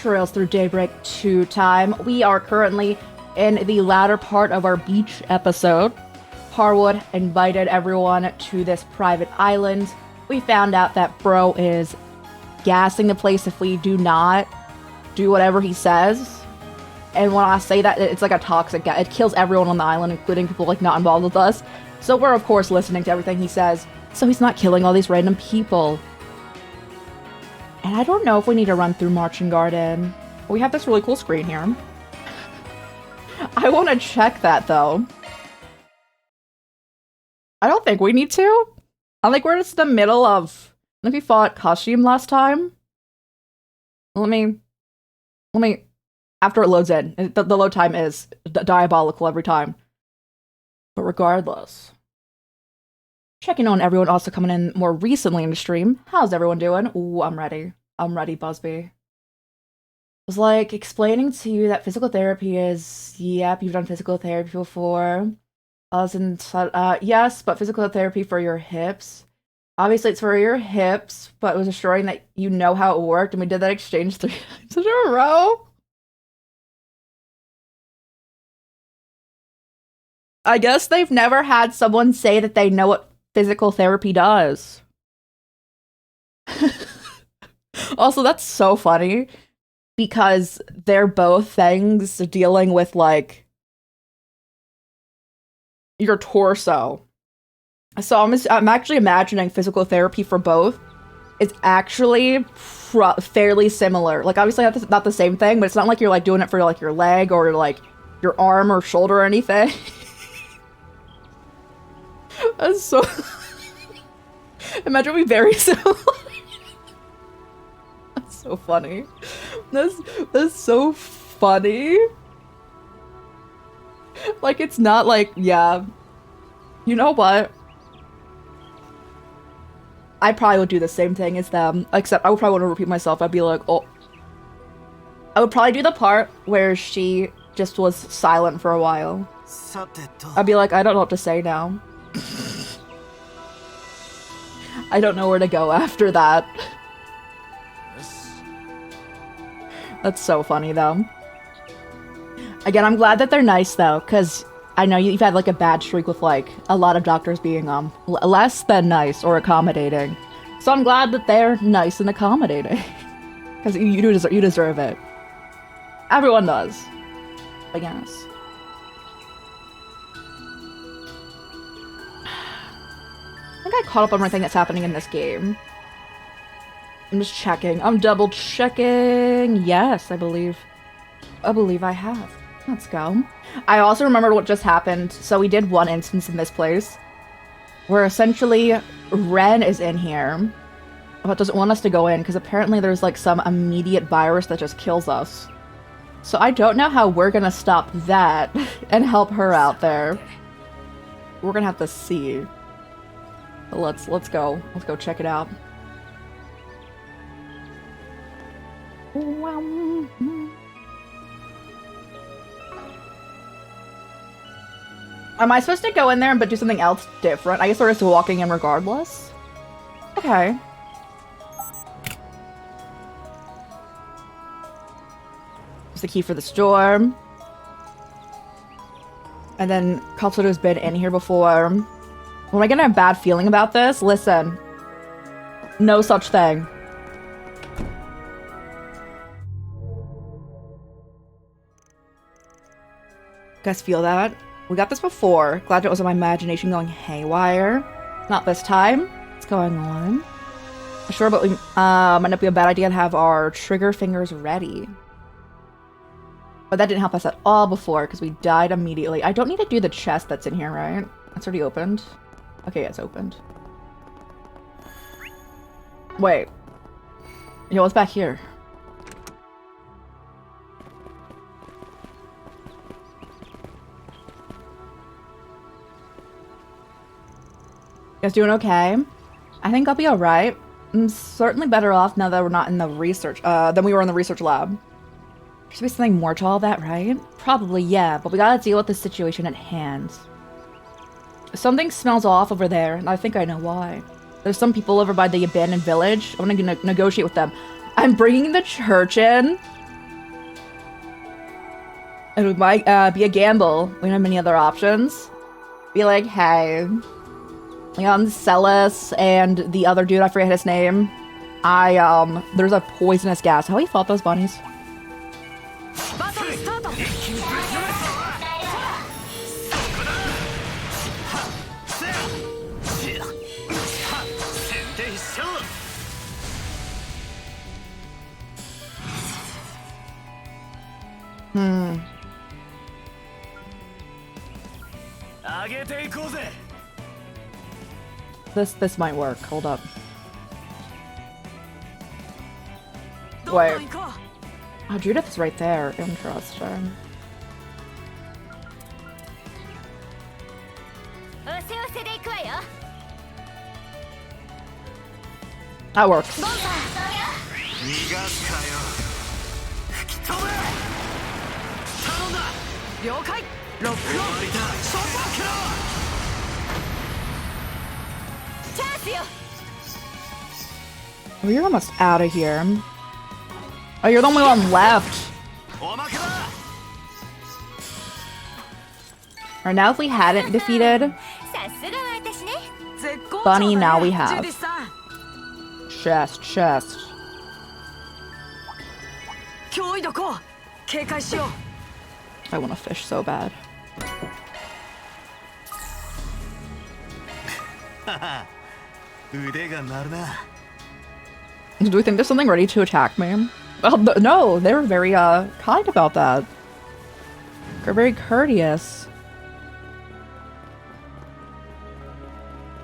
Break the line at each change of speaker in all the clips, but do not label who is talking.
Trails Through Daybreak 2 time. We are currently in the latter part of our beach episode. Harwood invited everyone to this private island. We found out that Bro is gassing the place if we do not do whatever he says. And when I say that, it's like a toxic gas. It kills everyone on the island, including people like not involved with us. So we're of course listening to everything he says. So he's not killing all these random people. And I don't know if we need to run through Marching Garden. We have this really cool screen here. I want to check that though. I don't think we need to. I think we're just in the middle of... I think we fought Kashim last time. Let me... After it loads in. The load time is diabolical every time. But regardless. Checking on everyone also coming in more recently in the stream. How's everyone doing? Ooh, I'm ready. I'm ready, Busby. Was like explaining to you that physical therapy is... Yep, you've done physical therapy before. Yes, but physical therapy for your hips. Obviously, it's for your hips, but it was assuring that you know how it worked, and we did that exchange 3 times in a row. I guess they've never had someone say that they know what physical therapy does. Also, that's so funny, because they're both things dealing with, like, your torso. So I'm actually imagining physical therapy for both is actually fairly similar. Like, obviously not the same thing, but it's not like you're like doing it for like your leg or like your arm or shoulder or anything. That's so... Imagine we very similar. That's so funny. That's so funny. Like, it's not like, yeah. You know what? I probably would do the same thing as them, except I would probably want to repeat myself. I'd be like, oh. I would probably do the part where she just was silent for a while. I'd be like, I don't know what to say now. I don't know where to go after that. That's so funny, though. Again, I'm glad that they're nice, though, because I know you've had, like, a bad streak with, like, a lot of doctors being, less than nice or accommodating. So I'm glad that they're nice and accommodating. Because you deserve it. Everyone does. I guess. I think I caught up on everything that's happening in this game. I'm just checking. I'm double checking. Yes, I believe I have. Let's go. I also remembered what just happened. So we did one instance in this place where essentially Ren is in here but doesn't want us to go in because apparently there's like some immediate virus that just kills us. So I don't know how we're gonna stop that and help her out there. We're gonna have to see. But let's go. Let's go check it out. Am I supposed to go in there but do something else different? I guess we're just walking in regardless? Okay. There's the key for the storm. And then Katsuru's been in here before. Am I getting a bad feeling about this? Listen. No such thing. You guys feel that? We got this before. Glad it wasn't my imagination going haywire. Not this time. What's going on? Sure, but we might not be a bad idea to have our trigger fingers ready. But that didn't help us at all before because we died immediately. I don't need to do the chest that's in here, right? It's already opened. Okay, it's opened. Wait. Yo, what's back here? You guys doing okay? I think I'll be alright. I'm certainly better off now that we're not in the research, than we were in the research lab. There should be something more to all that, right? Probably, yeah, but we gotta deal with the situation at hand. Something smells off over there, and I think I know why. There's some people over by the abandoned village. I want to negotiate with them. I'm bringing the church in It might be a gamble. We don't have many other options. Be like, hey, Leon Celis and the other dude, I forget his name. There's a poisonous gas. How he fought those bunnies? This might work. Hold up. Wait. Oh, Judith's right there. Interesting. That works. Oh, you're almost out of here. Oh, you're the only one left. Alright, now if we hadn't defeated Bunny, now we have. Chest. I want to fish so bad. Do we think there's something ready to attack me? Well, no, they were very kind about that. They're very courteous.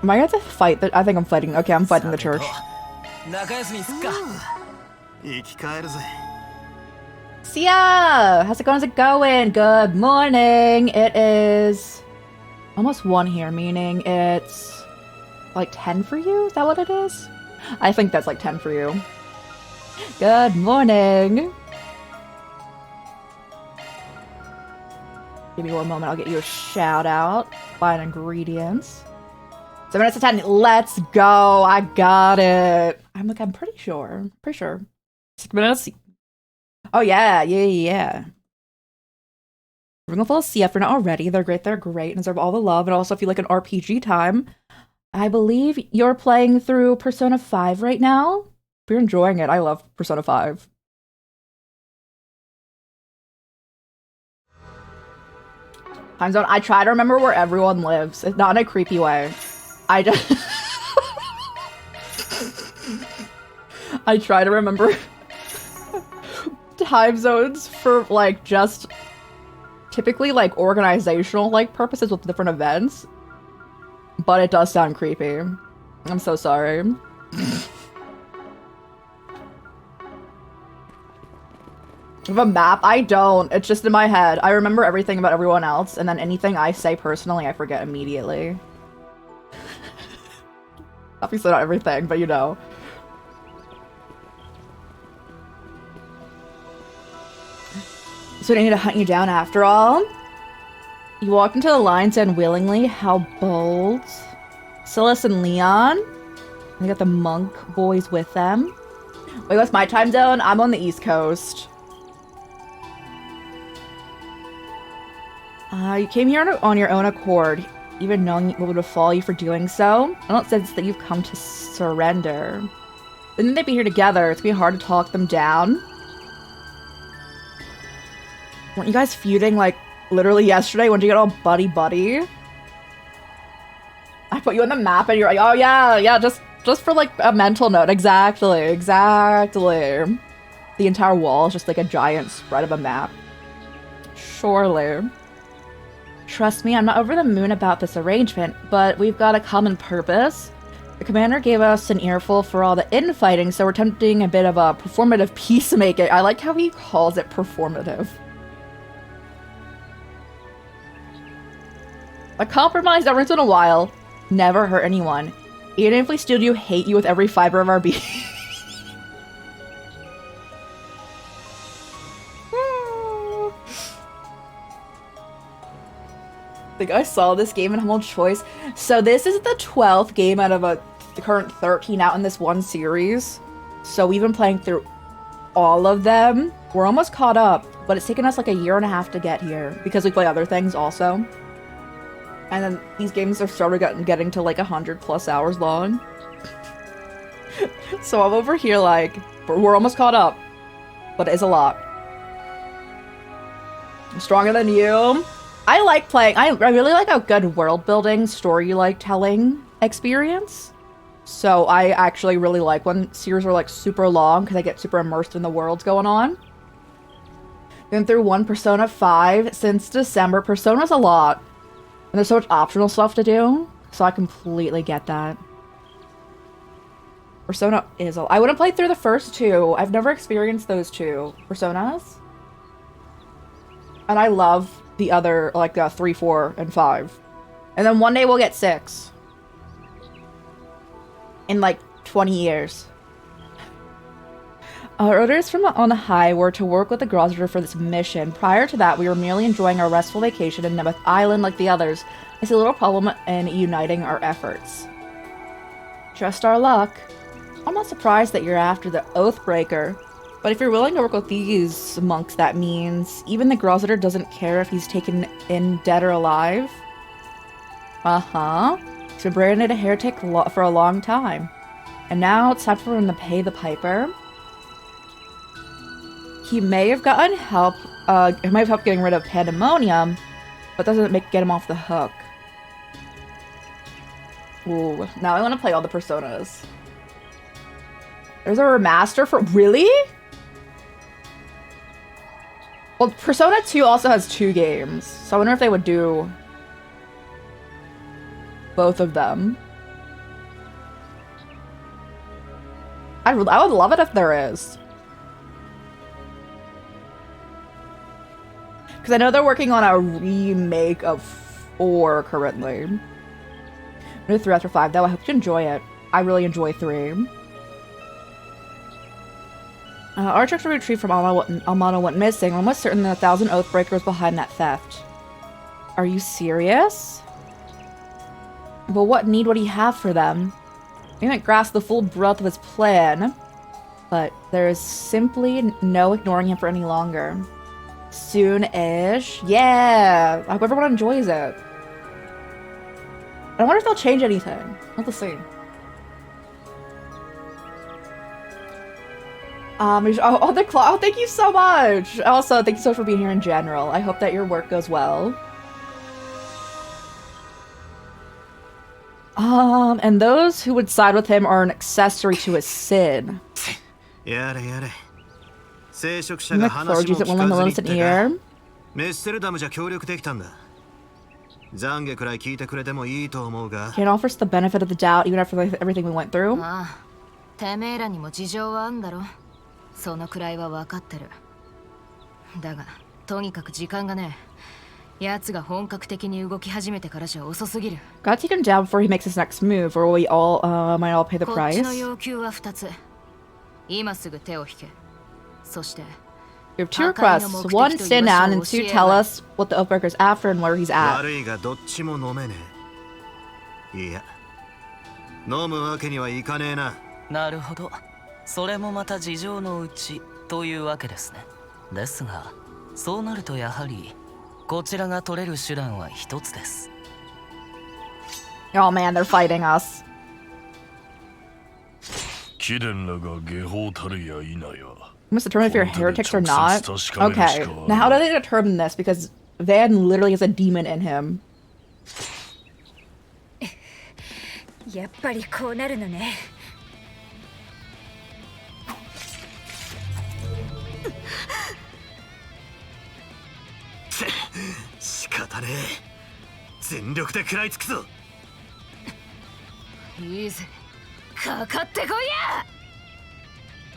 Am I gonna have to fight the— I think I'm fighting— okay, I'm fighting the church. Sia! How's it going? Good morning! It is almost 1 here, meaning it's like 10 for you? Is that what it is? I think that's like 10 for you. Good morning! Give me 1 moment, I'll get you a shout out. Buying ingredients. 7 minutes to 10, let's go! I got it! I'm pretty sure. 6 minutes. Oh yeah. We're gonna follow CF for now already. They're great, and deserve all the love. And also, if you like an RPG time, I believe you're playing through Persona 5 right now. If you're enjoying it, I love Persona 5. Time zone. I try to remember where everyone lives. It's not in a creepy way. I just I try to remember time zones for like just typically like organizational like purposes with different events, but it does sound creepy. I'm so sorry. Of a map? I don't. It's just in my head. I remember everything about everyone else, and then anything I say personally, I forget immediately. Obviously not everything, but you know. So I need to hunt you down after all. You walked into the lion's den willingly. How bold. Silas and Leon. They got the monk boys with them. Wait, what's my time zone? I'm on the East Coast. You came here on your own accord, even knowing what would befall you for doing so. I don't sense that you've come to surrender. Then they'd be here together. It's gonna be hard to talk them down. Weren't you guys feuding, like, literally yesterday? When did you get all buddy-buddy? I put you on the map and you're like, oh yeah, just for, like, a mental note. Exactly. The entire wall is just, like, a giant spread of a map. Surely. Trust me, I'm not over the moon about this arrangement, but we've got a common purpose. The commander gave us an earful for all the infighting, so we're attempting a bit of a performative peacemaking. I like how he calls it performative. A compromise every once in a while. Never hurt anyone. Even if we still do hate you with every fiber of our being. I think I saw this game in Humble Choice. So this is the 12th game out of the current 13 out in this one series. So we've been playing through all of them. We're almost caught up. but it's taken us like a year and a half to get here because we play other things also. And then these games are started getting to like 100+ hours long. So I'm over here like, we're almost caught up, but it is a lot. I'm stronger than you. I like playing, I really like a good world building, story like telling experience. So I actually really like when series are like super long because I get super immersed in the worlds going on. Been through one Persona 5 since December. Persona's a lot. And there's so much optional stuff to do. So I completely get that. Persona is I wouldn't play through the first two. I've never experienced those two Personas. And I love the other, like 3, 4, and 5. And then one day we'll get 6. In like 20 years. Our orders from on high were to work with the Grosser for this mission. Prior to that, we were merely enjoying our restful vacation in Nemeth Island like the others. I see a little problem in uniting our efforts. Trust our luck. I'm not surprised that you're after the Oathbreaker, but if you're willing to work with these monks, that means even the Grosser doesn't care if he's taken in dead or alive. Uh-huh. He's been branded a heretic for a long time. And now it's time for him to pay the piper. He may have gotten help, he might have helped getting rid of Pandemonium, but doesn't get him off the hook. Ooh, now I want to play all the Personas. There's a remaster for- really? Well, Persona 2 also has 2 games, so I wonder if they would do both of them. I would love it if there is. Because I know they're working on a remake of 4 currently. I'm gonna do 3 after 5 though. I hope you enjoy it. I really enjoy 3. Our troops were retrieved from Almano went missing. I'm almost certain that 1,000 Oathbreakers behind that theft. Are you serious? But what need would he have for them? He didn't grasp the full breadth of his plan, but there is simply no ignoring him for any longer. Soon-ish? Yeah! I hope everyone enjoys it. I wonder if they'll change anything. We'll have to see. Oh, thank you so much! Also, thank you so much for being here in general. I hope that your work goes well. And those who would side with him are an accessory to his sin. The clergy's at willing to lend us an ear. Can't offer us the benefit of the doubt even after everything we went through.
そのくらいは分かってる。だが、とにかく時間がねえ。奴が本格的に動き始めてからじゃ遅すぎる。
Gotta take him down before he makes his next move, or we all might all pay the price.
こっちの要求は2つ。今すぐ手を引け。そして。
We have 2 requests. 1, stand down, and 2, tell us what the Oathbreaker's after and where he's at.
悪いがどっちも飲めねえ。いや、飲むわけにはいかねえな。
なるほど。それもまた事情のうちというわけですね。ですが、そうなるとやはりこちらが取れる手段は一つです。
Oh man, they're fighting us.
貴殿らが下法たるや否や。
You must determine if you're heretics or not. Okay, now how do they determine this? Because Van literally has a demon in him.
やっぱりこうなるのね。
仕方ねえ。全力で食らいつくぞ。
いいぜ。かかってこいや。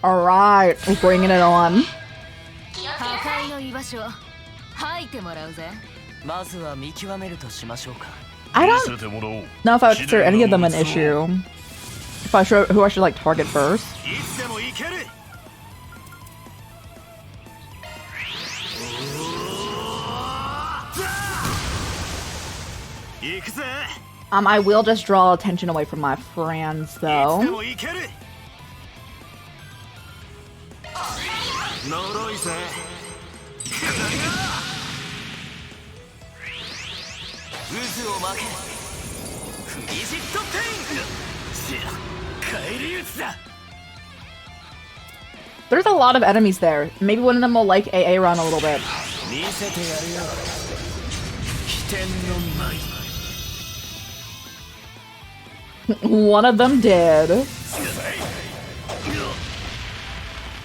Alright, we're bringing it on.
破壊の居場所、吐いてもらうぜ。
まずは見極めるとしましょうか。
I don't know if I would consider any of them an issue. If I should, who I should like target first. I will just draw attention away from my friends, though.
渦を巻けフリジットペイン返り討ちだ
There's a lot of enemies there. Maybe one of them will like AA run a little bit.
見せてやるよ飛天の舞
One of them did.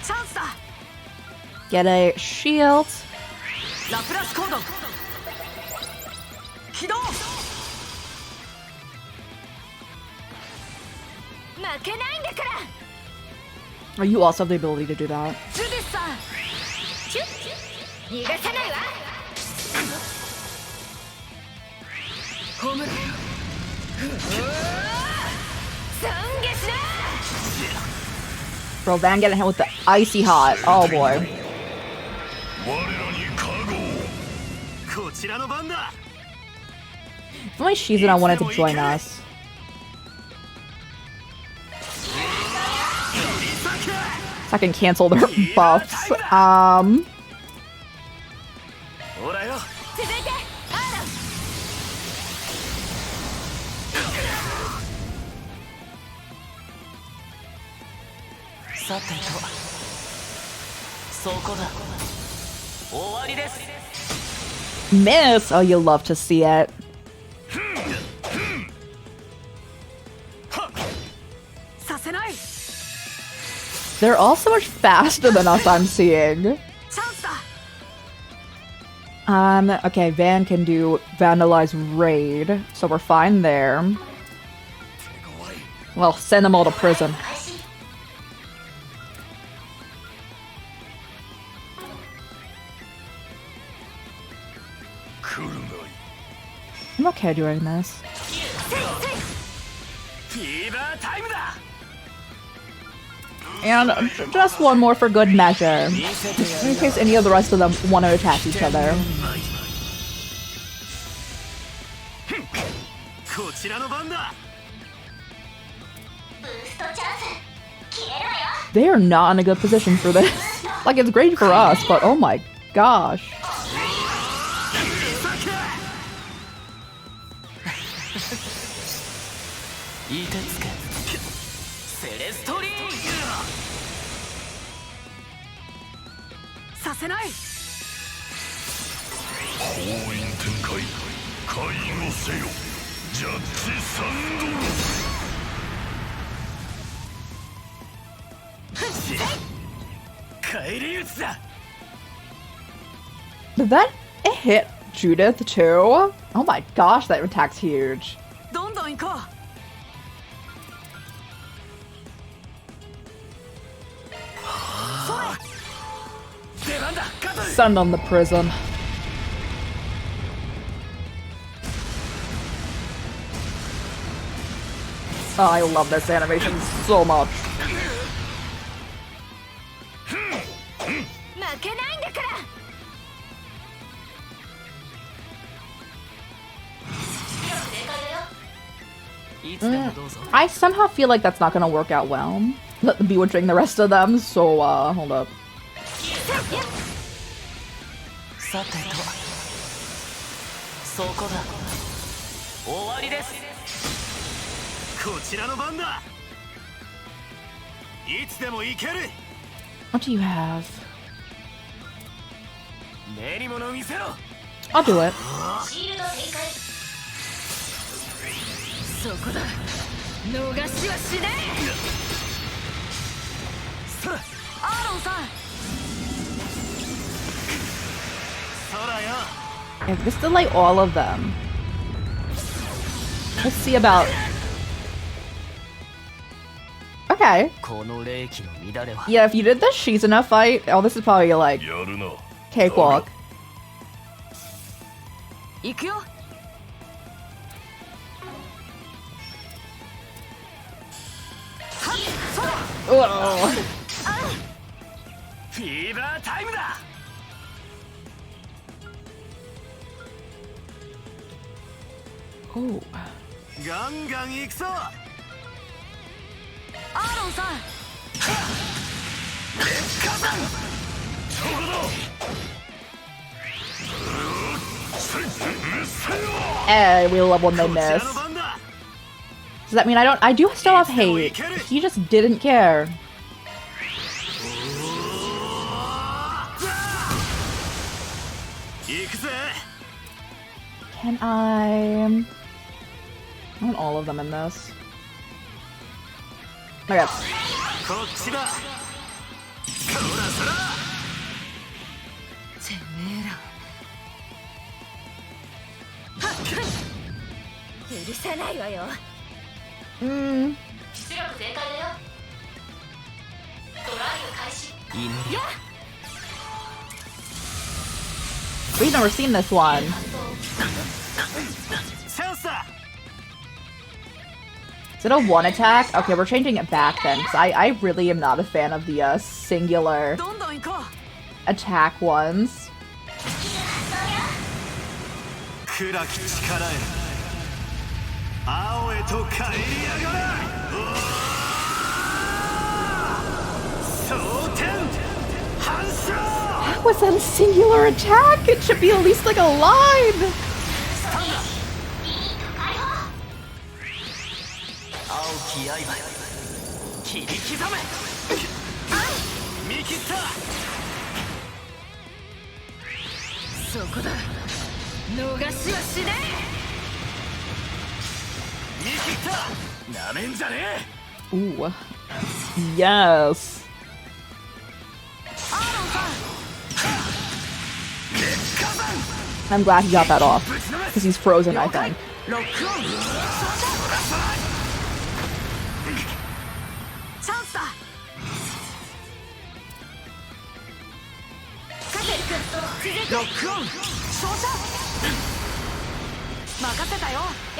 チャンスだ
Get a shield.
ラプラスコード起動負けないんだから
Oh, you also have the ability to do that.
ジュディスさんキュッ逃がさないわホームラン懺悔しな
Bro, Van getting hit with the icy hot. Oh boy.
我らに加護
こちらの番だ
If only Shizuna wanted to join us. So I can cancel their buffs.
ほらよ
続いてアーロン
さてとそこだ終わりです
Miss! Oh, you love to see it.
させない
They're all so much faster than us, I'm seeing.
チャンスだ
Okay, Van can do Vandalize Raid, so we're fine there. Well, send them all to prison. I'm okay doing this.
フィーバータイムだ
And just one more for good measure, in case any of the rest of them want to attack each other.
こちらの番だ
They are not in a good position for this. Like, it's great for us, but oh my gosh.
いてつけセレストリー
させない
封印展開回をせよジャッジサンド
返り討ちだ
Did that hit Judith too? Oh my gosh, that attack's huge.
どんどん行こう
出番だカトル
Send them to prison. Oh, I love this animation so much.
負けないんだから
いつでもどうぞ
I somehow feel like that's not gonna work out well. Bewitching the rest of them, so hold up.
さてとそこだ終わりです
こちらの番だいつでも行ける
What do you have?
練り物を見せろ
I'll do it.
そこだ逃しはしないアーロンさん
空よ
Yeah, just delay all of them. Let's see about. Okay.
この霊気の乱れは
Yeah, if you did the Shizuna fight, oh, this is probably like
やるな
cakewalk.
行くよ
Ugh.
フィーバータイムだ
Oh.
ガンガン行くぞ
アーロンさん
そこだ
Hey, we love when they miss. Does that mean I do still have hate? He just didn't care. Can I want all of them in this. Okay. We've never seen this one. Is it a one attack? Okay, we're changing it back then, because I really am not a fan of the singular attack ones. How was that a singular attack? It should be at least like a line! Ooh. Yes. I'm glad he got that off, because he's frozen, I think.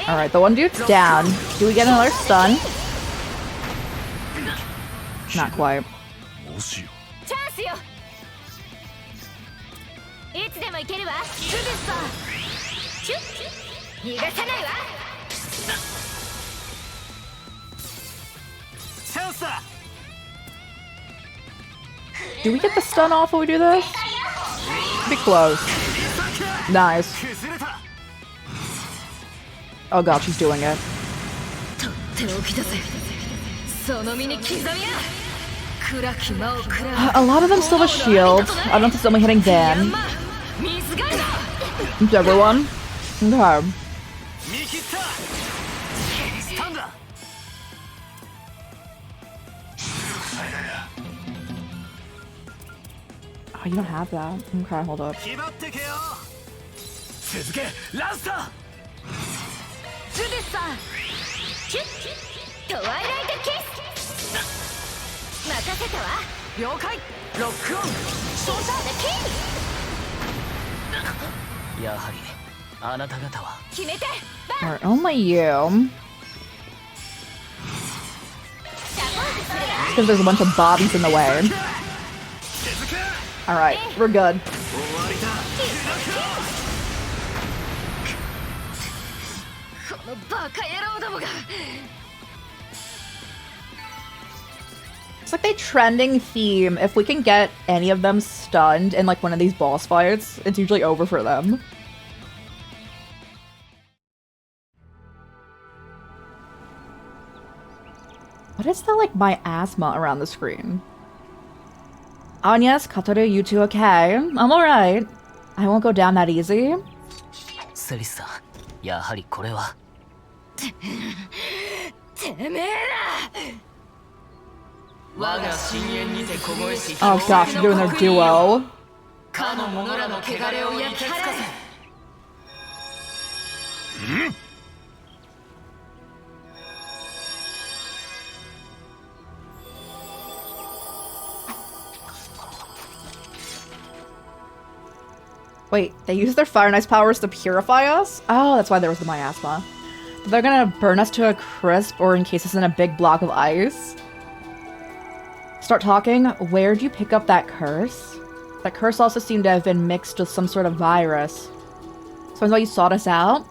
Alright, the one dude's down. Do we get another stun? Not quite. Do we get the stun off when we do this? Be close. Nice. Oh god, she's doing it. A lot of them still have a shield. I don't know if it's only hitting Dan. It's everyone. Okay. Oh, you don't have that. Okay, hold up. Alright, only you. Because there's a bunch of bodies in the way. Alright, we're good. It's like a trending theme. If we can get any of them stunned in like one of these boss fights, it's usually over for them. What is the like miasma around the screen? Anya's Katoru, you two okay? I'm alright. I won't go down that easy. Oh gosh, they're doing their duo. Wait, they use their Fire and Ice powers to purify us? Oh, that's why there was the miasma. They're gonna burn us to a crisp or encase us in a big block of ice. Start talking. Where'd you pick up that curse? That curse also seemed to have been mixed with some sort of virus. So that's why you sought us out?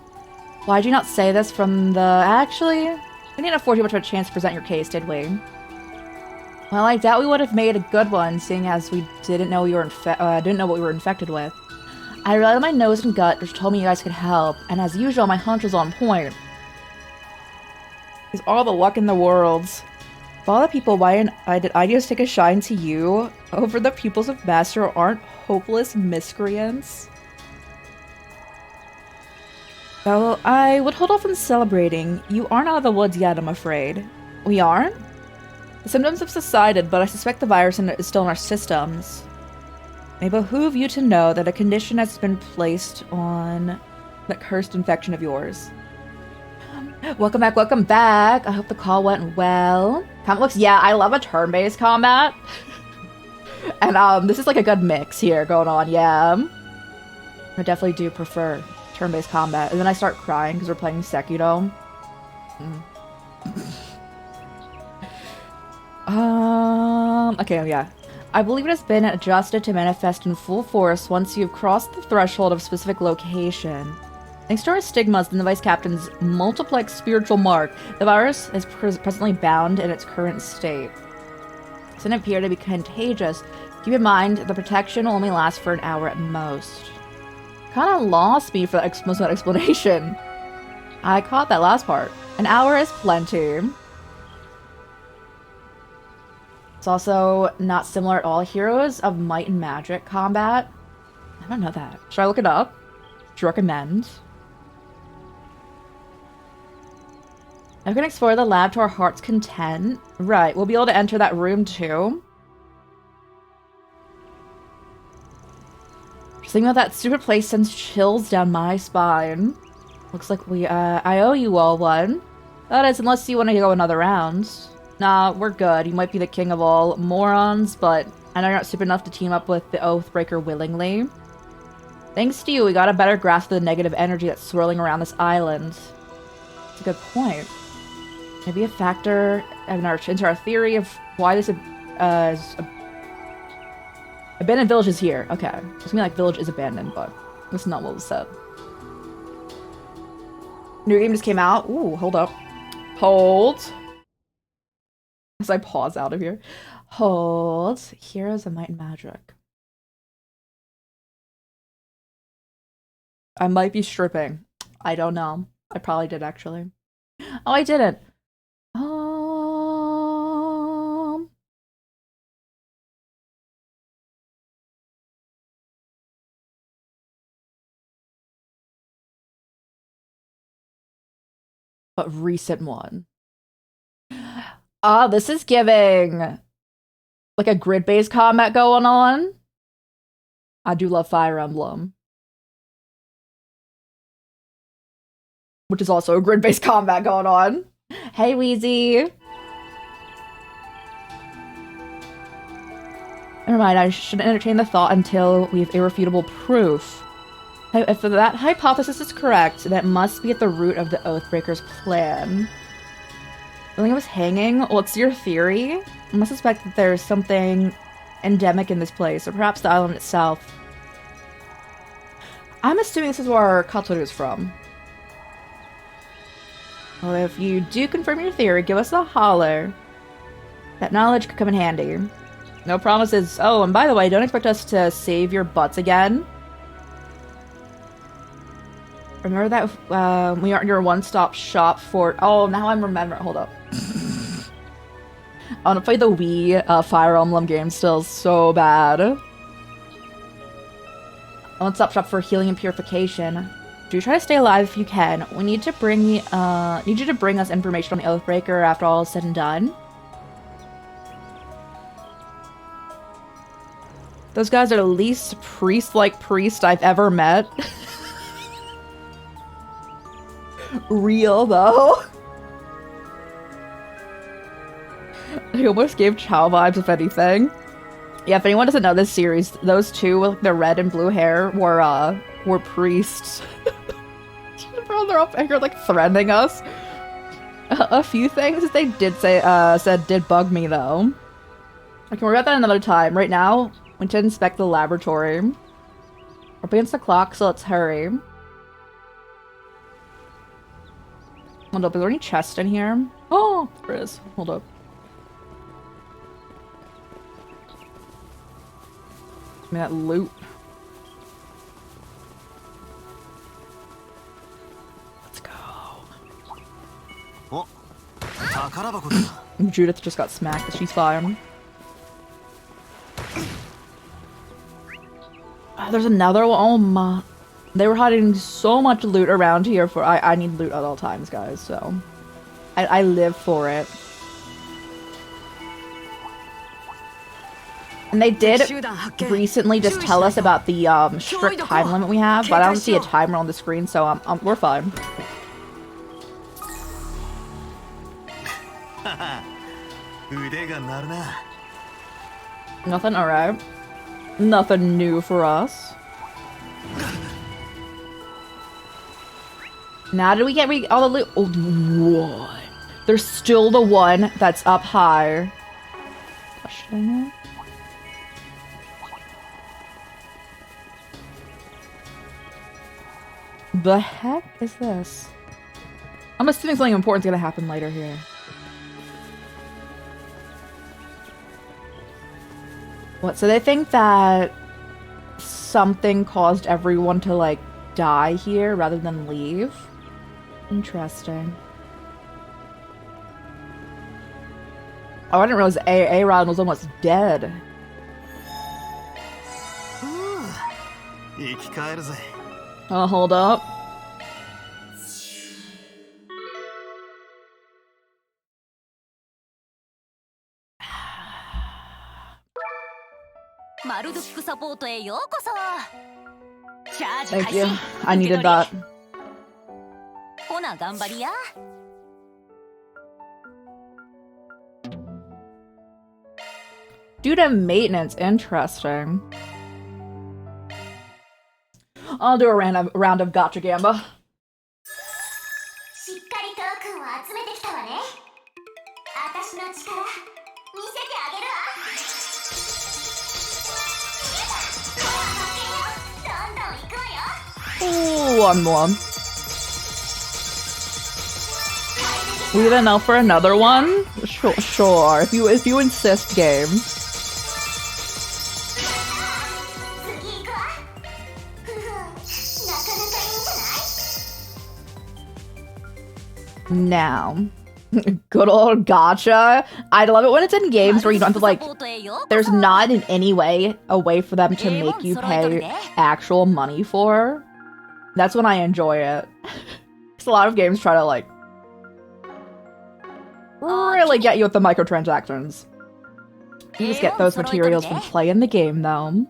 Why'd you not say this from the... Actually, we didn't afford you much of a chance to present your case, did we? Well, I doubt we would have made a good one, seeing as we didn't know we were didn't know what we were infected with. I relied on my nose and gut, which told me you guys could help, and as usual, my hunch was on point. It's all the luck in the world. Of all the people, why did I just take a shine to you over the pupils of Master aren't hopeless miscreants? Well, I would hold off on celebrating. You aren't out of the woods yet, I'm afraid. We aren't? The symptoms have subsided, but I suspect the virus is still in our systems. It may behoove you to know that a condition has been placed on that cursed infection of yours. Welcome back, welcome back. I hope the call went well. Combat looks, yeah, I love a turn-based combat. And this is like a good mix here going on, yeah. I definitely do prefer turn-based combat. And then I start crying because we're playing Sekiro. Okay, yeah. I believe it has been adjusted to manifest in full force once you've crossed the threshold of a specific location. Thanks to our stigmas and the Vice Captain's multiplex spiritual mark, the virus is presently bound in its current state. It doesn't appear to be contagious. Keep in mind, the protection will only last for an hour at most. Kinda lost me for most of that explanation. I caught that last part. An hour is plenty. It's also not similar at all. Heroes of Might and Magic combat. I don't know that. Should I look it up? Should you recommend? I can explore the lab to our heart's content. Right, we'll be able to enter that room too. Just thinking about that stupid place sends chills down my spine. Looks like I owe you all one. That is, unless you want to go another round. Nah, we're good. You might be the king of all morons, but I know you're not stupid enough to team up with the Oathbreaker willingly. Thanks to you, we got a better grasp of the negative energy that's swirling around this island. That's a good point. Maybe a factor into our theory of why this abandoned village is here. Okay. It's gonna be like village is abandoned, but that's not what was said. New game just came out. Ooh, hold up. Hold. As I pause out of here. Hold. Heroes of Might and Magic. I might be stripping. I don't know. I probably did, actually. Oh, I didn't. But recent one. Ah, this is giving like a grid-based combat going on. I do love Fire Emblem. Which is also a grid-based combat going on. Hey, Wheezy. Never mind, I shouldn't entertain the thought until we have irrefutable proof. If that hypothesis is correct, that must be at the root of the Oathbreaker's plan. I think it was hanging. What's your theory? I must suspect that there's something endemic in this place, or perhaps the island itself. I'm assuming this is where Katoru is from. Well, if you do confirm your theory, give us a holler. That knowledge could come in handy. No promises. Oh, and by the way, don't expect us to save your butts again. Remember that we aren't your one-stop shop for... Oh, now I'm remembering. Hold up. I want to play the Wii Fire Emblem game still so bad. One-stop shop for healing and purification. Do try to stay alive if you can. We need to bring need you to bring us information on the Oathbreaker after all is said and done. Those guys are the least priest-like priest I've ever met. Real, though. He almost gave Chow vibes, if anything. Yeah, if anyone doesn't know this series, those two with the red and blue hair were priests. They're up here, like, threatening us. A few things that they did say, said did bug me, though. I can worry about that another time. Right now, we need to inspect the laboratory. We're up against the clock, so let's hurry. Hold up, is there any chest in here? Oh, there is. Hold up. Give me that loot. Judith just got smacked, but she's fine. There's another one. Oh my. They were hiding so much loot around here for- I need loot at all times, guys, so. I live for it. And they did recently just tell us about the strict time limit we have, but I don't see a timer on the screen, so we're fine. Nothing? Alright. Nothing new for us. Now did we get all the loot? Oh, what? There's still the one that's up high. Questioning it? The heck is this? I'm assuming something important's gonna happen later here. What? So they think that something caused everyone to, like, die here rather than leave? Interesting. Oh, I didn't realize Aaron was almost dead. Oh, hold up. Thank you. I needed that. Due to maintenance, interesting. I'll do a round of gotcha gamba. Ooh, one more. We have enough for another one? Sure. If you insist, game. Now, good old gotcha. I love it when it's in games where you don't have to, like, there's not in any way a way for them to make you pay actual money for. That's when I enjoy it. Because a lot of games try to, like, really get you with the microtransactions. You just get those materials from playing the game, though.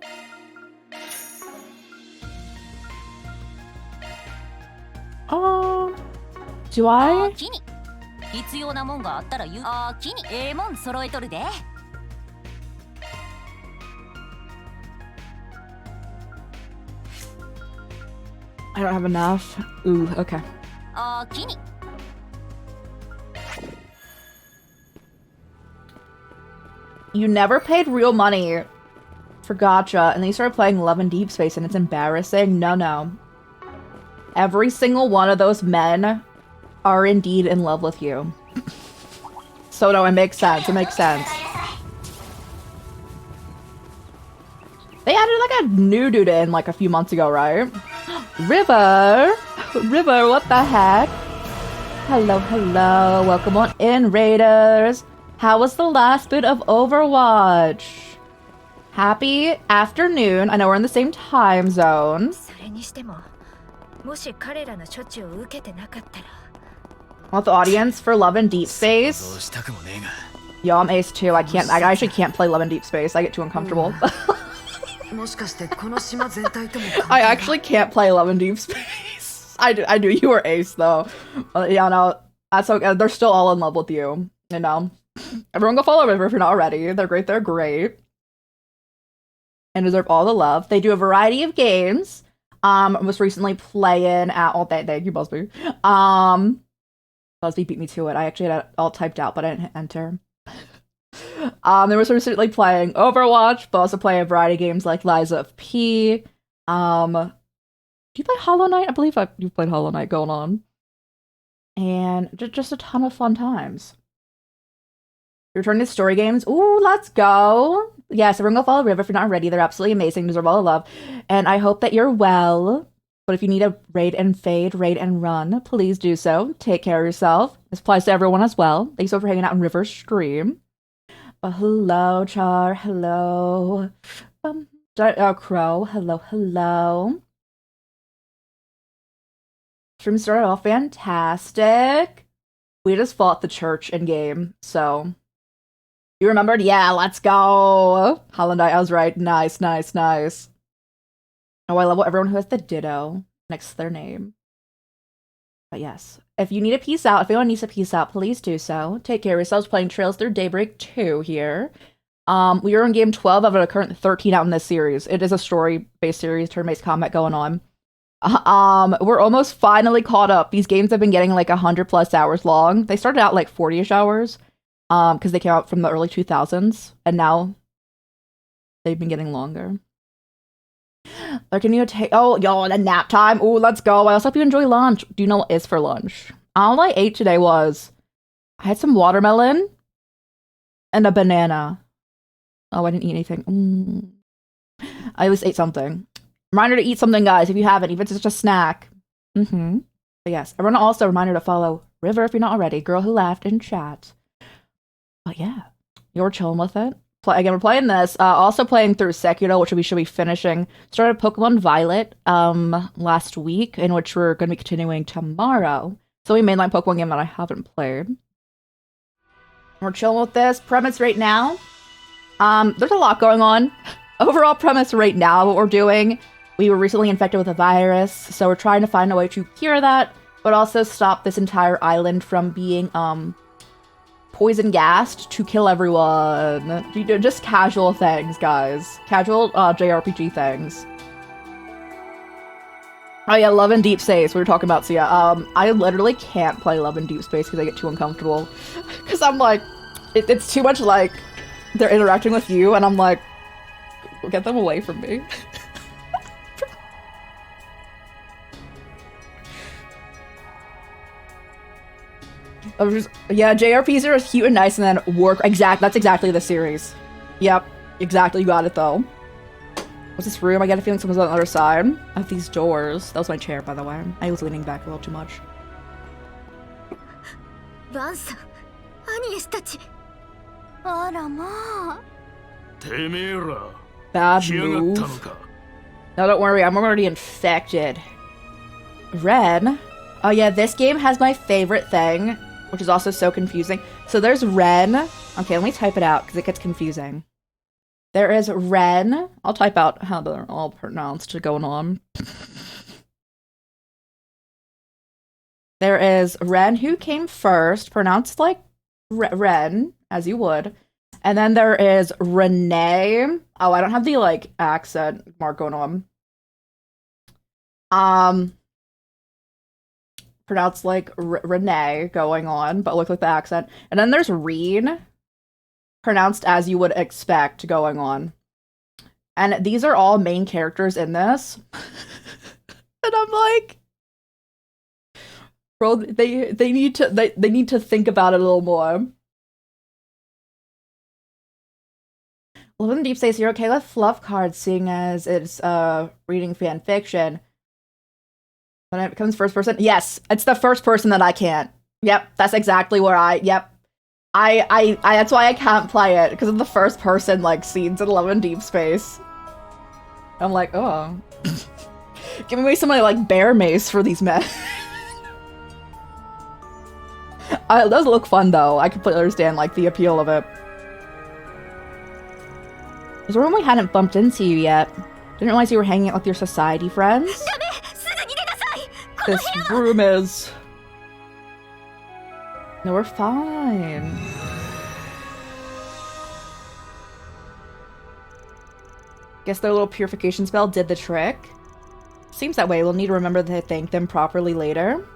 Do I? I don't have enough. Ooh, okay. You never paid real money for gacha, and then you started playing Love and Deep Space, and it's embarrassing. No. Every single one of those men are indeed in love with you. So no, it makes sense. It makes sense. They added like a new dude in like a few months ago, right? River! River, what the heck? Hello. Welcome on in, Raiders. How was the last bit of Overwatch? Happy afternoon. I know we're in the same time zone. Want the audience for Love and Deep Space? Yo, I'm ace too. I actually can't play Love and Deep Space. I get too uncomfortable. I actually can't play Love and Deep Space. I do. You were ace though. Yeah, no, that's okay. They're still all in love with you. You know, everyone go follow River if you're not already. They're great. They're great, and deserve all the love. They do a variety of games. Was recently playing at thank you, Busby. Busby beat me to it. I actually had it all typed out, but I didn't hit enter. They were recently playing Overwatch, but also playing a variety of games like Lies of P. Do you play Hollow Knight? I believe you've played Hollow Knight going on. And just a ton of fun times. Returning to story games. Ooh, let's go. Yes, everyone go follow River if you're not ready. They're absolutely amazing. Deserve all the love. And I hope that you're well. but if you need a raid and fade, raid and run, please do so. Take care of yourself. This applies to everyone as well. Thanks for hanging out in River Stream. Hello, Char. Hello. Crow. Hello. Stream started off fantastic. We just fought the church in game, so you remembered? Yeah, let's go. Hollandite, I was right. Nice. Oh, I love everyone who has the ditto next to their name. But yes, if you need a peace out, if anyone needs a peace out, please do so. Take care of yourselves. Playing Trails Through Daybreak 2 here. We are in game 12 of a current 13 out in this series. It is a story-based series, turn-based combat going on. We're almost finally caught up. These games have been getting like 100+ hours long. They started out like 40-ish hours, because they came out from the early 2000s, and now they've been getting longer. Like, can you take? Oh, y'all, the nap time. Ooh, let's go. I also hope you enjoy lunch. Do you know what is for lunch? All I ate today was I had some watermelon and a banana. Oh, I didn't eat anything. I at least ate something. Reminder to eat something, guys, if you haven't, even if it's just a snack. But yes, everyone also reminder to follow River if you're not already. Girl who laughed in chat. But yeah, you're chilling with it. Again, we're playing this. Also playing through Sekiro, which we should be finishing. Started Pokemon Violet last week, in which we're going to be continuing tomorrow. So we mainline Pokemon game that I haven't played. We're chilling with this. Premise right now. There's a lot going on. Overall premise right now, what we're doing, we were recently infected with a virus, so we're trying to find a way to cure that, but also stop this entire island from being, poison gassed to kill everyone. Just casual things, guys. Casual, JRPG things. Oh yeah, Love and Deep Space, we were talking about, so yeah, I literally can't play Love and Deep Space because I get too uncomfortable. Because I'm like, it's too much like, they're interacting with you, and I'm like, get them away from me. Yeah, JRPGs are cute and nice, and then that's exactly the series. Yep, exactly, you got it though. What's this room? I get a feeling someone's on the other side of these doors. That was my chair, by the way. I was leaning back a little too much.
Vance, Agnes-tachi.
Bad move. No, don't worry, I'm already infected. Ren? Oh yeah, this game has my favorite thing, which is also so confusing. So there's Ren. Okay, let me type it out, because it gets confusing. There is Ren. I'll type out how they're all pronounced going on. There is Ren, who came first, pronounced like Ren, as you would. And then there is Renee. Oh, I don't have the, like, accent mark going on. Pronounced like Renee going on, but look like the accent. And then there's Reen, pronounced as you would expect going on. And these are all main characters in this. And I'm like, bro, they need to think about it a little more. Love and Deep Space, you're okay with fluff cards, seeing as it's reading fan fiction. When it becomes first person, yes, it's the first person that I can't. Yep, that's exactly where yep. I that's why I can't play it, because of the first person, like, scenes in Love and Deep Space. I'm like, oh. Give me somebody like Bear Mace for these men. It does look fun, though. I completely understand, like, the appeal of it. There's a room we hadn't bumped into you yet. Didn't realize you were hanging out with your society friends. This room is... No, we're fine. Guess their little purification spell did the trick. Seems that way. We'll need to remember to thank them properly later.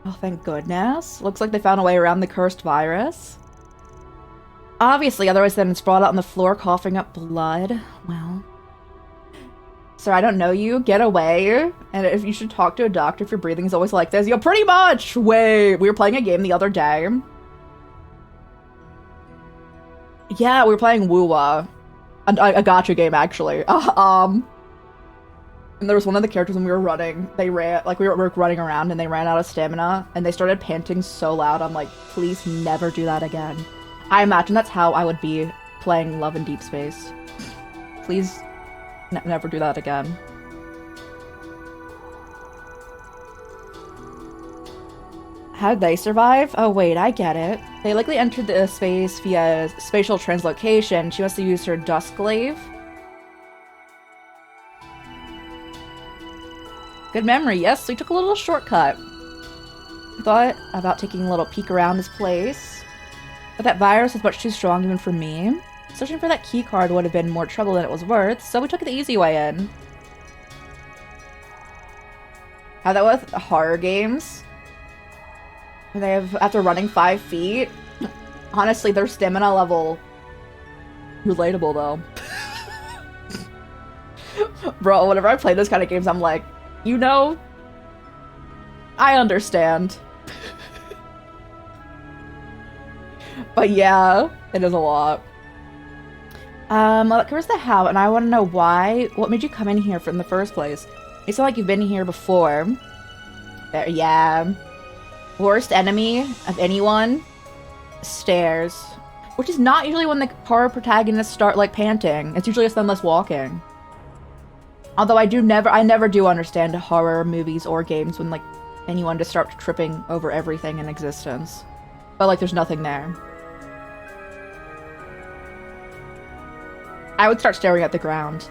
Oh, thank goodness. Looks like they found a way around the cursed virus. Obviously, otherwise then it's sprawled out on the floor, coughing up blood. Well... Sir, I don't know you. Get away. And if you should talk to a doctor if your breathing is always like this. Yo, pretty much! Wait, we were playing a game the other day. Yeah, we were playing Wuwa. A gacha game, actually. And there was one of the characters when we were running, they ran, like we were running around and they ran out of stamina and they started panting so loud. I'm like, please never do that again. I imagine that's how I would be playing Love in Deep Space. Please never do that again. How did they survive? Oh wait, I get it. They likely entered the space via spatial translocation. She must have used her dusk glaive. Good memory. Yes, we took a little shortcut. I thought about taking a little peek around this place, but that virus was much too strong even for me. Searching for that key card would have been more trouble than it was worth, so we took the easy way in. How that with horror games? They have, after running 5 feet, honestly, their stamina level, relatable though. Bro, whenever I play those kind of games, I'm like, you know, I understand. But yeah, it is a lot. Well, that covers the how, and I want to know why. What made you come in here in the first place? You sound like you've been here before. There, yeah. Worst enemy of anyone? Stairs. Which is not usually when the horror protagonists start, like, panting. It's usually just them less walking. Although I never do understand horror movies or games when, like, anyone just starts tripping over everything in existence. But, like, there's nothing there. I would start staring at the ground.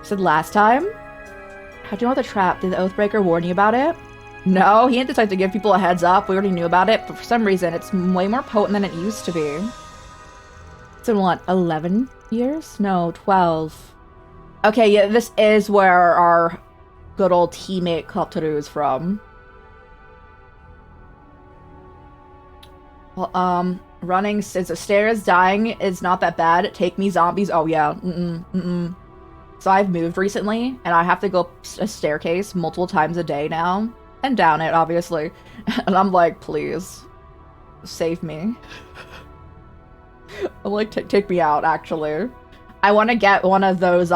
Said last time? How'd you know about the trap? Did the Oathbreaker warn you about it? No, he didn't decide to give people a heads up. We already knew about it, but for some reason, it's way more potent than it used to be. It's been, what, 11 years? No, 12. Okay, yeah, this is where our good old teammate Kotoru is from. Well, running since the stairs, dying is not that bad. Take me, zombies. Oh, yeah. So I've moved recently, and I have to go up a staircase multiple times a day now. And down it, obviously. And I'm like, please, save me. I'm like, take me out, actually. I want to get one of those,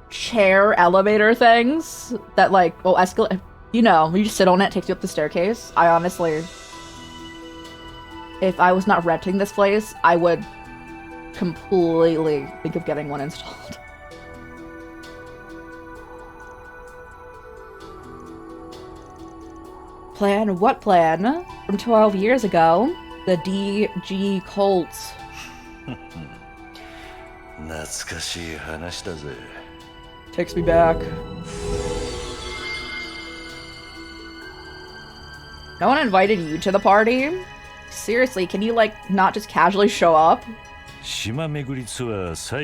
chair elevator things that, like, will escalate. You know, you just sit on it, takes you up the staircase. I honestly, if I was not renting this place, I would completely think of getting one installed. Plan? What plan? From 12 years ago. The DG Colts. Takes me back. No one invited you to the party? Seriously, can you, like, not just casually show up? Let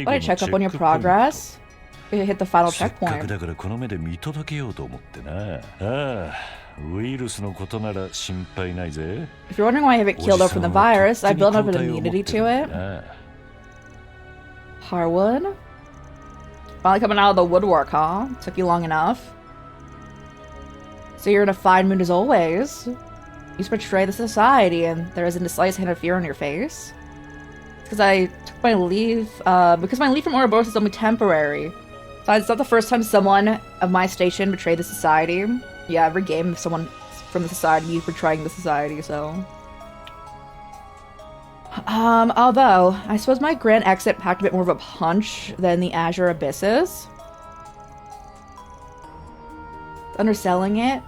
I check up on your progress? You hit the final checkpoint. If you're wondering why I haven't killed up from the virus, I built up an immunity to it. Harwood? Finally coming out of the woodwork, huh? Took you long enough. So you're in a fine mood as always. You betray the society, and there isn't the slightest hint of fear on your face. Because I took my leave, because my leave from Ouroboros is only temporary. So it's not the first time someone of my station betrayed the society. Yeah, every game, someone from the society is betraying the society, so... although, I suppose my grand exit packed a bit more of a punch than the Azure Abysses. Underselling it.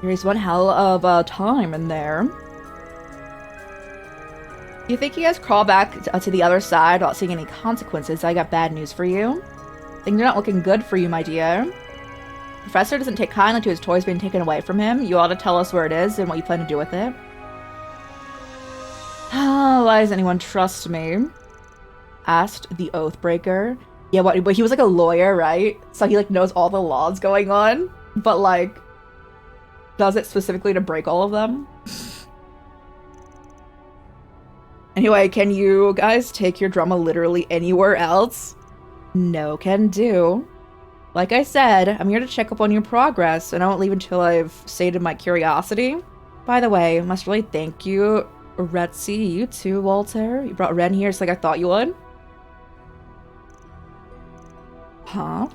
There's one hell of a time in there. You think you guys crawl back to the other side without seeing any consequences? I got bad news for you. Things are not looking good for you, my dear. Professor doesn't take kindly to his toys being taken away from him. You ought to tell us where it is and what you plan to do with it. Why does anyone trust me? Asked the Oathbreaker. Yeah, but he was like a lawyer, right? So he like knows all the laws going on, but like does it specifically to break all of them. Anyway, can you guys take your drama literally anywhere else? No can do. Like I said, I'm here to check up on your progress, and I won't leave until I've sated my curiosity. By the way, I must really thank you, Retzi, you too, Walter. You brought Ren here just like I thought you would. Huh?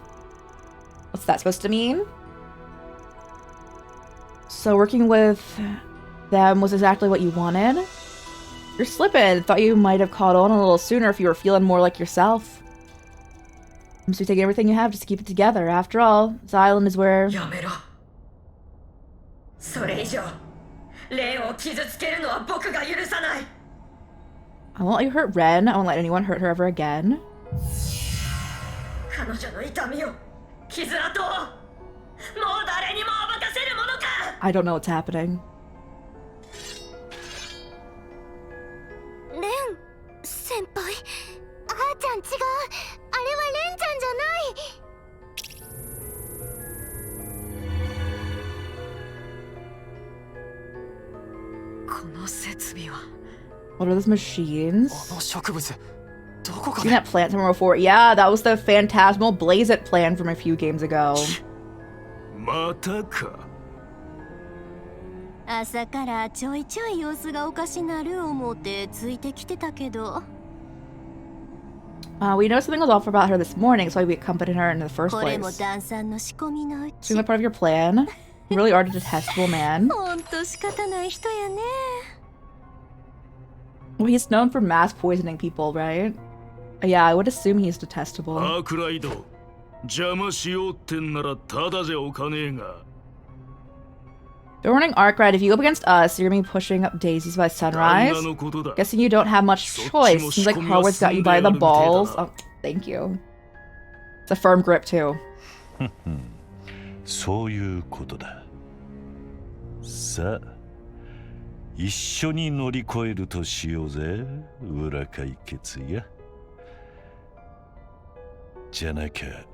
What's that supposed to mean? So working with them was exactly what you wanted? You're slipping. Thought you might have caught on a little sooner if you were feeling more like yourself. You must be taking everything you have just to keep it together. After all, this island is where...
やめろ。それ以上、レンを傷つけるのは僕が許さない。
I won't let you hurt Ren. I won't let anyone hurt her ever again.
彼女の痛みを、傷跡を、もう誰にも暴かせるものか。
I don't know what's happening.
レン先輩、あーちゃん違う。あれはレンちゃんじゃない。この設備は。
What are those machines?
あの植物どこか
Seen that plant somewhere before. Yeah, that was the phantasmal Blaze It plan from a few games ago.
またか。
朝からちょいちょい様子がおかしなる思ってついてきてたけど。
We know something was off about her this morning, so we accompanied her in the first
これも
place.
ダンさんの仕込みのう
Seems
ち。
like part of your plan. You really are a detestable man.
ほんと仕方ない人やね。
Well, he's known for mass poisoning people, right? Yeah, I would assume he's detestable.
アークライド、邪魔しようってんならただじゃおかねえが。
The warning Arkwright, if you go up against us, you're gonna be pushing up daisies by
大
sunrise.
事なことだ。
Guessing you don't have much choice. Seems like Harwood's got you by the balls. Oh, thank you. It's a firm grip, too.
そういうことだ。さあ、一緒に乗り越えるとしようぜ、裏解決や。じゃなきゃ、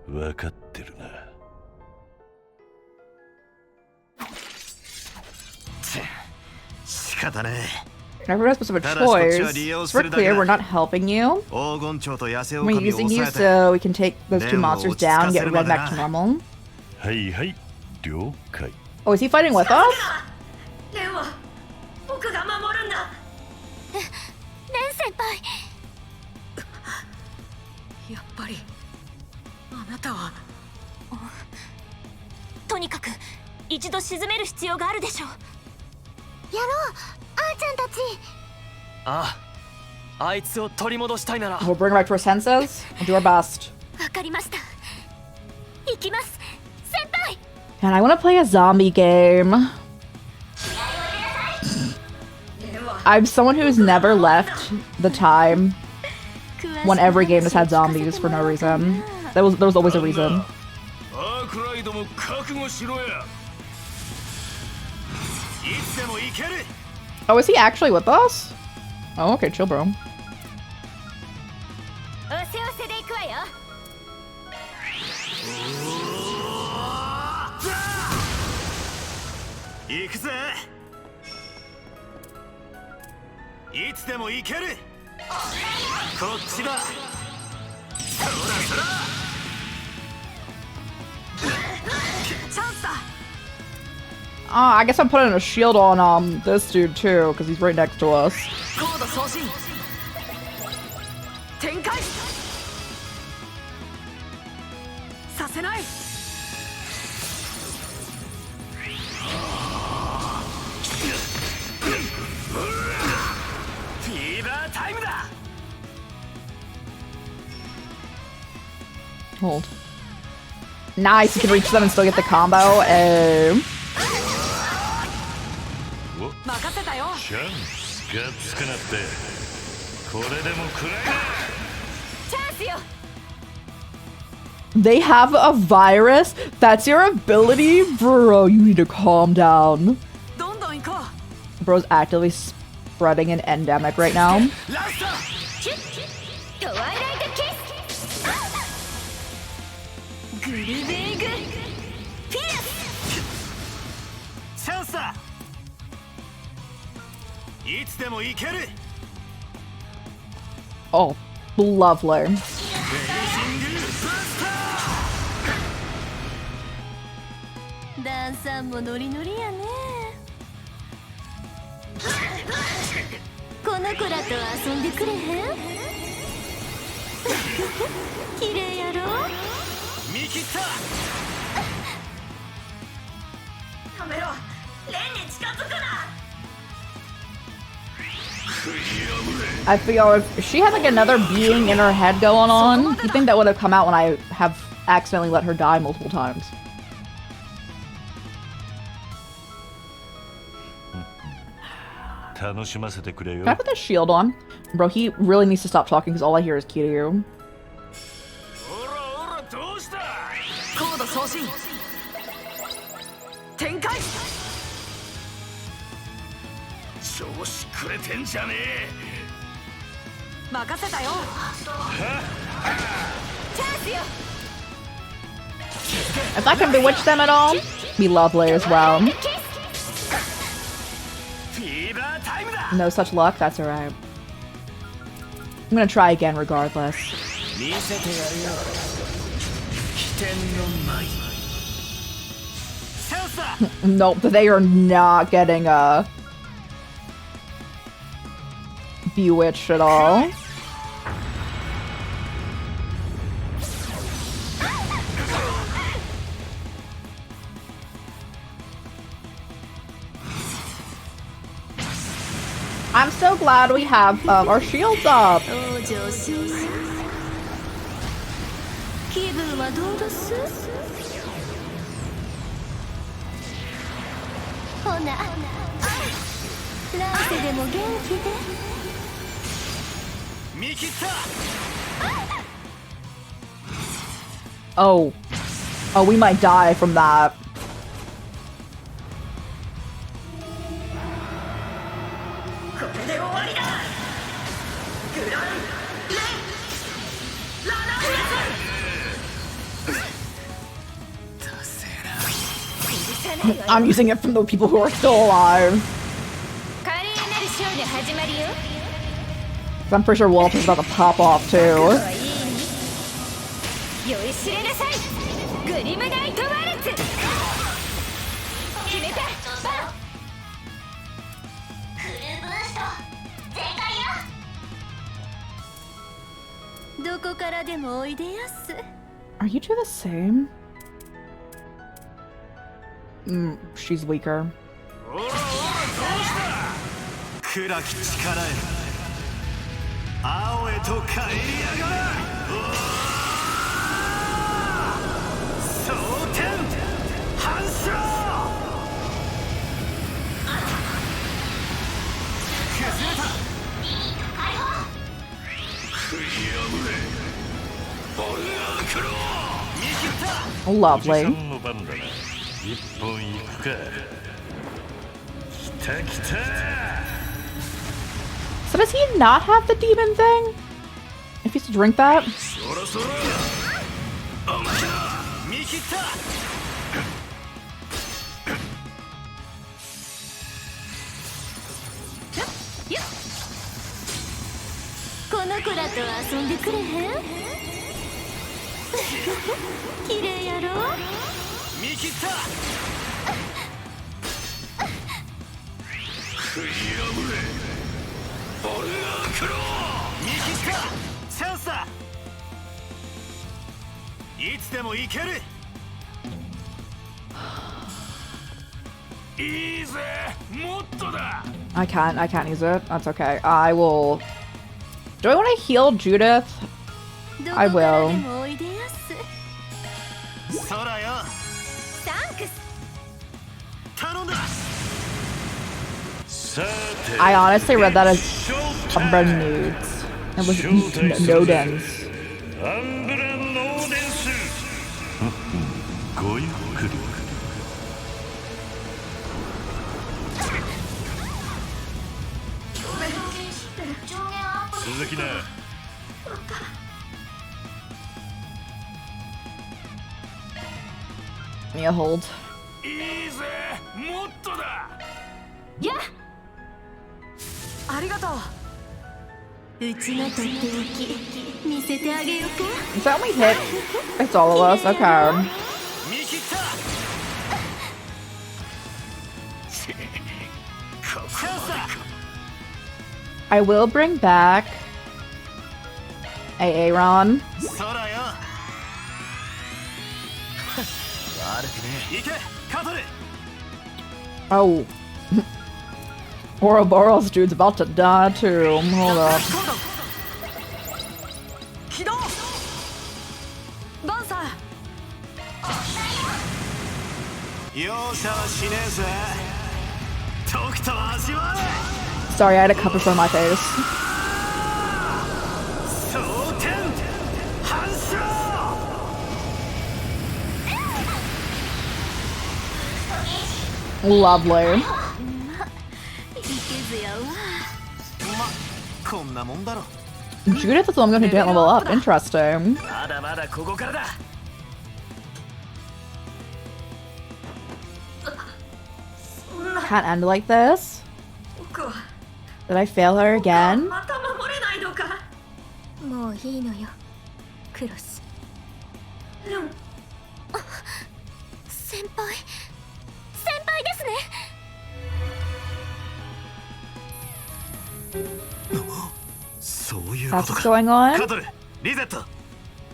わかってるな。
仕方ねえ。
Never has much of a choice. It's very clear we're not helping you.
黄金蝶と野生
We're
狼を
using you
抑えて
so we can take those two monsters down and get Red back to normal.
はいはい、了解。
Oh, is he fighting with us?
レンは僕が守るんだ。レン先輩。やっぱりあなたは。とにかく一度沈める必要があるでしょう。やろう、あーちゃんたち。
ああ、あいつを取り戻したいなら
We'll bring her back to her senses. We'll do our best.
わかりました。行きます、先輩。
And I want to play a zombie game. I'm someone who's never left the time when every game has had zombies for no reason. There was always a reason.
アークライドも覚悟しろや。いつでも行ける。
Oh, is he actually with us? Oh, okay, chill, bro.
おせおせで行くわよ。
行くぜ。いつでも行ける。こっちだ。そらそら。
チャンスだ。
I guess I'm putting a shield on this dude too, because he's right next to us.
コード送信展開させない。フィーバータイムだ。
Hold. Nice, you can reach them and still get the combo.
任せたよ。
チャンスがつくなって、これでもくらえ。
チャンスよ。
They have a virus? That's your ability? Bro, you need to calm down.
どんどん行こ
Bro's actively spreading an endemic right now.
う。ラスト。
トワイライトキス。グルベーグ。ピアス。
チャンスだ。いつでも行ける。
Oh, lovely.
ダンさんもノリノリやね。この子らと遊んでくれへん？
綺麗やろ。
見切った。
やめろ。レンに近づくな。
I feel if she had like another being in her head going on, you think that would have come out when I have accidentally let her die multiple times. Can I put this shield on? Bro, he really needs to stop talking because all I hear is Kiryu.
おらおらどうした。
コード送信。展開。
調子くれてんじゃねえ。
任せたよ。チャンスよ。
If I can bewitch them at all, be lovely as well.
フィーバータイムだ。
No such luck, that's alright. I'm gonna try again regardless.
見せてやるよ。起点の舞。チャンスだ。
Nope, they are not getting bewitched at all. I'm so glad we have our shields up.
お上司。気分はどうです？ほな、来世でも元気で。
見切った。
Oh, we might die from that.
これで終わりだ。グランレンラナウレス。
I'm using it from the people who are still alive.
華麗なるショーが始まるよ。
I'm pretty sure Walter's about to pop off too.
酔いしれなさい。グリムナイトワルツ。決めた。バン。フルブースト全開よ。どこからでもおいでやす。
Are you two the same? She's weaker.
おらおらどうした。暗き力へ。青へと帰りやがら。蒼天反射。崩れた。食い破れ。ボルアークロー。見切った。
Lovely.
一本行くか。来た来た。
So does he not have the demon thing? If he's to drink that?
そろそろ。お前だ。見切った。
この子らと遊んでくれへん？綺麗やろ？
見切った。食い破れ。ボルアークロー。見切った。チャンスだ。いつでも行ける。いいぜ。もっとだ。
I can't use it. That's okay. I will. Do I want to heal Judith? I will.
空よ。
サンクス。
頼んだ。
I honestly read that as Umbra nudes. It was Nodens.
ごゆっくり。続きな。
Me a hold.
いいぜ。もっとだ。
やっ。ありがとう。うちのとっておき見せてあげようか。
Is that only hit? It's all of us. Okay.
見切った。チャンスだ。
I will bring back Aaron.
そらよ悪くねえ行けカトル
Oh. Ouroboros dude's about to die too. Hold up.
起動バンサー
容赦はしねえぜとくと味わえ
Sorry, I had a cup in front of my face.
蒼天反射
Lovely.
こんなもんだろ
Judith is the one who didn't level up. Interesting.
まだまだここからだ
Can't end like this.
僕は
Did I fail her again?
また守れないのか
もういいのよクロス
レオン
先輩ですね
そういう
That's
こと
what's
か
going on?
カトルリゼット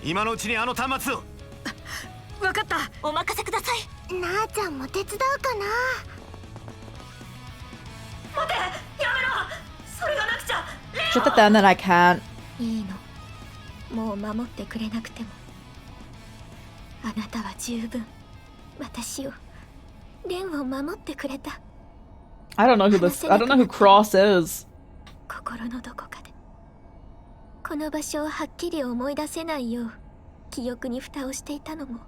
今のうちにあの端末を
分かったお任せくださいなあちゃんも手伝うかな
待てやめろそれがなくちゃレ
Shit at them that I can't.
いいのもう守ってくれなくてもあなたは十分私をレンを守ってくれた
I don't know who this. I don't know who Cross is.
心のどこかでこの場所をはっきり思い出せないよう記憶に蓋をしていたのも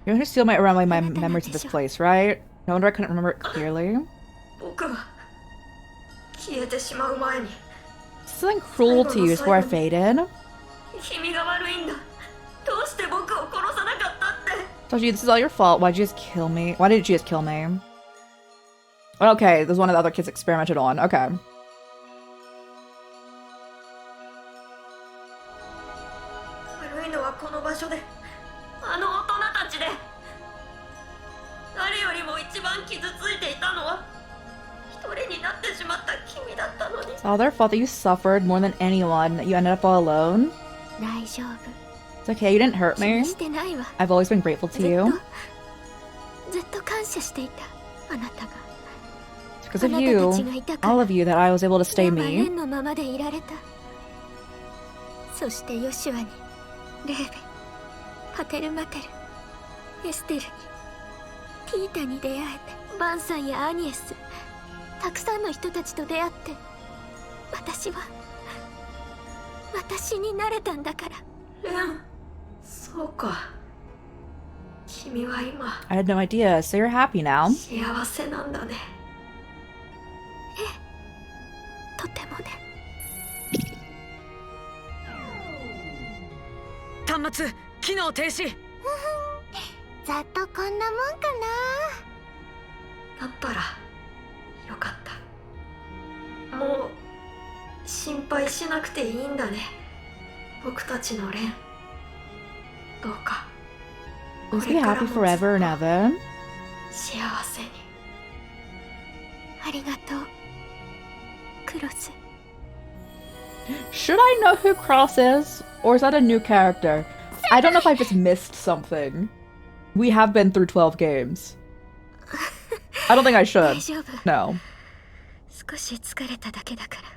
You're gonna steal my around my memories of this place, right? No wonder I couldn't remember it clearly.
僕は消えてしまう前に
Something cruel to you is where I faded.
君が悪いんだどうして僕を殺さなかったって
Told you this is all your fault. Why'd you just kill me? Why did you just kill me? Okay, there's one of the other kids experimented on. Okay.
悪いのはこの場所であの大人たちで誰よりも一番傷ついていたのは一人になってしまった君だったのに
It's all their fault that you suffered more than anyone. That you ended up all alone.
大丈夫
It's okay, you didn't hurt
気に
me.
してないわ
I've always been grateful to
ずっ
you.
とずっと感謝していたあなたが
It's because of you, all of you, that I was able to stay
レンはレ
me.
ンのままでいられたそしてヨシュアにレーベパテルマテルエステルにティータに出会えてバンさんやアニエスたくさんの人たちと出会って私になれたんだから
レンそうか君は今
I had no idea, so you're happy now.
幸せなんだね
とてもね
端末機能停止
ざっとこんなもんか
だったらよかったもう心配しなくていいんだね僕たちのレンどうか
Let's be happy forever and ever.
幸せに
なありがとうクロス
Should I know who Cross is? Or is that a new character? I don't know if I just missed something. We have been through 12 games. I don't think I
大
should.
丈夫
No.
少し疲れただけだから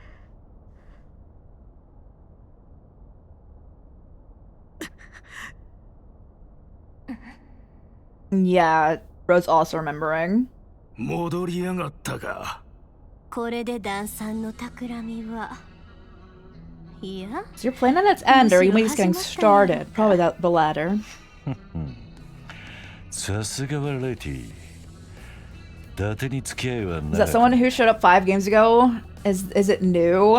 Yeah, Rose also remembering.
戻りやがったか。
これでダンさんの企みはいや
Is your plan at its end, or are you maybe just getting started? Probably the latter.
さすがはレティ。伊達に付き合いは
Is
な
that someone who showed up 5 games ago? Is it new?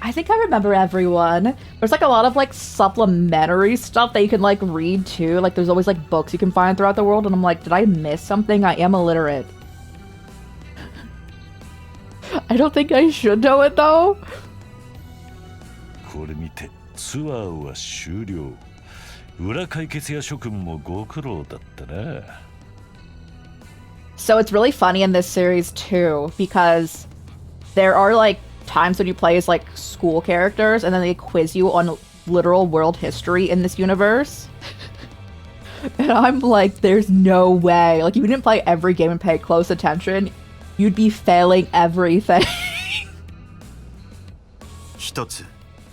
I think I remember everyone. There's like a lot of like supplementary stuff that you can like read too. Like there's always like books you can find throughout the world, and I'm like, did I miss something? I am illiterate. I don't think I should know it though.
これ見てツアーは終了。裏解決や諸君もご苦労だったな。
So it's really funny in this series too, because there are like times when you play as like school characters and then they quiz you on literal world history in this universe. And I'm like, there's no way. Like, if you didn't play every game and pay close attention, you'd be failing everything.
一つ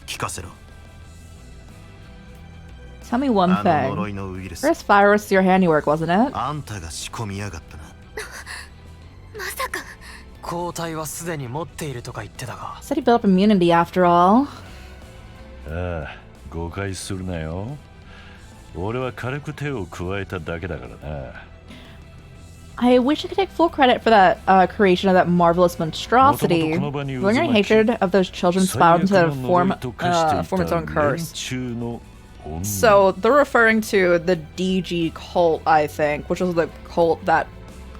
聞かせろ。
Tell me one
あの
thing.
呪いのウイルス、
First virus, your handiwork, wasn't it?
あんたが仕込みやがったな。
まさか
抗体はすでに持っているとか言ってたが。
Said he built up immunity after all.
ああ、誤解するなよ。俺は軽く手を加えただけだからな。
I wish I could take full credit for that creation of that marvelous monstrosity. Lingering hatred of those children spiraled into a form its own curse. So they're referring to the DG cult, I think, which was the cult that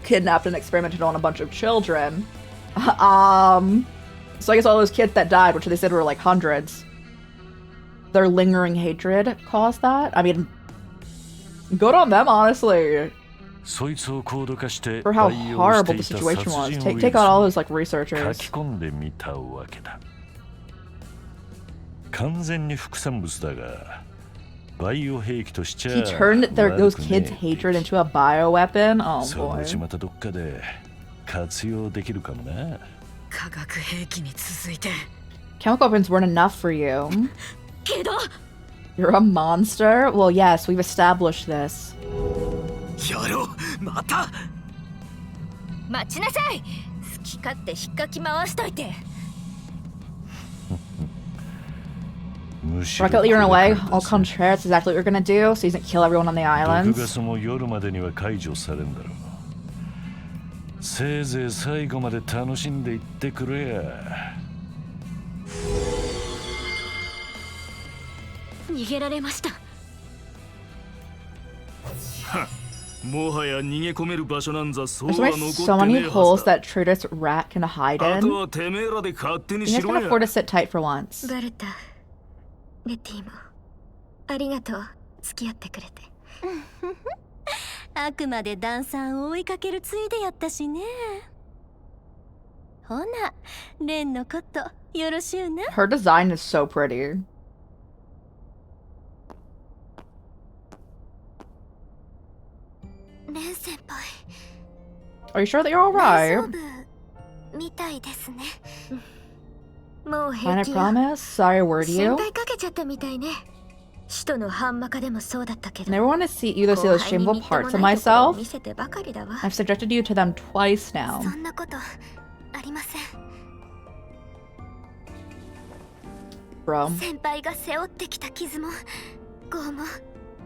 kidnapped and experimented on a bunch of children. So I guess all those kids that died, which they said were like hundreds, their lingering hatred caused that. I mean, good on them, honestly, for how horrible the situation was. Take out all those like researchers.
完全に副産物だが、バイオ兵器としちゃ
He turned those kids' hatred into a bioweapon. Oh
そのうち
boy.
またどっかで活用できるかもな。
化学兵器に続いて
Chemical weapons weren't enough for you.
けど
You're a monster? Well, yes, we've established this.
やろう、また。
待ちなさい。好き勝手引っかき回しといて。
Rocket Leader in a way, au contraire, it's exactly what you're gonna do, so he doesn't kill everyone on the
毒
islands.
ガスも夜までには解除されんだろう。せいぜい最後まで楽しんでいってくれや。
逃げられました。
もはや逃げ込める場所なんざそう
There's
は
only
残
so
って
many
ねえは
holes
ずだ。
that Traitorous Rat can hide
あと
in.
はてめえらで勝手に
You guys
しろ
can
や。
afford to sit tight for once.
バルタ、レティもありがとう。付き合ってくれて。あくまでダンサーを追いかけるついでやったしね。ほな、レンのことよろしゅうな。
Her design is so pretty.
レン先輩。
Are you sure that you're alright?
みたいですね。もう
Fine,
平
I
気よ。
promise. Sorry, I worried
心
you.
配かけちゃったみたいね。首都のハンマカでもそうだったけど。
Never want to see either see those shameful parts of myself. I've subjected you to them twice now.
そんなことありません。
Bro.
先輩が背負ってきた傷も拷問。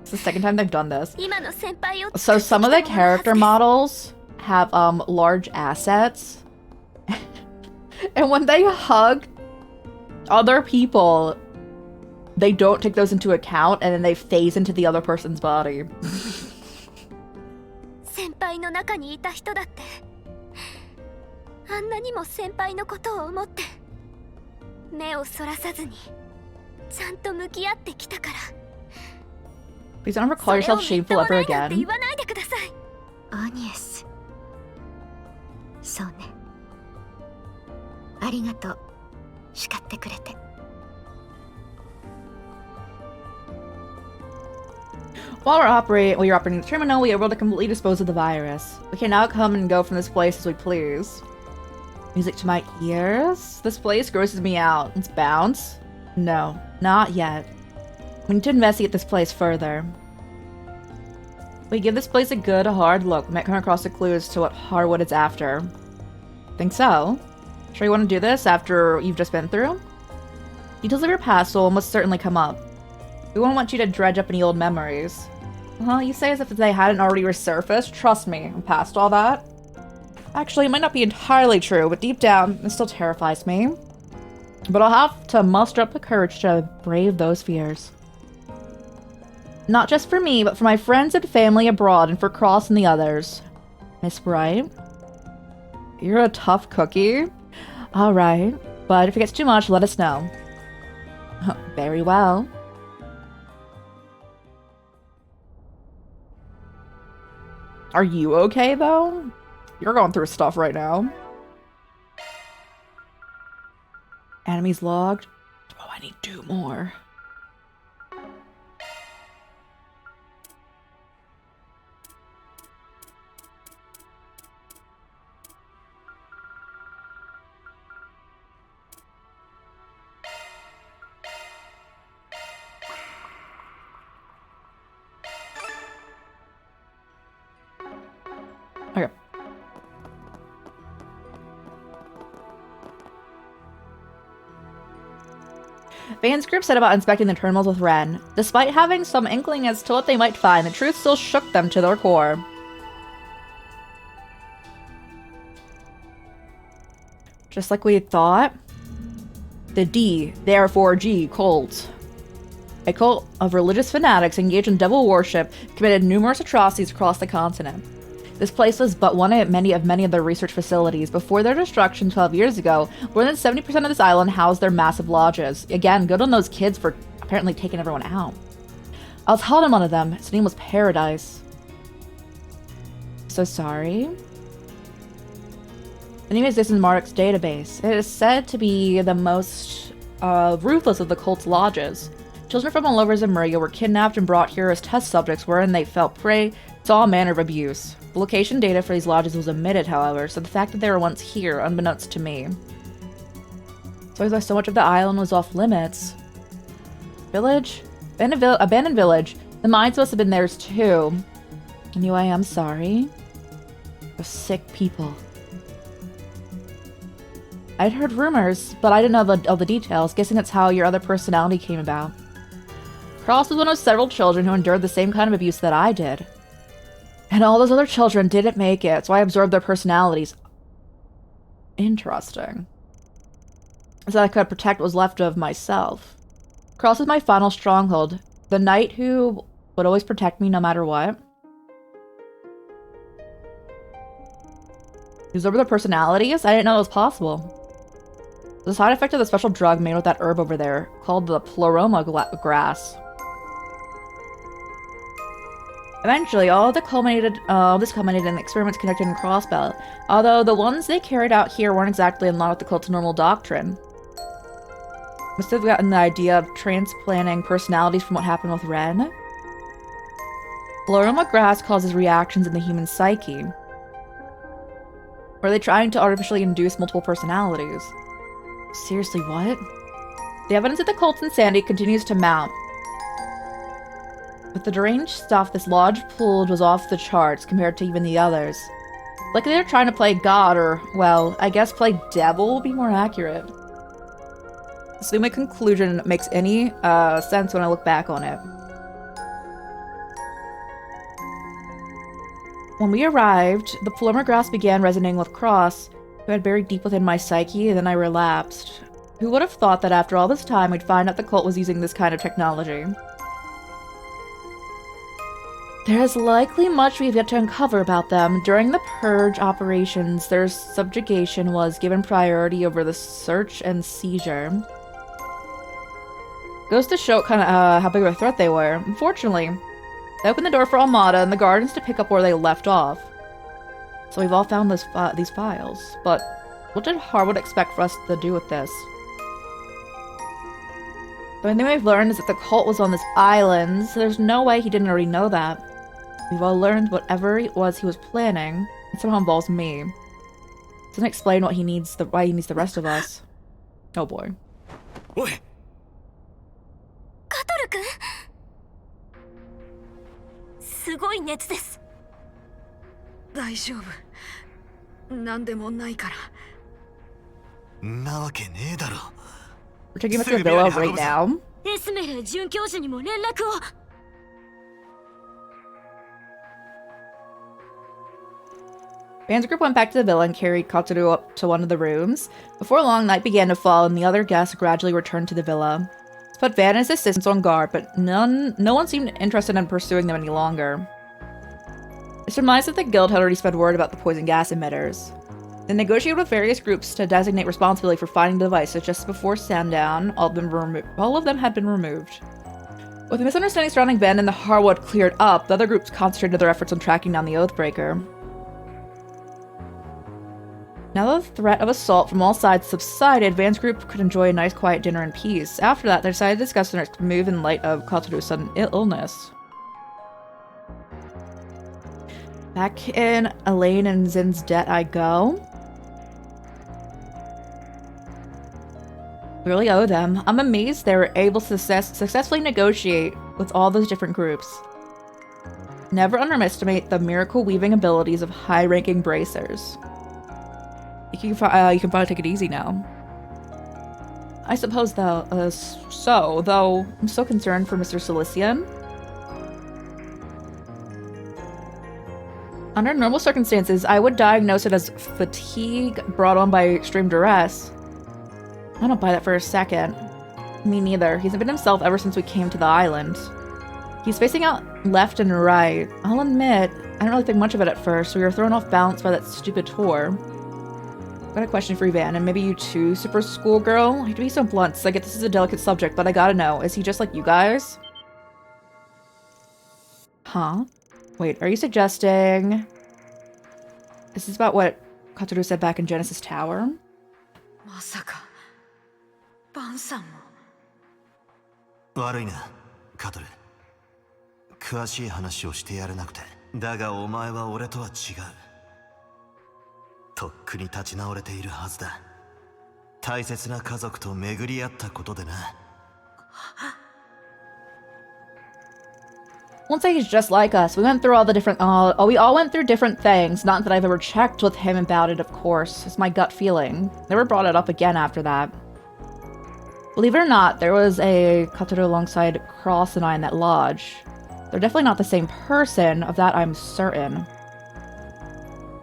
It's the second time they've done this.
今の先輩を
So some of the character models have large assets. And when they hug other people, they don't take those into account and then they phase into the other person's body.
先輩の中にいた人だって。あんなにも先輩のことを思って目をそらさずにちゃんと向き合ってきたから。
Please don't ever call yourself shameful ever
って
again.
言わないでください。アニエス。そうね。ありがとう。叱ってくれて。
While you're operating the terminal, we are able to completely dispose of the virus. We can now come and go from this place as we please. Music to my ears? This place grosses me out. Let's bounce? No, not yet. We need to investigate this place further. We give this place a good, hard look. We might come across the clues to what Harwood is after. Think so? Sure you want to do this after you've just been through? Details of your past will must certainly come up. We won't want you to dredge up any old memories. You say as if they hadn't already resurfaced. Trust me, I'm past all that. Actually, it might not be entirely true, but deep down, it still terrifies me. But I'll have to muster up the courage to brave those fears. Not just for me, but for my friends and family abroad, and for Cross and the others. Miss Bright? You're a tough cookie? Alright, but if it gets too much, let us know. Very well. Are you okay, though? You're going through stuff right now. Enemies logged. Oh, I need 2 more. Van's group set about inspecting the terminals with Ren. Despite having some inkling as to what they might find, the truth still shook them to their core. Just like we had thought, the D, therefore G, cult. A cult of religious fanatics engaged in devil worship committed numerous atrocities across the continent. This place was but one of many of their research facilities. Before their destruction 12 years ago, more than 70% of this island housed their massive lodges. Again, good on those kids for apparently taking everyone out. I was held in one of them. Its name was Paradise. So sorry. The name exists in Mark's database. It is said to be the most ruthless of the cult's lodges. Children from all over Zemuria were kidnapped and brought here as test subjects wherein they fell prey to all manner of abuse. The location data for these lodges was omitted, however, so the fact that they were once here, unbeknownst to me. So why so much of the island was off limits. Village? Abandoned village. The mines must have been theirs too. Anyway, I'm sorry. Those sick people. I'd heard rumors, but I didn't know all the details, guessing that's how your other personality came about. Cross was one of several children who endured the same kind of abuse that I did. And all those other children didn't make it, so I absorbed their personalities. Interesting. So that I could protect what was left of myself. Cross is my final stronghold. The knight who would always protect me no matter what. Absorb their personalities? I didn't know it was possible. The side effect of the special drug made with that herb over there, called the Pleroma grass. Eventually, this culminated in experiments conducted in Crossbelt, although the ones they carried out here weren't exactly in line with the cult's normal doctrine. Must have gotten the idea of transplanting personalities from what happened with Ren. Pleroma grass causes reactions in the human psyche. Or are they trying to artificially induce multiple personalities? Seriously, what? The evidence of the cult's insanity continues to mount. With the deranged stuff this lodge pulled was off the charts compared to even the others. Like they're trying to play God, or, well, I guess play devil would be more accurate. So my conclusion makes any sense when I look back on it. When we arrived, the Pleroma grass began resonating with Cross, who had buried deep within my psyche, and then I relapsed. Who would have thought that after all this time we'd find out the cult was using this kind of technology? There is likely much we've yet to uncover about them. During the Purge operations, their subjugation was given priority over the search and seizure. Goes to show how big of a threat they were. Unfortunately, they opened the door for Almada and the Guardians to pick up where they left off. So we've all found these files. But what did Harwood expect for us to do with this? The only thing we've learned is that the cult was on this island, so there's no way he didn't already know that. We've all learned whatever it was he was planning. It somehow involves me. Doesn't explain why he needs the rest of us. Oh boy.
Oi!
カトル君すごい熱です。
大丈夫。なんでもないから。
なわけねえだろ。
We're taking him to the villa right now.
エスメル准教授にも連絡を。
Van's group went back to the villa and carried Kotsuru up to one of the rooms. Before long, night began to fall, and the other guests gradually returned to the villa. This put Van and his assistants on guard, but no one seemed interested in pursuing them any longer. It surmised that the guild had already spread word about the poison gas emitters. They negotiated with various groups to designate responsibility for finding the devices. Just before sundown, all of them had been removed. With the misunderstanding surrounding Van and the Harwood cleared up, the other groups concentrated their efforts on tracking down the Oathbreaker. Now that the threat of assault from all sides subsided, Van's group could enjoy a nice quiet dinner in peace. After that, they decided to discuss their next move in light of Kotsuru's sudden illness. Back in Elaine and Zin's debt I go. We really owe them. I'm amazed they were able to successfully negotiate with all those different groups. Never underestimate the miracle-weaving abilities of high-ranking bracers. You can probably take it easy now. I suppose though, though I'm so concerned for Mr. Cilician. Under normal circumstances, I would diagnose it as fatigue brought on by extreme duress. I don't buy that for a second. Me neither. He's been himself ever since we came to the island. He's facing out left and right. I'll admit, I didn't really think much of it at first. We were thrown off balance by that stupid tour. Got a question for you, Van, and maybe you too, Super Schoolgirl? I hate to be so blunt, so I get this is a delicate subject, but I gotta know, is he just like you guys? Huh? Wait, are you suggesting... Is this about what Katoru said back in Genesis Tower?
まさかバンさんも。
悪いな、カトル。詳しい話をしてやれなくて。だがお前は俺とは違う。とっくに立ち直れているはずだ。大切な家族と巡り合ったことでな。
Won't say he's just like us. We went through all the different... we all went through different things. Not that I've ever checked with him about it, of course. It's my gut feeling. Never brought it up again after that. Believe it or not, there was a Katoru alongside Cross and I in that lodge. They're definitely not the same person. Of that, I'm certain.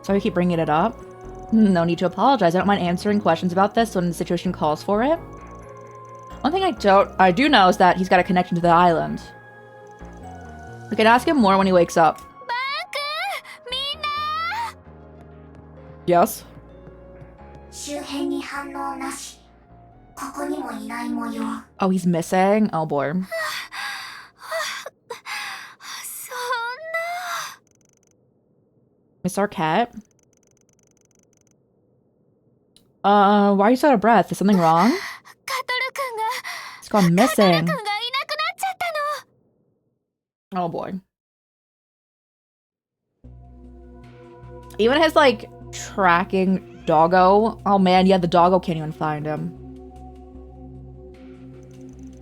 So we keep bringing it up. No need to apologize. I don't mind answering questions about this when the situation calls for it. One thing I do know is that he's got a connection to the island. We can ask him more when he wakes up. Yes? Oh, he's missing? Oh boy. Miss Arquette? Why are you so out of breath? Is something wrong? He's gone missing. Oh boy. Even his, like, tracking doggo. Oh man, yeah, the doggo can't even find him.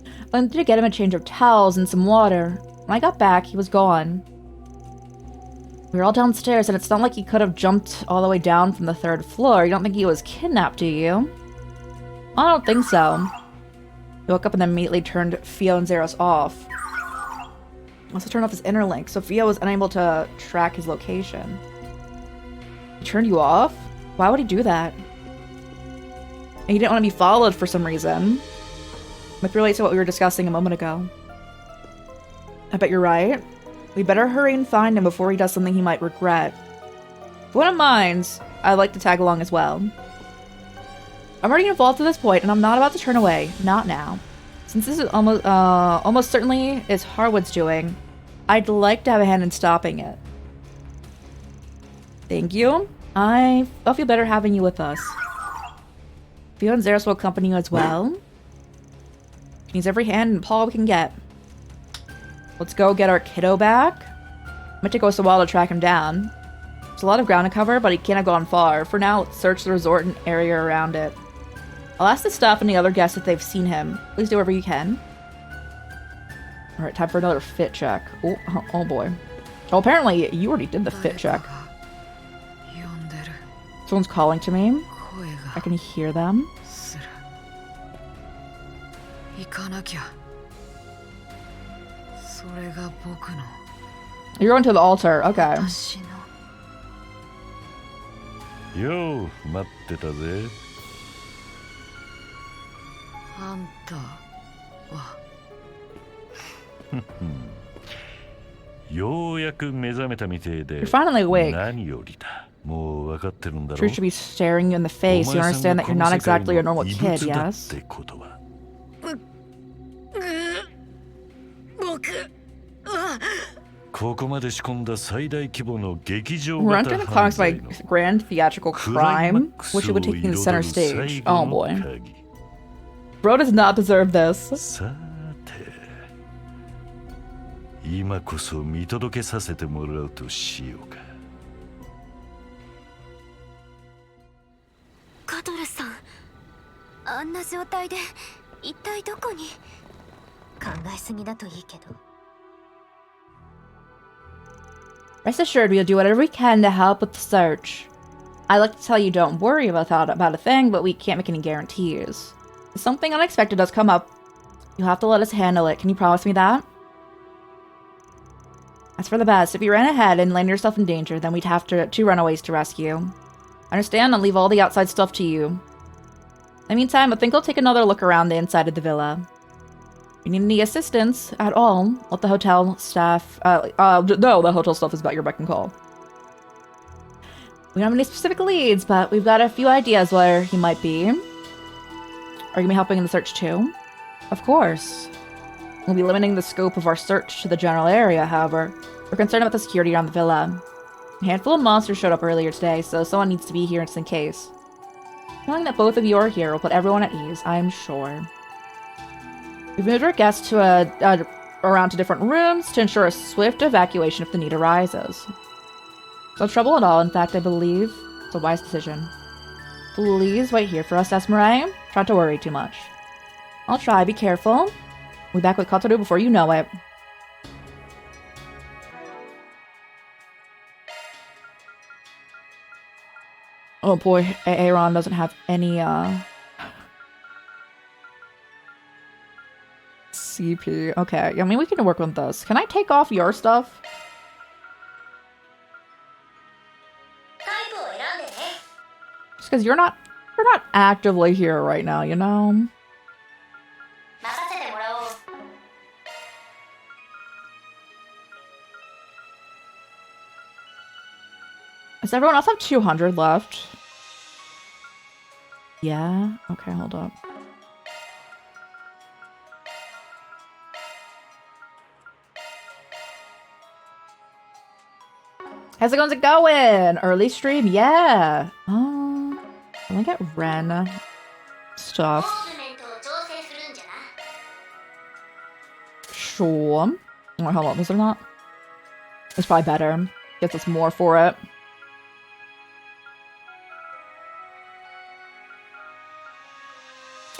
I went to get him a change of towels and some water. When I got back, he was gone. We were all downstairs, and it's not like he could have jumped all the way down from the 3rd floor. You don't think he was kidnapped, do you? I don't think so. He woke up and then immediately turned Fio and Zeros off. Also turned off his interlink, so Fio was unable to track his location. He turned you off? Why would he do that? And he didn't want to be followed for some reason. Which relates to what we were discussing a moment ago. I bet you're right. We better hurry and find him before he does something he might regret. If one of mine's, I'd like to tag along as well. I'm already involved to this point, and I'm not about to turn away. Not now. Since this is almost certainly is Harwood's doing, I'd like to have a hand in stopping it. Thank you. I'll feel better having you with us. Fio and Zeros will accompany you as well. Needs every hand and paw we can get. Let's go get our kiddo back. Might take us a while to track him down. There's a lot of ground to cover, but he can't have gone far. For now, let's search the resort and area around it. I'll ask the staff and the other guests if they've seen him. Please do whatever you can. Alright, time for another fit check. Oh boy. Oh, apparently you already did the fit check. Someone's calling to me. I can hear them. You're going to the altar. Okay.
Yo, 待ってたぜ。ようやく目覚めたみてえで。
You're finally awake.
何よりだ。もう分かってるんだろ。
Truth should be staring you in the face. You understand that you're not exactly a normal kid, yes?
ここまで仕込んだ最大規模の劇場
We're
型
entering the
犯
comics by
罪の
grand theatrical crime, which would take the center stage. Oh boy. Bro does not deserve this.
さて、今こそ見届けさせてもらうとしようか。
カトルさん、あんな状態で一体どこに？考えすぎだといいけど。
Rest assured, we'll do whatever we can to help with the search. I like to tell you don't worry about a thing, but we can't make any guarantees. Something unexpected does come up. You'll have to let us handle it. Can you promise me that? As for the best, if you ran ahead and landed yourself in danger, then we'd have two runaways to rescue. Understand? I'll leave all the outside stuff to you. In the meantime, I think I'll take another look around the inside of the villa. If you need any assistance at all, let the hotel staff... no, the hotel stuff is about your beck and call. We don't have any specific leads, but we've got a few ideas where he might be. Are you going to be helping in the search too? Of course. We'll be limiting the scope of our search to the general area, however. We're concerned about the security around the villa. A handful of monsters showed up earlier today, so someone needs to be here just in case. Knowing that both of you are here will put everyone at ease, I'm sure. We've moved our guests to around to different rooms to ensure a swift evacuation if the need arises. No trouble at all, in fact, I believe it's a wise decision. Please wait here for us, Esmeralda. Try not to worry too much. I'll try, be careful. We'll be back with Kotoru before you know it. Oh boy, Aaron doesn't have any, CP. Okay, I mean, we can work with this. Can I take off your stuff? Just because you're not actively here right now, you know? Does everyone else have 200 left? Yeah? Okay, hold up. How's it going? Early stream? Yeah. Let me get Ren stuff. Sure. Oh, hold on, was there not? It's probably better. Gets us more for it.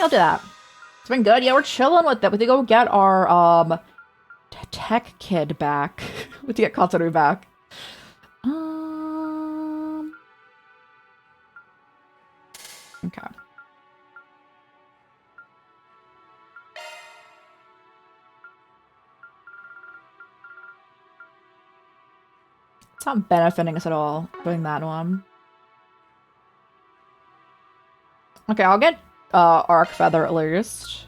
I'll do that. It's been good. Yeah, we're chilling with it. We have to go get our tech kid back. We have to get Kotoru back. Okay. It's not benefiting us at all doing that one. Okay, I'll get Arc Feather at least.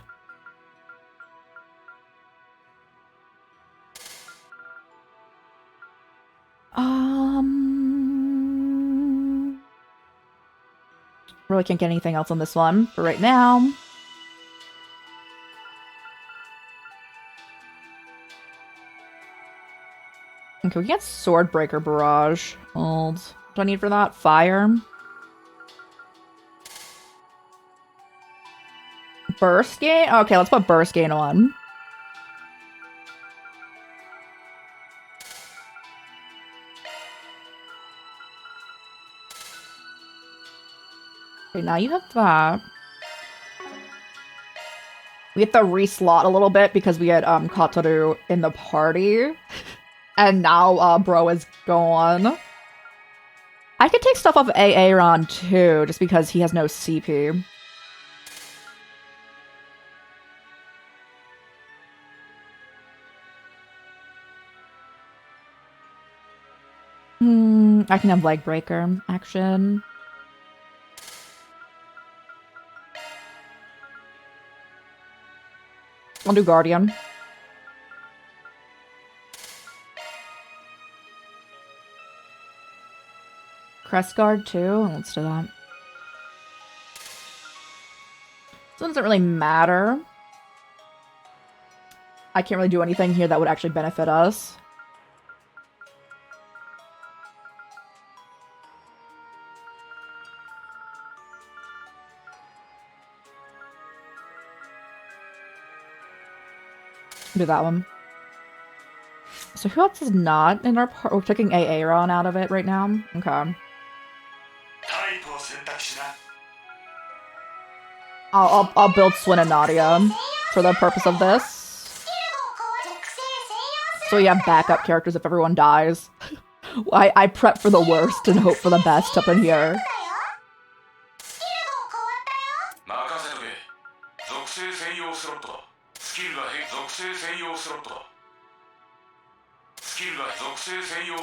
Really can't get anything else on this one for right now. Okay, we get Swordbreaker Barrage. Hold. What do I need for that? Fire. Burst Gain? Okay, let's put Burst Gain on. Okay, now you have that. We have to reslot a little bit because we had Kotoru in the party. And now bro is gone. I could take stuff off Aaron too, just because he has no CP. I can have Leg Breaker action. I'll do Guardian. Crest Guard too. Let's do that. This one doesn't really matter. I can't really do anything here that would actually benefit us. Do that one. So who else is not in our part? We're taking Aaron out of it right now. Okay. I'll build Swin and Nadia for the purpose of this. So we have backup characters if everyone dies. I prep for the worst and hope for the best up in here.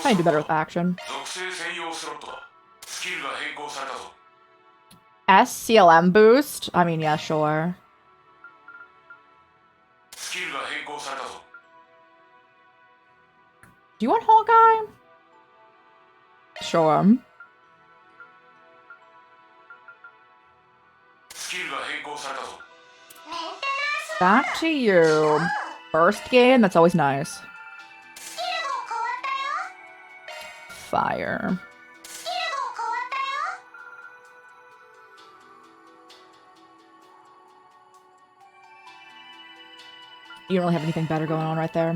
I do better with action. SCLM boost? I mean, yeah, sure. Do you want Hawkeye? Sure. Back to you. First game, that's always nice. Fire. You don't really have anything better going on right there.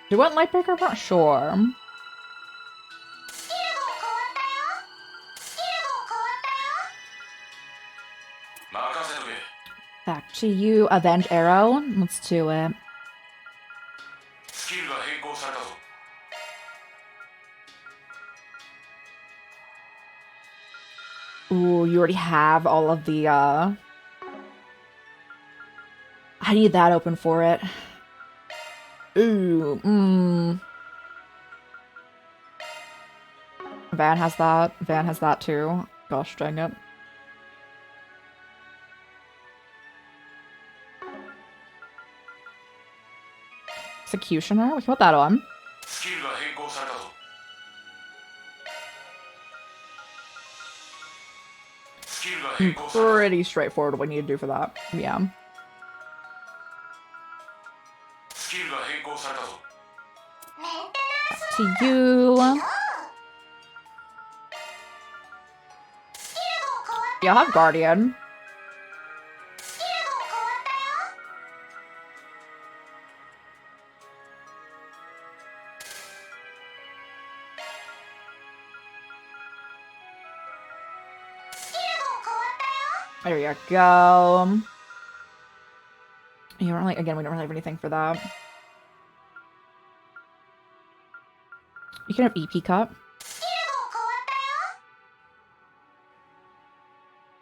Do you want Lightbreaker? I'm not sure. Back to you, Avenge Arrow. Let's do it. Ooh, you already have all of the, I need that open for it. Ooh, Van has that. Van has that too. Gosh dang it. Executioner? We can put that on. Pretty straightforward what we need to do for that. Yeah. To you. You'll have Guardian. There you go. You don't really, again, we don't really have anything for that. You can have EP Cup.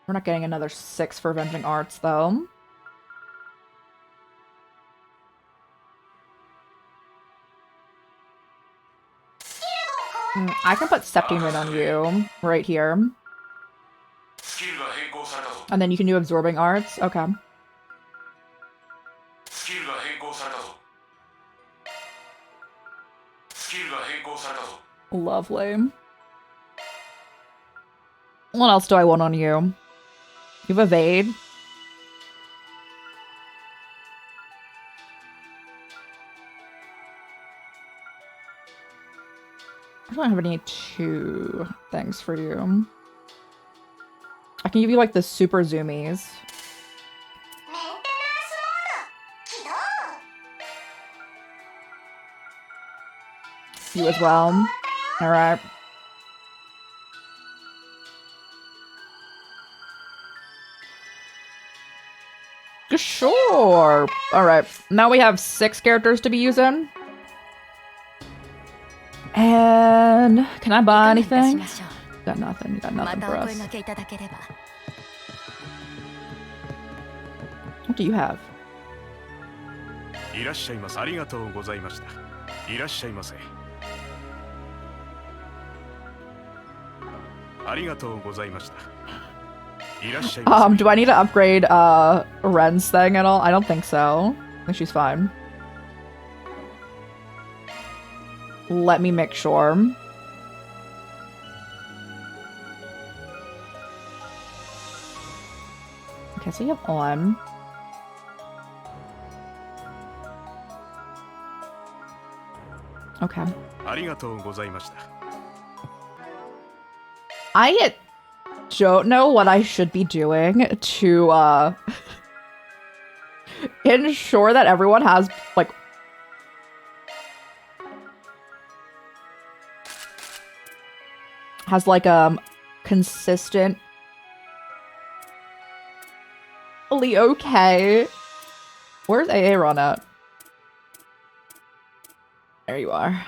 We're not getting another 6 for Avenging Arts, though. I can put Septimate on you right here. And then you can do Absorbing Arts. Okay. Lovely. What else do I want on you? You have Evade. I don't have any 2 things for you. I can give you like the super zoomies. You as well. Alright. Sure. Alright. Now we have 6 characters to be using. And can I buy anything? Got nothing. You got nothing for us. What do you have? Do I need to upgrade Ren's thing at all? I don't think so. I think she's fine. Let me make sure. Okay, so you have on. Okay. I don't know what I should be doing to ensure that everyone has like consistent okay. Where's AA Run at? There you are.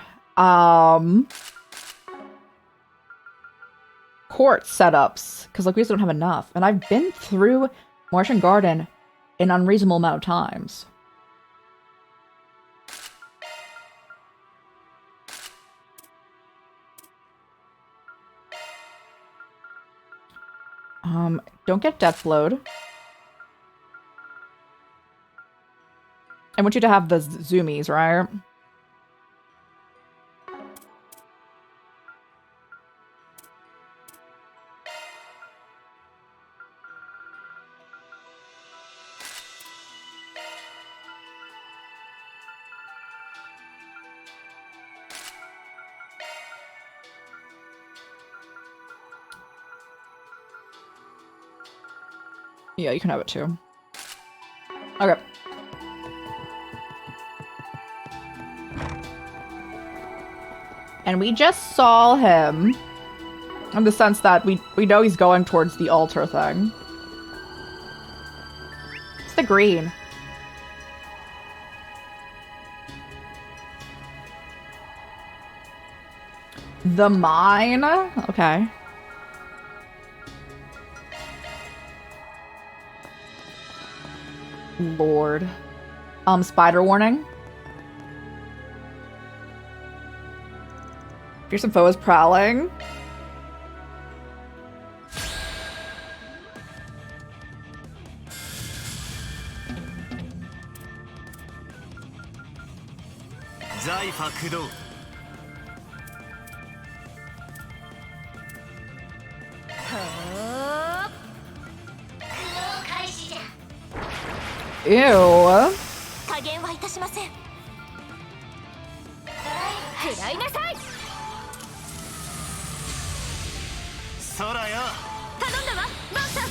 Court setups. because like we just don't have enough. And I've been through Martian Garden an unreasonable amount of times. Don't get death blowed. I want you to have the zoomies, right? Yeah, you can have it too. Okay. And we just saw him. In the sense that we know he's going towards the altar thing. It's the green. The mine? Okay. Lord. Spider warning. Fearsome foe is prowling. Ew.
加減はいたしません。食らいなさい。
空よ。
頼んだわ、バンさん。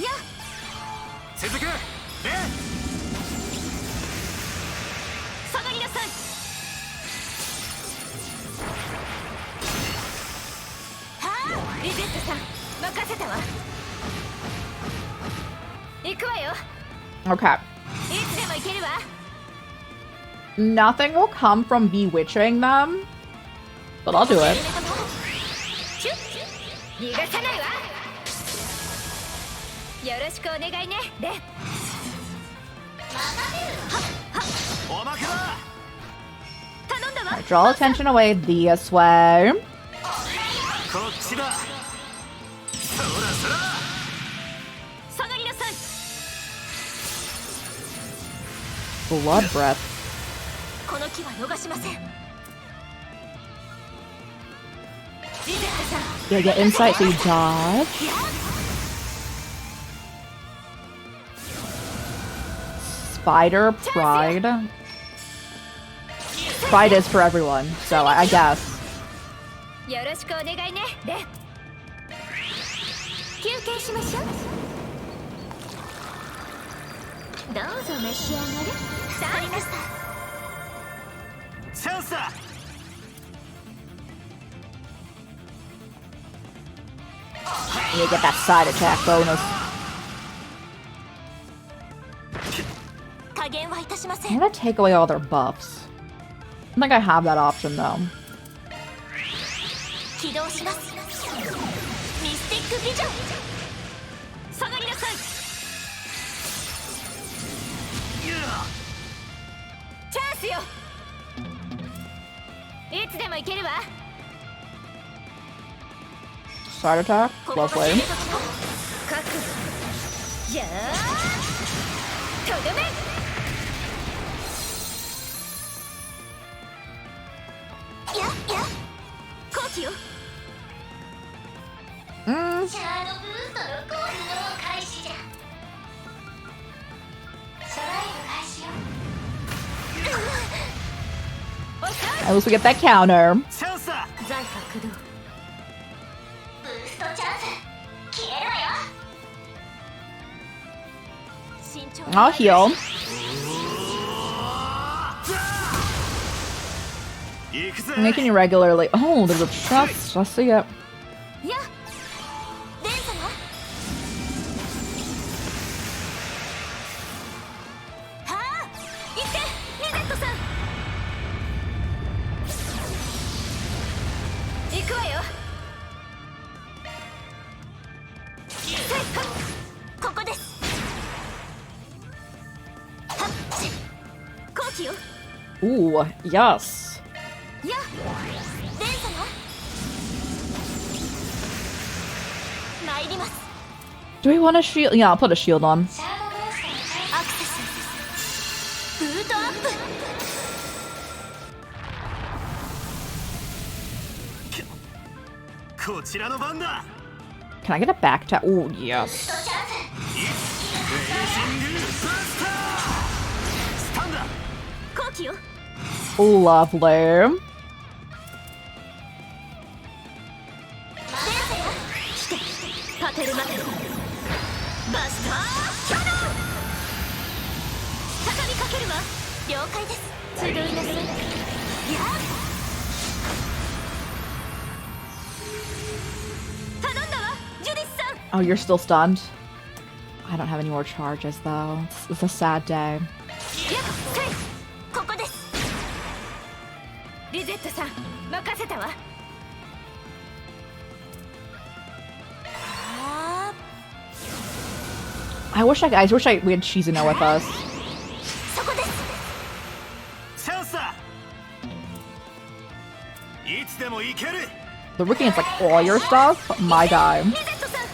や。
続く。で。
下がりなさい。リゼットさん、任せたわ。行くわよ。
Okay.
いつでも行けるわ。
Nothing will come from bewitching them, but I'll do it.
逃がさないわ。よろしくお願いね、レン。
おまけだ。
頼んだわ。
Draw attention away this way.
こっちだ。そらそら。
下がりなさい。
Blood breath.
この木は逃しません。リゼットさん。
Yeah, get insight so you dodge. Spider pride. Pride is for everyone, so I guess.
よろしくお願いね、レン。休憩しましょう。どうぞ召し上がれ。さありました。
チャンスだ。
You get that side attack bonus.
加減はいたしませ
I'm
ん。
gonna take away all their buffs. I think I have that option though.
起動します。ミスティックビジョン。下がりなさい。チャンスよ。いつでも行けるわ。
Side attack?
ここが
Lovely.
覚悟。じゃあとどめ。や後期よ。
Mm.
チャードブーストの行動開始じゃ。トライブ開始よ。
At least we get that counter.
チャンスだ。
財波駆動。ブーストチャンス。消えるわよ。慎重に。
I'll heal.
行くぜ。
Making you regularly. Oh, there's a chest. I see it.
や。レン様。はあ。行って、リゼットさん。くわよ。ここです。はっち後期よ。
Ooh, yes.
やレン様参ります。
Do we want a shield? Yeah, I'll put a shield on.
アクセスブートアップ。
こちらの番だ。
Can I get a back tap? Ooh, yes.
レーシングバスタースタンダ
後期よ。
Lovely.
パテルマテルバスターキャノン。畳みかけるわ。了解です。集いなさい。や頼んだわジュディスさん。
Oh, you're still stunned? I don't have any more charges, though. It's a sad day.
やっせいここです。リゼットさん任せたわ。
I wish we had Shizuna with us.
そこです。
チャンスだ。いつでも行ける。
They're looking at like all your stuff? My guy.
リゼットさん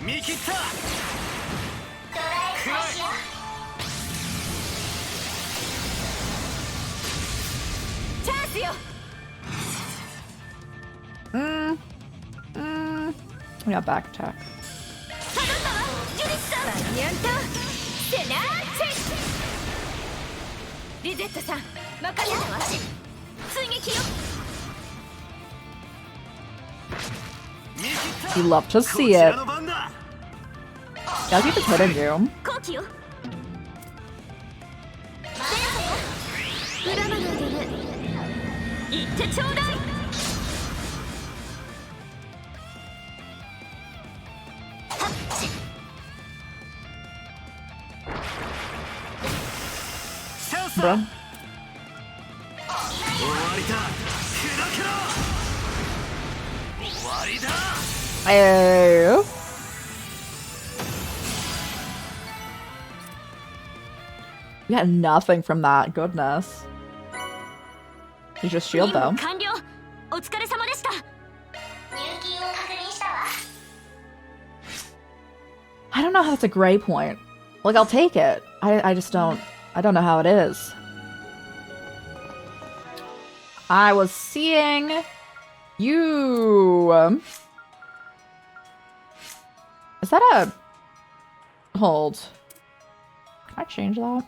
見切った。暗い。
チャンスよ。
We got back tech.
頼んだわジュディスさん。ニャンとセナーチェリゼットさん任せたわ。追撃よ。
見切った。
You love to
こ
see
ちら
it.
の番だ。
I'll keep just hitting you.
後期よ。裏花でね。行ってちょうだい。はっち
チャンス
Bro.
だ。終わりだ。砕けろ。終わりだ。
Hey. We got nothing from that. Goodness. You just shield
任
though.
務完了。お疲れ様でした。入金を確認したわ。
I don't know how that's a gray point. Like, I'll take it. I just don't. I don't know how it is. I was seeing you. Is that a hold? Can I change that?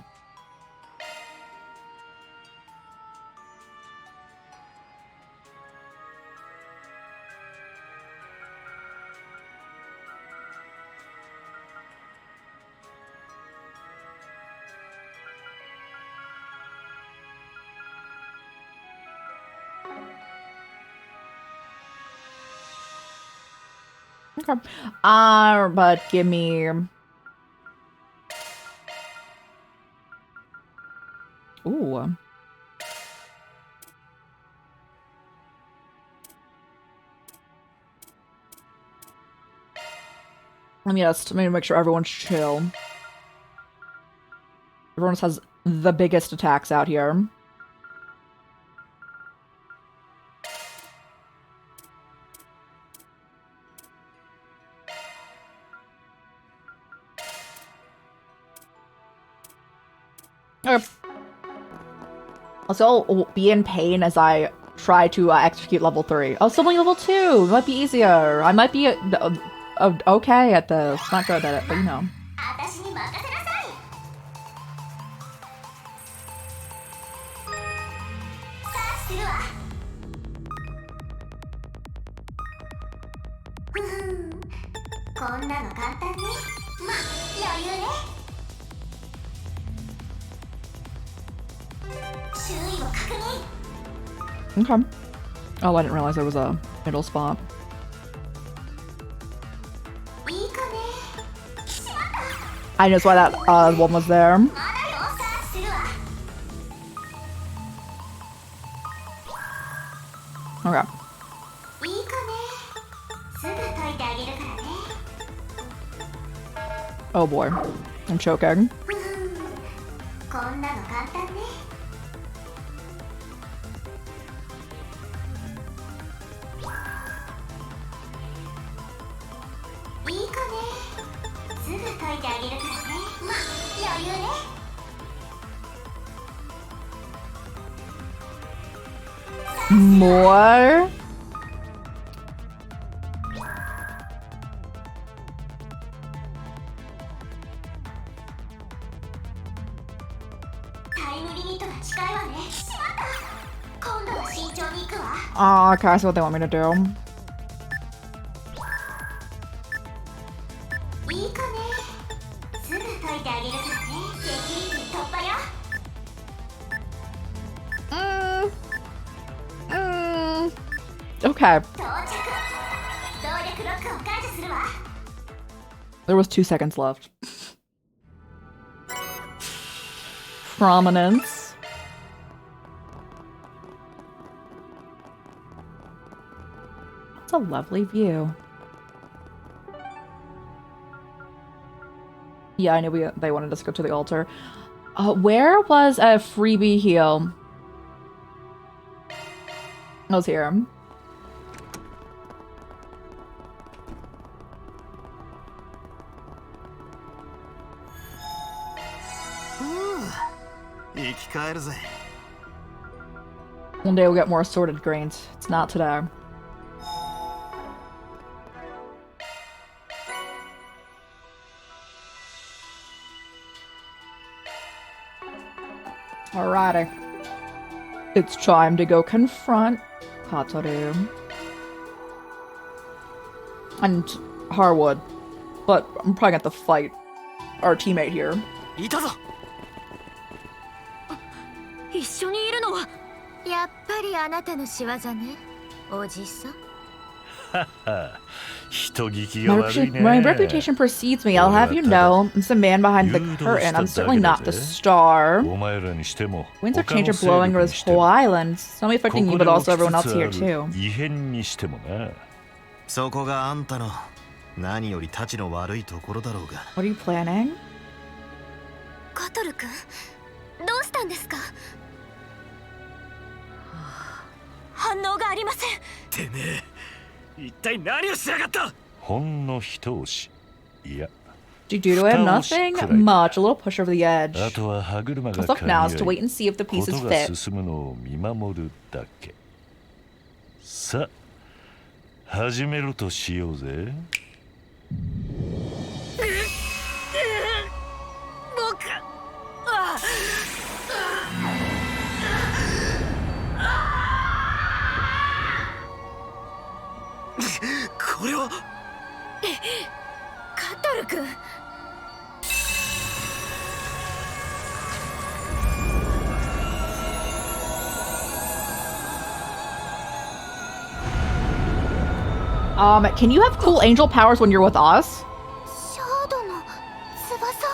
Okay. But give me. Ooh. Let me make sure everyone's chill. Everyone has the biggest attacks out here. Okay. Also, be in pain as I try to execute level 3. Oh, still only level 2! It might be easier. I might be okay at this. Not good at it, but you know.
私に任せなさい。さあするわ。ふふん。こんなの簡単ね。まあ余裕ね。周囲を確認。
Okay. Oh, I didn't realize there was a middle spot.
いいかね。しまった。
I know that's why that one was there.
まだよ。さあす
Okay.
いい子ね。すぐ解いてあげるからね。
Oh boy. I'm choking.
こんなの簡単ね。いい子ね。すぐ解いてあげるからね。ま、余裕ね。
More?
タイムリミットが近いわね。しまった。今度は慎重に行くわ。
Oh, okay, I see what they want me to do.
いい子ね。すぐ解いてあげるからね。セキュリティ突破よ。
Okay.
到着。動力ロックを解除するわ。
There was 2 seconds left. Prominence. It's a lovely view. Yeah, I knew they wanted us to go to the altar. Where was a freebie heal? I was here.
生き返るぜ。
One day we'll get more assorted grains. It's not today. Alrighty. It's time to go confront Kataru. And Harwood. But I'm probably gonna have to fight our teammate here.
いたぞ。
一緒にいるのはやっぱりあなたの仕業ね、おじさん。
人聞きが悪いね。
My reputation precedes me. I'll have you know, I'm the man behind the curtain. I'm certainly not the star.
お前らにしても
Winds of
他の
change are
勢
blowing
力
over
に
this
しても
whole island. It's not only
こ
affecting
こ
you,
で
but
起き
also
つ
everyone
つ
else
あ
here
る
too.
異変にしてもな。
そこがあんたの何よりたちの悪いところだろうが。
What are you planning?
カトル君、どうしたんですか？反応がありません。
てめえ、一体何をしやがった。
ほんの一押し。いや、
Did you do to him? Nothing much. A little push over the edge.
あとは歯車が
What's left now is to
噛み
wait and see if the
合い、こ
pieces
とが
fit.
進むのを見守るだけ。さあ、始めるとしようぜ。
僕、これは
カトル君。
Can you have cool angel powers when you're with us?
シャードの翼。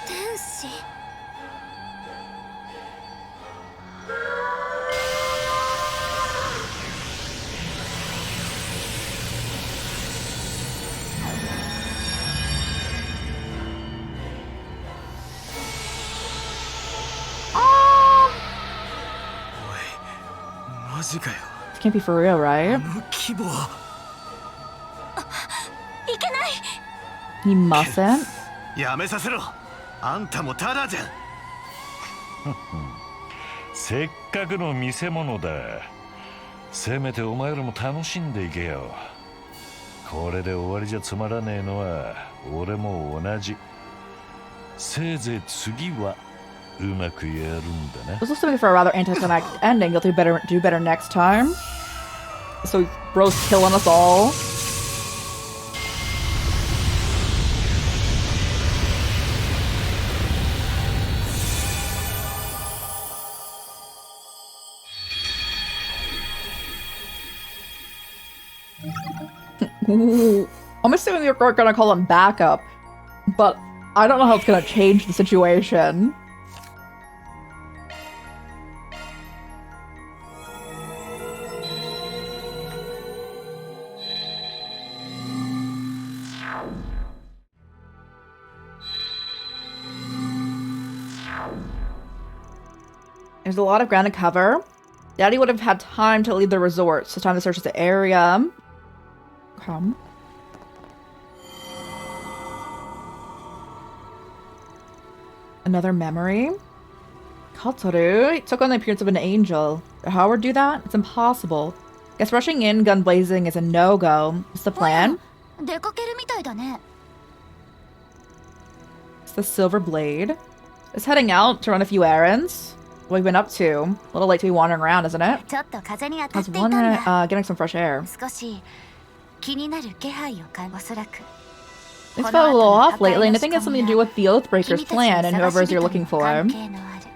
天使。
マジかよ。
This can't be for real, right?
あの規模は。
いけない。
He mustn't.
やめさせろ。あんたもただじゃん。
せっかくの見せ物だ。せめてお前らも楽しんでいけよ。これで終わりじゃつまらねえのは俺も同じ。せいぜい次はうまくやるんだな。
This was something for a rather anticlimactic ending. You'll do better next time. So bro's killing us all. Ooh. I'm assuming you're gonna call him backup, but I don't know how it's gonna change the situation. There's a lot of ground to cover. Daddy would have had time to leave the resort, so it's time to search the area. Come. Another memory. Katoru took on the appearance of an angel. Did Howard do that? It's impossible. Guess rushing in, gun blazing, is a no-go. What's the plan?
出かけるみたいだね。
It's the Silver Blade. It's heading out to run a few errands. What have you been up to? A little late to be wandering around, isn't it?
ちょっと風に当
I
たっ
was
ていたんだ。
getting some fresh air.
少し気になる気配を感じ、おそらく。
Things felt a little off lately, and I think it's something to do with the Oathbreaker's plan and whoever it is you're looking for.
関係のある。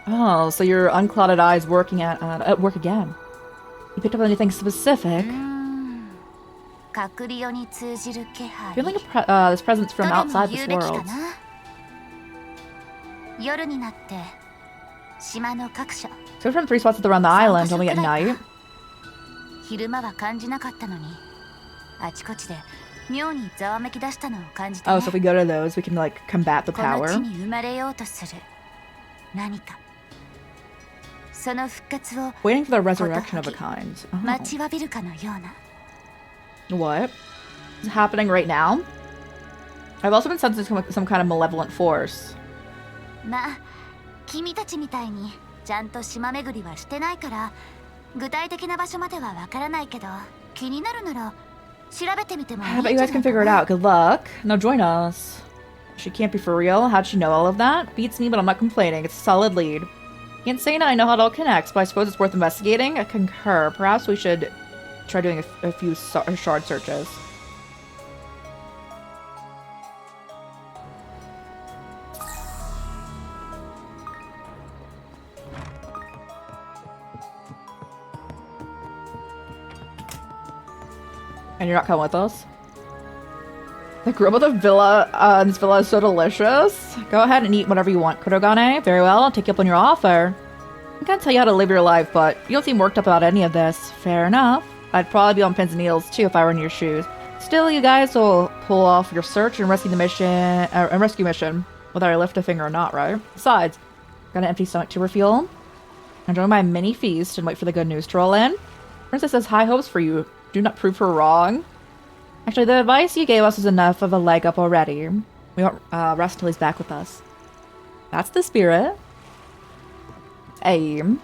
Oh, so your unclouded eyes working at work again. You picked up anything specific?
隠り世に通じる気配。
Feeling this presence from
どれも
outside
言
this
うべきか
world.
な。夜になって島の各所。
So from 3 spots around the island, only at night.
昼間は感じなかったのに、あちこちで妙にざわめき出したのを感じてね。
Oh, so if we go to those, we can like combat the
この地
power.
に生まれようとする何か。その復活を
Waiting for the resurrection of a kind.
待ちわびるかのような。
What? Is it happening right now? I've also been sensing some kind of malevolent force.
まあ、君たちみたいにちゃんと島巡りはしてないから、具体的な場所まではわからないけど、気になるなら調べてみてもいいん
I
じゃ
bet
ない
you guys can figure it out. Good luck. Now join us. She can't be for real. How'd she know all of that? Beats me, but I'm not complaining. It's a solid lead. Can't say now I know how it all connects, but I suppose it's worth investigating. I concur. Perhaps we should try doing a few shard searches. And you're not coming with us? The grill of the villa, this villa is so delicious. Go ahead and eat whatever you want, Kurogane. Very well, I'll take you up on your offer. I can't tell you how to live your life, but you don't seem worked up about any of this. Fair enough. I'd probably be on pins and needles too if I were in your shoes. Still, you guys will pull off your search and rescue mission, whether I lift a finger or not, right? Besides, got an empty stomach to refuel. Enjoy my mini feast and wait for the good news to roll in. Princess has high hopes for you. Do not prove her wrong. Actually, the advice you gave us is enough of a leg up already. We won't rest till he's back with us. That's the spirit. Aim.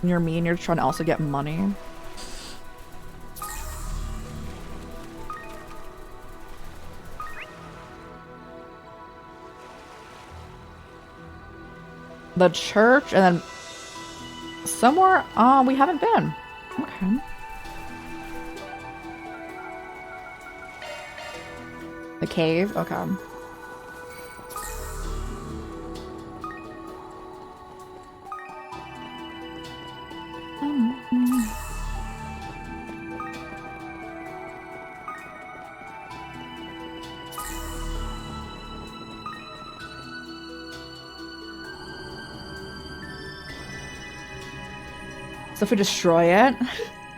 You're mean, you're trying to also get money. The church, and then somewhere we haven't been. Okay. The cave, okay. So if we destroy it...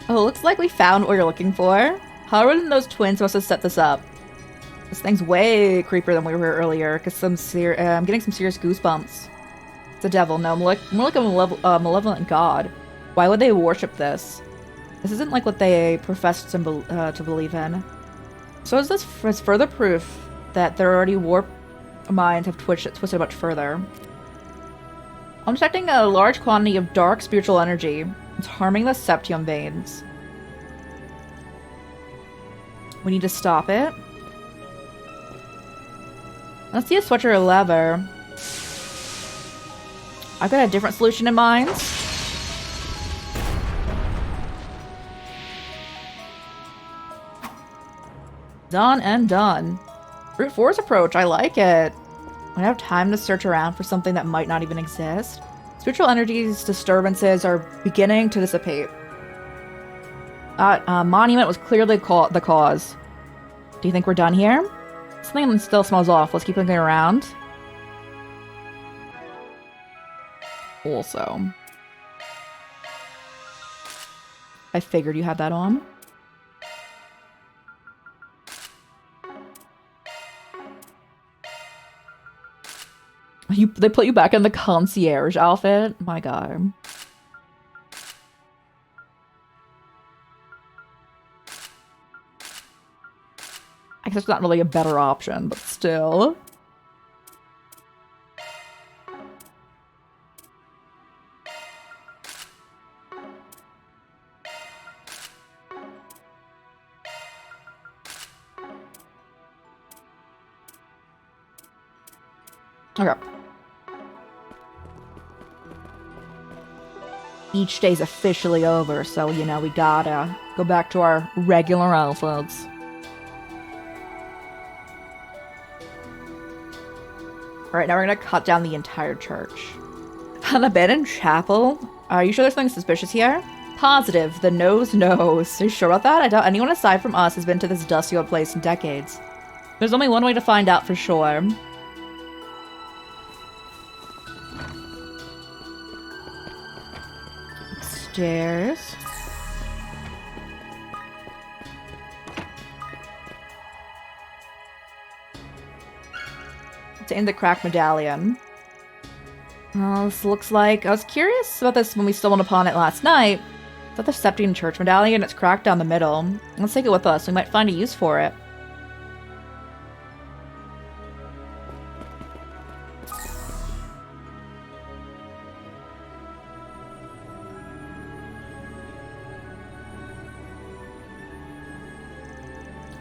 Oh, looks like we found what you're looking for. Howard and those twins must have set this up. This thing's way creepier than we were earlier, because I'm getting some serious goosebumps. It's a devil, no, more like a malevolent god. Why would they worship this? This isn't like what they profess to believe in. So is this further proof that their already warped minds have twisted much further. I'm detecting a large quantity of dark spiritual energy. It's harming the septium veins. We need to stop it. Let's see a switch or a lever. I've got a different solution in mind. Done and done. Brute force approach, I like it. I have time to search around for something that might not even exist. Spiritual energies disturbances are beginning to dissipate. Monument was clearly the cause. Do you think we're done here? Something still smells off. Let's keep looking around. Also, I figured you had that on. They put you back in the concierge outfit? My god. I guess it's not really a better option, but still. Okay. Each day's officially over, so, you know, we gotta go back to our regular outfits. Alright, now we're gonna cut down the entire church. An abandoned chapel? Are you sure there's something suspicious here? Positive. The nose knows. Are you sure about that? I doubt anyone aside from us has been to this dusty old place in decades. There's only one way to find out for sure. Upstairs. In the cracked medallion. Well, this looks like... I was curious about this when we stumbled upon it last night. Is that the Septine Church medallion? It's cracked down the middle. Let's take it with us. We might find a use for it.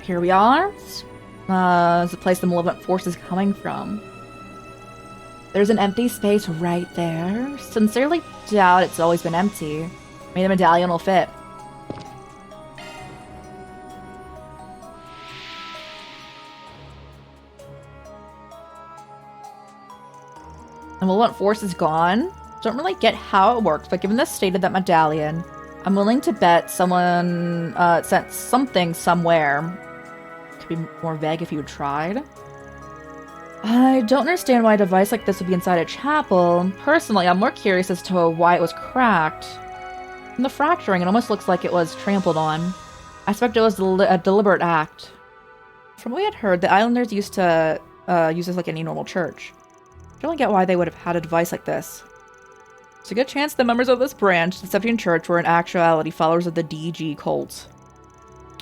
Here we are. Is the place the malevolent force is coming from. There's an empty space right there. Sincerely doubt it's always been empty. Maybe the medallion will fit. The malevolent force is gone. Don't really get how it works, but given the state of that medallion, I'm willing to bet someone sent something somewhere. Be more vague if you had tried. I don't understand why a device like this would be inside a chapel. Personally, I'm more curious as to why it was cracked. From the fracturing, it almost looks like it was trampled on. I suspect it was a deliberate act. From what we had heard, the islanders used to use this like any normal church. I don't get why they would have had a device like this. There's a good chance the members of this branch, the Septine Church, were in actuality followers of the DG cult.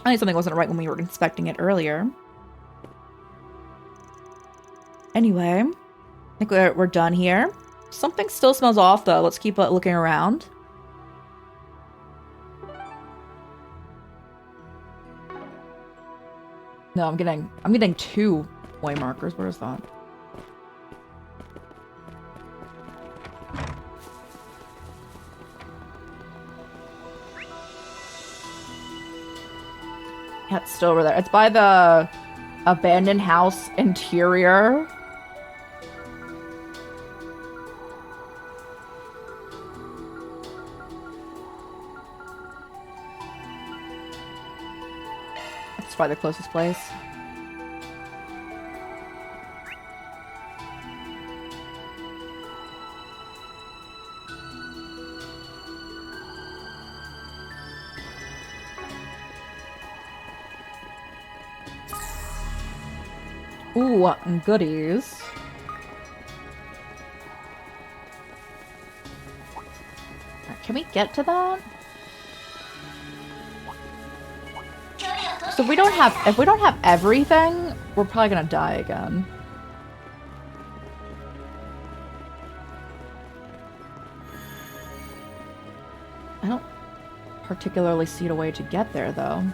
I think something wasn't right when we were inspecting it earlier. Anyway, I think we're done here. Something still smells off, though. Let's keep looking around. No, I'm getting 2 way markers. Where is that? Yeah, it's still over there. It's by the abandoned house interior. That's probably the closest place. Ooh, goodies. Can we get to that? So if we don't have everything, we're probably gonna die again. I don't particularly see a way to get there, though.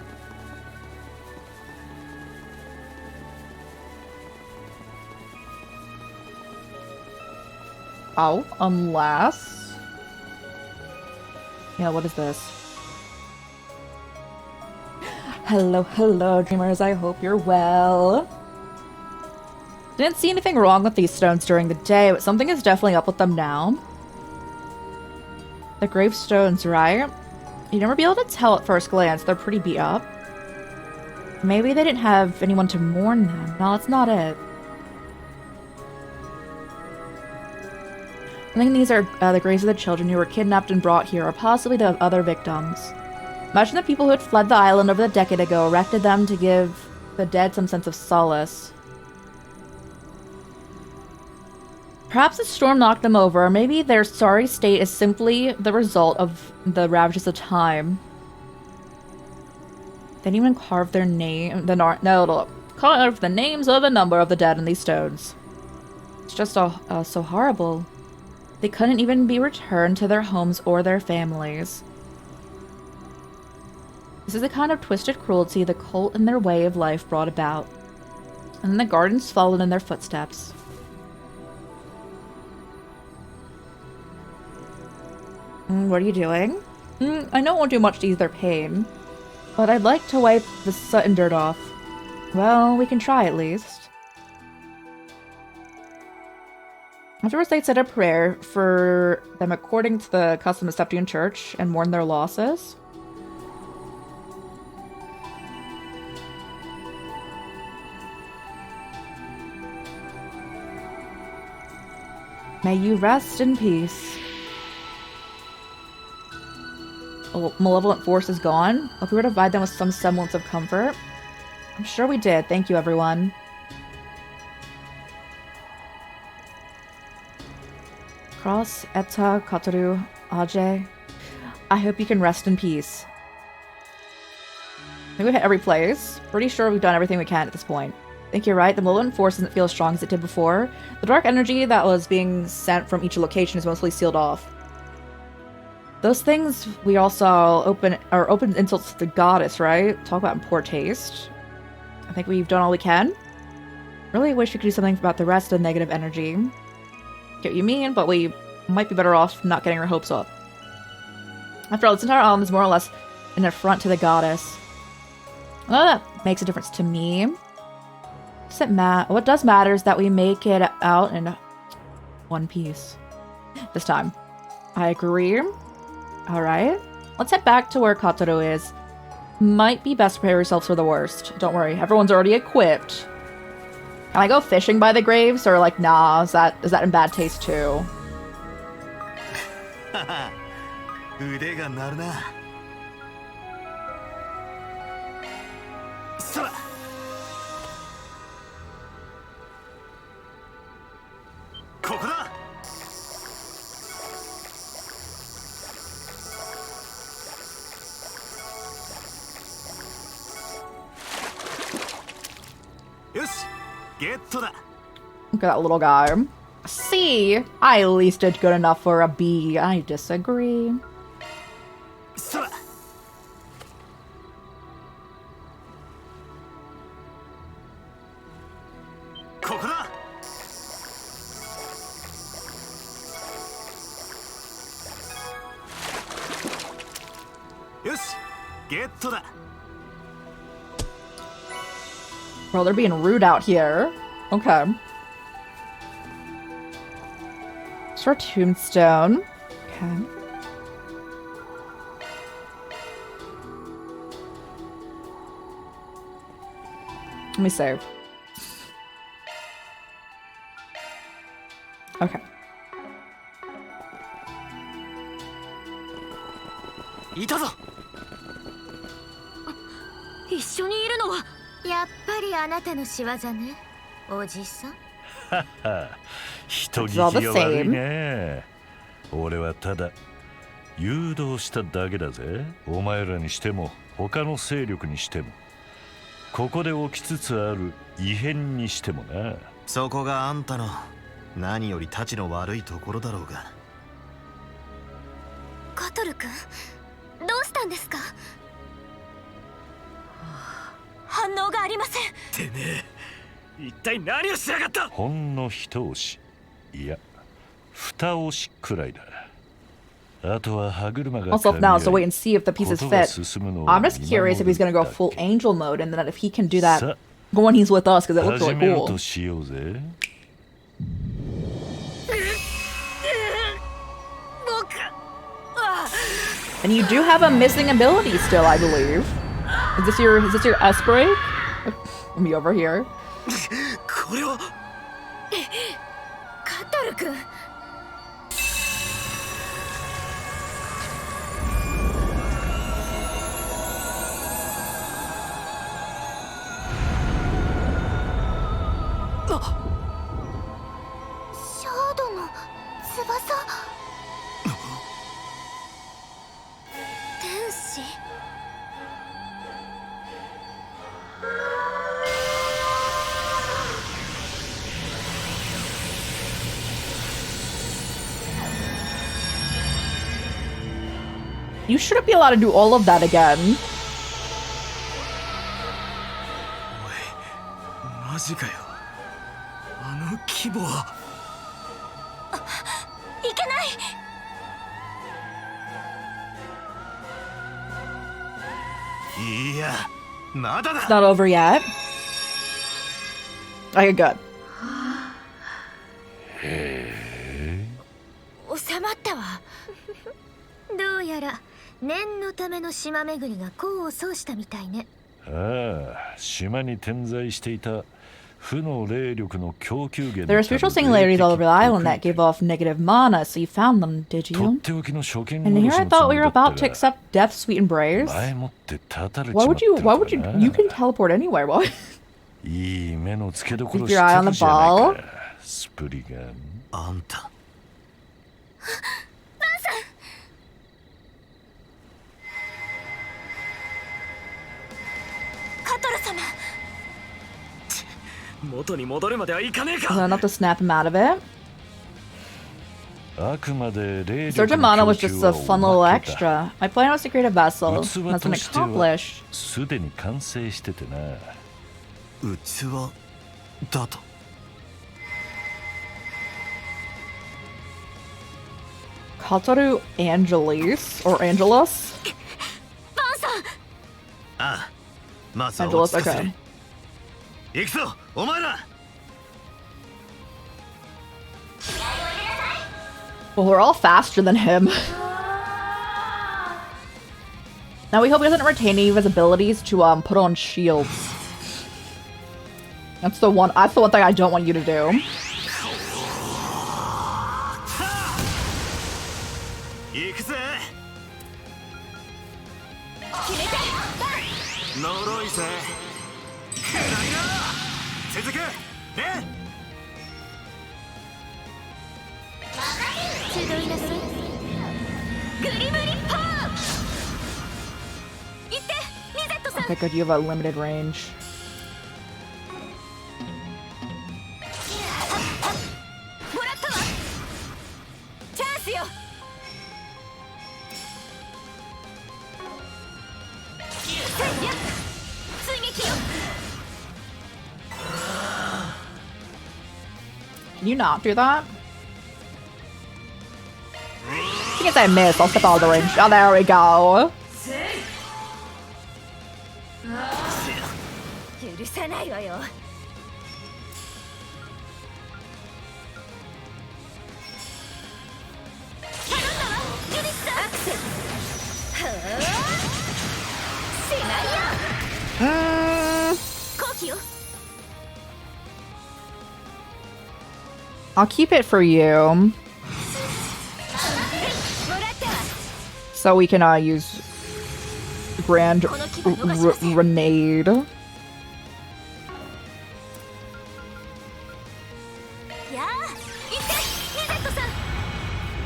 Oh, unless... Yeah, what is this? Hello, hello, dreamers. I hope you're well. Didn't see anything wrong with these stones during the day, but something is definitely up with them now. The gravestones, right? You'd never be able to tell at first glance. They're pretty beat up. Maybe they didn't have anyone to mourn them. No, that's not it. I think these are the graves of the children who were kidnapped and brought here, or possibly the other victims. Imagine the people who had fled the island over a decade ago erected them to give the dead some sense of solace. Perhaps the storm knocked them over, or maybe their sorry state is simply the result of the ravages of time. They didn't even carve their name. Carve the names of a number of the dead in these stones. It's just so horrible. They couldn't even be returned to their homes or their families. This is the kind of twisted cruelty the cult and their way of life brought about. And then the gardens followed in their footsteps. What are you doing? I know it won't do much to ease their pain, but I'd like to wipe the soot and dirt off. Well, we can try at least. Afterwards, they said a prayer for them according to the custom of Septian Church and mourn their losses. May you rest in peace. Oh, malevolent force is gone. Hope we were to provide them with some semblance of comfort. I'm sure we did. Thank you, everyone. Cross, Etta, Kataru, Ajay. I hope you can rest in peace. I think we hit every place. Pretty sure we've done everything we can at this point. I think you're right. The malevolent force doesn't feel as strong as it did before. The dark energy that was being sent from each location is mostly sealed off. Those things we all saw open insults to the goddess, right? Talk about in poor taste. I think we've done all we can. Really wish we could do something about the rest of the negative energy. Get what you mean, but we might be better off not getting our hopes up. After all, this entire island is more or less an affront to the goddess. Well, that makes a difference to me. What does matter is that we make it out in one piece. This time. I agree. Alright. Let's head back to where Kataru is. Might be best to prepare yourselves for the worst. Don't worry, everyone's already equipped. Can I go fishing by the graves? Or like, nah, is that in bad taste too? Look at that little guy. C? I at least did good enough for a B. I disagree. Bro, they're being rude out here. Okay. It's our tombstone. Okay. Let me save. Okay.
いたぞ。
一緒にいるのはやっぱりあなたの仕業ね、おじさん。
人聞きが悪いね。俺はただ誘導しただけだぜ。お前らにしても他の勢力にしても、ここで起きつつある異変にしてもな。
そこがあんたの何よりたちの悪いところだろうが。
カトル君、どうしたんですか？反応がありません。
てめえ、一体何をしやがった？
ほんの一押し、いや、二押しくらいだ。あとは歯車が。
Also, now, so wait and see if the pieces fit. I'm just curious if he's gonna go full angel mode, and then if he can do that when he's with us, because it looks really cool. And you do have a missing ability still, I believe. Is this your S-break? Let me over here.
これは
カトル君。シャド
You shouldn't be allowed to do all of that again.
マジかよ。あの規模は。
いけない。
いや、まだ
It's
だ。
not over yet. Okay, good.
収まったわ。どうやら念のための島巡りが功を奏したみたいね。
ああ、島に点在していた負の霊力の供給源
There are spiritual singularities all over the island that give off negative mana, so you found them, did
とっ
you?
ておきの初見
And here
殺
I
しのつ
thought
も
we
り
were
だった
about to
が
accept death's sweet embrace.
前もってたたれち
Why
まっ
would
て
you,
る
why
か
would you,
な
you can teleport anywhere, why?
いい目の付けどころ
Keep
し
your
て
eye on
る
the
じゃない
ball.
かスプリガン。
あんた。
カトル様。
元に戻るまではいかねえ
So
か。
enough to snap him out of it.
あくまで霊
Surge
力
of
の
mana
供
was
給
just a
は
fun
お
little
まけだ。
extra. My plan was to create a vessel.
器
That's
と
been
しては
accomplished.
すでに完成しててな。
器だと。
Katoru Angelis or Angelus?
バンさん。
ああ、まずは
Angelus,
落ち着かせ
okay.
行くぞ、お前ら。
Well, we're all faster than him. Now we hope he doesn't retain any of his abilities to put on shields. That's the one thing I don't want you to do.
行くぜ。
決めて。
呪いぜ。くらいな。続く。ね。
集いなさい。グリムリッパー。行って、リゼットさん。
Okay, good. You have a limited range.
もらったわ。チャンスよ。せいや。追撃よ。
Can you not do that? I guess I missed. I'll step out of the range. Oh, there we go.
許さないわよ。頼んだわ、ジュディスさん。アクセル。はあ。シナリオ。後期よ。
I'll keep it for you.
もらったわ。
So we can use Grand Renade.
やあ、行って、リゼットさん。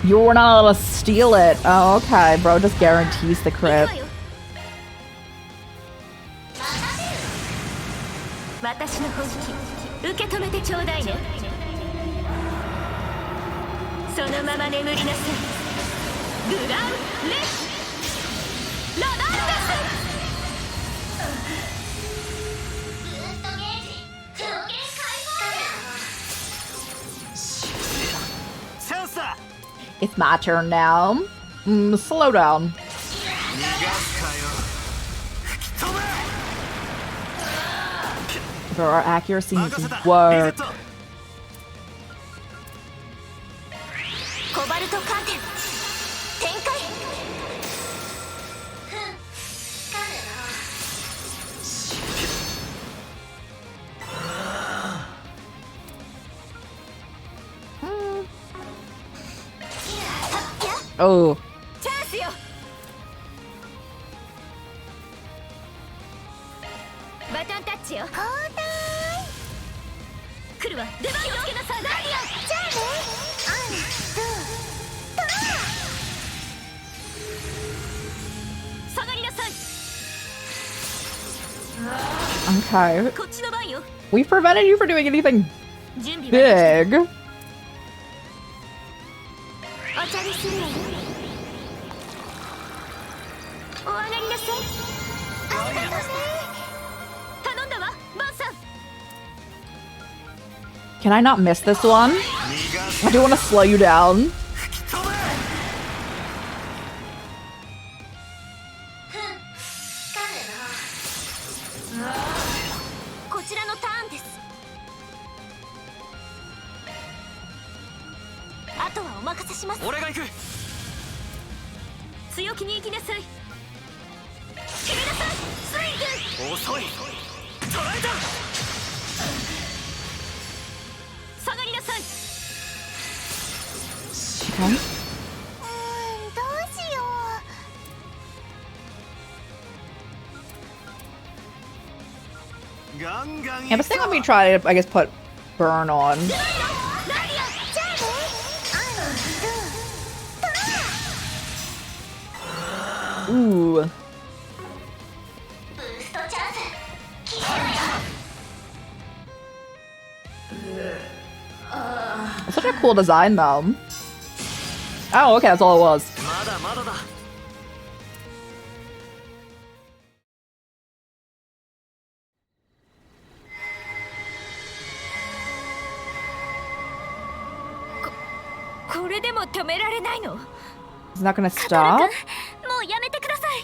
You were not allowed to steal it. Oh, okay. Bro just guarantees the
行く
crit.
わよ。私の本気、受け止めてちょうだいね。そのまま眠りなさい。グランレラダンデス。
チャンスだ。
It's my turn now. Slow down.
逃がすかよ。吹き飛べ。
Bro, our accuracy
任
needs
せた。
to
リゼ
work.
ット。
コバルトカーテン展開。
Oh.
チャンスよ。バトンタッチよ。交代。来るわ。出番よ。つけなさい。ダリア。じゃあね。下がりなさい。
Okay.
こっちの番よ。
We prevented you from doing anything
準備は
big.
お茶にするわよ。お上がりなさい。ありがとうね。頼んだわ、バンさん。
Can I not miss this one? I do want to slow you down.
こちらのターンです。あとはお任せします。
俺が行く。
強気に行きなさい。決めなさい、スイング。
遅い。捕らえた。
下がりなさい。
Okay.
どうしよ
ガンガン
Yeah, but still gonna be trying to, I guess, put burn on.
う。
Ooh.
ブーストチャンス。決めろよ。
Such a cool design, though. Oh, okay, that's all it was.
まだまだだ。
これでも止められないの。
It's not gonna
カトラ
stop.
君、もうやめてください。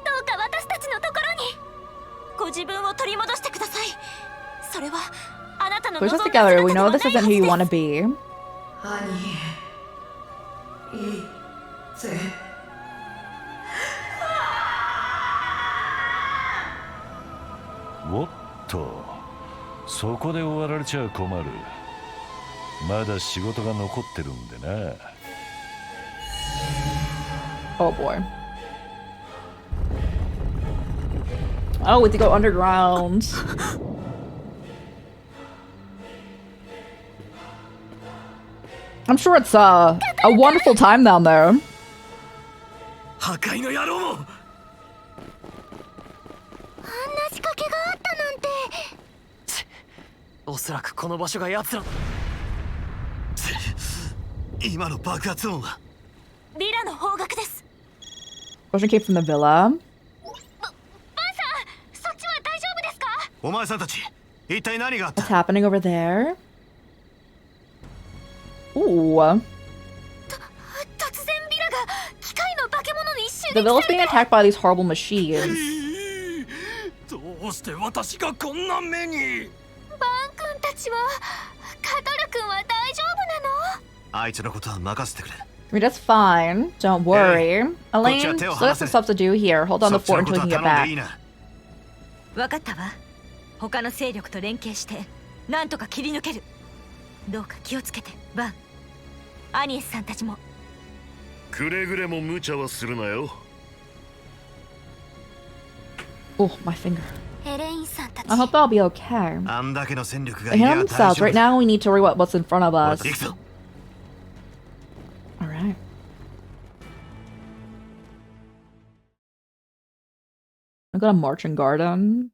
どうか私たちのところにご自分を取り戻してください。それはあなたの
Push
望
us
んだ
together.
姿
We
で
know
はない
this
は
isn't
ず
who you
です。
want to be.
兄いいぜ。
おっと、そこで終わられちゃ困る。まだ仕事が残ってるんでな。
Oh boy. Oh, we have to go underground. I'm sure it's a wonderful time down there.
破壊の野郎も。
あんな仕掛けがあったなんて。
おそらくこの場所が奴ら。
今の爆発音は
ビラの方角です。
Question came from the villa.
バンさん、そっちは大丈夫ですか？
お前さんたち一体何があった？
What's happening over there? Ooh.
突然ビラが機械の化け物に一瞬
The
で
villa's being attacked by these horrible machines.
どうして私がこんな目に。
バン君たちは、カトル君は大丈夫なの？
あいつのことは任せてくれ。
I mean, that's fine. Don't worry. Elaine,
Gotcha,
still got some stuff to do here. Hold on the
そっち
fort
の
until
こと
we
は
can get
頼んでいい
back.
な。
分かったわ。他の勢力と連携してなんとか切り抜ける。どうか気をつけて、バン。アニエスさんたちも。
くれぐれも無茶はするなよ。
Oh, my finger.
エレインさんたち。
I hope they'll be okay.
あんだけの戦力が
They
い
handle
や大
themselves.
丈夫
Right
だ。
now, we need to worry about what's in front of us.
行くぞ。
Alright. I got a marching garden.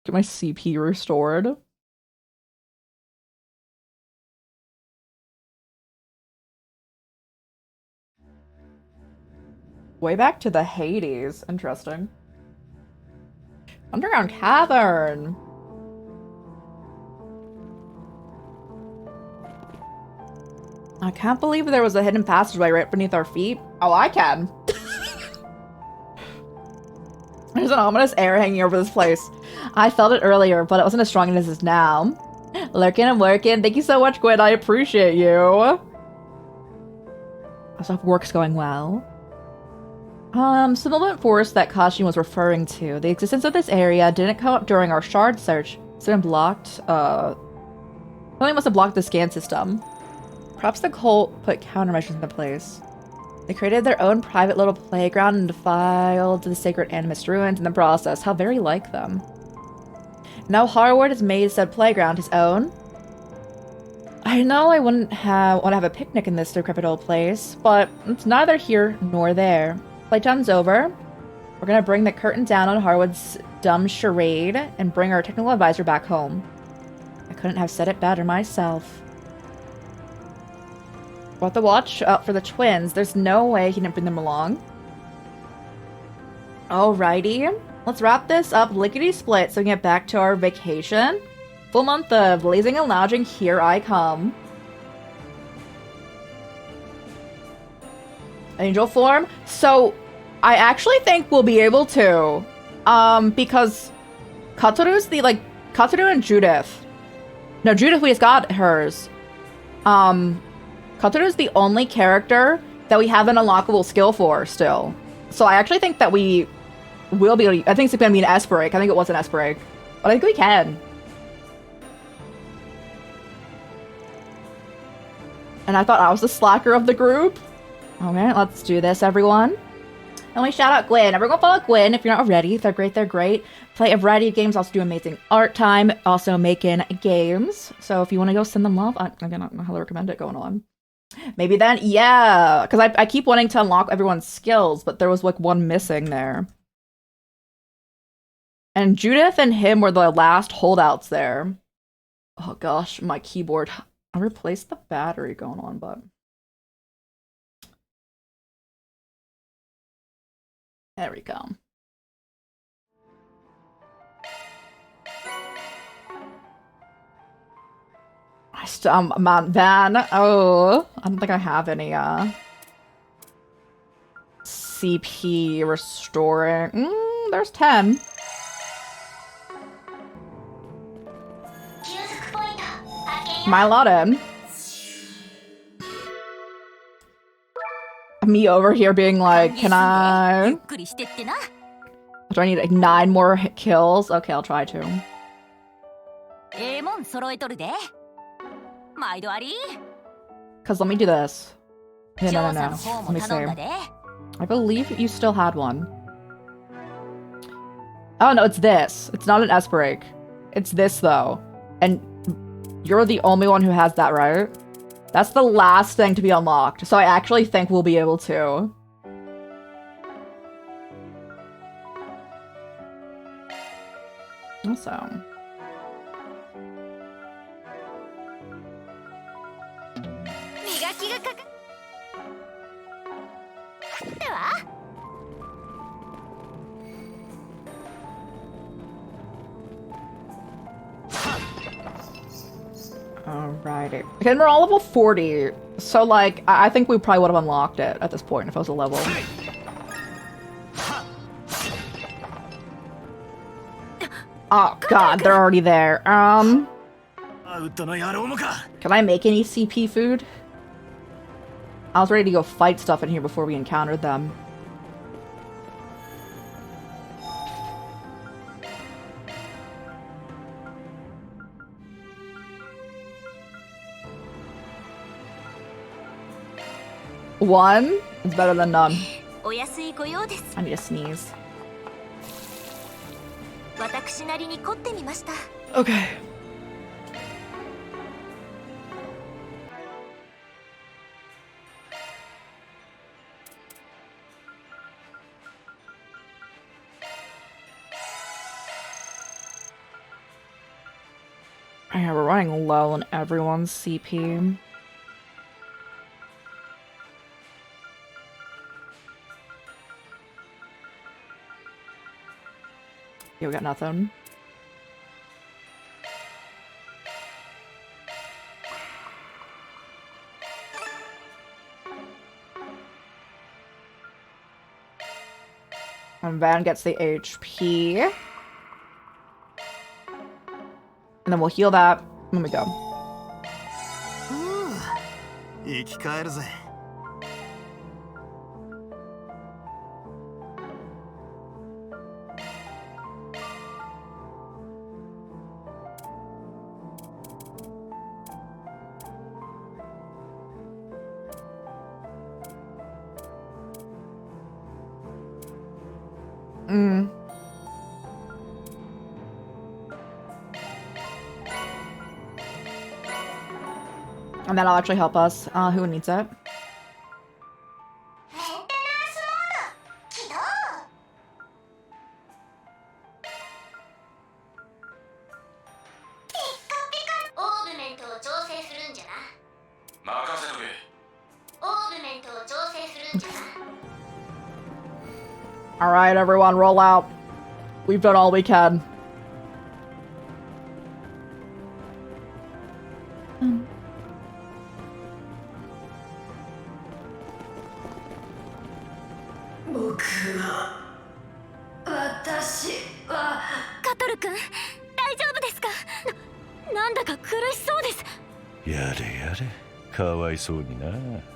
Get my CP restored. Way back to the Hades. Interesting. Underground cavern. I can't believe there was a hidden passageway right beneath our feet. Oh, I can. There's an ominous air hanging over this place. I felt it earlier, but it wasn't as strong as it is now. Lurking and lurking. Thank you so much, Gwen. I appreciate you. I hope work's going well. So the movement force that Kashin was referring to. The existence of this area didn't come up during our shard search. It's been blocked. Something must have blocked the scan system. Perhaps the cult put countermeasures into place. They created their own private little playground and defiled the sacred animist ruins in the process. How very like them. Now Harwood has made said playground his own. I know I wouldn't want to have a picnic in this decrepit old place, but it's neither here nor there. Playtime's over. We're gonna bring the curtain down on Harwood's dumb charade and bring our technical advisor back home. I couldn't have said it better myself. We'll have to watch out for the twins. There's no way he didn't bring them along. Alrighty, let's wrap this up lickety-split so we can get back to our vacation. Full month of lazing and lounging, here I come. Angel form. So, I actually think we'll be able to. Because Katoru and Judith. No, Judith, we just got hers. Katoru's the only character that we have an unlockable skill for still. So I actually think that we will be able to, I think it's gonna be an S break. I think it was an S break. But I think we can. And I thought I was the slacker of the group. Okay, let's do this, everyone. And we shout out Gwen. Everyone follow Gwen if you're not already. If they're great, they're great. Play a variety of games, also do amazing art time, also making games. So if you want to go send them love, again, I don't know how to recommend it going on. Maybe then, yeah. Because I keep wanting to unlock everyone's skills, but there was like one missing there. And Judith and him were the last holdouts there. Oh gosh, my keyboard. I replaced the battery going on, but... There we go. Mount Van. Oh, I don't think I have any, CP restoring. There's 10. My lot in. Me over here being like, can I... Do I need like 9 more kills? Okay, I'll try to. Because let me do this. Yeah, no. Let me see. I believe you still had one. Oh, no, it's this. It's not an S break. It's this, though. And you're the only one who has that, right? That's the last thing to be unlocked. So I actually think we'll be able to. So... Alrighty. Okay, we're all level 40. So, like, I think we probably would have unlocked it at this point if I was a level. Oh god, they're already there. Can I make any CP food? I was ready to go fight stuff in here before we encountered them. One is better than none. I need to sneeze. Okay. Yeah, we're running low on everyone's CP. Yeah, we got nothing. And Van gets the HP. And then we'll heal that when we go.
生き返るぜ。
And that'll actually help us. Who needs it? Alright, everyone, roll out. We've done all we can.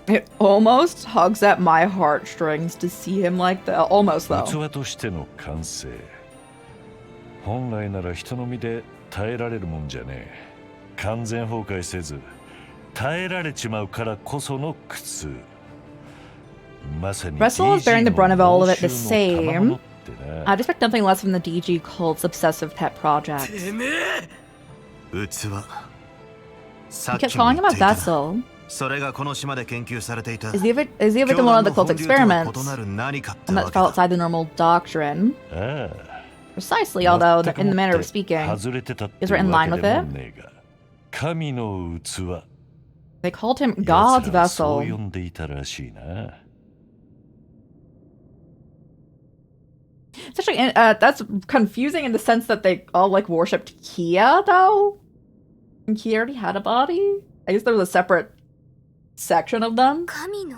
It almost tugs at my heartstrings to see him like that. Almost, though.
器としての感性。本来なら人の身で耐えられるもんじゃねえ。完全崩壊せず耐えられちまうからこその苦痛。まさに
Russell is bearing the brunt of all of it the
報酬の賜物
same.
ってな。
I'd expect nothing less from the DG cult's obsessive pet project.
器
He kept calling him a vessel.
それがこの島で研究されていた
Is he a victim of one of the cult's experiments?
異なる何かって
One
わ
that
け
fell
だ
outside the normal doctrine.
ああ。
Precisely, although, in the manner of
全
speaking,
くもって外れてたって
is right in
わ
line
け
with
で
it.
もねえが。神の器。
They called him
奴
God's
らはそう
vessel.
呼んでいたらしいな。
It's actually, that's confusing in the sense that they all, like, worshipped Kia, though? And Kia already had a body? I guess there was a separate section of them?
神の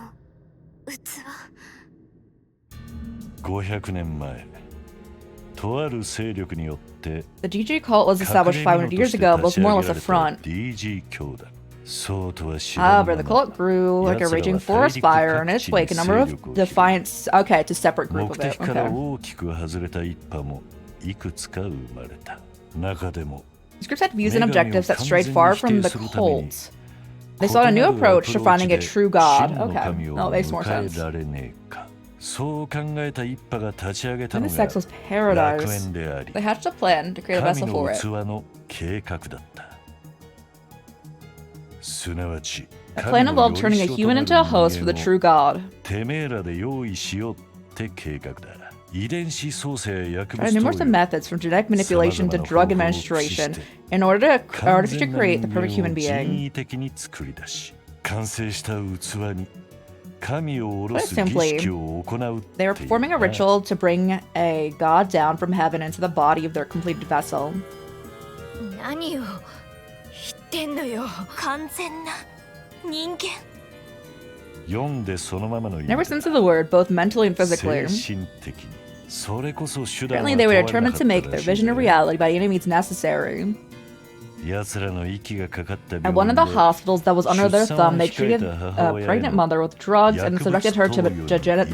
器
500年前、とある勢力によって
The DG cult was established 500 years ago, but was more or less a front.
DG 教団。そうとは知らん
However, the
まま
cult grew like a raging forest fire in its wake. A number of defiant... Okay, it's a separate group
目
of
的
it.
から
Okay.
大きく外れた一派もいくつか生まれた。中でも
These groups had views and objectives that strayed far from the cult. They sought a new approach to finding a true god. Okay, no, it makes more sense.
そう考えた一派が立ち上げた
And
の
the
が
sex was
楽
paradise.
園であり
They hatched a plan to create a
神
vessel
の
for
器
it.
の計画だった。すなわち
A plan involved turning a human into a host for the true god.
てめえらで用意しようって計画だ。遺伝子操作や薬
There are
物
numerous
投与
methods from genetic manipulation to drug administration in order to artificially create the perfect human
人
being.
為的に作り出し完成した器に神を下ろ
Put
す
it
儀
simply,
式を行うって
they were
いう
performing a
な
ritual to bring a god down from heaven into the body of their completed vessel.
何を言ってんのよ。完全な人間。
読んでそのままの意
In
味
every
だ
sense of the word, both mentally and physically.
精神的にそれこそ手段は
Apparently, they were
問われな
determined
か
to
っ
make
た
their
らしい
vision a
ぜ
reality by any means necessary.
奴らの息がかかった
At one of the
病院で
hospitals that was under their thumb, they treated
出産を控えた母
a
親へ
pregnant
の
mother with drugs and subjected her to genetic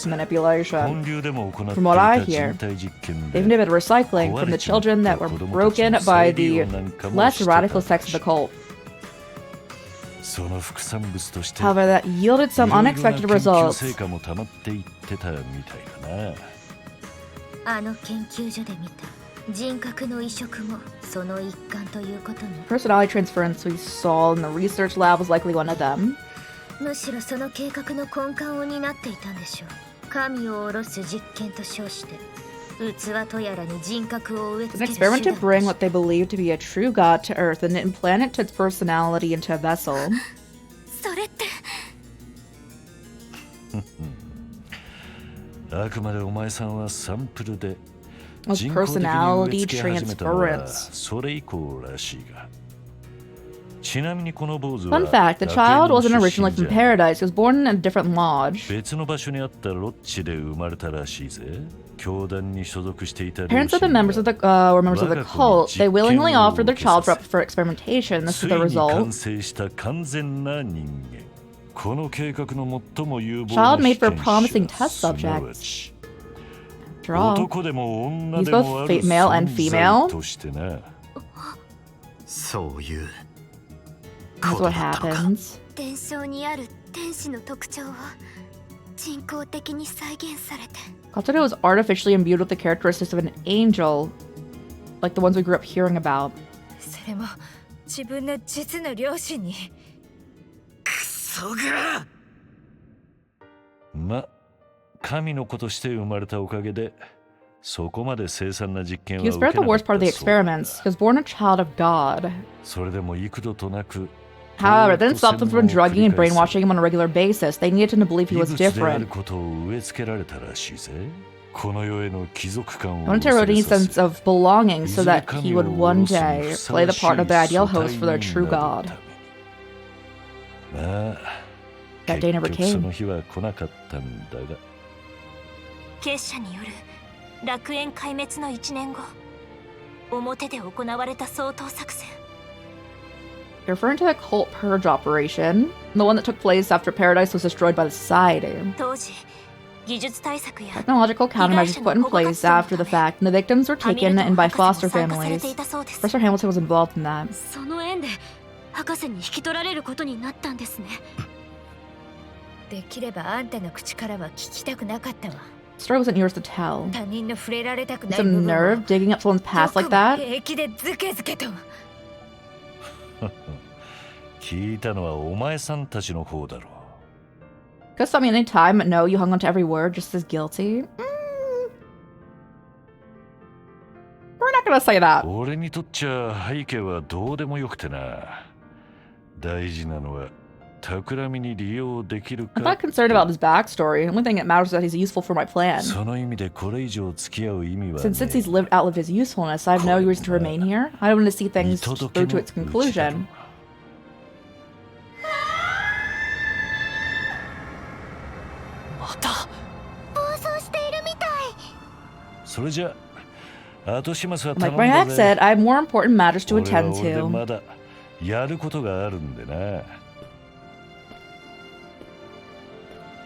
manipulation.
本流でも行ってい
From what I
た
hear,
人体実験
They
で
inhibited recycling from the children that were broken by the less radical sects of the cult.
その副産物として
However, that yielded some
いろいろな
unexpected
研究
results.
成果も溜まっていってたみたいだな。
あの研究所で見た人格の移植もその一環ということね。
Personality transference we saw in the research lab was likely one of them.
むしろその計画の根幹を担っていたんでしょう。神を下ろす実験と称して器とやらに人格を植え
An
付ける
experiment to bring what they believed to be a true god to Earth and implant it to its personality into a vessel.
それって。
あくまでお前さんはサンプルで
Was
人工的に植
personality
え付け始めたのは
transference.
それ以降らしいが。ちなみにこの坊主は
Fun fact, the
楽園
child
の
wasn't
出
originally
身じ
from
ゃ
paradise. He was born in a different lodge.
別の場所にあったロッジで生まれたらしいぜ。教団に所属していた両
Parents of the
親
members of the were members of the cult. They willingly offered their child for experimentation. This
つ
is
い
the
に
result.
完成した完全な人間。この計画の最も有望
Child
な
made
被
for
験者
promising test
すなわ
subjects.
ち
After all,
男でも女
he's
でもあ
both
る
male and
存
female.
在としてな。
そういうこ
That's
と
what
だったのか
happens.
伝承にある天使の特徴を人工的に再現されて
Katsudo was artificially imbued with the characteristics of an angel, like the ones we grew up hearing about.
それも自分の実の両親に。
そが
ま、神の子として生まれたおかげで、そこまで凄惨な実験は
He
受
was
けな
spared the
かっ
worst part of the
たそうだ。
experiments. He was born a child of God.
それでも幾度となく
However, it didn't stop them from drugging and brainwashing him on a regular basis. They needed him to believe he was
異物である
different.
ことを植え付けられたらしいぜ。この世への貴族感
I
を
wanted to
忘
erode
れ
any
させ
sense of belonging so that he would one day play the part of the ideal host for their true god.
まあ
That day never
結局そ
came.
の日は来なかったんだが。
結社による楽園壊滅の1年後、表で行われた掃討作戦。
You're referring to the cult purge operation, the one that took place after Paradise was destroyed by the society.
当時、技術対策や
Technological countermeasures put in place after the fact, and the victims were taken in by foster families. Professor Hamilton was involved in that.
その縁で博士に引き取られることになったんですね。
できればあんたの口からは聞きたくなかったわ。
The story wasn't yours to tell.
他人の触れられたくない
Some
部分を
nerve digging up someone's past like that?
平気でズケズケと。
聞いたのはお前さんたちの方だろう。
Could tell me any time, no, you hung on to every word just as guilty. We're not gonna say that.
俺にとっちゃ背景はどうでもよくてな。大事なのは企みに利用できるか。
I'm not concerned about his backstory. The only thing that matters is that he's useful for my plan.
その意味でこれ以上付き合う意味はね。
Since he's outlived his usefulness, I have no reason to remain here. I don't want to see things through to its conclusion.
また
暴走しているみたい。
それじゃ後始末は
Like
頼ん
my
だ
ex
ぜ。
said, I have more important matters to
俺は
attend
俺で
to.
まだやることがあるんでな。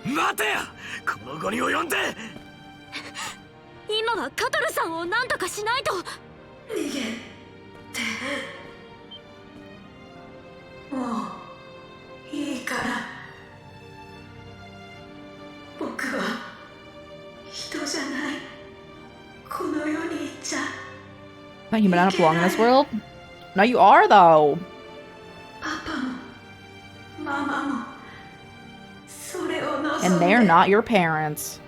待てや、この後に及んで。
今はカトルさんを何とかしないと。
逃げてもういいから。僕は人じゃない。この世にいちゃ
Not human, I don't belong in this world. No, you are, though.
パパもママもそれを望
And
んで
they're not your parents.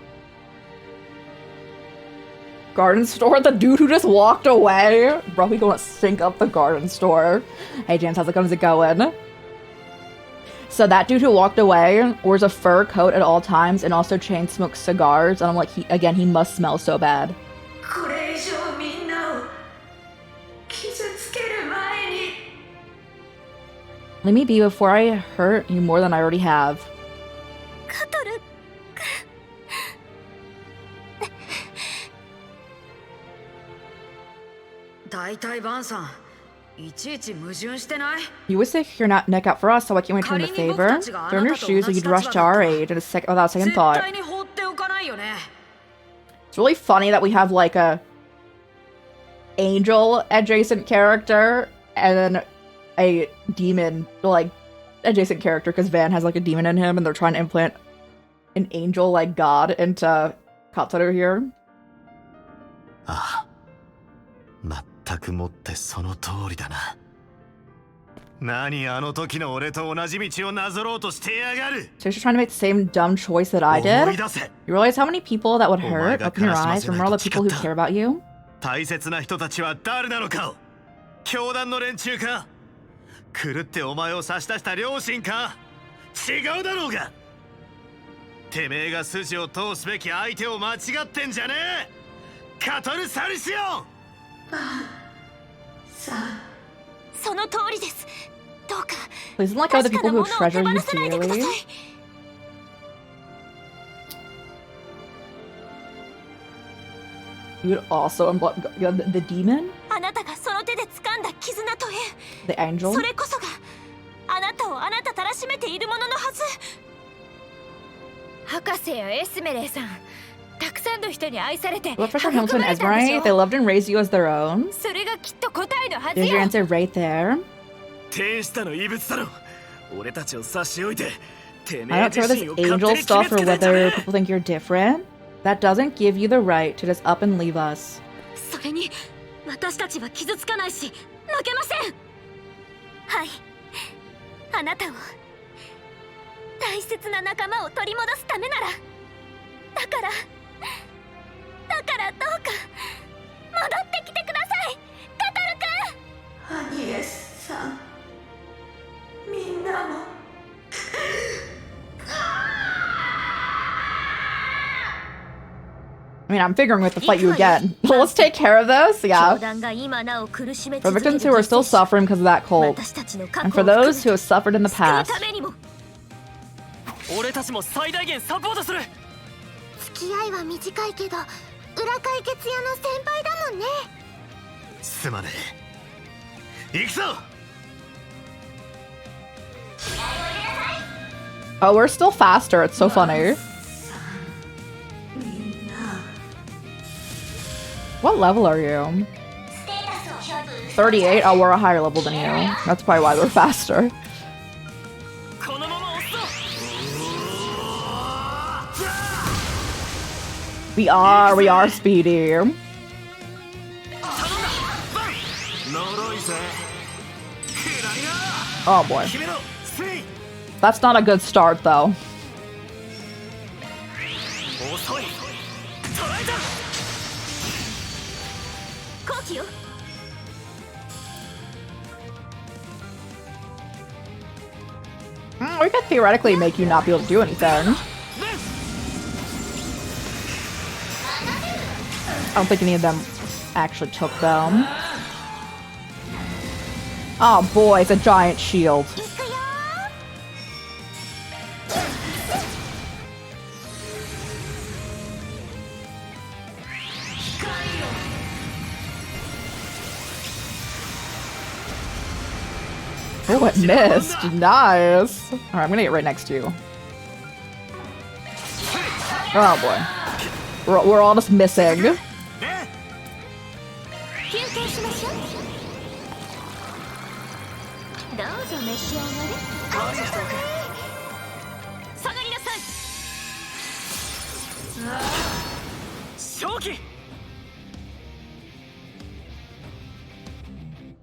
Garden store? The dude who just walked away? Bro, we gonna sync up the garden store. Hey, James, how's it going? So that dude who walked away wears a fur coat at all times and also chain smokes cigars. And I'm like, he must smell so bad.
これ以上みんなを傷つける前に
Let me be before I hurt you more than I already have.
カトル。
大体バンさん、いちいち矛盾してない？
You would stick your neck out for us, so why can't we turn the favor? They're in your shoes, so you'd rush to our aid without a second
絶
thought.
対に放っておかないよね。
It's really funny that we have like a angel adjacent character and then a demon like adjacent character because Van has like a demon in him and they're trying to implant an angel like god into Kataru here.
ああ、全くもってその通りだな。何あの時の俺と同じ道をなぞろうとしてやがる。
So you're trying to make the same dumb choice that I
思い
did?
出せ。
You realize how many people that would hurt?
お前が
Open your
悲しま
eyes,
せない
remember all the
と
people who
誓った。
care about you?
大切な人たちは誰なのかを。教団の連中か、狂ってお前を差し出した両親か、違うだろうが。てめえが筋を通すべき相手を間違ってんじゃねえ。カトル・サリシオン。
さ
その通りです。どうか
Please don't let go of the
確
people
かな
who
ものを
treasure
手
you
放さないでくださ
dearly.
い。
You would also unblock the demon?
あなたがその手で掴んだ絆と縁、
The angel?
それこそがあなたをあなたたらしめているもののはず。
博士やエスメレイさん、たくさんの人に愛されて
Well,
育
Professor
ま
Hamilton
れ
and
たんでし
Esmeralda,
ょ。
they loved and raised you as their own.
それがきっと答えのはず
There's your
よ。
answer right there.
天使の異物だろ。俺たちを差し置いて、てめ
I
え
don't
自
care this
身を勝手
angel
に決
stuff
めつ
or
けてんじゃ
whether
ね
people think you're different. That doesn't give you the right to just up and leave us.
それに私たちは傷つかないし負けません。はい、あなたを大切な仲間を取り戻すためなら、だからどうか戻ってきてください、カトル君。
アニエスさん、みん
mean, I'm figuring we have to fight you again. Let's take care of this, yeah. For victims who are still suffering because of that cold, and for those who have suffered in the past.
俺たちも最大限サポートする。
付き合いは短いけど裏解決屋の先輩だもんね。
すまねえ。行くぞ。
Oh, we're still faster. It's so funny. What level are you? 38? Oh, we're a higher level than you. That's probably why we're faster. We are speedy. Oh boy. That's not a good start though. We could theoretically make you not be able to do anything. I don't think any of them actually took them. Oh boy, it's a giant shield. Oh, it missed. Nice. Alright, I'm gonna get right next to you. Oh boy. We're all just missing.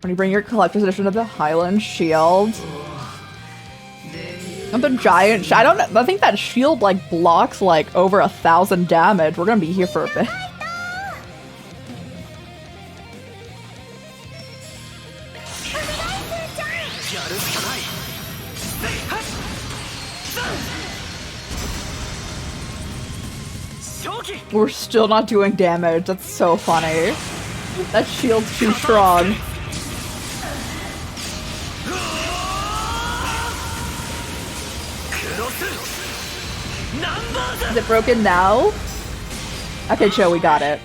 When you bring your collector's edition of the Highland Shield. And the giant I think that shield like blocks like over 1,000 damage. We're gonna be here for a bit. We're still not doing damage. That's so funny. That shield's too strong. Is it broken now? Okay, chill, we got it.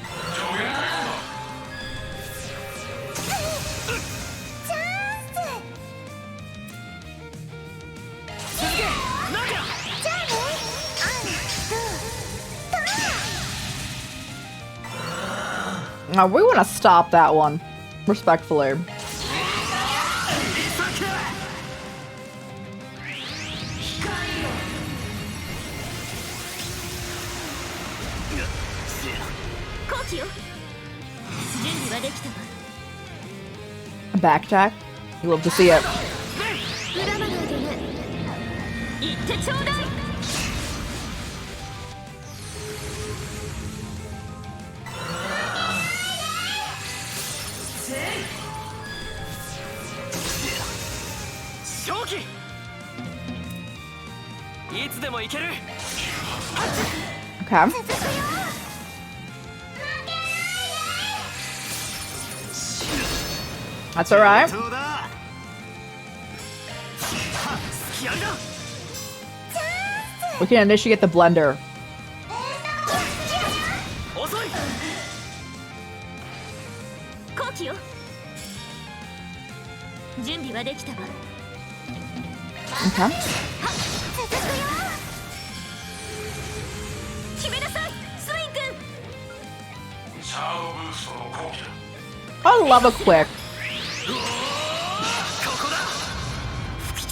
Now we want to stop that one, respectfully. A backjack? You love to see it. Okay. That's alright. We can initiate the blender. Okay. I love a quick.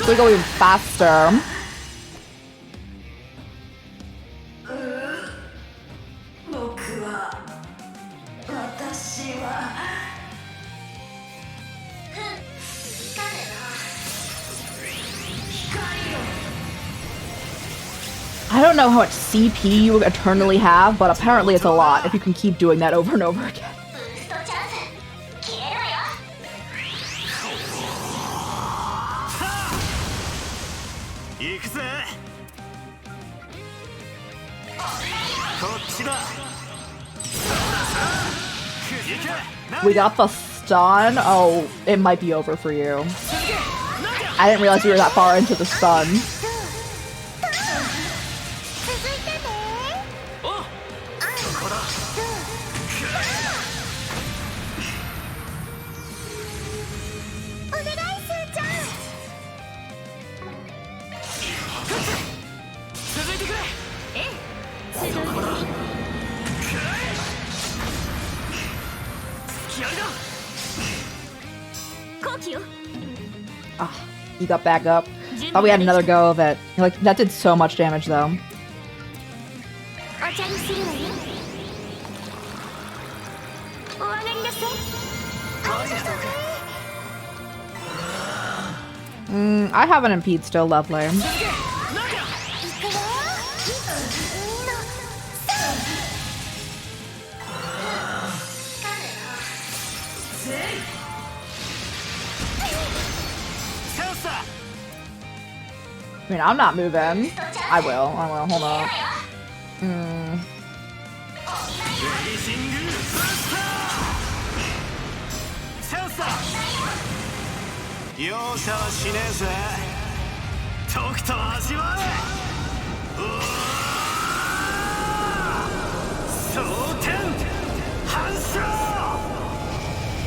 We go even faster. I don't know how much CP you eternally have, but apparently it's a lot if you can keep doing that over and over again. We got the stun. Oh, it might be over for you. I didn't realize we were that far into the stun. Ah, you got back up. Thought we had another go of it. Like, that did so much damage, though. I have an impede still, lovely. I mean, I'm not moving. I will. Hold on.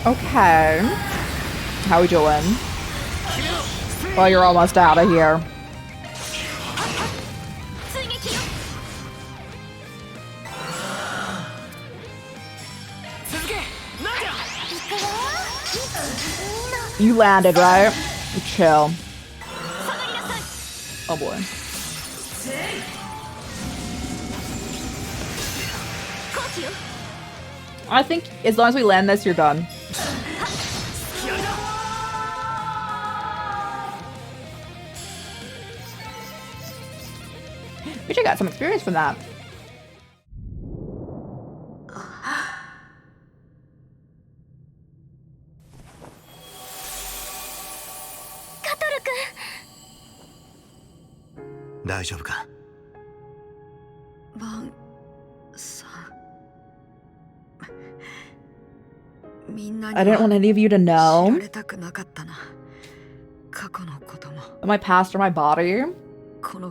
Okay. How we doing? Well, you're almost out of here. You landed, right? Chill. Oh boy. I think as long as we land this, you're done. We should got some experience from that. I didn't want any of you to know my past or my body. Gotta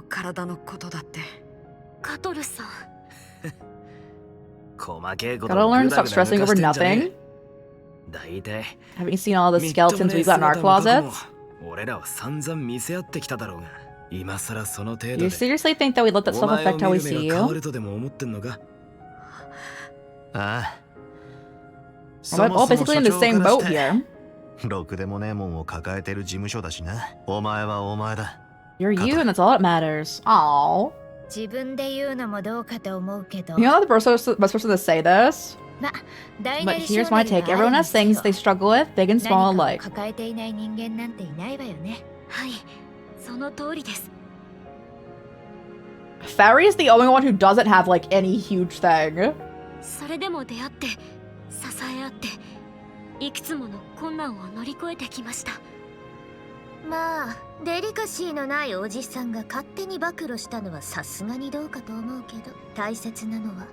learn to stop stressing over nothing. Haven't you seen all the skeletons we've got in our closets? You seriously think that we let that stuff affect how we see you? We're all basically in the same boat here. You're you, and that's all that matters. Aww. You're not the best person to say this. But here's my take. Everyone has things they struggle with, big and small alike. Fairy is the only one who doesn't have, like, any huge thing.
まあデリカシーのないおじさんが勝手に暴露したのはさすがにどうかと思うけど、大切なのは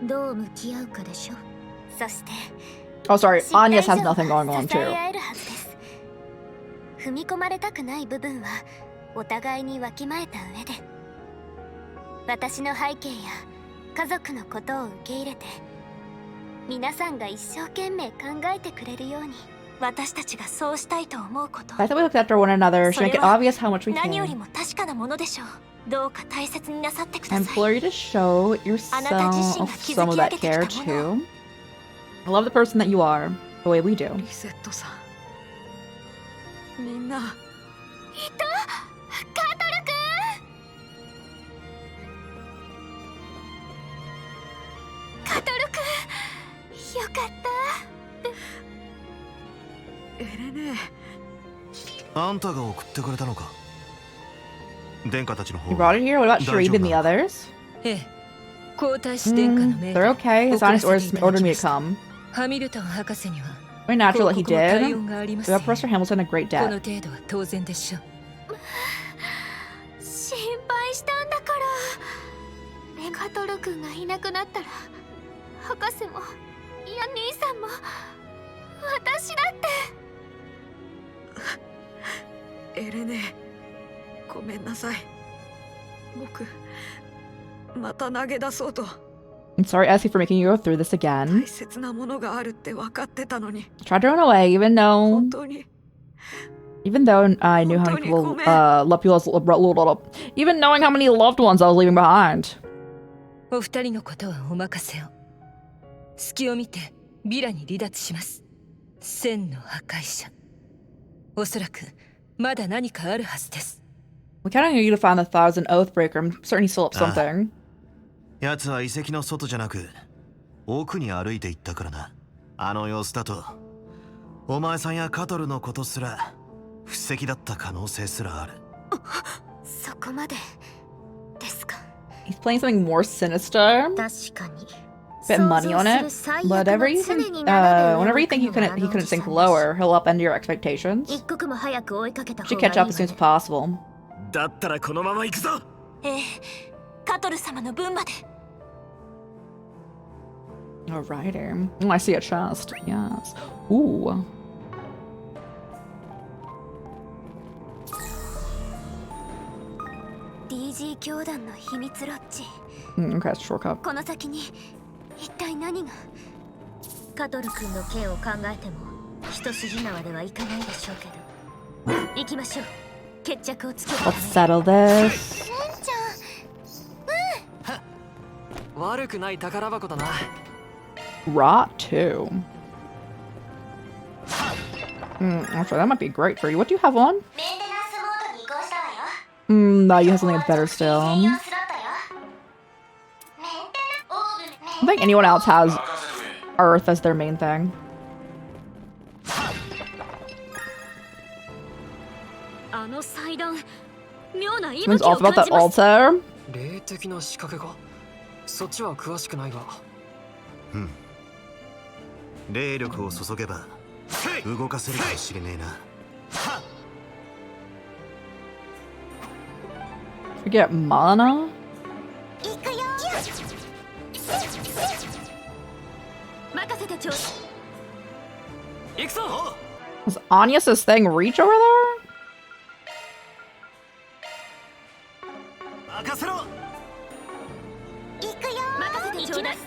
どう向き合うかでしょ。そして
Oh, sorry. Anya's has nothing going on too.
踏み込まれたくない部分はお互いにわきまえた上で、私の背景や家族のことを受け入れて、皆さんが一生懸命考えてくれるように。 私たちがそうしたいと思うこと。
I thought we looked after one another to make it obvious how much we
何より
care.
も確かなものでしょう。どうか大切になさってくだ
I
さい。
implore you to show yourself some of that care too. I love the person that you are, the way we do.
リセットさん、みんな。い
た？カトルくん。カトルくん、よかった。
エレネ
あんたが送ってくれたのか。殿下たちの方
You brought it here? What about Sharib and the others? They're okay. His Highness ordered me to come. Very natural that he did. We have Professor Hamilton a great debt.
心配したんだから。カトルくんがいなくなったら博士もいや兄さんも私だって
エレネ、ごめんなさい。僕また投げ出そうと。
I'm sorry, Essie, for making you go through this again.
大切なものがあるって分かってたのに。
Tried to run away, even
本当に
though I knew how many people, loved people, even knowing how many loved ones I was leaving behind.
お二人のことはお任せを。隙を見てビラに離脱します。千の破壊者。おそらくまだ何かあるはずです。
We kind of need to find the thousand Oathbreaker. I'm certain he's still up something.
奴は遺跡の外じゃなく奥に歩いていったからな。あの様子だとお前さんやカトルのことすら布石だった可能性すらある。
そこまでですか。
He's playing something more sinister.
確かに
Bit money on it. Whenever you think he couldn't sink lower, he'll upend your expectations.
一刻も早く追いかけた方
Should
がいい
catch
わ
up as soon as
ね。
possible.
だったらこのまま行くぞ。
ええ、カトル様の分まで。
Alrighty. Oh, I see a chest. Yes. Ooh.
DG 教団の秘密ロッジ。
Okay, shortcut.
この先に一体何が。カトル君の件を考えても一筋縄ではいかないでしょうけど。行きましょう。決着をつけるため
Let's
に。
settle this.
レンちゃん。
悪くない宝箱だな。
Rot too. Actually, that might be great for you. What do you have on?
メンテナンスモードに移行したわよ。
No, you have something better still. I don't think anyone else has Earth as their main thing.
あの祭壇、妙な息
It's
吹
all
を
about
感
that
じます。
altar.
霊的な仕掛けが。そっちは詳しくないが。
うん。霊力を注げば動かせるかもしれねえな。
Forget mana.
行くよ。任せてちょう。
行くぞ。
Does Anya's thing reach over there?
任せろ。
行くよ。任せてちょうだい。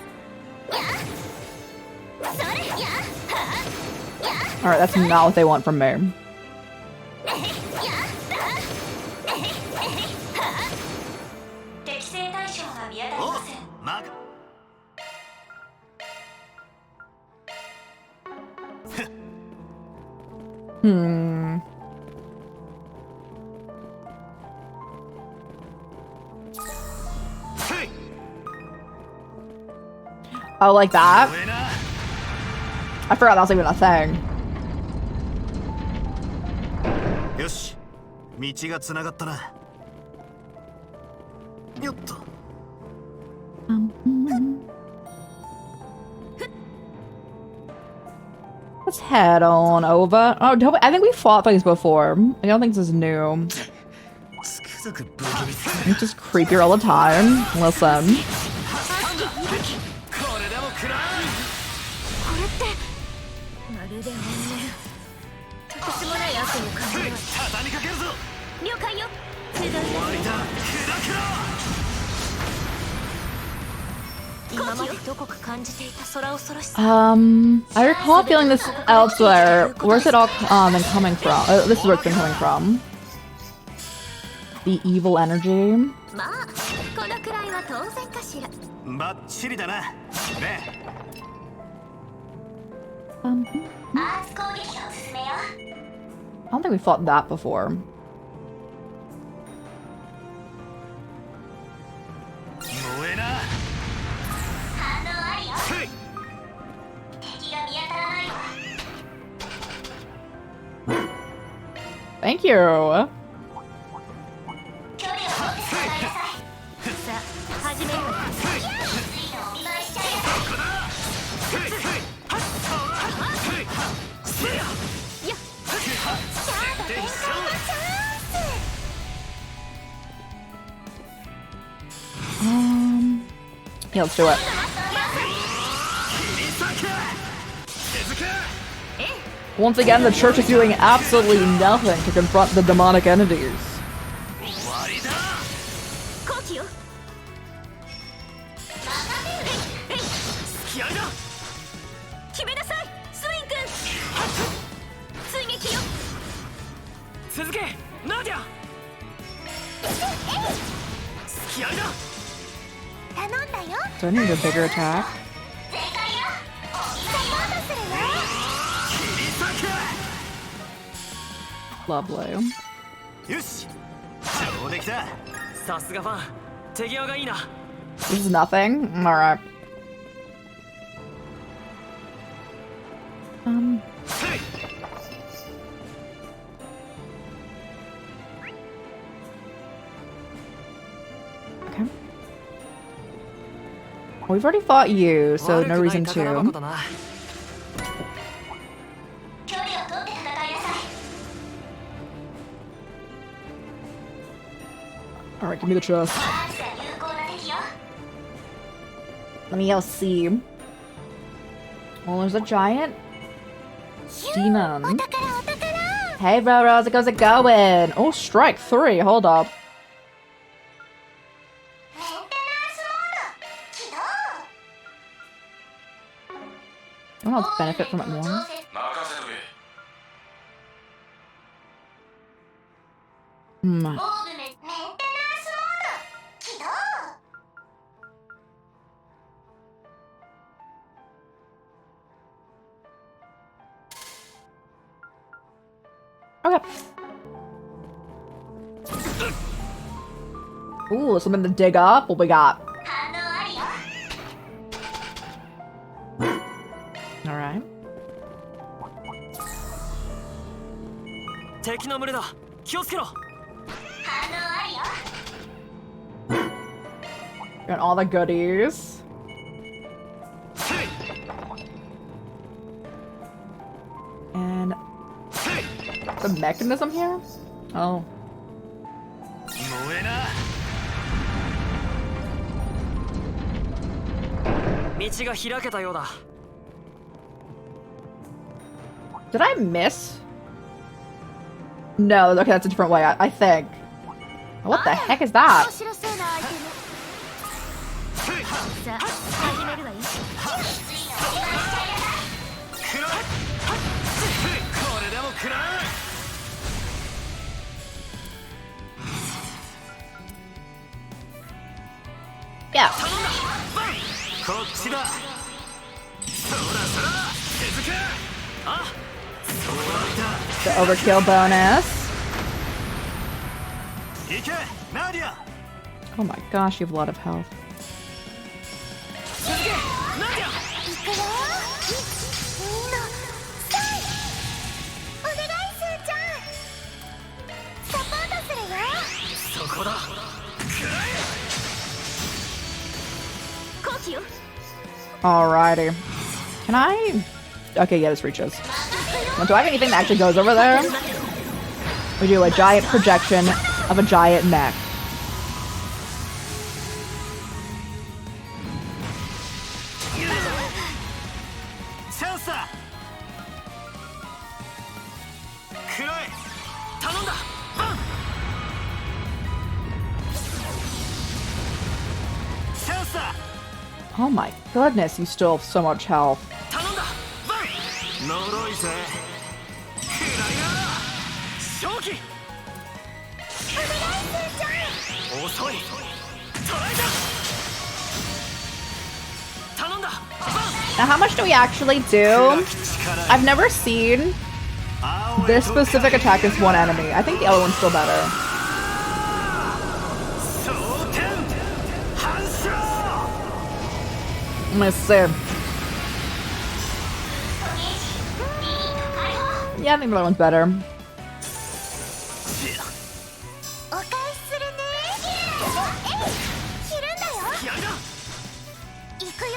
Alright, that's not what they want from me.
適正対象が見当たりません。
Oh, like that? I forgot that was even a thing.
よし、道がつながったな。よっと。
Let's head on over. Oh, I think we fought these before. I don't think this is new. It's just creepier all the time. Listen.
まるで怨念。とてつもない悪を感じる。
畳みかけるぞ。
了解よ。終了今までどこか感じていた空恐ろしさ。
I recall feeling this elsewhere. Where's it all been coming from? This is where it's been coming from. The evil energy.
まあ、このくらいは当然かしら。
バッチリだな。ね。
アーツ攻撃を進めよ。
I don't think we fought that before.
もえな。
反応ありよ。敵が見当たらないわ。
Thank you.
距離を持って使いなさい。さあ、始めるわ。ついのお見舞いしちゃえ。
Yeah, let's do it. Once again, the church is doing absolutely nothing to confront the demonic entities.
好機よ
気合いだ
決めなさいスウィン君追撃よ
続けナディア気合いだ
頼んだよ
Do I need a bigger attack?
全開よサポートするよ
Lovely.
よし上出来だ
さすがファン手際がいいな
This is nothing? Alright. Okay. We've already fought you, so no reason to.
距離を取って戦いなさい
Alright, give me the chest.
マーチが有効な敵よ
Let me go see. Well, there's a giant demon.
お宝お宝
Hey, bro, how's it going? Oh, strike 3. Hold up.
メンテナンスモード起動
I don't know if benefit from it more.
任せとけ
Hmm.
モーブメンテナンスモード起動
Okay. Ooh, something to dig up. What we got?
反応ありよ
Alright.
敵の群れだ気をつけろ
反応ありよ
Got all the goodies. And the mechanism here? Oh.
燃えな
道が開けたようだ
Did I miss? No, okay, that's a different way, I think. What the heck is
面
that?
白そうなアイテムさあ始めるわよ
これでも食らう
Yeah.
こっちだそらそら手付けあそうだ
The overkill bonus.
いけナディア
Oh my gosh, you have a lot of health.
いくよみんなさいお願いスーちゃんサポートするよ
そこだ
好機よ
Alrighty. Can I? Okay, yeah, this reaches. Well, do I have anything that actually goes over there? We do a giant projection of a giant mech.
Chance! 食らえ
頼んだバン
Chance!
Oh my goodness, you still have so much health.
頼んだバン
呪いぜ食らいな
正気
お願いスーちゃん
遅い捕らえた頼んだバン
Now, how much do we actually do? I've never seen this specific attack against one enemy. I think the other one's still better.
蒼天反射
Let's see. Yeah, I think the other one's better.
お返しするね切るんだよ
気合いだ
行くよレ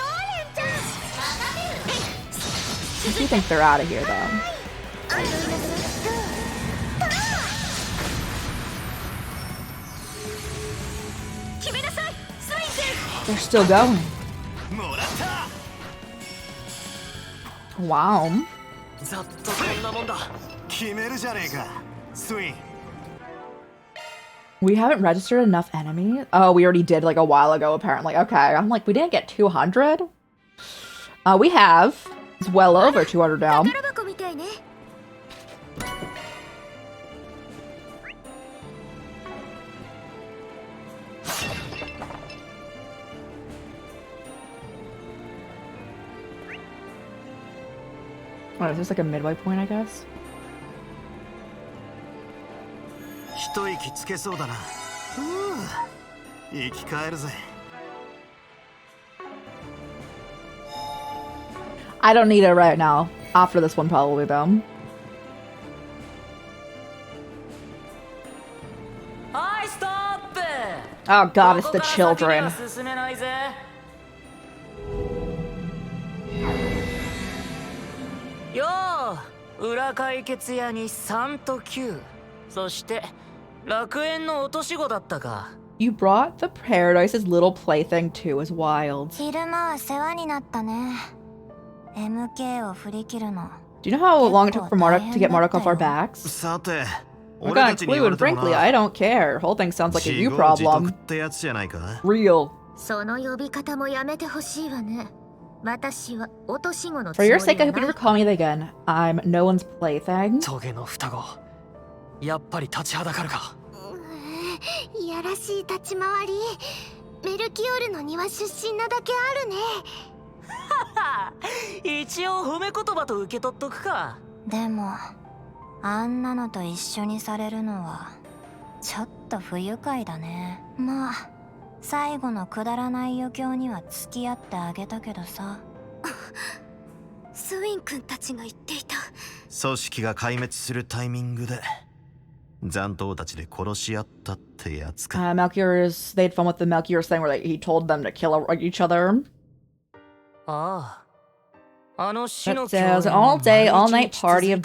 ンちゃん
I do think they're out of here, though.
決めなさいスウィン君
They're still going.
もらった
Wow.
ざっとこんなもんだ。
決めるじゃねえか、スウィン。
We haven't registered enough enemies. Oh, we already did like a while ago, apparently. Okay, I'm like, we didn't get 200. We have. It's well over 200 now. Oh, is this like a midway point, I guess?
一息つけそうだな。生き返るぜ。
I don't need it right now. After this one, probably, though.
はい、ストップ。
Oh god, it's the children.
進めないぜ。よう、裏解決屋に3と9。そして楽園の落とし子だったか。
You brought the Paradise's little plaything too is wild.
昼間は世話になったね。MK を振り切るの。
Do you know how long it took for Marduk to get Marduk off our backs?
さて、
I'm gonna clue and frankly, I don't care. Whole thing sounds like a you problem.
ってやつじゃないか。
Real.
その呼び方もやめてほしいわね。私は落とし子のつ
For
も
your
り
sake,
だ
I hope you never call me that again. I'm no one's plaything.
トゲの双子。やっぱり立ちはだかるか。
いやらしい立ち回り。メルキオールの庭出身なだけあるね。
一応褒め言葉と受け取っとくか。
でもあんなのと一緒にされるのはちょっと不愉快だね。まあ最後のくだらない余興には付き合ってあげたけどさ。スウィン君たちが言っていた。
組織が壊滅するタイミングで残党たちで殺し合ったってやつか。
Melchior's, they had fun with the Melchior's thing where he told them to kill each other.
ああ。
It says an all-day, all-night party of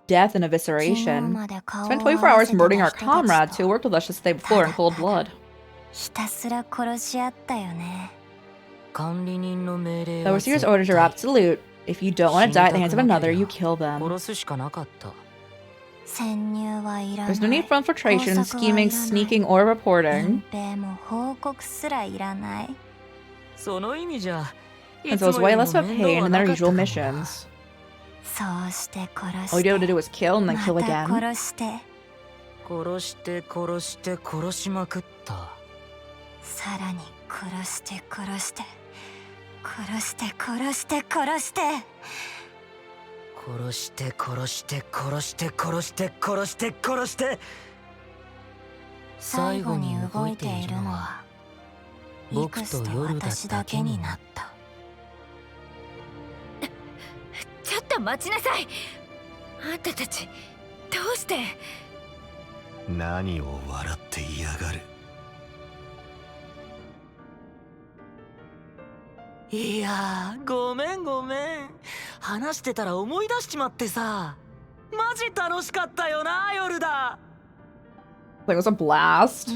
death and evisceration. Spent 24 hours murdering our comrades who worked with us just the day before in cold blood.
ひたすら殺し合ったよね。
管理人の命令
The Overseer's orders are absolute. If you don't want to die at the hands of another, you kill them.
殺すしかなかった。
潜入はいらない。
There's no need for infiltration, scheming, sneaking, or reporting.
隠蔽も報告すらいらない。
その意味じゃ。
And so it's way less of a pain than their usual missions.
そうして殺して。
All you have to do is kill and then kill
また
again.
殺して。
殺して殺して殺しまくった。
さらに殺して殺して殺して殺して殺して
殺して殺して殺して殺して殺して殺して
最後に動いているのは
僕と夜だけになった。
ちょっと待ちなさい。あんたたちどうして。
何を笑っていやがる。
いやー、ごめんごめん。話してたら思い出しちまってさ。マジ楽しかったよな、夜だ。
Like, it was a blast.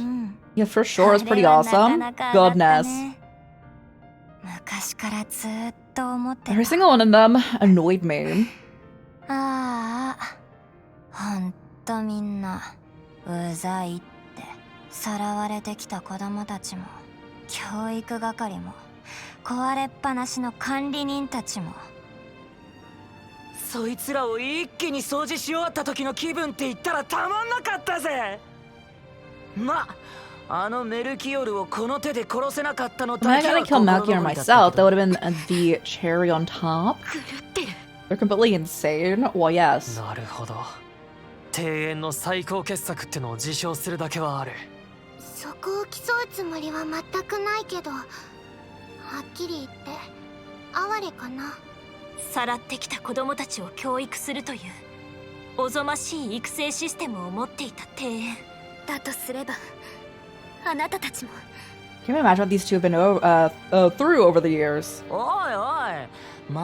Yeah, for sure, it's pretty awesome. Goodness.
昔からずっと思ってた。
Every single one of them annoyed me.
ああ、ほんとみんなうざいってさらわれてきた子供たちも教育係も壊れっぱなしの管理人たちも。
そいつらを一気に掃除し終わった時の気分って言ったらたまんなかったぜ。まあのメルキオルをこの手で殺せなかったの
If I
だけ
gotta
は
kill
心
Melchior
残りだった
myself,
け
that
ど。
would have been the cherry on top. They're completely insane. Well, yes.
なるほど。庭園の最高傑作ってのを自称するだけはある。
そこを競うつもりは全くないけど、はっきり言って哀れかな。さらってきた子供たちを教育するというおぞましい育成システムを持っていた庭園だとすれば、あなたたちも。
Can you imagine what these two have been through over the years?
おいおい、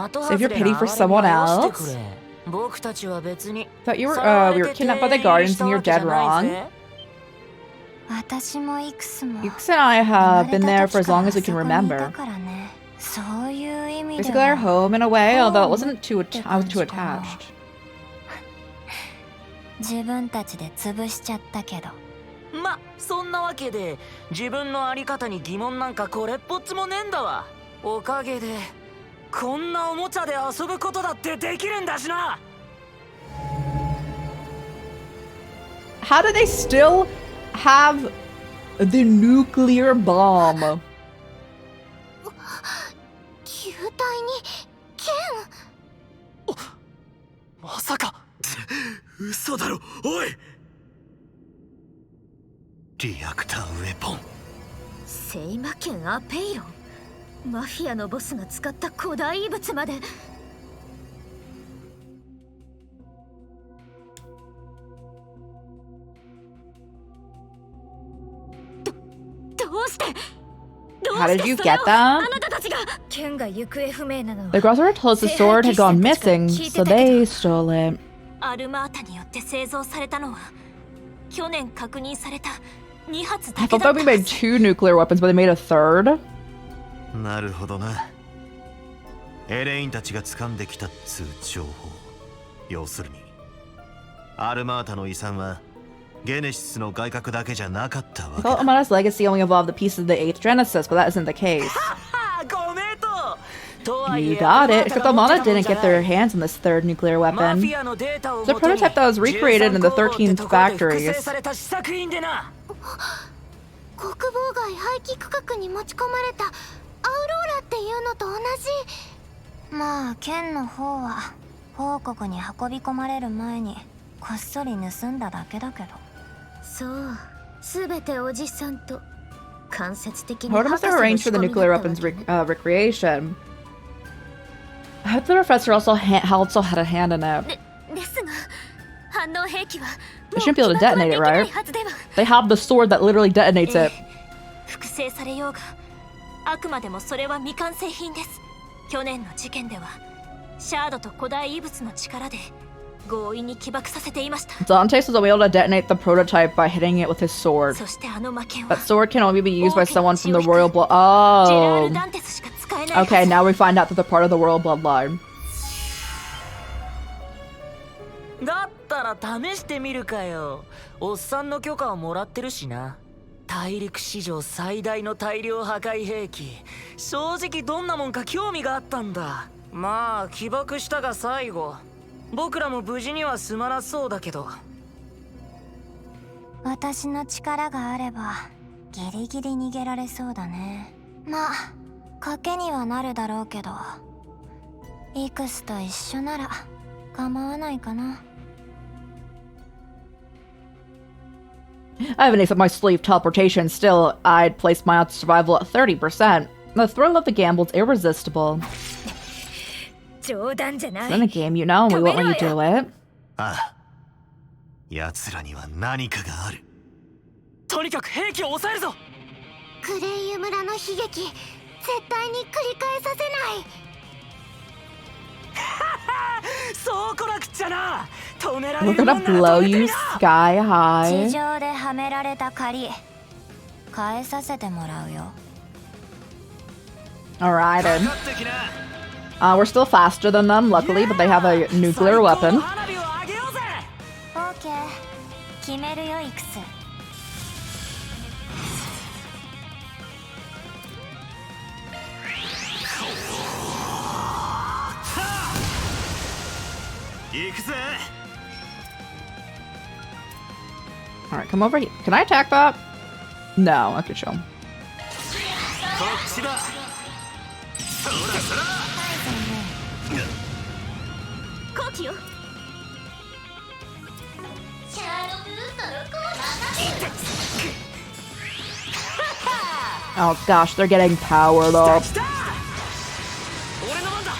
的
Save your pity for someone else?
僕たちは別に
Thought you were we were kidnapped by the guardians and you're dead wrong.
私もいくつも
Yux and I have been there for as long as we can remember.
そういう意味で
Basically our home in a way, although it wasn't I was too attached.
自分たちで潰しちゃったけど。
ま、そんなわけで自分のあり方に疑問なんかこれっぽっちもねえんだわ。おかげでこんなおもちゃで遊ぶことだってできるんだしな。
How do they still have the nuclear bomb?
球体に剣。
まさか
嘘だろおい。リアクターウェポン。
聖魔剣アペイロン。マフィアのボスが使った古代遺物まで。どうして
How did you get them?
あなたたちが剣が行方不明なのは
The girls were told the sword had gone missing, so they stole it.
アルマータによって製造されたのは去年確認された2発
I
だけ
thought
だ
that
った
we made 2 nuclear weapons, but they made a third?
なるほどな。エレインたちが掴んできたっつう情報。要するにアルマータの遺産はゲネシスの外角だけじゃなかったわ
I
け
thought
だ。
Amada's legacy only involved the pieces of the 8th Genesis, but that isn't the case.
ごめんと。とはい
You
え
got it, except
あなた
Amada
が持ってたもん
didn't
じゃ
get
ない
their hands on this third nuclear
マフ
weapon.
ィアのデータを
The
元に
prototype that was recreated in the 13th
13工房ってところで複
factories.
製された試作品でな。
国防外廃棄区画に持ち込まれたアウローラっていうのと同じ。まあ剣の方は報告に運び込まれる前にこっそり盗んだだけだけど。そう、すべておじさんと間接的に
How must have arranged for the nuclear weapons recreation? I hope the professor also had a hand in it.
ですが反応兵器は
They shouldn't be able to detonate it, right? They have the sword that literally detonates it.
複製されようがあくまでもそれは未完成品です。去年の事件ではシャードと古代遺物の力で強引に起爆させていました。
Dante was able to detonate the prototype by hitting it with his sword.
そしてあの魔剣は
That sword can only be used by someone from the royal blood. Oh.
ダンテスしか使えないはず。
Okay, now we find out that they're part of the royal bloodline.
だったら試してみるかよ。おっさんの許可をもらってるしな。大陸史上最大の大量破壊兵器。正直どんなもんか興味があったんだ。まあ起爆したが最後。僕らも無事には済まなそうだけど。
私の力があればギリギリ逃げられそうだね。まあ賭けにはなるだろうけどイクスと一緒なら構わないかな。
I have an ace up my sleeve teleportation. Still, I'd place my odds of survival at 30%. The thrill of the gamble's irresistible.
冗談じゃな
It's in a game, you know, and we won't let you do it.
ああ。奴らには何かがある。
とにかく兵器を抑えるぞ。
クレイユ村の悲劇絶対に繰り返させない。
そうこなくっちゃな。止められ
We're
るも
gonna
んなら
blow
止めて
you
みな。
sky high.
地上ではめられた借り返させてもらうよ。
Alright,
か
then.
かってきな。
We're still faster than them, luckily, but they have a nuclear weapon.
花火をあげようぜ。
オーケー決めるよイクス。
行くぜ。
Alright, come over here. Can I attack that? No, I can show him.
こっちだ。そらそら。
後期よ。シャードブーストのコーナー。
Oh gosh, they're getting powered up.
来た。俺の番だ。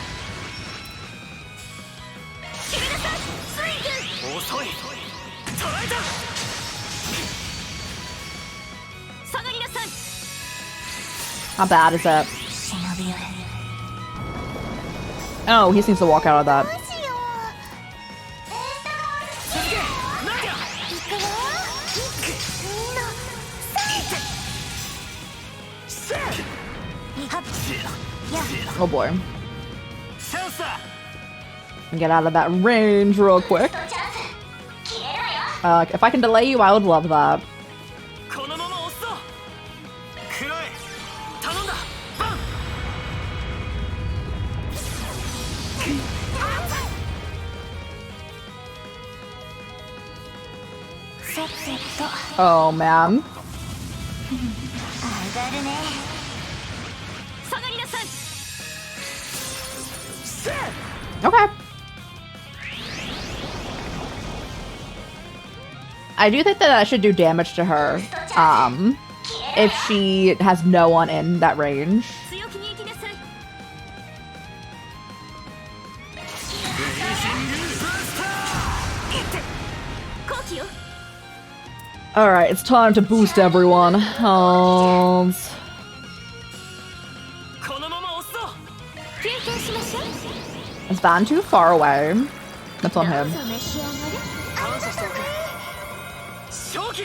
遅い。捕らえた。
下がりなさい。
How bad is it?
忍び寄れ。
Oh, he seems to walk out of that.
どうしよう。
なんや。
いくよ。みんな。
せい。
はっ。や。
Oh boy.
チャンスだ。
Get out of that range real quick.
チャンス。切れろよ。
If I can delay you, I would love that.
このまま押すぞくらえ頼んだバン
Oh man.
上がるね下がりなさい
Okay. I do think that I should do damage to her. If she has no one in that range.
強気に行きなさい
Alright, it's time to boost everyone. Is Van too far away? That's on him.
正気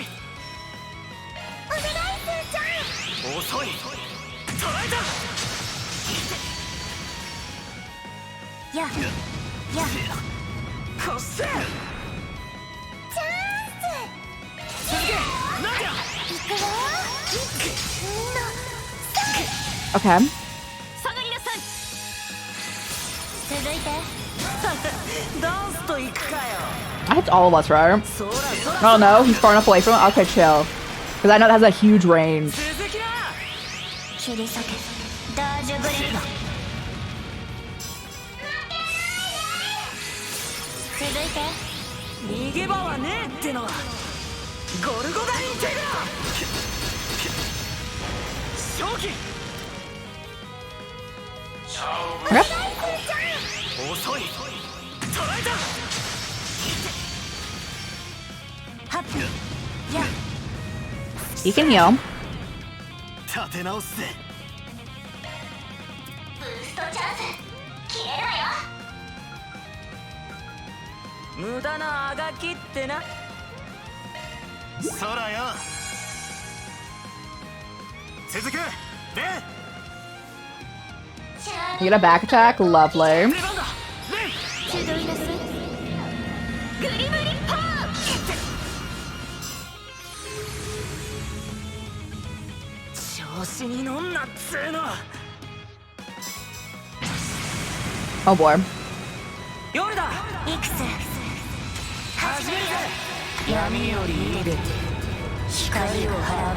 遅い捕らえた
やや
こっせ
チャンス
続けなんや
いくよ
Okay.
下がりなさい続いて
ダンスと行くかよ
I hit all of us, right? Oh no, he's far enough away from it? Okay, chill. Because I know that has a huge range.
続きな
切り裂けダージュブレイド続いて
逃げ場はねえってのゴルゴダインテグラ正気
Okay.
遅い捕らえた
ハッピーや
He can heal.
立て直すぜ
ブーストチャンス切れろよ
無駄なあがきってな
そらよ続くで
You get a back attack? Lovely.
出番だレイ
集いなさいグリムリッパー
調子に乗んなっつーの
Oh boy.
夜だ
いくつ
始めるぜ闇より入れて光を払う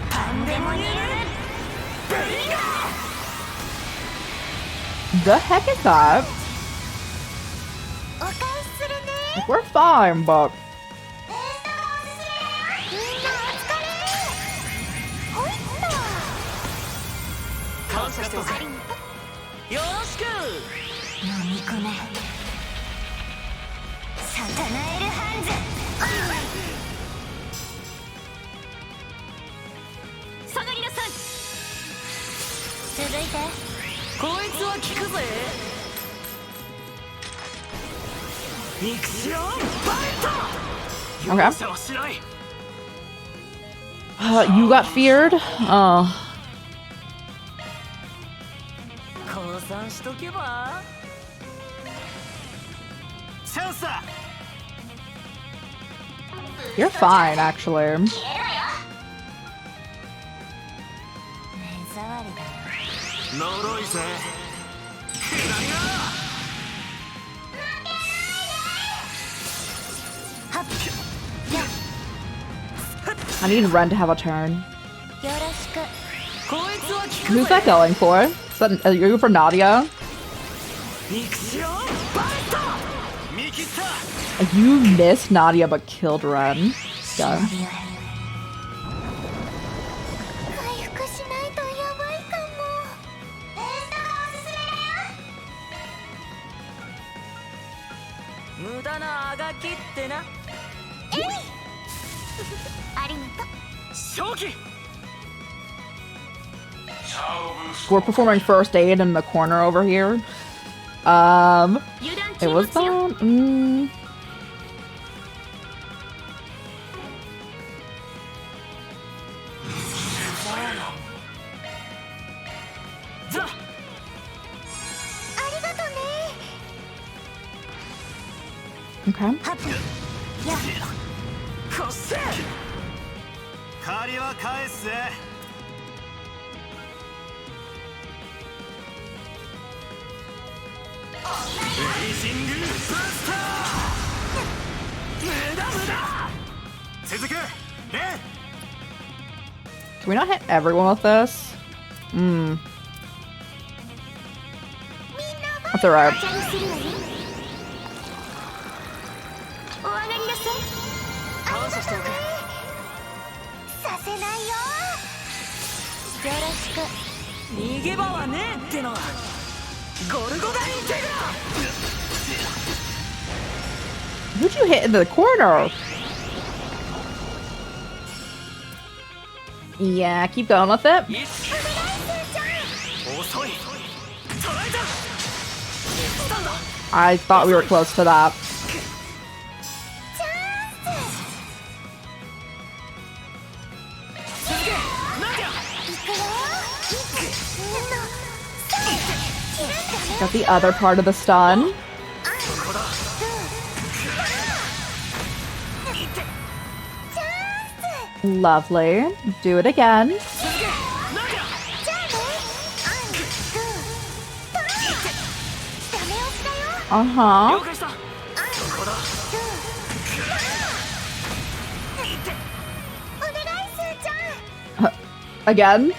パンデモニル
The heck is that?
お返しするね
Like, we're fine, but
みんなお疲れほいっと
感謝しておくよろしく
飲み込めサタナエルハンズ下がりなさい続いて
こいつは効くぜミクシオンバイト
okay.
世話しない
You got feared? Oh.
降参しとけば
チャンスだ
You're fine, actually.
目障りだ
呪いぜ
I need Ren to have a turn.
よろしく
Who's that going for? Is that, are you for Nadia?
ミクシオンバイト見切った
Like, you missed Nadia but killed Ren. Yeah.
回復しないとやばいかもベーストがおすすめだよ
無駄なあがきってな
えいありがとう
正気
We're performing first aid in the corner over here. It was fun. Okay.
こっせ
借りは返すぜ。レイジングブースター。無駄無駄。続く。レ
Can we not hit everyone with this? That's alright.
お上がりなさい。
感謝しておく。
させないよ。よろしく。
逃げ場はねえっての。ゴルゴダインテグラ。
Who'd you hit in the corner? Yeah, keep going with it.
遅い。捕らえた。
I thought we were close to that. Got the other part of the stun. Lovely. Do it again. Uh-huh. Again?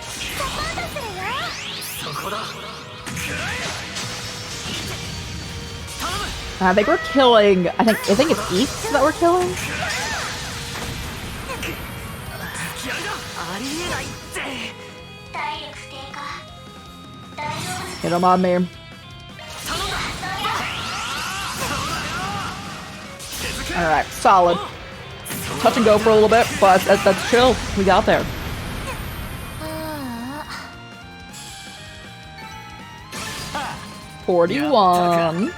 I think we're killing. I think it's East that we're killing. Hit him on me. Alright, solid. Touch and go for a little bit, but that's chill. We got there. $41.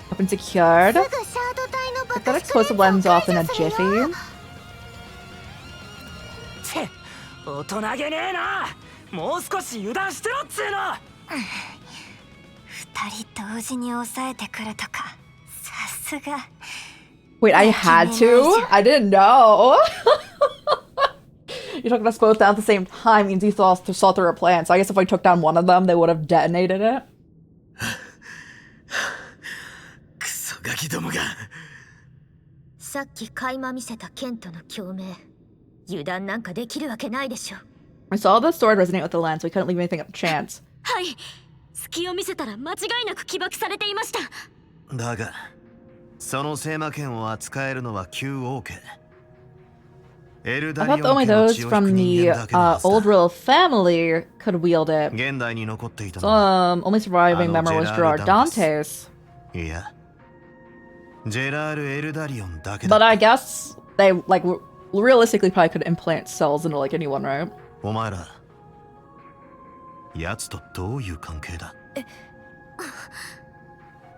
Weapon secured. Get that explosive lens off in a jiffy.
大人げねえな。もう少し油断してろっつうの。
二人同時に抑えてくるとか、さすが。
Wait, I had to? I didn't know. You took us both down at the same time means you saw through a plan. So I guess if I took down one of them, they would have detonated it.
クソガキどもが。
さっき垣間見せたケントの共鳴。油断なんかできるわけないでしょ。
I saw the sword resonate with the lens, so we couldn't leave anything up to chance.
はい。隙を見せたら間違いなく起爆されていました。
だが、その聖魔剣を扱えるのは旧王家。I
thought only those from the old royal family could wield it.
現代に残っていたの
Only surviving member was Gerard Dantes.
いや、ジェラール・エルダリオンだけ
But
だ。
I guess they, like, realistically probably could implant cells into, like, anyone, right?
お前ら、奴とどういう関係だ？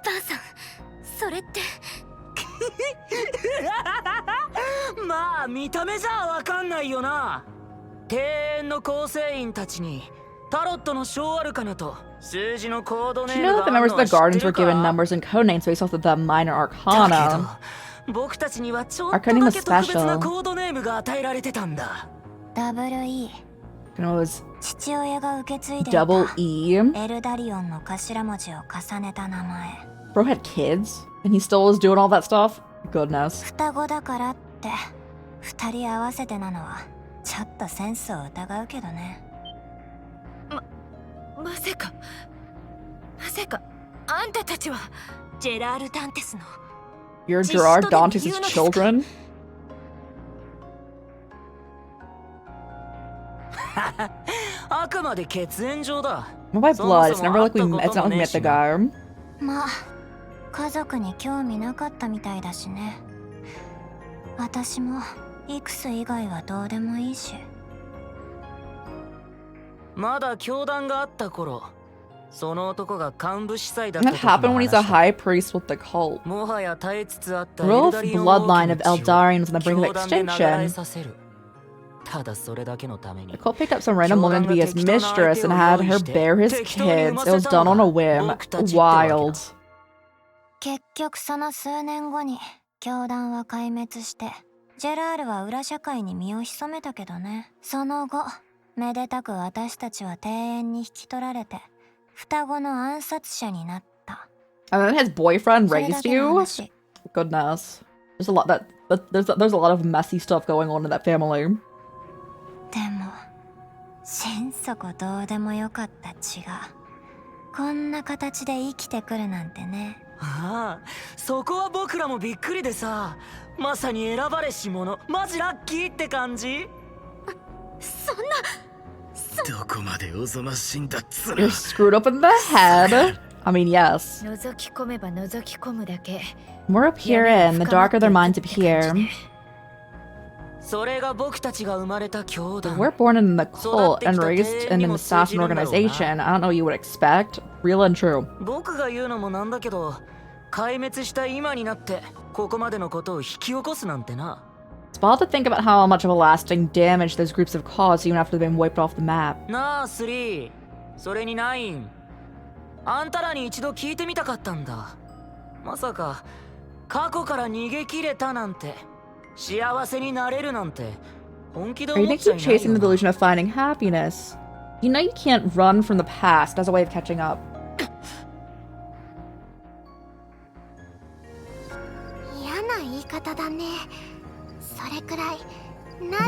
バンさん、それって。
まあ見た目じゃわかんないよな。庭園の構成員たちにタロットの章あるかなと数字のコードネ
Did
ー
you
ム
know that
が
the
ある
members
の
of
は
the
知って
gardens
る
were given
か？
numbers and code names based off of the minor
だけ
arcana?
ど僕たちにはちょっと
Arcana
だ
was
け特別な
special.
コードネームが与えられてたんだ。
WE。
It was
父親が受け継いでいた
double E.
エルダリオンの頭文字を重ねた名前。
Bro had kids, and he still was doing all that stuff? Goodness.
双子だからって二人合わせてなのはちょっとセンスを疑うけどね。まさかあんたたちはジェラール・ダンテスの
You're Gerard Dantes' children?
あくまで血縁上だ。
Not by blood. It's never like it's not like we met the guy.
まあ家族に興味なかったみたいだしね。私もイクス以外はどうでもいいし。
まだ教団があった頃、その男が幹部司祭だった
And
時
that
の
happened when
話
he's a
だ。
high priest with the cult.
もはや絶えつつあった
The
エル
royal
ダリオン
bloodline of
王家の血を
Eldarian was on the brink of
教団で流れ
extinction.
させる。ただそれだけのために
Cole picked up some random woman to be his mistress and had her bear his kids. It was done on a whim. Wild.
結局その数年後に教団は壊滅して、ジェラールは裏社会に身を潜めたけどね。その後めでたく私たちは庭園に引き取られて双子の暗殺者になった。
And then his boyfriend raised you? Goodness. There's a lot there's a lot of messy stuff going on in that family.
でも心底どうでもよかった血がこんな形で生きてくるなんてね。
ああ、そこは僕らもびっくりでさ、まさに選ばれし者、マジラッキーって感じ。
そんな、
どこまでおぞましいんだっつうの。
You're screwed up in the head. I mean, yes.
覗き込めば覗き込むだけ。
More appear in, the darker their minds appear.
それが僕たちが生まれた教団。
We're born in the cult and raised in an assassin organization. I don't know what you would expect. Real and true.
僕が言うのもなんだけど、壊滅した今になってここまでのことを引き起こすなんてな。
It's wild to think about how much of a lasting damage those groups have caused even after they've been wiped off the map.
なあ、3。それに9。あんたらに一度聞いてみたかったんだ。まさか過去から逃げ切れたなんて、幸せになれるなんて本気で
Are you
思っ
gonna
ちゃ
keep
いないよ
chasing the
な。
delusion of finding happiness? You know you can't run from the past as a way of catching up.
嫌な言い方だね。それくらい。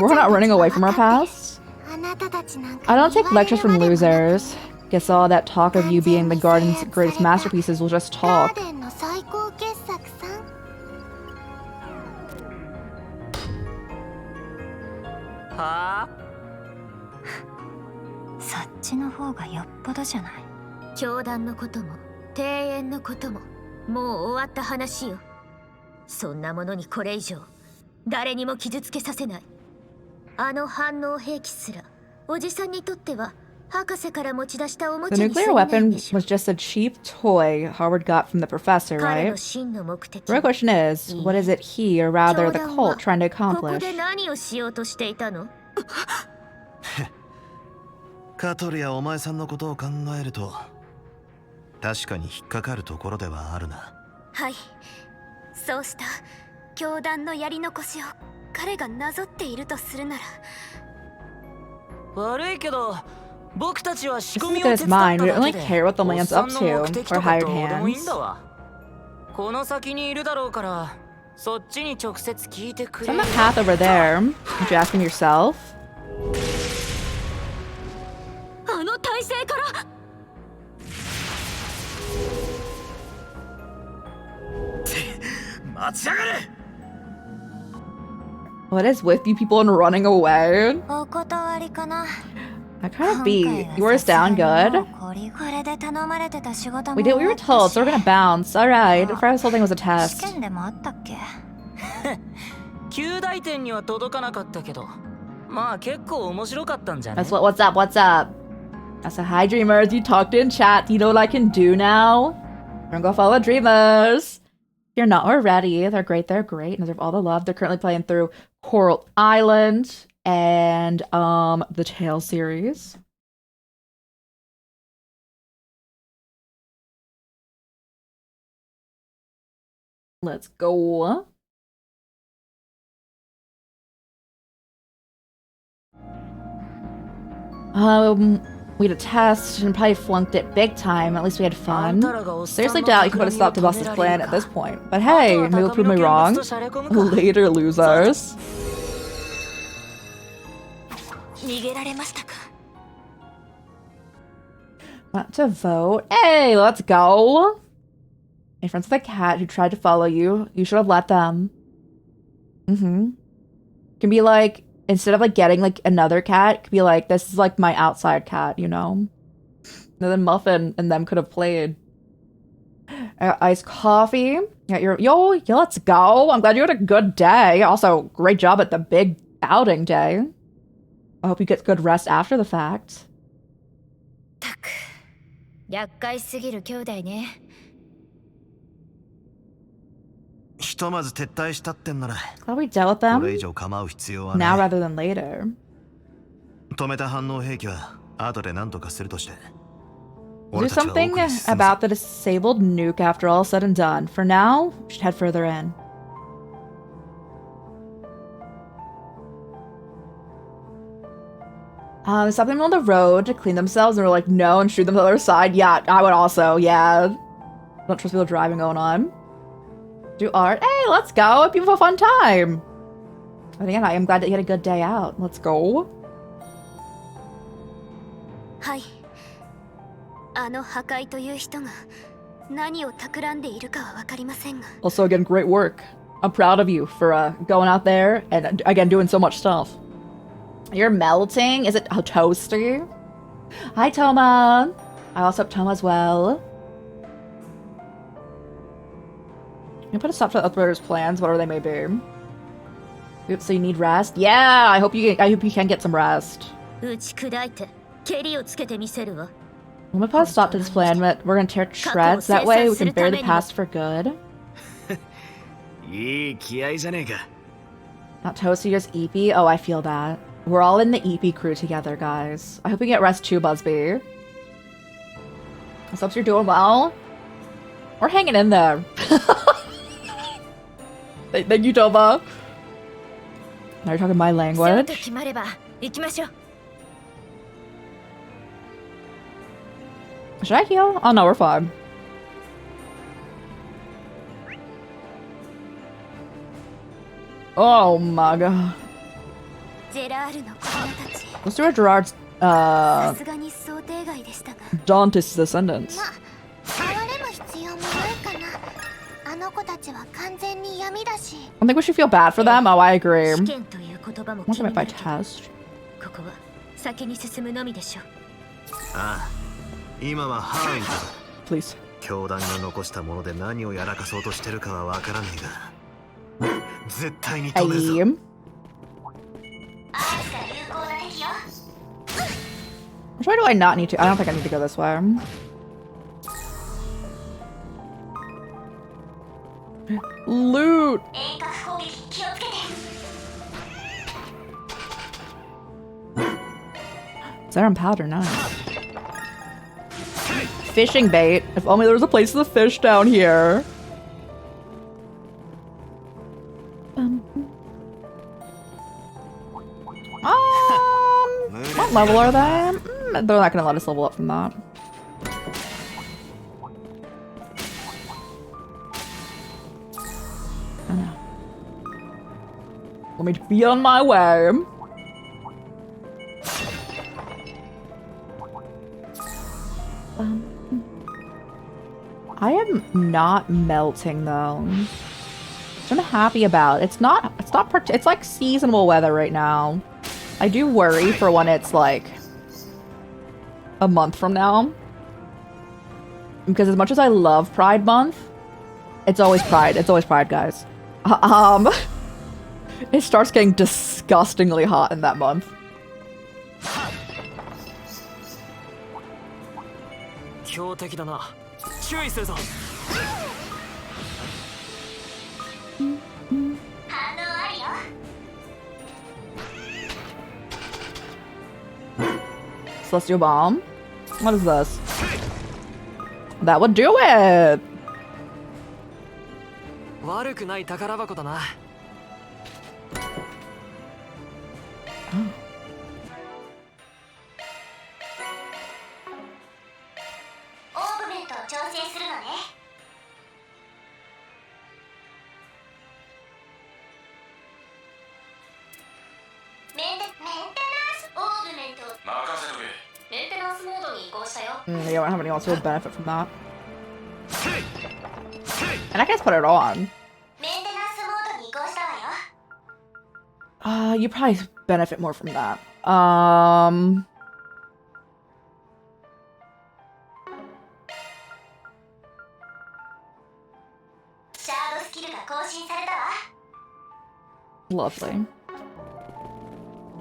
We're not running away from our past.
あなたたちなんか
I don't take lectures from losers. Guess all that talk of you being the garden's greatest masterpieces was just
ガー
talk.
デンの最高傑作さん。
はあ？
そっちの方がよっぽどじゃない。教団のことも庭園のことももう終わった話よ。そんなものにこれ以上誰にも傷つけさせない。あの反応兵器すらおじさんにとっては博士から持ち出したおも
The
ちゃに過
nuclear
ぎない
weapon
でしょ。
was just a cheap toy Howard got from the professor,
彼
right?
の真の目的
The real question is, what is it he, or rather the cult, trying to
ここ
accomplish?
で何をしようとしていたの？
カトリやお前さんのことを考えると確かに引っかかるところではあるな。
はい、そうした教団のやり残しを彼がなぞっているとするなら。
悪いけど僕たちは仕
This
込
is
み
good
を
as
手伝った
mine. We
だ
don't really
けで
care what the
おっ
land's
さ
up
んの
to,
目的
or
とか
hired
どうでもいいん
hands.
だわ。この先にいるだろうからそっちに直接聞いてく
It's
れ。
on the path over there. Did you ask him yourself?
あの体勢から。
待ちやがれ。
What is with you people and running away?
お断りかな。
I kind of beat. You were down good?
これで頼まれてた仕事も
We did what we were told, so we're gonna bounce. Alright. First whole thing was a
試
test.
験でもあったっけ？
旧大点には届かなかったけど、まあ結構面白かったんじゃね。
That's what's up, what's up? I said, hi dreamers, you talked in chat. You know what I can do now? We're gonna go follow dreamers. If you're not already, they're great, and deserve all the love. They're currently playing through Coral Island and the Tale series. Let's go. We had a test and probably flunked it big time. At least we had fun. Seriously doubt you could put a stop to Boss's plan at this point. But hey, maybe you'll prove me wrong. Later, losers.
逃げられましたか？
Want to vote? Hey, let's go! In front of the cat who tried to follow you, you should have let them. Can be like, instead of like getting like another cat, could be like, this is like my outside cat, you know? And then Muffin and them could have played. Iced coffee. Yeah, yo, let's go. I'm glad you had a good day. Also, great job at the big outing day. I hope you get good rest after the fact.
たく、厄介すぎる兄弟ね。
ひとまず撤退したってんなら
Glad we dealt with
これ
them
以上構う必要は
now
ない。
rather than later.
止めた反応兵器は後で何とかするとして。
Do something about the disabled nuke after all is said and done. For now, we should head further in. Stop them on the road to clean themselves, and we're like, no, and shoot them to the other side. Yeah, I would also, yeah. Don't trust people driving going on. Do art. Hey, let's go. Hope you have a fun time. And again, I am glad that you had a good day out. Let's go.
はい。あの破壊という人が何を企んでいるかはわかりませんが。
Also, again, great work. I'm proud of you for going out there and again doing so much stuff. You're melting. Is it a toaster? Hi, Toma. I also have Toma as well. You put a stop to the Outbreaker's plans, whatever they may be. Oops, so you need rest? Yeah, I hope you can get some rest.
打ち砕いて蹴りをつけてみせるわ。
I'm gonna put a stop to this plan, but we're gonna tear shreds. That way we can bury the past for good.
いい気合じゃねえか。
Not Toasty, just Eepy. Oh, I feel that. We're all in the Eepy crew together, guys. I hope you get rest too, Busby. I hope you're doing well. We're hanging in there. Thank you, Toma. Now you're talking my language. Should I heal? Oh no, we're fine. Oh my god. Let's do a Gerard's Dante's descendants. I think we should feel bad for them. Oh, I agree. What's it by test?
先に進むのみでしょ。
ああ、今はハーインだ。
Please.
教団が残したもので何をやらかそうとしてるかはわからないが、絶対に止めるぞ。
Which way do I not need to? I don't think I need to go this way. Loot! Serum powder, nice. Fishing bait. If only there was a place for the fish down here. What level are they? They're not gonna let us level up from that. Oh no. Let me be on my way. I am not melting though. Which I'm happy about. It's like seasonable weather right now. I do worry for when it's like a month from now. Because as much as I love Pride Month, it's always Pride. It's always Pride, guys. It starts getting disgustingly hot in that month.
強敵だな。注意するぞ。
Celestial Bomb? What is this? That would do it!
悪くない宝箱だな。
オーブメントを調整するのね。メンテナンスオーブメント任せとけ。メンテナンスモードに移行したよ。
You don't have anyone else who would benefit from that. And I guess put it on.
メンテナンスモードに移行したわよ。
You probably benefit more from that.
シャードスキルが更新されたわ。
Lovely.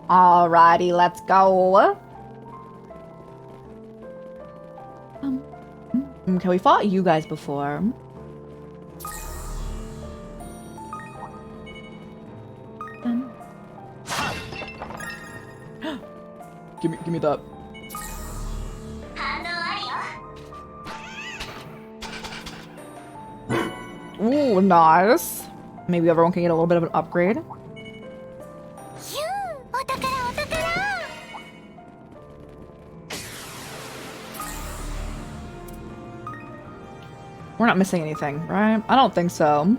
Alrighty, let's go. Okay, we fought you guys before. give me that. Ooh, nice. Maybe everyone can get a little bit of an upgrade. We're not missing anything, right? I don't think so.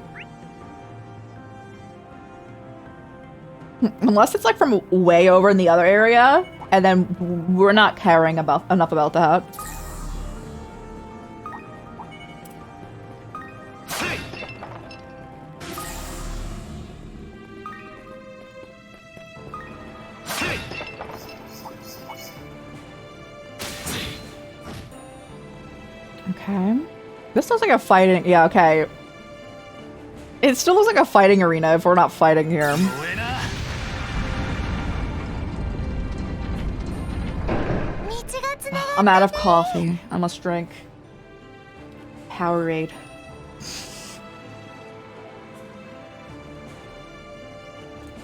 Unless it's like from way over in the other area, and then we're not caring enough about that. Okay. This looks like a fighting... Yeah, okay. It still looks like a fighting arena if we're not fighting here. I'm out of coffee. I must drink. Powerade.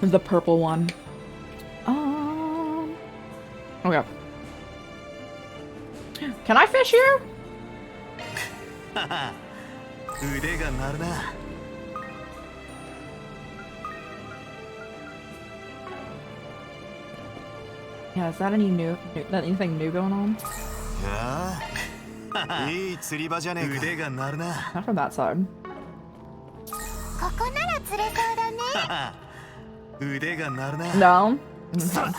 The purple one. Okay. Can I fish here? Yeah, is that anything new going on? Not from that side. No? Okay.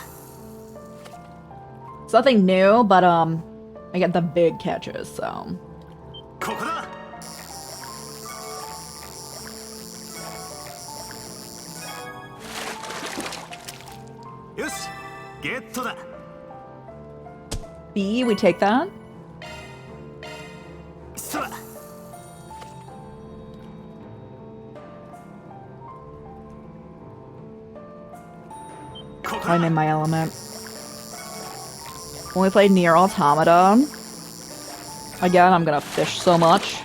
It's nothing new, but I get the big catches, so. B, we take that. I'm in my element. When we played Nier Automata, again, I'm gonna fish so much.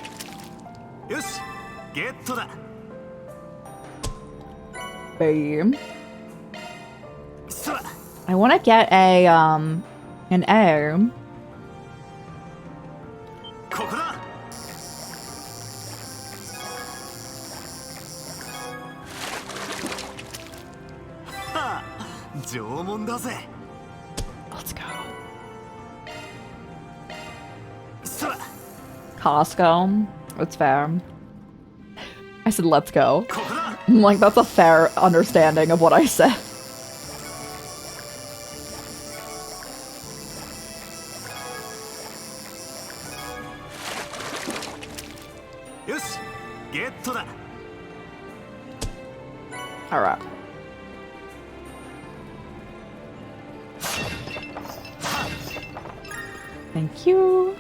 Boom. I want to get a an A. Let's go. Costco. It's fair. I said let's go. I'm like, that's a fair understanding of what I said. Alright. Thank you.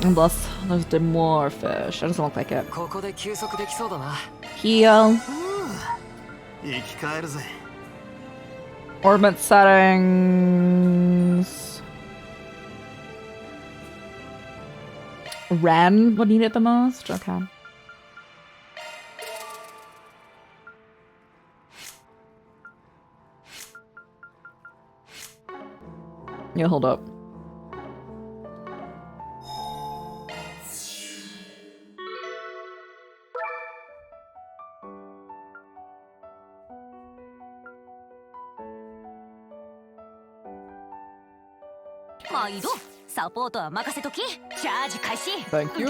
Unless there's more fish. It doesn't look like it. Heal. Orbit settings. Ren would need it the most? Okay. Yeah, hold up. Thank you.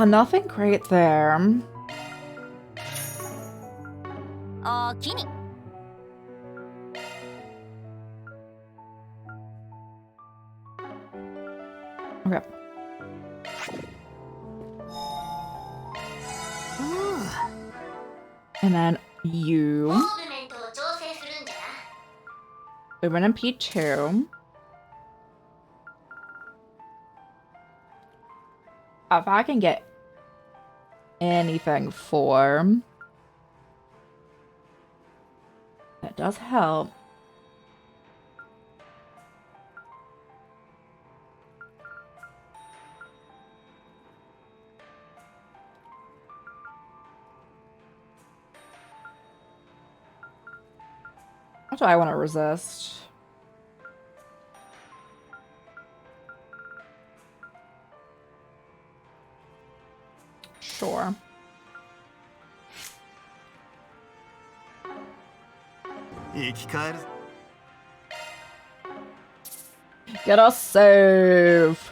Nothing great there. Okay. And then you. Movement in P2. If I can get anything for... That does help. That's why I want to resist. Sure. Get us save.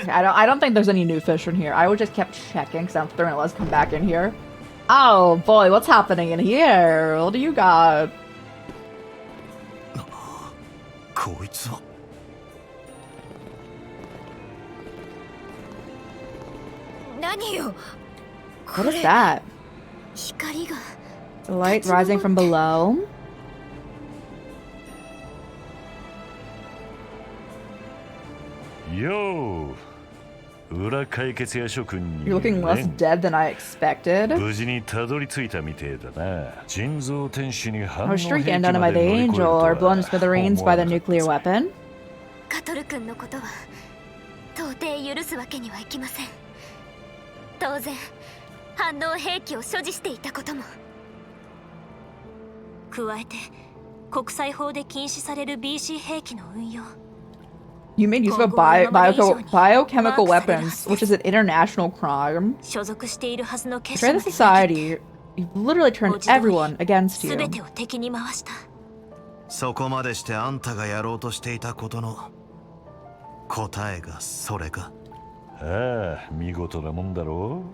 I don't think there's any new fish in here. I would just kept checking because I'm throwing it. Let's come back in here. Oh boy, what's happening in here? What do you got? What is that? The light rising from below?
Yo!
You're looking less dead than I expected.
Our streak
ended by the angel, or blown to smithereens by the nuclear weapon. You made use of biochemical weapons, which is an international crime. Betray the society. You've literally turned everyone against you.
そこまでしてあんたがやろうとしていたことの答えがそれか。
ああ、見事なもんだろう。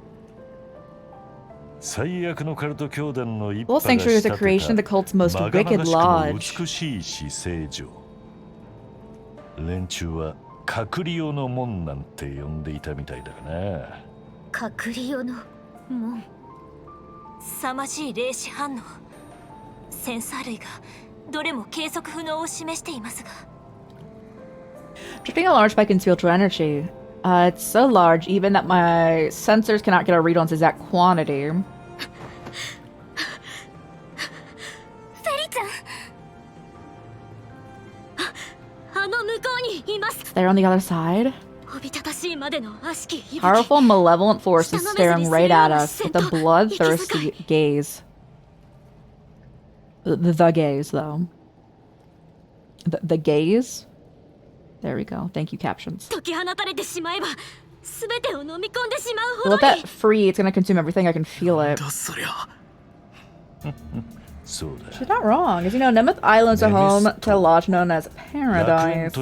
最悪のカルト教団の一派が仕立てたまがまがしくも美しい死聖所。連中は隔離用の門なんて呼んでいたみたいだな。
隔離用の門。凄まじい霊視反応。センサー類がどれも計測不能を示していますが。
Dripping a large spike in spiritual energy. It's so large even that my sensors cannot get a read on its exact quantity. They're on the other side. Powerful, malevolent forces staring right at us with a bloodthirsty gaze. The gaze, though. The gaze? There we go. Thank you, captions. Let that free. It's gonna consume everything. I can feel it. She's not wrong. As you know, Nemeth Island's a home to a lodge known as Paradise.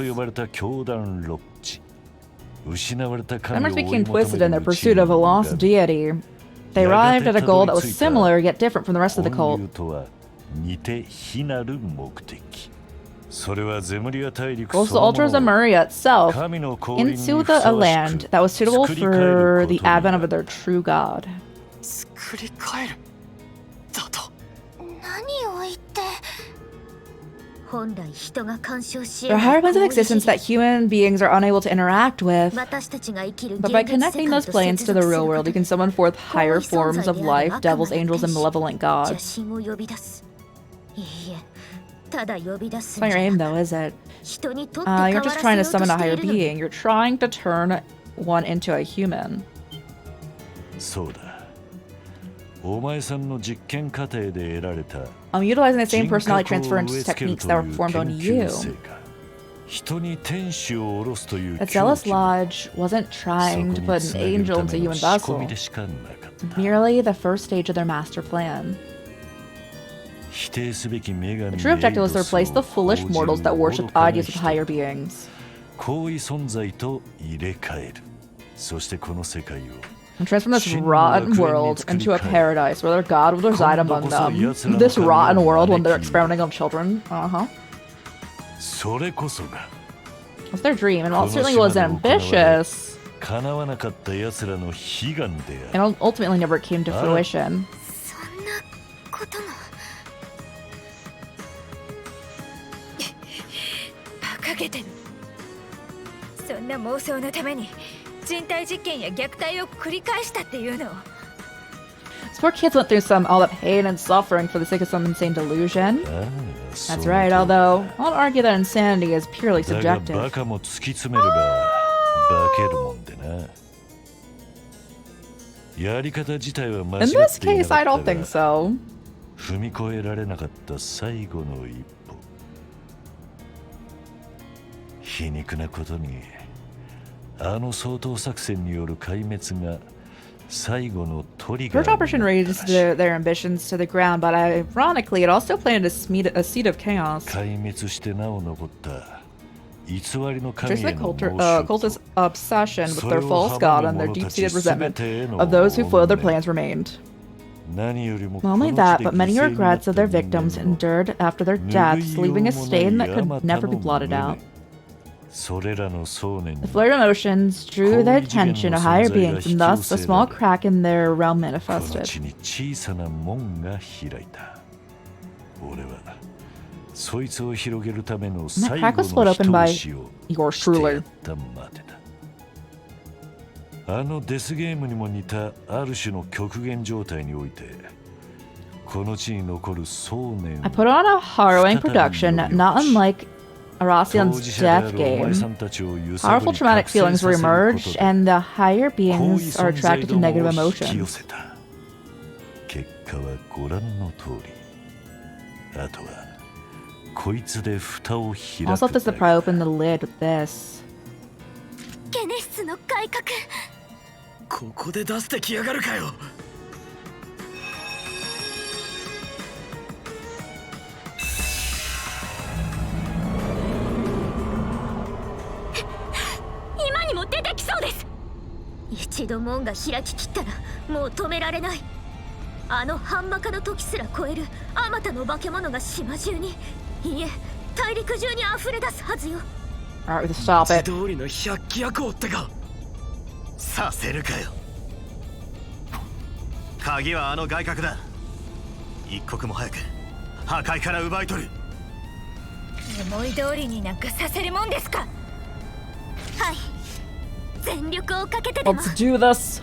Members became twisted in their pursuit of a lost deity. They arrived at a goal that was similar yet different from the rest of the cult. Also, Ultra Zemuria itself, into a land that was suitable for the advent of their true god. There are higher planes of existence that human beings are unable to interact with, but by connecting those planes to the real world, you can summon forth higher forms of life, devils, angels, and malevolent gods. It's not your aim, though, is it? You're just trying to summon a higher being. You're trying to turn one into a human. I'm utilizing the same personality transference techniques that were performed on you. The Zealous Lodge wasn't trying to put an angel into a human vessel. Merely the first stage of their master plan. The true objective was to replace the foolish mortals that worshipped ideas with higher beings. And transform this rotten world into a paradise where their god will reside among them. This rotten world when they're experimenting on children. What's their dream? And while it certainly was ambitious, it ultimately never came to fruition. These poor kids went through all that pain and suffering for the sake of some insane delusion. That's right, although I'll argue that insanity is purely
だが
subjective.
バカも突き詰めれば化けるもんでな。やり方自体は間違
In
ってい
this
な
case,
か
I
った
don't think
が
so.
踏み越えられなかった最後の一歩。皮肉なことにあの掃討作戦による壊滅が最後のトリガ
First
ー
Operation
になったらしい。
razed their ambitions to the ground, but ironically, it also planted a seed of chaos.
壊滅してなお残った偽りの神
Just
へ
like
の
cultist obsession with their false god and their deep-seated resentment of those who foiled their plans remained.
何よりも
Not only
この地
that,
で
but many
犠牲になっ
regrets
た
of their
人
victims
間の
endured after their deaths, leaving a stain that could never be blotted out.
それらの想念
The flare of emotions drew the attention of higher beings, and thus a small crack in their realm
この
manifested.
地に小さな門が開いた。俺はそいつを広げるための
And that
最
crack
後
was
の
split
一
open by
押しを
yours
してや
truly.
ったまでだ。あのデスゲームにも似たある種の極限状態においてこの地に残る想念を
I put on a harrowing production, not unlike Arasion's death game. Powerful traumatic feelings were emerged, and the higher beings are attracted to negative emotions.
結果はご覧の通り。あとはこいつで蓋を開く
Also, have to pry open the lid with this.
ゲネシスの改革。
ここで出してきやがるかよ。
今にも出てきそうです。一度門が開ききったらもう止められない。あの半マカの時すら超えるあまたの化け物が島中に、いえ大陸中に溢れ出すはずよ。
Alright, we stop it.
通りの百鬼夜行ってか。
させるかよ。鍵はあの外角だ。一刻も早く破壊から奪い取る。
思い通りになんかさせるもんですか。はい、全力をかけてでも。
Let's do this.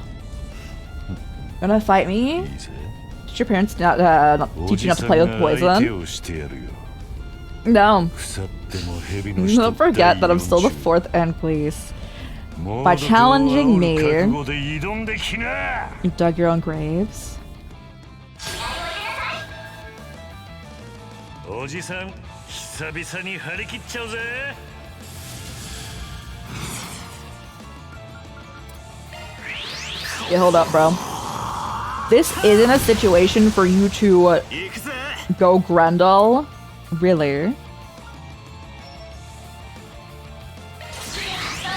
Gonna fight me?
いいぜ。
Did your parents not teach you not to play with
おじさんが相手
poison?
をしてやるよ。
No.
腐っても蛇の人
Don't forget that I'm still the fourth Enclase. By challenging me,
覚悟で挑んできな。
you dug your own graves.
おじさん、久々に張り切っちゃうぜ。
Yeah, hold up, bro. This isn't a situation for you to
行くぜ。
go Grendel. Really?
こ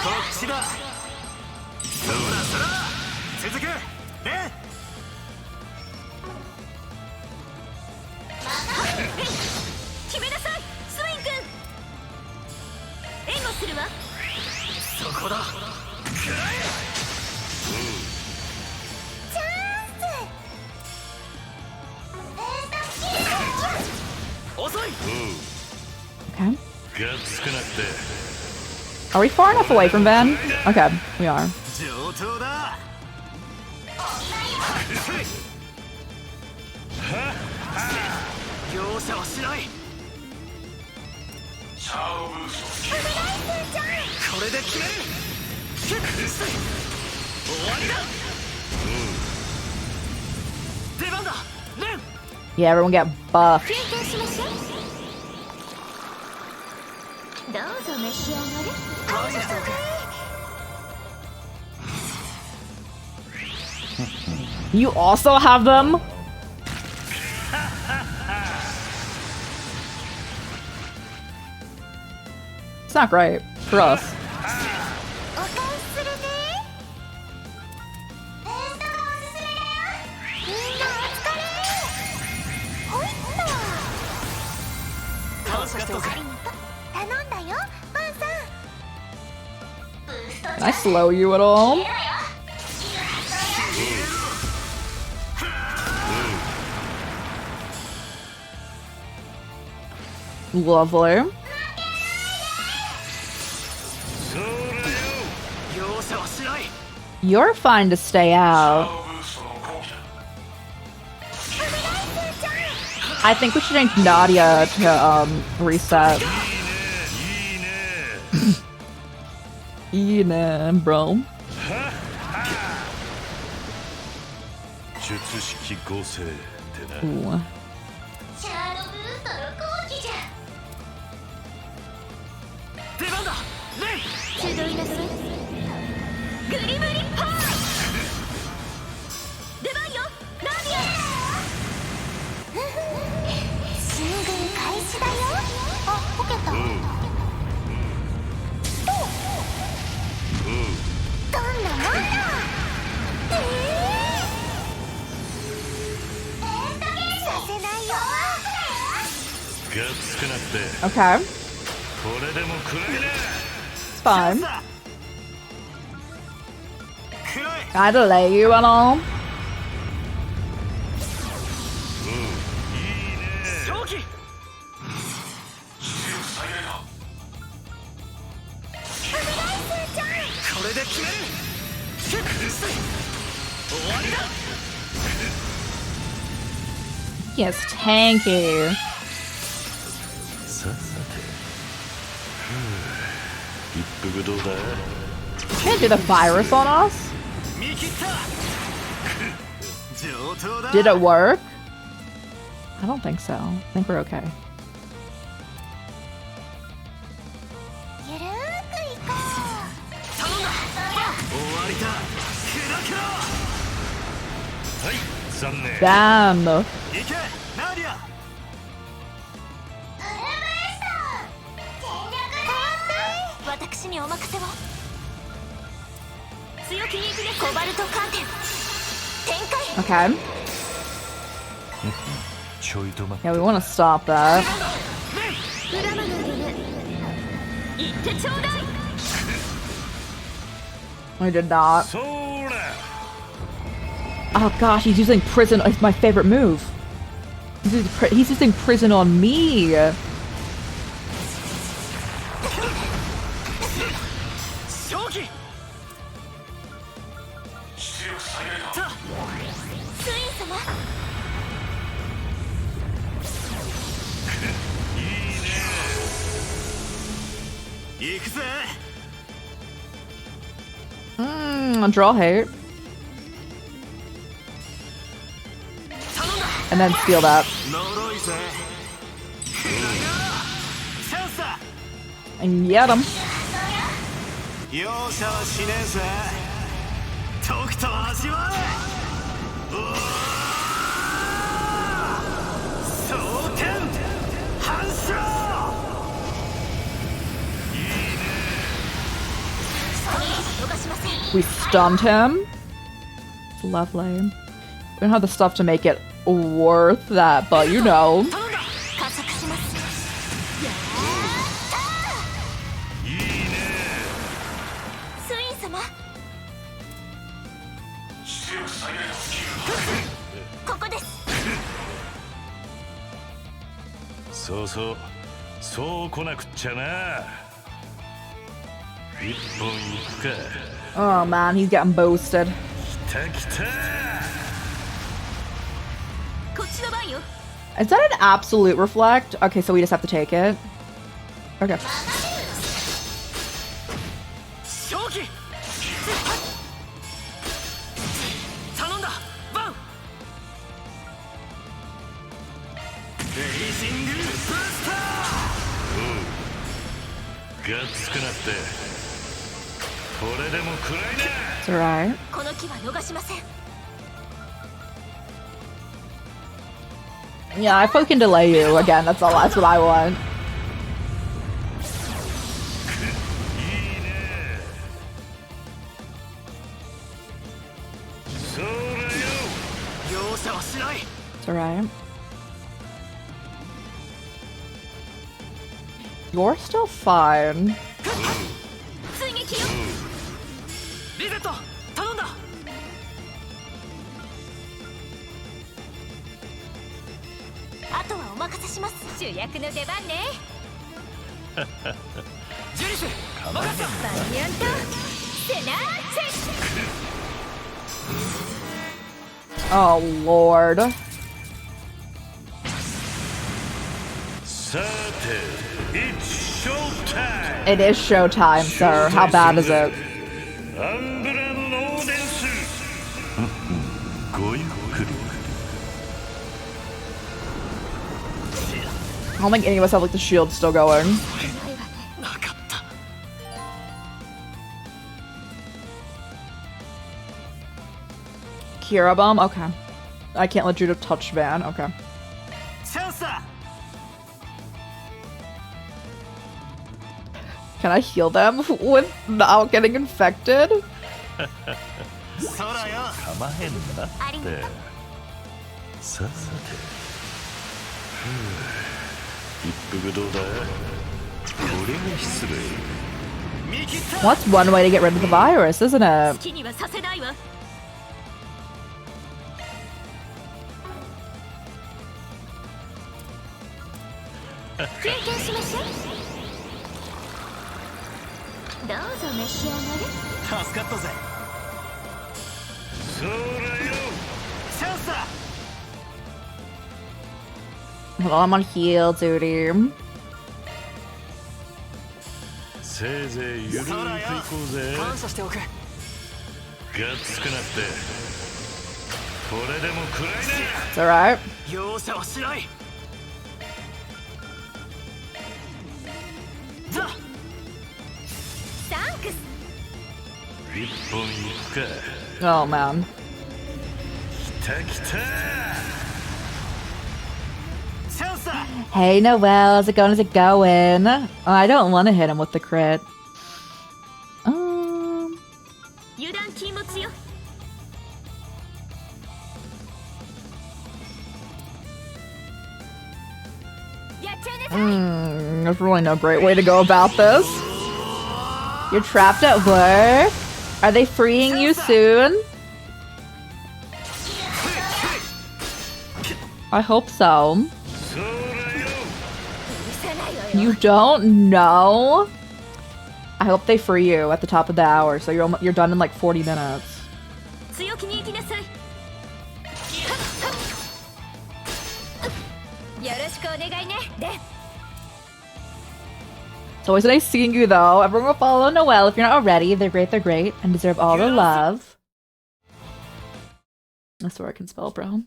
っちだ。そらそら続く。
決めなさい、スウィン君。援護するわ。
そこだ。遅い。
Okay.
がっつくなって。
Are we far enough away from Van? Okay, we are.
上等だ。
容赦はしない。これで決める。終わりだ。出番だ。レン。
Yeah, everyone get buffed.
休憩しましょう。どうぞ召し上がれ。
You also have them? It's not great for us.
お返しするね。エンタがおすすめだよ。みんなお疲れ。ほいっと。
助かったぜ。
頼んだよ、バンさん。
Can I slow you at all? Lovely.
容赦はしない。
You're fine to stay out. I think we should change Nadia to reset. Yeah, bro. Ooh. Okay. It's fine. Can I delay you at all? Yes, tanky. Can't do the virus on us? Did it work? I don't think so. I think we're okay. Damn. Okay. Yeah, we want to stop that. We did not. Oh gosh, he's using prison. It's my favorite move. He's using prison on me. Draw hate. And then steal that. And get him. We stunned him. It's lovely. We don't have the stuff to make it worth that, but you know. Oh man, he's getting boasted. Is that an absolute reflect? Okay, so we just have to take it. Okay. It's alright. Yeah, if we can delay you again, that's all. That's what I want. It's alright. You're still fine. Oh lord. It is showtime, sir. How bad is it? I don't think any of us have like the shield still going. Kira bomb? Okay. I can't let you touch Van. Okay. Can I heal them without getting infected? What's one way to get rid of the virus, isn't it? Hold on, I'm on heal duty. It's alright. Oh man. Hey Noelle, how's it going? Is it going? Oh, I don't want to hit him with the crit. There's really no great way to go about this. You're trapped at work? Are they freeing you soon? I hope so. You don't know? I hope they free you at the top of the hour, so you're done in like 40 minutes. It's always nice seeing you though. Everyone will follow Noelle if you're not already. They're great, and deserve all the love. That's where I can spell, bro.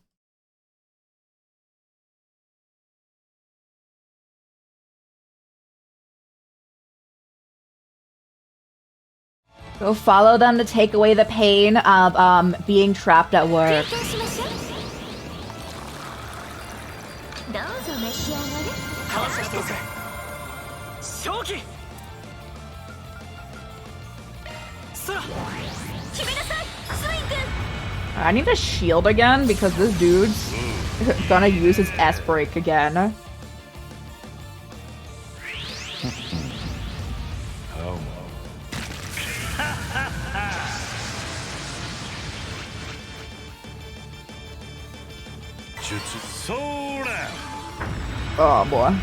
Go follow them to take away the pain of being trapped at work. I need a shield again because this dude's gonna use his S break again. Oh boy.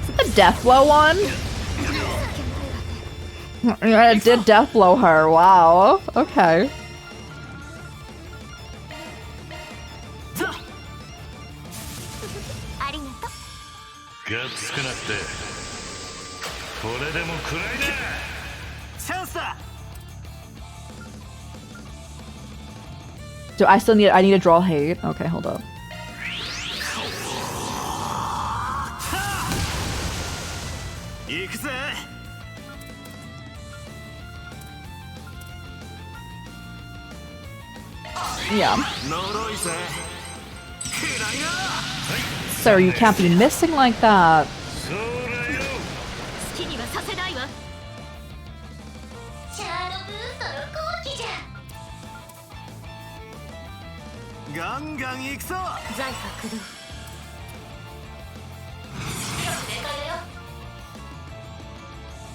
Is it the death blow one? Yeah, it did death blow her. Wow. Okay. Do I still need? I need to draw hate. Okay, hold up. Yeah. Sir, you can't be missing like that.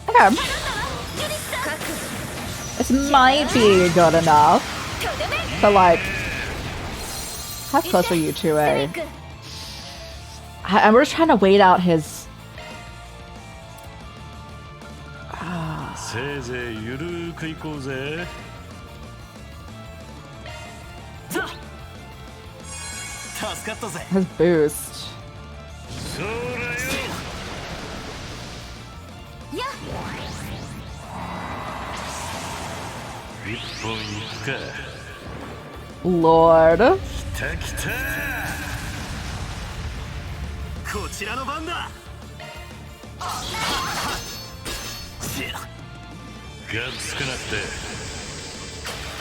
Okay. This might be good enough. But like, how close are you to a? I'm just trying to wait out his. His boost.
一本いくか。
Lord.
来た来た。
こちらの番だ。
がっつくなって。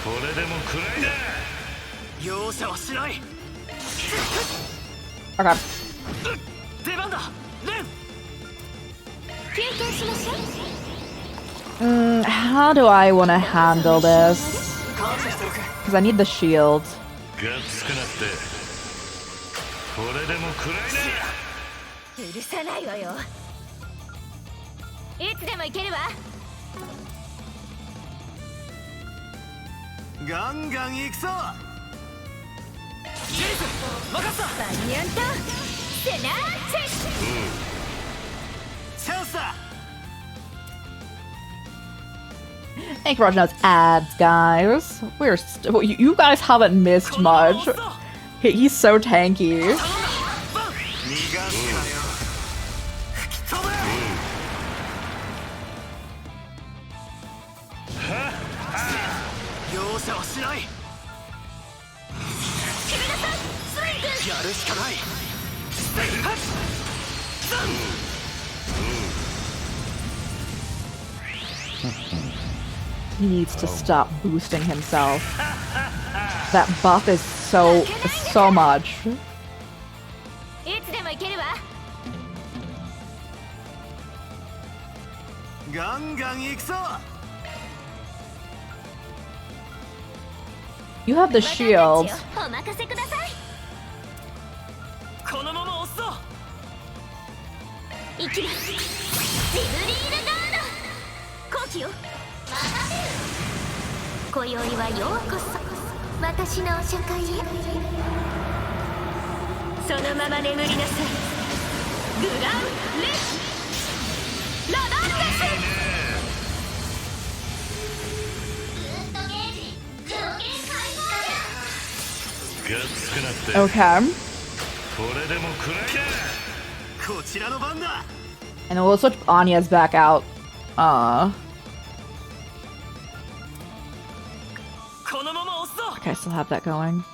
これでも食らいだ。
容赦はしない。
Okay.
出番だレン。
休憩しましょう。
How do I want to handle this? Because I need the shield.
がっつくなって。これでも食らいだ。
許さないわよ。いつでも行けるわ。
ガンガン行くぞ。
ジェリス任せた。
バニャンとセナーチェ
チャンスだ。
Thank you for watching those ads, guys. You guys haven't missed much. He's so tanky.
逃がすかよ。吹き飛べ。容赦はしない。やるしかない。
He needs to stop boosting himself. That buff is so much.
いつでも行けるわ。
ガンガン行くぞ。
You have the shield.
お任せください。
このまま押すぞ。
行きます。ジブリールガード。後期よ。今宵はようこそ私のお社会へ。そのまま眠りなさい。グランレラダンデス。
がっつくなって。
Okay.
これでも食らいだ。
こちらの番だ。
And we'll switch Anya's back out.
このまま押すぞ。
Okay, I still have that going.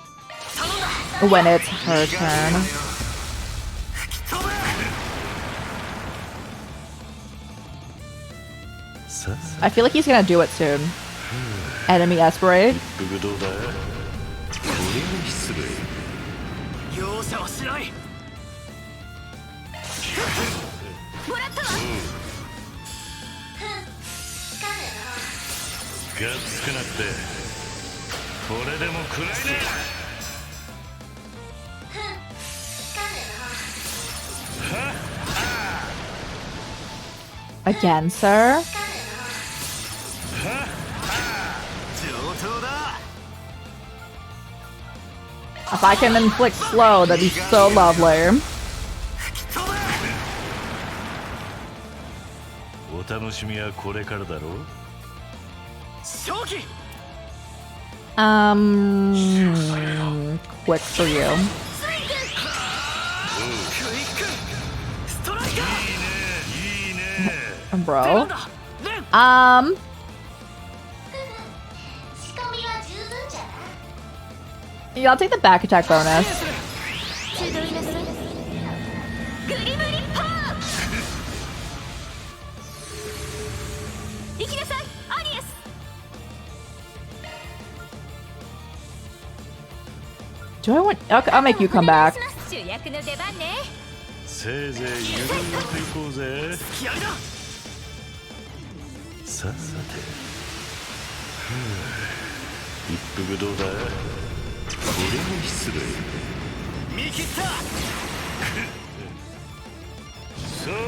When it's her turn. I feel like he's gonna do it soon. Enemy Esperate.
どうだ。これは失礼。
容赦はしない。
もらったわ。
がっつくなって。これでも食らいだ。
Again, sir.
上等だ。
If I can inflict slow, that'd be so lovely.
お楽しみはこれからだろう。
勝機。
Quick for you.
ストライカー。
いいね。
Bro.
出番だレン。
仕込みは十分じゃない。
Yeah, I'll take the back attack bonus.
集いなさい。グリムリッパー。行きなさいアニエス。
Do I want? Okay, I'll make you come back.
主役の出番ね。
せいぜいゆるーくいこうぜ。
気合いだ。
さて。一服どうだ。これも失礼。
見切った。
そらよ。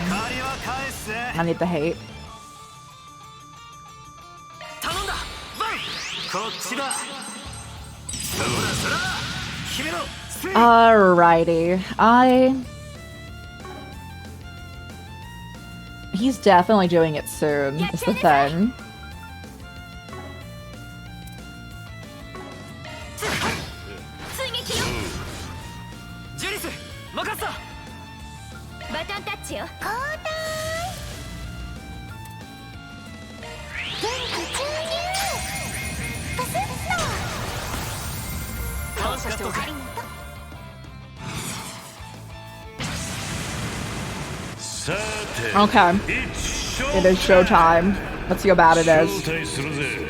借りは返すぜ。
I need the hate.
頼んだバン。
こっちだ。そらそら。決めろ。
Alrighty. He's definitely doing it soon, is the thing.
追撃よ。
ジェリス任せた。
バトンタッチよ。交代。
告
Okay. It is showtime. Let's see how bad it is.
招待するぜ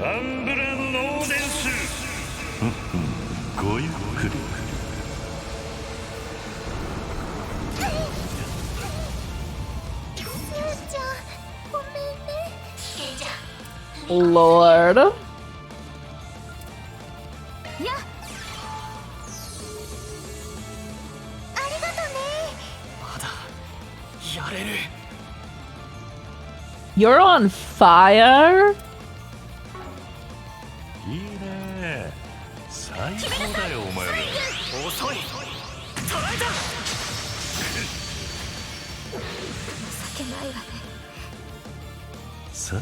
アンブラノーデンスごゆっくり
Lord.
まだやれる
You're on fire?
いいね最高だよお前ら
遅い捉えた
情けないわね。
さて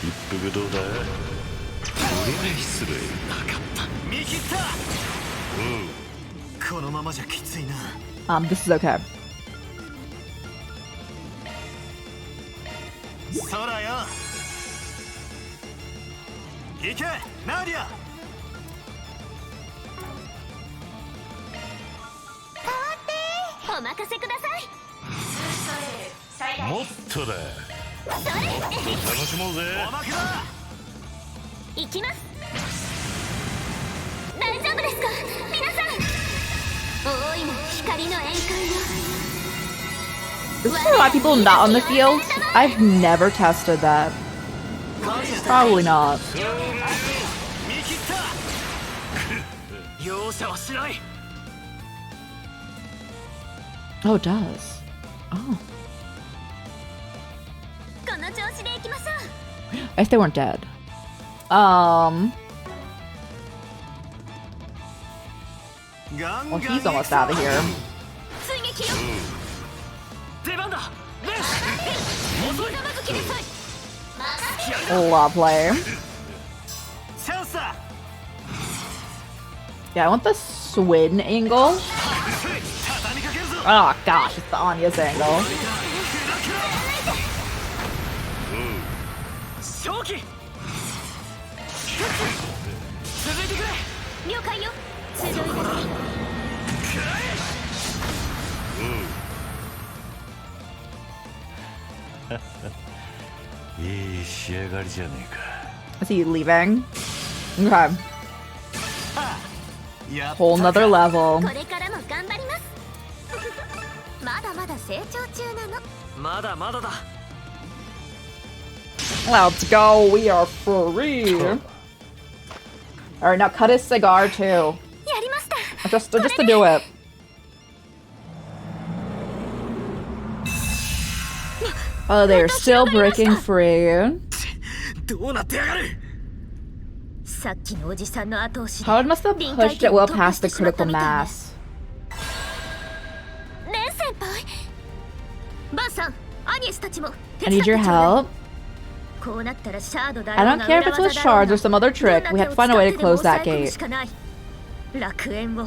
一服どうだこれは失礼
なかった見切ったこのままじゃきついな
This is okay.
空よ行けナディア
お任せください。
もっとだもっと楽しもうぜ
おまけだ
行きます。大丈夫ですか皆さん。大いな光の宴会よ。
Is there a lot of people not on the fields? I've never tested that. Probably not.
見切った容赦はしない
Oh, it does. Oh.
この調子で行きましょう。
If they weren't dead. Well, he's almost out of here.
追撃よ。
出番だレン遅い
Love play.
チャンスだ
Yeah, I want the Swin angle.
畳みかけるぞ
Oh gosh, it's the Anya's angle.
正気続いてくれ
了解よ。通常いたし。
いい仕上がりじゃねえか
Is he leaving? Okay.
やっ
Whole nother level.
これからも頑張ります。まだまだ成長中なの。
まだまだだ
Let's go. We are free. Alright, now cut his cigar too.
やりました。
Just to do it. Oh, they're still breaking free.
どうなってやがる
さっきのおじさんの後押しで
Howard must have pushed it well past the critical mass.
レン先輩。バンさん、アニエスたちも
I need your help.
こうなったらシャードだ
I don't care if it's with shards or some other trick. We have to find a way to close that gate.
楽園を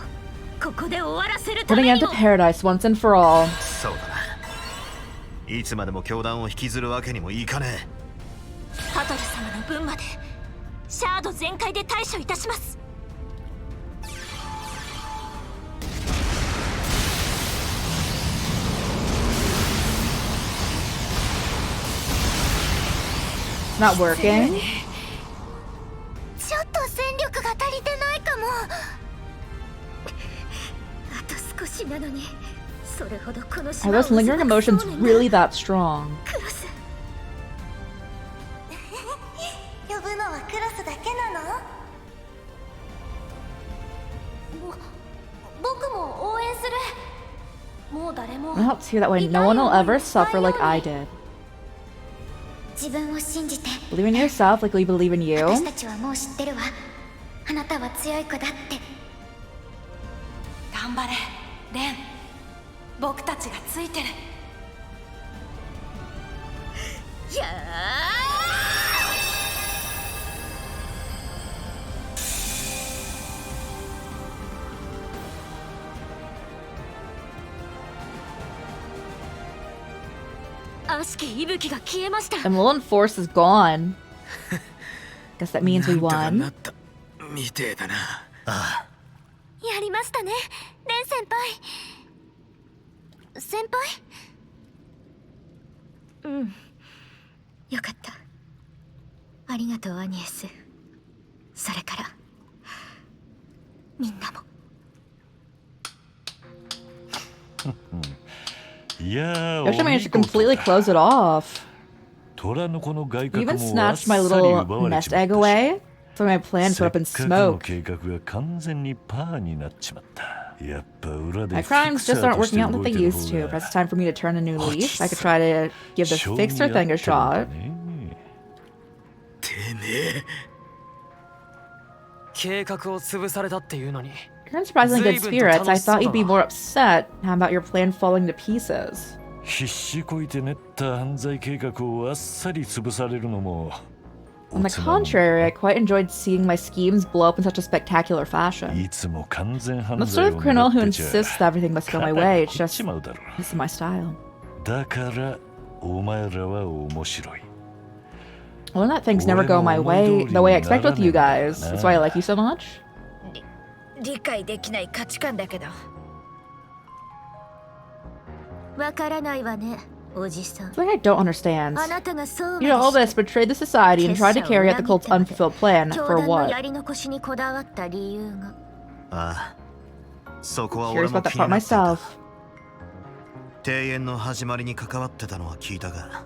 ここで終わらせるた
Putting
め
an
に
end
も
to paradise once and for all.
そうだないつまでも教団を引きずるわけにもいかね
ハトル様の分までシャード全開で対処いたします。
Not working.
ちょっと戦力が足りてないかも。あと少しなのに、それほどこの
Are those lingering emotions really that strong?
クロス。呼ぶのはクロスだけなの？僕も応援する。もう誰も。
It helps here that way no one will ever suffer like I did.
自分を信じて。
Believe in yourself like we believe in you.
私たちはもう知ってるわ。あなたは強い子だって。
頑張れ、レン。僕たちがついてる。
やー。悪しき息吹が消えました。
The Mullen force is gone. Guess that means we won.
みてえだな。ああ。
やりましたね、レン先輩。先輩？うん、よかった。ありがとう、アニエス。それからみんなも。
いやー、
You actually managed to completely close it off.
虎の子の外
You
角
even
もあっ
snatched my
さり
little
奪われ
nest
ちまっ
egg
たし、
away, so my plan
せ
put
っ
up in
かくの
smoke.
計画が完全にパーになっちまった。やっぱ裏で
My
フィク
crimes
サ
just
ー
aren't
として
working out
動
like
い
they
てる
used
方
to.
が
Perhaps it's time for me to turn a new
落
leaf.
ち
I could
さ
try to give the
性に
fixer
合って
thing a
るんだ
shot.
ね。
てめえ。
計画を潰されたっていうのに。
You're in surprisingly good spirits. I thought you'd be more upset. How about your plan falling to pieces?
必死こいて練った犯罪計画をあっさり潰されるのも
On the contrary, I quite enjoyed seeing my schemes blow up in such a spectacular fashion.
いつも完全犯
I'm the
罪
sort
を
of criminal who
狙ってちゃ
insists that everything must go my way. It's
食っ
just
ちまうだろ。
this is my style.
だからお前らは面白い。
Well, not things never go my way the way I expect with you guys. That's why I like you so much.
理解できない価値観だけど。わからないわね、おじさん。
It's like I don't understand.
あなたがそう
You know, all this betrayed the society and tried to carry out the cult's unfulfilled plan.
教
For
団の
what?
やり残しにこだわった理由が。
ああ。そこは
Curious
俺も
about
気
that
に
part
なっていた。
myself.
庭園の始まりに関わってたのは聞いたが、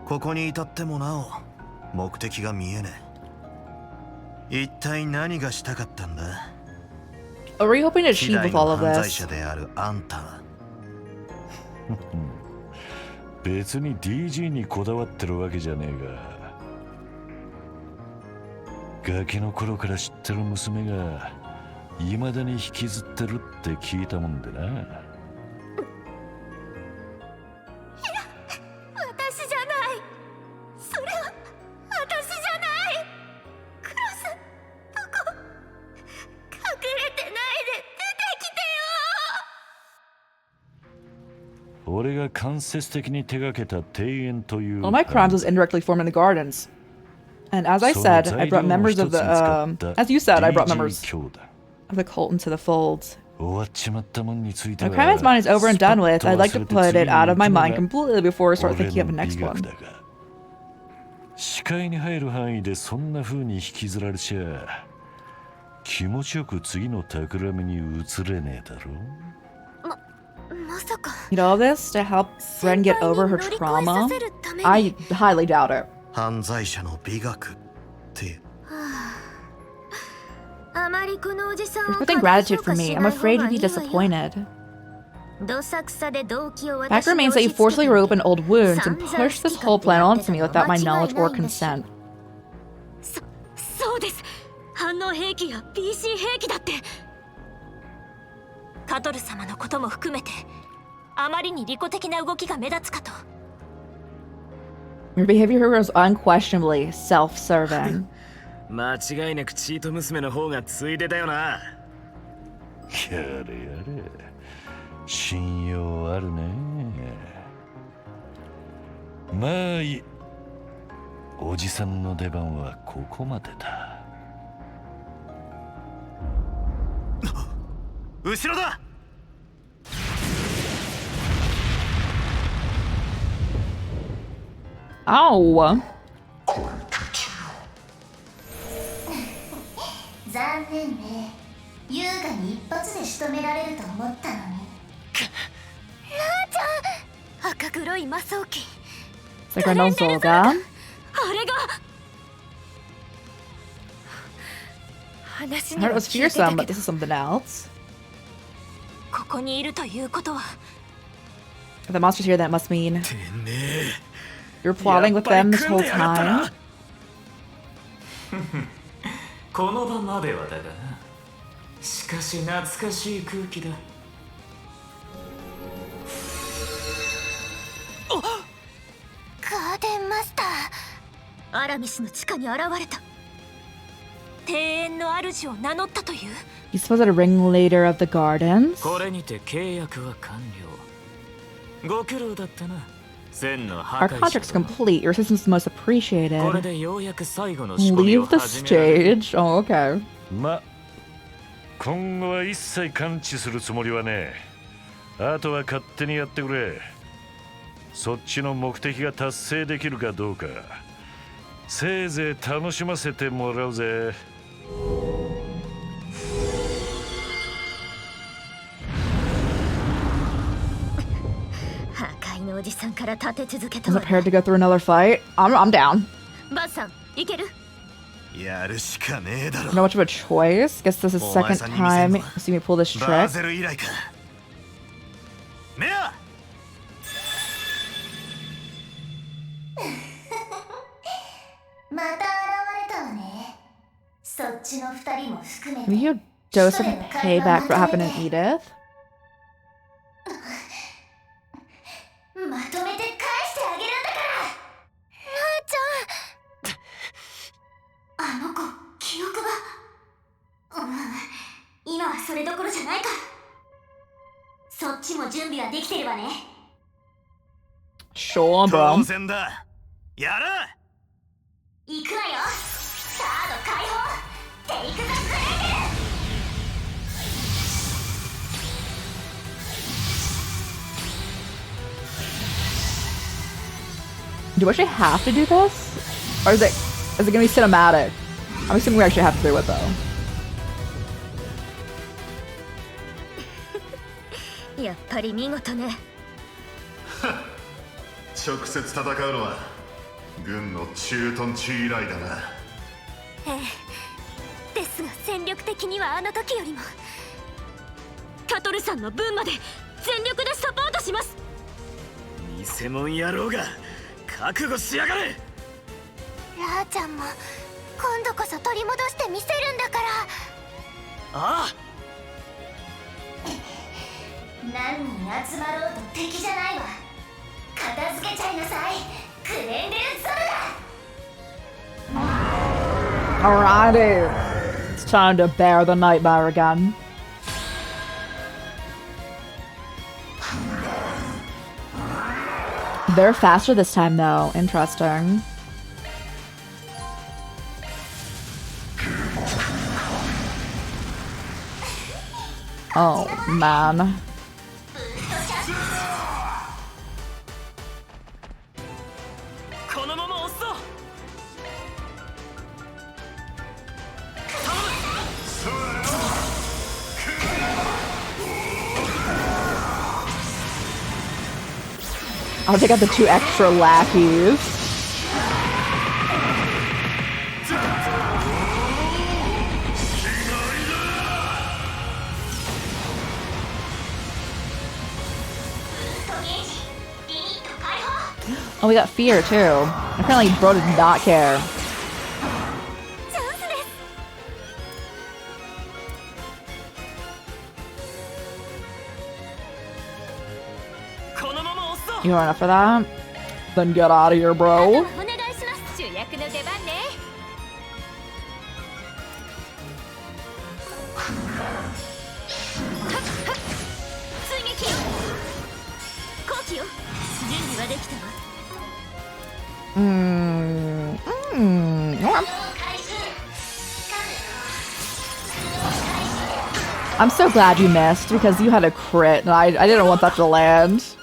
ここに至ってもなお目的が見えねえ。一体何がしたかったんだ？
What were you hoping to
希
achieve
代
with
の
all of
犯罪
this?
者であるあんたは。
別に DG にこだわってるわけじゃねえが、ガキの頃から知ってる娘が未だに引きずってるって聞いたもんでな。
私じゃない。それは私じゃない。クロス、どこ？隠れてないで出てきてよ。
俺が間接的に手がけた庭園という
One of my crimes was indirectly formed in the gardens. And as I said, I brought members of the, as you said, I brought members of the cult into the fold.
終わっちまったもんについて
When
は
a crime is mine is over and done with, I'd like to put it out of my mind completely before I start thinking of the next one.
視界に入る範囲でそんな風に引きずられちゃ気持ちよく次の企みに移れねえだろ。
まさか。
You know all this to help Ren get over her trauma? I highly doubt it.
犯罪者の美学って。
あまりこのおじさん
There's
を
nothing gratitude for me. I'm afraid you'd be disappointed.
どさくさで動機を
Fact
私に
remains that you
押し付け
forcefully
て
reopened old wounds and pushed this whole plan onto me without my knowledge or consent.
そうです。反応兵器や PC 兵器だって。カトル様のことも含めてあまりに利己的な動きが目立つかと。
Your behavior was unquestionably self-serving.
間違いなくチート娘の方がついでだよな。
やれやれ、信用あるね。まあいい、おじさんの出番はここまでだ。
後ろだ。
Ow!
残念ね。優雅に一発で仕留められると思ったのに。
ラーちゃん、赤黒い魔装機。
It's like our Nozoga.
あれが。話
I
に
heard it
は
was
聞いてた
fearsome,
け
but
ど
this is something else.
ここにいるということは。
If the monster's here, that must mean
てめえ。
you're plotting with them this whole time.
この場まではだがな。しかし懐かしい空気だ。
ガーデンマスター。アラミスの地下に現れた。庭園の主を名乗ったという。
He's supposed to ringleader of the gardens.
これにて契約は完了。ご苦労だったな。
Our contract's complete. Your assistance is most appreciated. Leave the stage. Oh, okay.
ま、今後は一切感知するつもりはねえ。あとは勝手にやってくれ。そっちの目的が達成できるかどうか、せいぜい楽しませてもらうぜ。
I'm prepared to go through another fight. I'm down. Not much of a choice. Guess this is the second time you see me pull this trick. Maybe you dose of payback for what happened in Edith?
まとめて返してあげるんだからなあちゃんあの子記憶が今はそれどころじゃないからそっちも準備はできてるわね
Sure, bro.
当然だやら
行くわよカード解放テイクザグレーテル
Do we actually have to do this? Or is it gonna be cinematic? I'm assuming we actually have to do it though.
やっぱり見事ね
直接戦うのは軍の駐屯地以来だな。
ええですが戦力的にはあの時よりもカトルさんの分まで全力でサポートします。
偽物野郎が覚悟しやがれ。
ラーちゃんも今度こそ取り戻してみせるんだから。
ああ
何人集まろうと敵じゃないわ片付けちゃいなさいクレンデルソルダ
Alrighty. It's time to bear the nightmare again. They're faster this time though. Interesting. Oh man. I'll take out the 2 extra lackeys. Oh, we got fear too. Apparently bro did not care. You are enough for that? Then get out of here, bro. I'm so glad you missed because you had a crit and I didn't want that to land.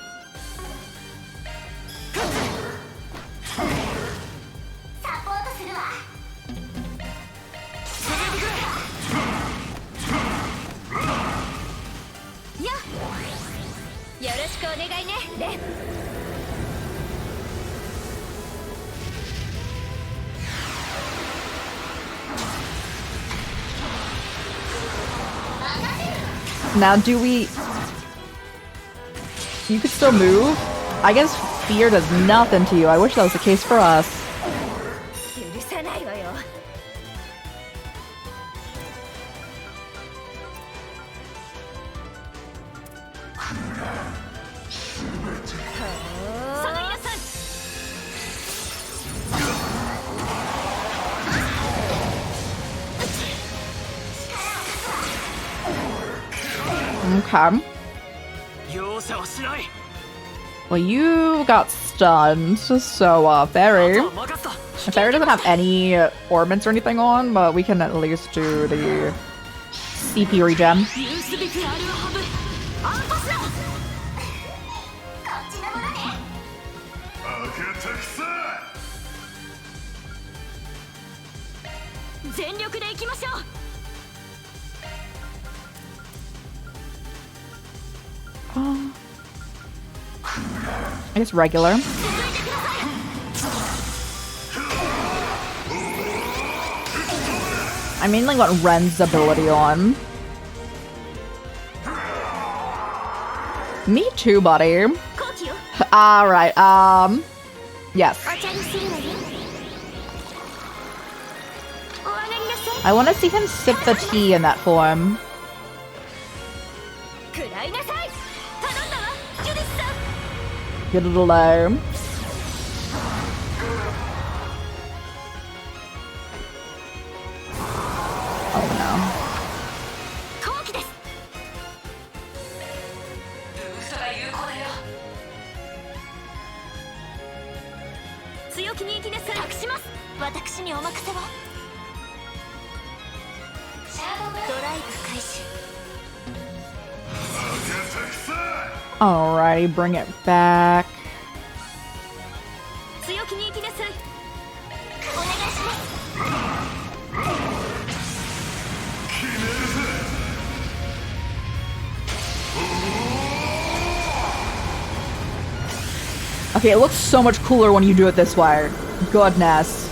Now do we... You could still move? I guess fear does nothing to you. I wish that was the case for us. Okay. Well, you got stunned. So, Fairy. Fairy doesn't have any orbits or anything on, but we can at least do the CP regen. I guess regular. I mainly want Ren's ability on. Me too, buddy. Alright, yes. I want to see him sip the tea in that form. Get a little low. Oh no. Alrighty, bring it back. Okay, it looks so much cooler when you do it this way. Goodness.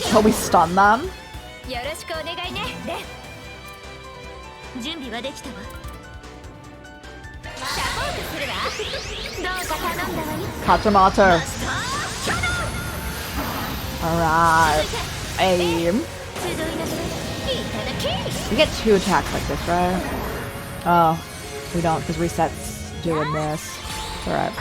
Shall we stun them? Kachamato. Alright. Aim. We get 2 attacks like this, right? Oh, we don't, because Reset's doing this. It's alright.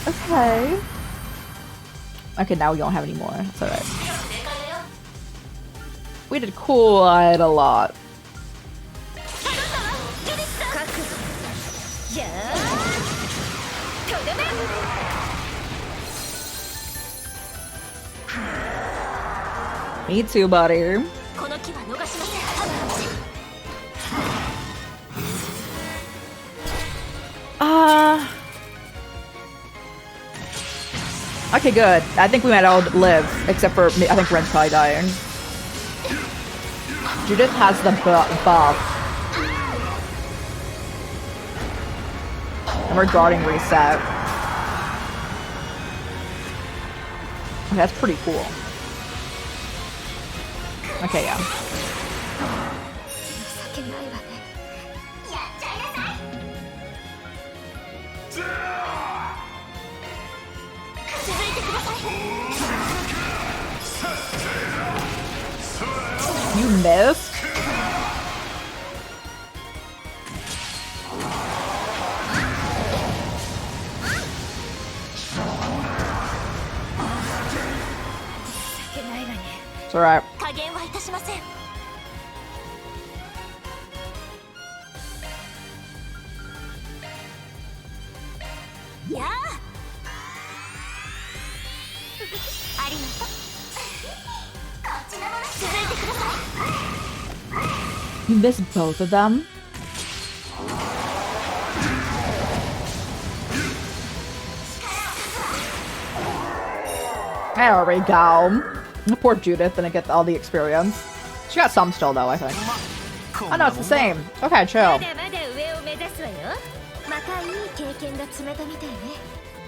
Okay. Okay, now we don't have any more. It's alright. We did quite a lot. Me too, buddy. Okay, good. I think we might all live, except for me. I think Ren's probably dying. Judith has the buff. And we're guarding Reset. Okay, that's pretty cool. Okay, yeah. You missed? It's alright. You missed both of them? There we go. Poor Judith didn't get all the experience. She got some still though, I think. Oh no, it's the same. Okay, chill.
ますわよ。またいい経験が積めたみたいね。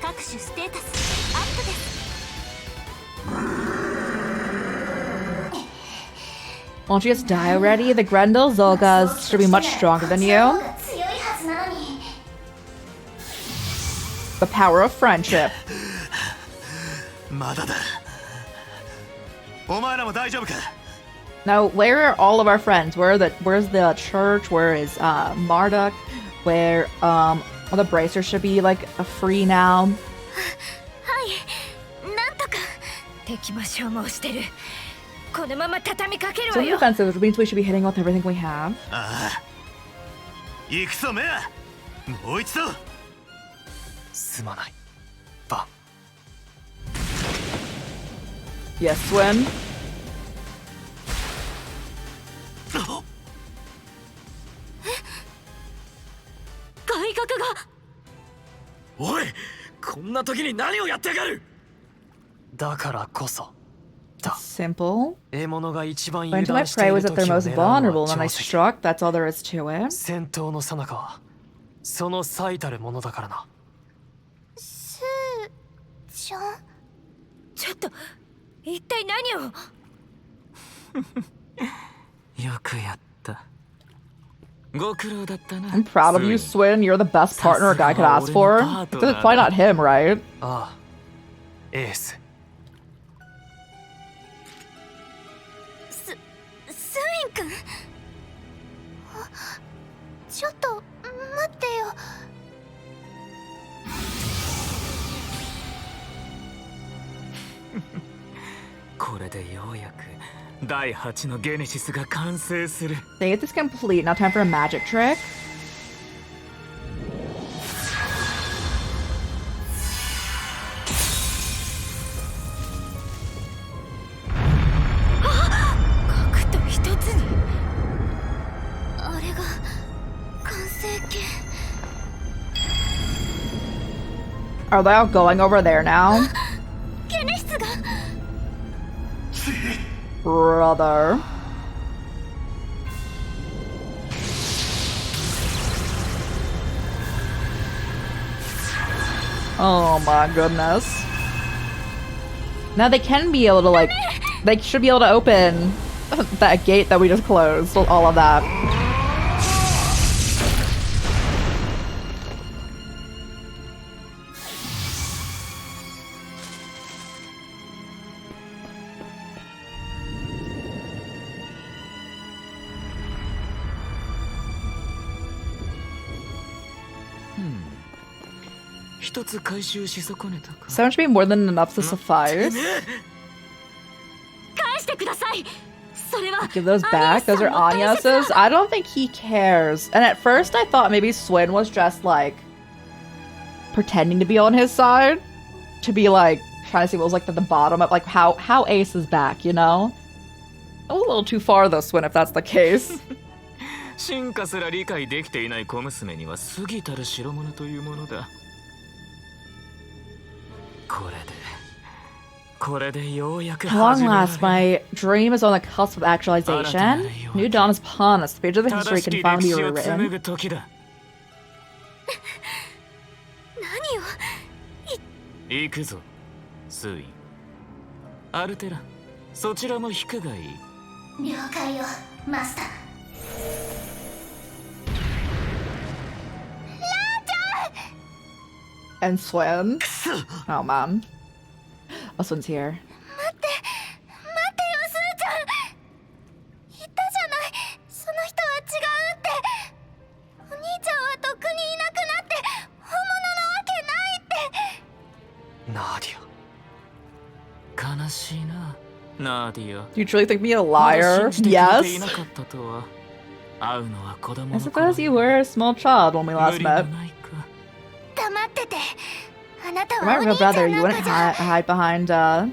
各種ステータスアップです。
Won't you just die already? The Grendel Zolgas should be much stronger than you. The power of friendship.
まだだ。お前らも大丈夫か?
Now, where are all of our friends? Where's the church? Where is Marduk? Where the bracers should be like free now.
はい、なんとか。敵も消耗してる。このまま畳みかけるわ
So
よ。
defensive, which means we should be hitting with everything we have.
ああ。行くぞメア。もう一度。
すまない。バン。
Yes, Swin.
外角が。
おい、こんな時に何をやってやがる。だからこそ。
Simple.
獲物が一番
Went
油
to my
断して
prey
い
was
る
at
時
their
を
most
狙う
vulnerable
のは
and I
定石。
struck. That's all there is to it.
戦闘の最中はその最たるものだからな。
スーちゃん。ちょっと一体何を。
よくやった。ご苦労だったな。
I'm proud of you, Swin. You're the best partner a guy could ask for. Why not him, right?
ああ、エース。
スイン君。ちょっと待ってよ。
これでようやく第8のゲネシスが完成する。
They get this complete. Now time for a magic trick. Are they all going over there now? Brother. Oh my goodness. Now they can be able to like, they should be able to open that gate that we just closed, all of that. So much be more than enough to suffice. Give those back. Those are Anyas's. I don't think he cares. And at first I thought maybe Swin was just like pretending to be on his side. To be like trying to see what was like at the bottom of like how Ace is back, you know? A little too far though, Swin, if that's the case.
進化すら理解できていない小娘には過ぎたる代物というものだ。これでようやく
At long last, my dream is on the cusp of actualization. New dawn is upon us. The page of the history can finally be rewritten.
行くぞ、スーイン。アルテラ、そちらも引くがいい。
了解よ、マスター。
And Swin. Oh man. Oh, Swin's here.
待ってよ、スーちゃん。言ったじゃない。その人は違うって。お兄ちゃんはとっくにいなくなって本物のわけないって。
ナーディア。悲しいな、ナーディア。
Do you truly think me a liar? Yes. I suppose you were a small child when we last met.
黙ってて。あなた
For
は
my
お
real
兄ちゃ
brother,
ん
you
なん
wouldn't
かじゃ。
hide behind,
お父さん、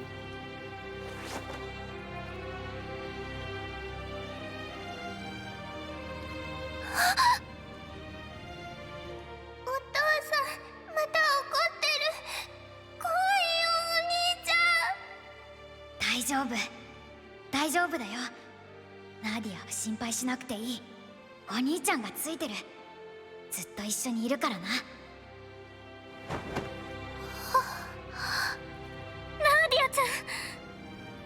また怒ってる。怖いよ、お兄ちゃん。
大丈夫だよ。ナディアは心配しなくていい。お兄ちゃんがついてる。ずっと一緒にいるからな。
ナーディアちゃん。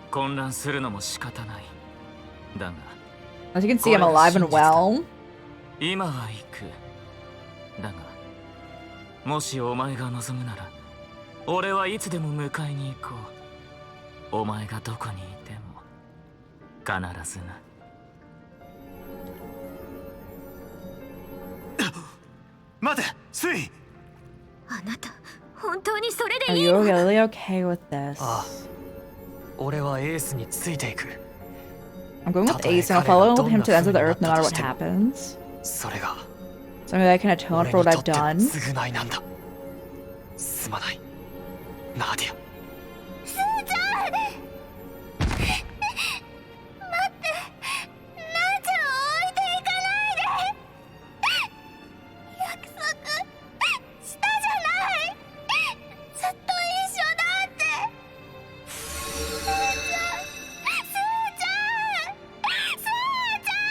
混乱するのも仕方ない。だが
As you can see, I'm alive and well.
今は行く。だがもしお前が望むなら俺はいつでも迎えに行こう。お前がどこにいても必ずな。
待て、スイ。
あなた本当にそれ
Are
でいい
you
の？
really okay with this?
ああ、俺はエースについていく。
I'm going with Ace and I'll follow him to the ends of the earth no matter what happens.
それが
So maybe I can atone for what I've
俺にとっての
done.
償いなんだ。すまない、ナーディア。
スーちゃん。待って、ナーちゃんを置いていかないで。約束したじゃない。ずっと一緒だって。スーちゃん、スーちゃん、スーちゃん。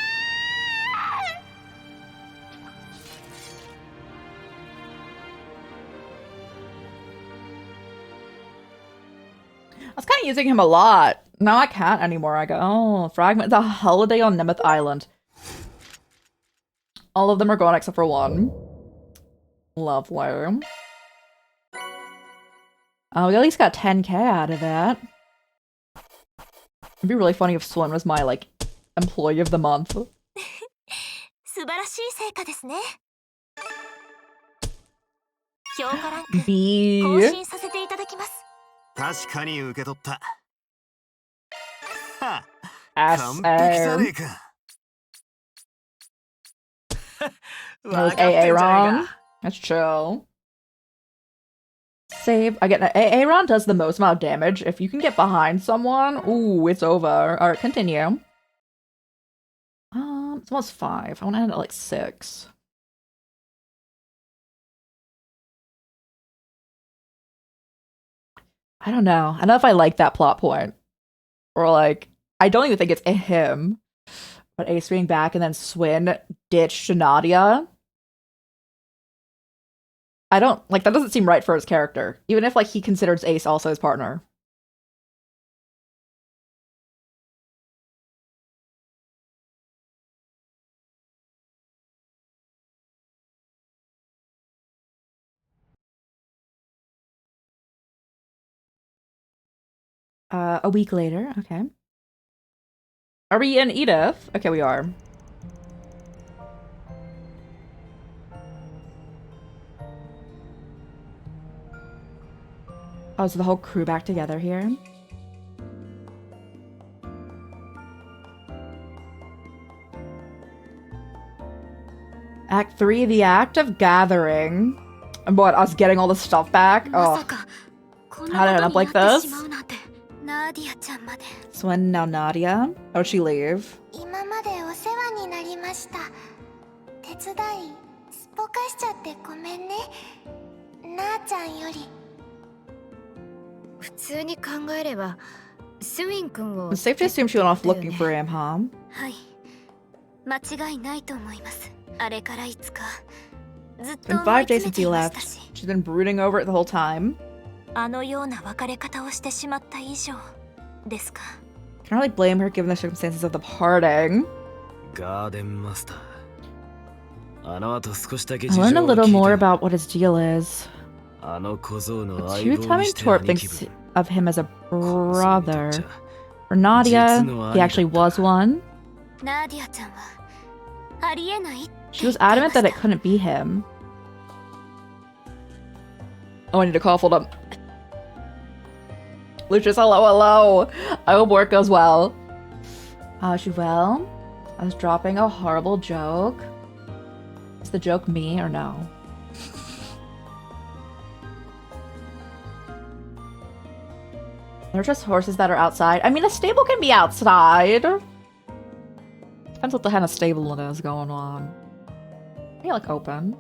I was kind of using him a lot. Now I can't anymore. I go, oh, fragment, the holiday on Nemeth Island. All of them are gone except for one. Lovely. Oh, we at least got 10k out of that. It'd be really funny if Swin was my, like, employee of the month.
素晴らしい成果ですね。評価ランク
B.
更新させていただきます。
確かに受け取った。は
あ、
完璧じゃねえか。
Was AA wrong? That's chill. Save. Again, Aaron does the most amount of damage. If you can get behind someone, ooh, it's over. Alright, continue. It's almost 5. I want to end at like 6. I don't know. I don't know if I like that plot point. Or like, I don't even think it's him. But Ace being back and then Swin ditched Nadia. I don't, like, that doesn't seem right for his character. Even if, like, he considers Ace also his partner. A week later, okay. Are we in Edith? Okay, we are. Oh, so the whole crew back together here? Act 3, the act of gathering. And what, us getting all the stuff back? Oh. How did it end up like this? Swin, now Nadia. How'd she leave?
今までお世話になりました。手伝いすっぽかしちゃってごめんね。なあちゃんより。
普通に考えればスウィン君を
It's safe to assume she went off looking for him, huh?
はい。間違いないと思います。あれからいつかずっ
It's
と
been
思い
5 days
詰め
since
て
he
いまし
left.
たし。
She's been brooding over it the whole time.
あのような別れ方をしてしまった以上ですか。
Can't really blame her given the circumstances of the parting.
ガーデンマスター。あの後少しだけ
I
事情を
learned a
聞い
little
た。
more about what his deal is.
あの小僧の
The
相
two
棒に
timing
して
Torp
兄貴
thinks
分。
of him as a brother. For Nadia, he actually was one.
ナーディアちゃんはありえないって
She was adamant that it couldn't be him. Oh, I need to cough. Hold up. Lucius, hello, hello. I hope work goes well. She well? I was dropping a horrible joke. Is the joke me or no? They're just horses that are outside. I mean, a stable can be outside. Depends what the kind of stable it is going on. Are you, like, open?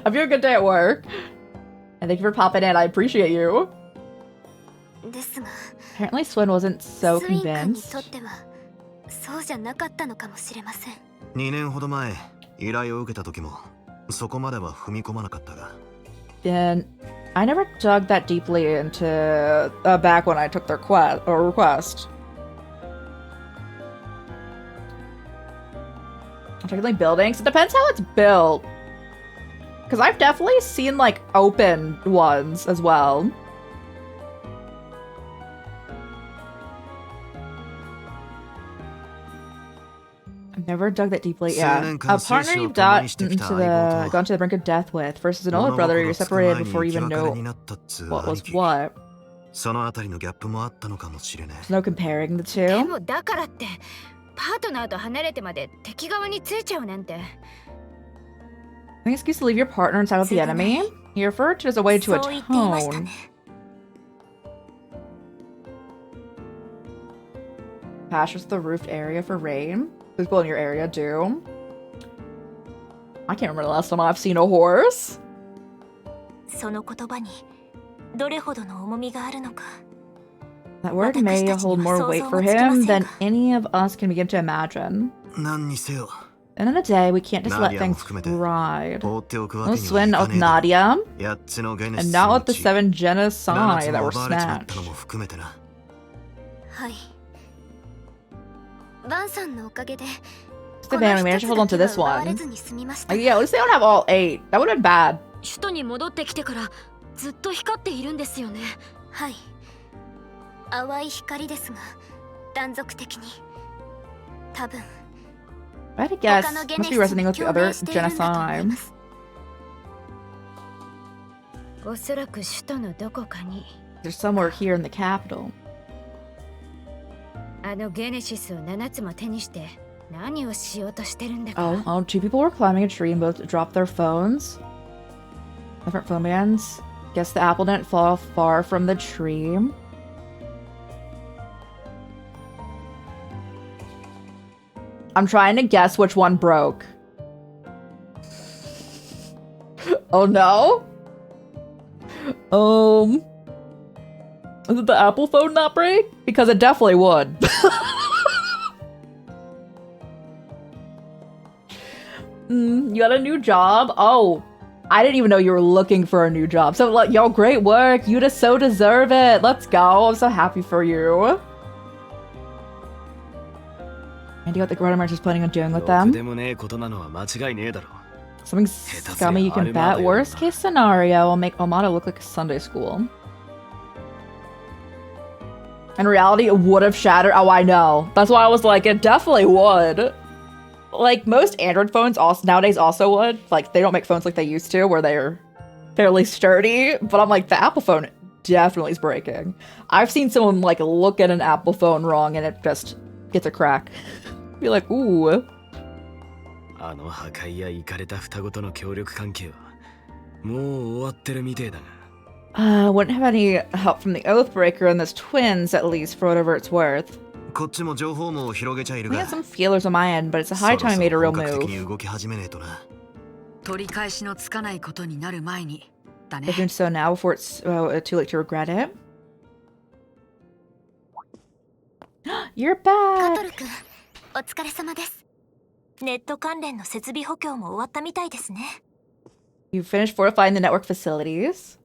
Have you a good day at work? And thank you for popping in. I appreciate you.
ですが
Apparently Swin wasn't so
スウィン君に
convinced.
とってはそうじゃなかったのかもしれません。
2年ほど前依頼を受けた時もそこまでは踏み込まなかったが。
And I never dug that deeply into back when I took their request. Particularly buildings. It depends how it's built. Because I've definitely seen like open ones as well. I've never dug that deeply. Yeah, a partner you've gone to the brink of death with versus an older brother you're separated before you even know what was what. There's no comparing the two.
でもだからってパートナーと離れてまで敵側についちゃうなんて。
An excuse to leave your partner inside of the enemy? You refer to it as a way to atone. Passes the roofed area for rain. People in your area do. I can't remember the last time I've seen a horse.
その言葉にどれほどの重みがあるのか。
That word may hold more weight for him than any of us can begin to imagine.
何にせよ。
And in a day, we can't just let things ride. No swin of Nadia, and not with the 7 genocide that were snatched.
はい。バンさんのおかげで。
It's the band, we managed to hold on to this one. Like, yeah, at least they don't have all 8. That would have been bad.
首都に戻ってきてからずっと光っているんですよね。はい。淡い光ですが、断続的に。多分。
I'd guess must be resonating with the other genocide.
おそらく首都のどこかに。
There's somewhere here in the capital.
あのゲネシスを7つも手にして何をしようとしてるんだか。
Oh, 2 people were climbing a tree and both dropped their phones. Different phone bands. Guess the apple didn't fall far from the tree. I'm trying to guess which one broke. Oh no? Did the Apple phone not break? Because it definitely would. You got a new job? Oh, I didn't even know you were looking for a new job. So, like, yo, great work. You just so deserve it. Let's go. I'm so happy for you. And what the Grottomerch is planning on doing with them? Something scummy you can bet. Worst case scenario, will make Omada look like a Sunday school. In reality, it would have shattered. Oh, I know. That's why I was like, it definitely would. Like, most Android phones also nowadays also would. Like, they don't make phones like they used to, where they're fairly sturdy. But I'm like, the Apple phone definitely is breaking. I've seen someone, like, look at an Apple phone wrong and it just gets a crack. Be like, ooh.
あの破壊やイカれた双子との協力関係はもう終わってるみてえだが。
Wouldn't have any help from the Oathbreaker and those twins, at least, for whatever it's worth.
こっちも情報網を広げちゃいるが。
We had some feelers on my end, but it's a high time we made a real move.
動き始めねえとな。
取り返しのつかないことになる前にだね。
They're doing so now before it's too late to regret it. You're back!
カトル君、お疲れ様です。ネット関連の設備補強も終わったみたいですね。
You finished fortifying the network facilities.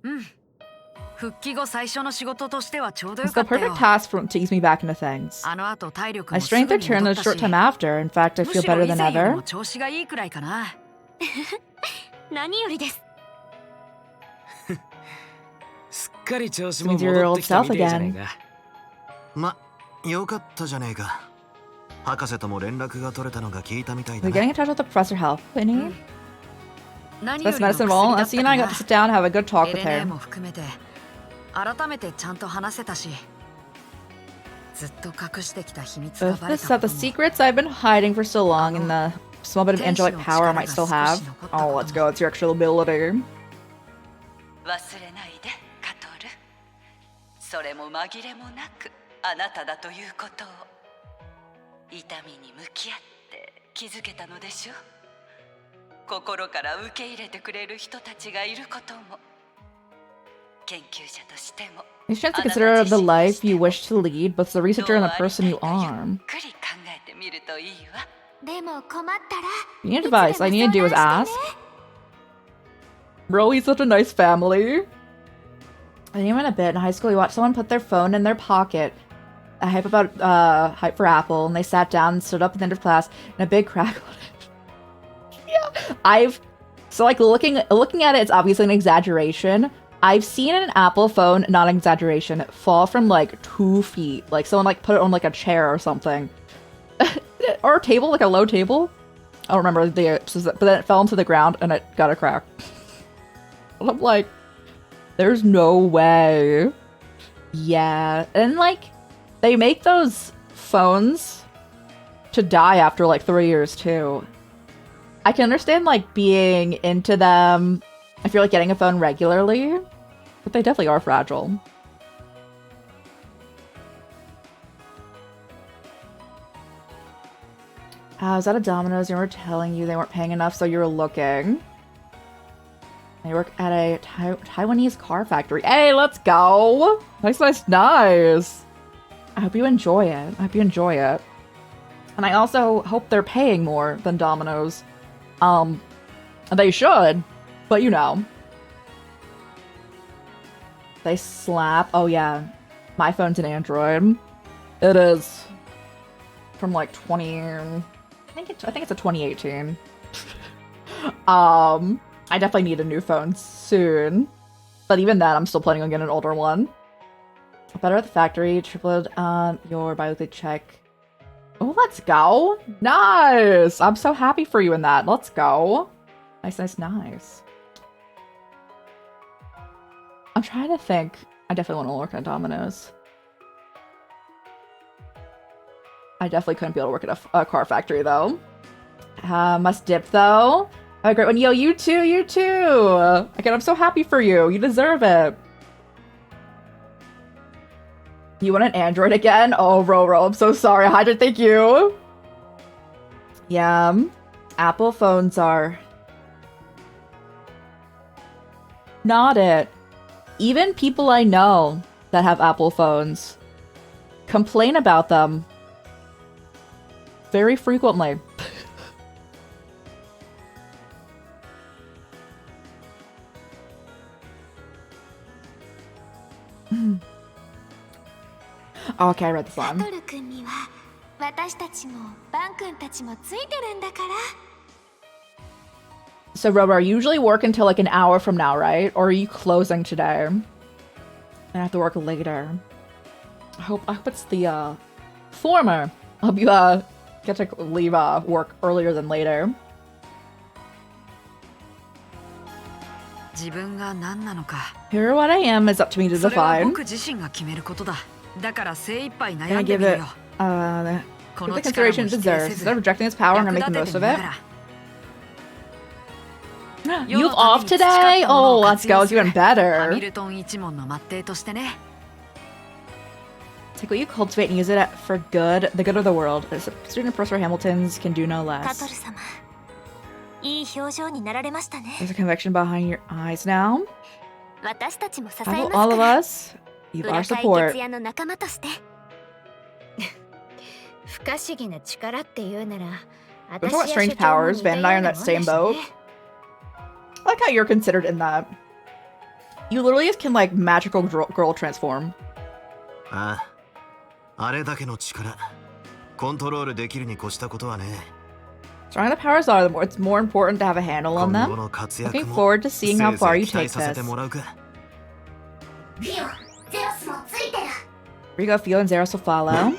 復帰後最初の仕事としてはちょうどよ
It's
か
the
ったよ。
perfect task to ease me back into things.
あの後体力
I
もすぐに
strength returned
戻
a
ったし
short time after. In fact, I
む
feel
しろ
better
以
than
前より
ever.
も調子がいいくらいかな。
何よりです。
すっかり調子も戻ってきたみてえじゃねえか。
ま、よかったじゃねえか。博士とも連絡が取れたのが聞いたみたいだ
We're
な。
getting in touch with the professor help, Penny.
何よ
Best
りも
medicine of all.
薬
Essie and I got to sit down and have a good talk with
エレネ
her.
も含めて改めてちゃんと話せたし、ずっと隠してきた秘密が
Both
バレ
this
た
that
こ
the
とも
secrets I've been hiding for so long and the small bit of angelic power I might still have. Oh, let's go. It's your actual ability.
忘れないでカトル。それも紛れもなくあなただということを。痛みに向き合って気づけたのでしょ。心から受け入れてくれる人たちがいることも。研究者としても。
It's a chance to consider the life you wish to lead, both the researcher and the person you are.
くり考えてみるといいわ。
でも困ったら。
You need advice. All you need to do is ask. Really such a nice family. And even a bit in high school, you watched someone put their phone in their pocket. A hype for Apple, and they sat down and stood up at the end of class, and a big crack on it. Yeah, so like looking at it, it's obviously an exaggeration. I've seen an Apple phone, not an exaggeration, fall from like 2 feet. Like someone like put it on like a chair or something, or a table, like a low table. I don't remember but then it fell into the ground and it got a crack. And I'm like, there's no way. Yeah, and like they make those phones to die after like 3 years too. I can understand like being into them if you're like getting a phone regularly, but they definitely are fragile. Was that a Domino's? You were telling you they weren't paying enough, so you were looking. They work at a Taiwanese car factory. Hey, let's go! Nice, nice, nice! I hope you enjoy it. I hope you enjoy it. And I also hope they're paying more than Domino's. They should, but you know. They slap. Oh yeah, my phone's an Android. It is from like 20. I think it's a 2018. I definitely need a new phone soon, but even then, I'm still planning on getting an older one. Better at the factory. Tripled your biweekly check. Oh, let's go. Nice. I'm so happy for you in that. Let's go. Nice, nice, nice. I'm trying to think. I definitely want to work at Domino's. I definitely couldn't be able to work at a car factory, though. Must dip, though. Have a great one. Yo, you too, you too. Again, I'm so happy for you. You deserve it. You want an Android again? Oh, Roro, I'm so sorry. Hydra, thank you. Yeah, Apple phones are not it. Even people I know that have Apple phones complain about them very frequently. Okay, I read this one. So, Robo, you usually work until like an hour from now, right? Or are you closing today? And I have to work later. I hope it's the former. I hope you get to leave work earlier than later. Here, what I am is up to me to define. I'm gonna give it the consideration it deserves. Instead of rejecting its power, I'm gonna make the most of it. You have off today? Oh, let's go. It's even better. Take what you cultivate and use it for good, the good of the world. As a student of Professor Hamilton's can do no less. There's a conviction behind your eyes now. All of us, you've our support. We've talking about strange powers. Van and I are in that same boat. I like how you're considered in that. You literally just can like magical girl transform. Stronger the powers are, the more it's more important to have a handle on them. Looking forward to seeing how far you take this. Rigo, Fio, and Zeros will follow.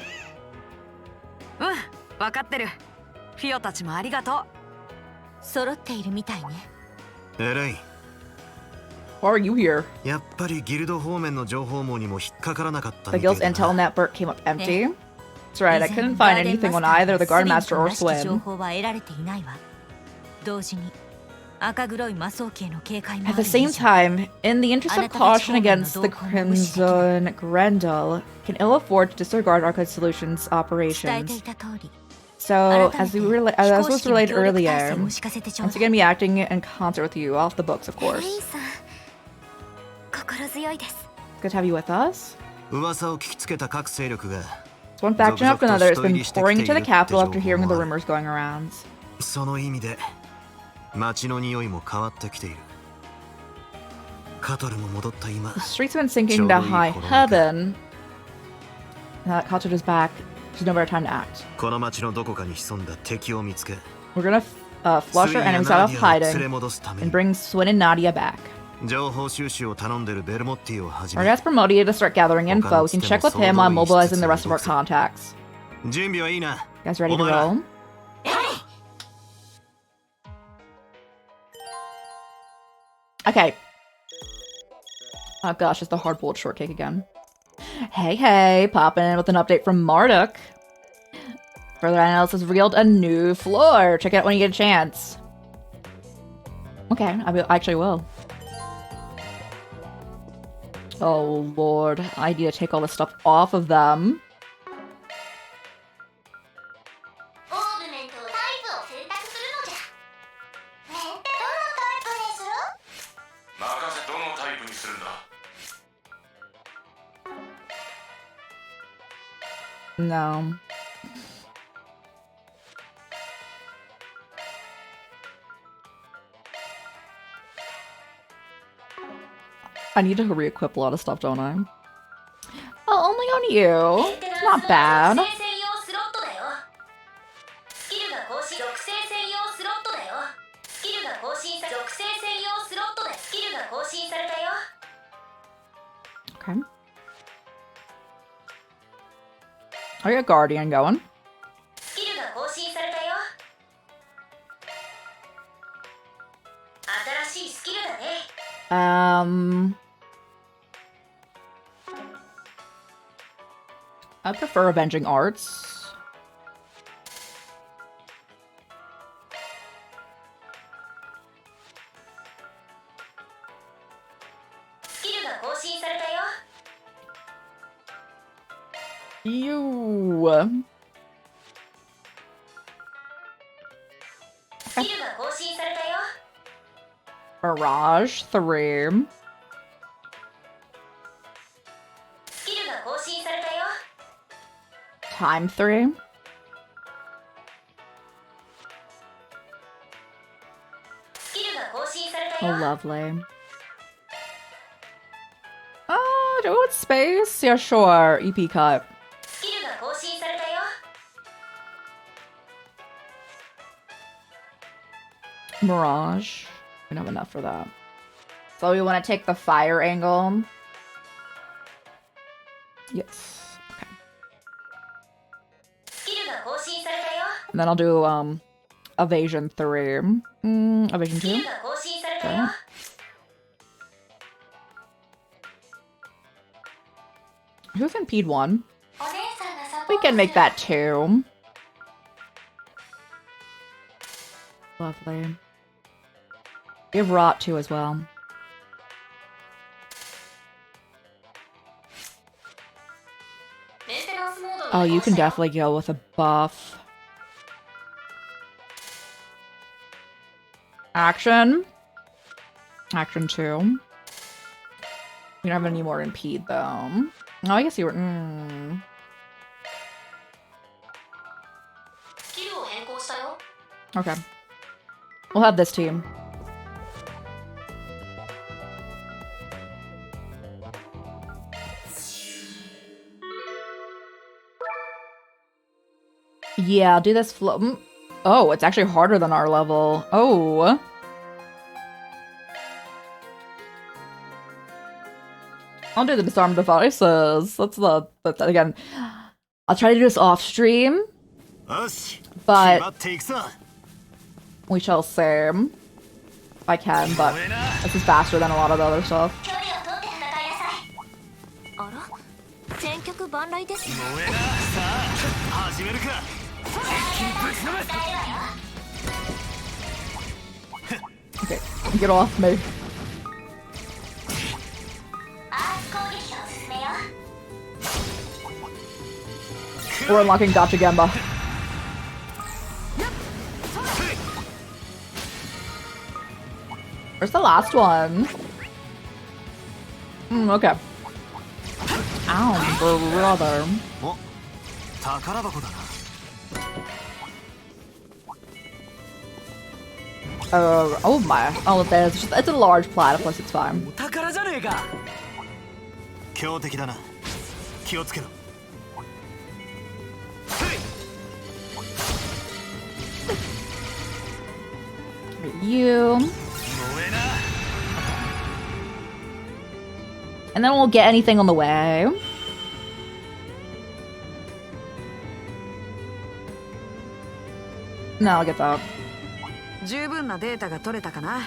Why are you here? The guild's intel network came up empty. That's right, I couldn't find anything on either the Guardmaster or Swim. At the same time, in the interest of caution against the Crimson Grendel, can ill afford to disregard Arcade Solutions operations. So, as was relayed earlier, once again be acting in concert with you, off the books, of course. Good to have you with us. One faction after another has been pouring into the capital after hearing the rumors going around. The streets have been sinking to high heaven. Now that Kato is back, there's no better time to act.
この町のどこかに潜んだ敵を見つけ
We're gonna flush our enemies out of hiding and bring Swin and Nadia back.
情報収集を頼んでるベルモッティをはじ
We're
め
gonna ask Promodia to start gathering info. We can check with him on mobilizing the rest of our contacts.
準備はいいな
You guys ready to roll? Okay. Oh gosh, it's the hard-boiled shortcake again. Hey, popping in with an update from Marduk. Further analysis revealed a new floor. Check it out when you get a chance. Okay, I actually will. Oh lord, I need to take all this stuff off of them. No. I need to re-equip a lot of stuff, don't I? Oh, only on you. Not bad. Okay. I got Guardian going. I prefer Avenging Arts. You. Okay. Barrage 3. Time 3. Oh, lovely. Do it with space? Yeah, sure. EP cut. Mirage. We don't have enough for that. So we want to take the fire angle. Yes. Okay. And then I'll do evasion 3. Evasion 2. Okay. Who can impede 1? We can make that 2. Lovely. We have Rot 2 as well. Oh, you can definitely go with a buff. Action. Action 2. We don't have any more impede though. Oh, I guess you were. Okay. We'll have this team. Yeah, do this flow. Oh, it's actually harder than our level. Oh. I'll do the disarm devices. That's again. I'll try to do this off stream. But we shall see. If I can, but this is faster than a lot of the other stuff. Okay, get off me. We're unlocking Gotcha Gemba. Where's the last one? Okay. Ow, brother. Oh my. Oh, it's a large platypus, it's fine.
強敵だな。気をつけろ。
You. And then we'll get anything on the way. No, I'll get that.
十分なデータが取れたかな。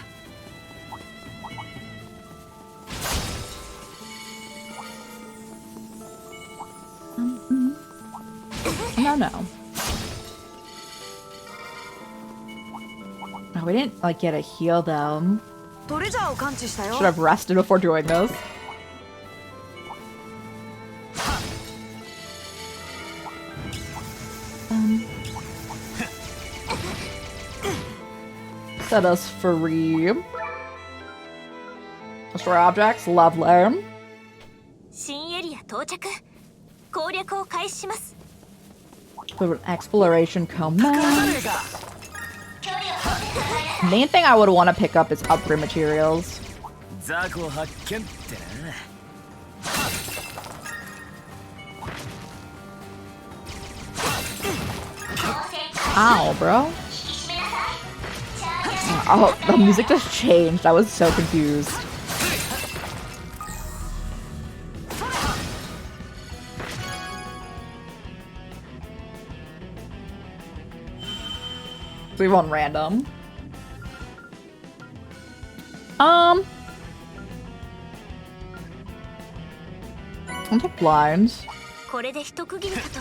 No, no. Oh, we didn't like get a heal though.
トレジャーを感知したよ。
Should have rested before doing this. Set us free. Destroy objects, lovely.
新エリア到着。攻略を開始します。
With an exploration command. Main thing I would want to pick up is upgrade materials.
ザコ発見ってな。
Ow, bro. Oh, the music just changed. I was so confused. So we want random. I'll take blinds.
これで一区切りかと。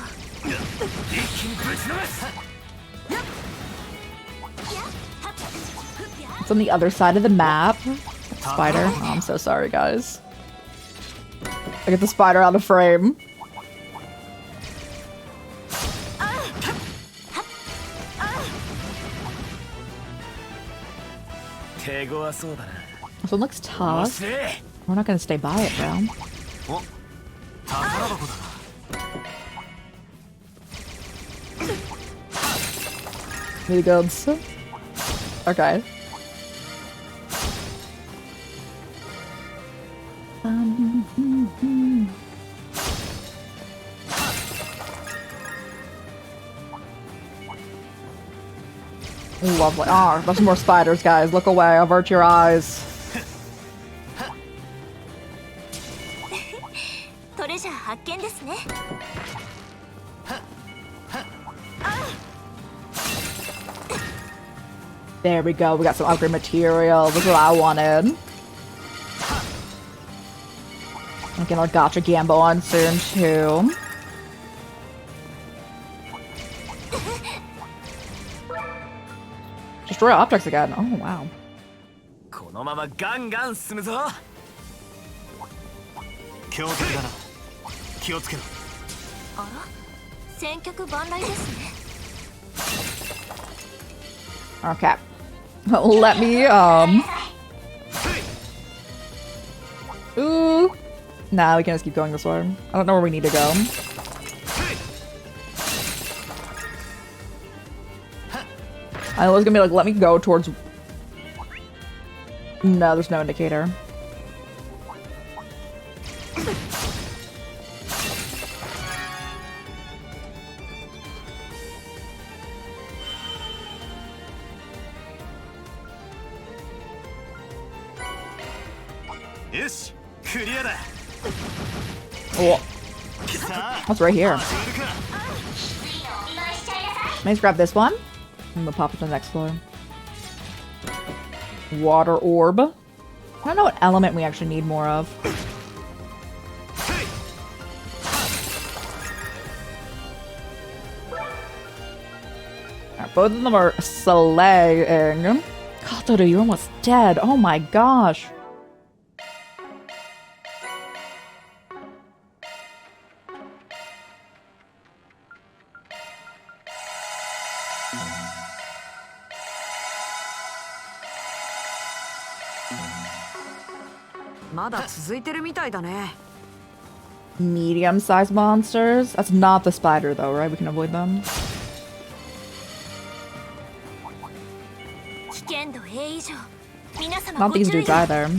It's on the other side of the map. Spider. Oh, I'm so sorry, guys. I get the spider out of frame. This one looks tough. We're not gonna stay by it, bro. Really good. Okay. Lovely. Ah, there's more spiders, guys. Look away. Avert your eyes.
トレジャー発見ですね。
There we go. We got some upgrade material. This is what I wanted. I'll get our gotcha Gambo on soon, too. Destroy objects again. Oh, wow.
このままガンガン進むぞ。
強敵だな。気をつけろ。
あら、先客万来ですね。
Okay. Let me, Ooh. Nah, we can just keep going this way. I don't know where we need to go. I was gonna be like, let me go towards... No, there's no indicator. Oh. What's right here? Let's grab this one. And we'll pop it to the next floor. Water orb. I don't know what element we actually need more of. Right, both of them are slaying. Katoru, you're almost dead. Oh my gosh. Medium-sized monsters? That's not the spider though, right? We can avoid them. Not these dudes either.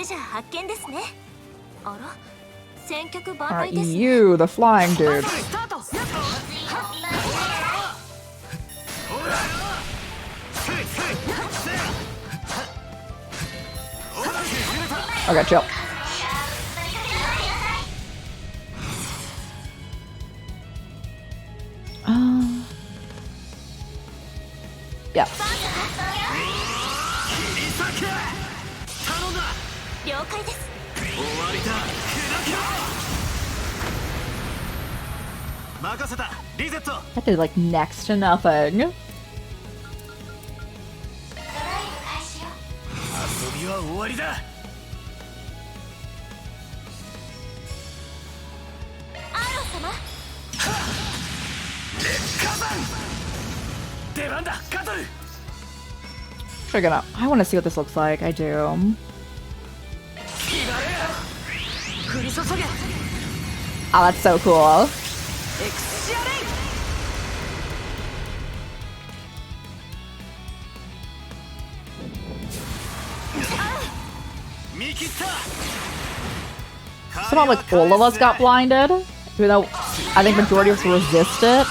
れじゃ発見ですね。あら、戦局万
Alright,
来ですね。
you, the flying dude. Okay, chill. Yeah.
了解です。
終わりだ。任せた。リゼット。
That did like next to nothing.
遊びは終わりだ。
アーロン様。
烈火山。出番だ、カトル。
Check it out. I want to see what this looks like. I do. Oh, that's so cool. Somehow, like, all of us got blinded. Even though I think majority of us resist it.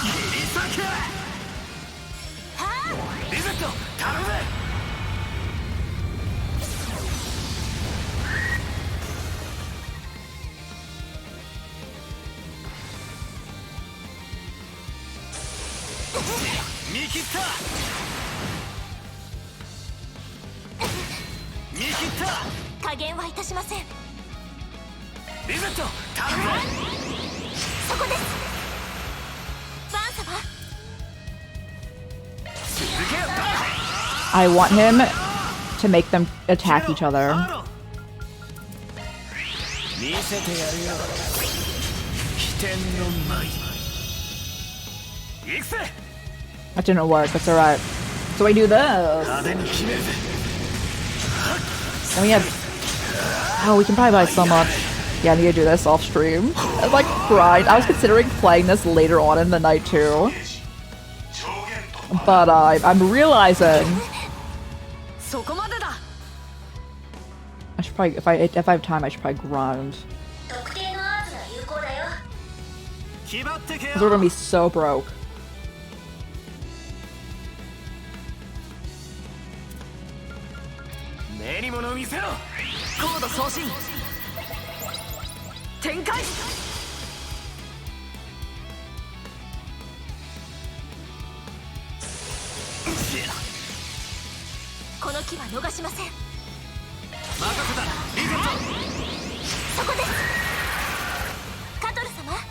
I want him to make them attack each other. That didn't work, that's alright. So we do this. And we have... Oh, we can probably buy so much. Yeah, I need to do this off stream. I'm like cried. I was considering playing this later on in the night too. But I'm realizing I should probably, if I have time, I should probably grind. Because we're gonna be so broke.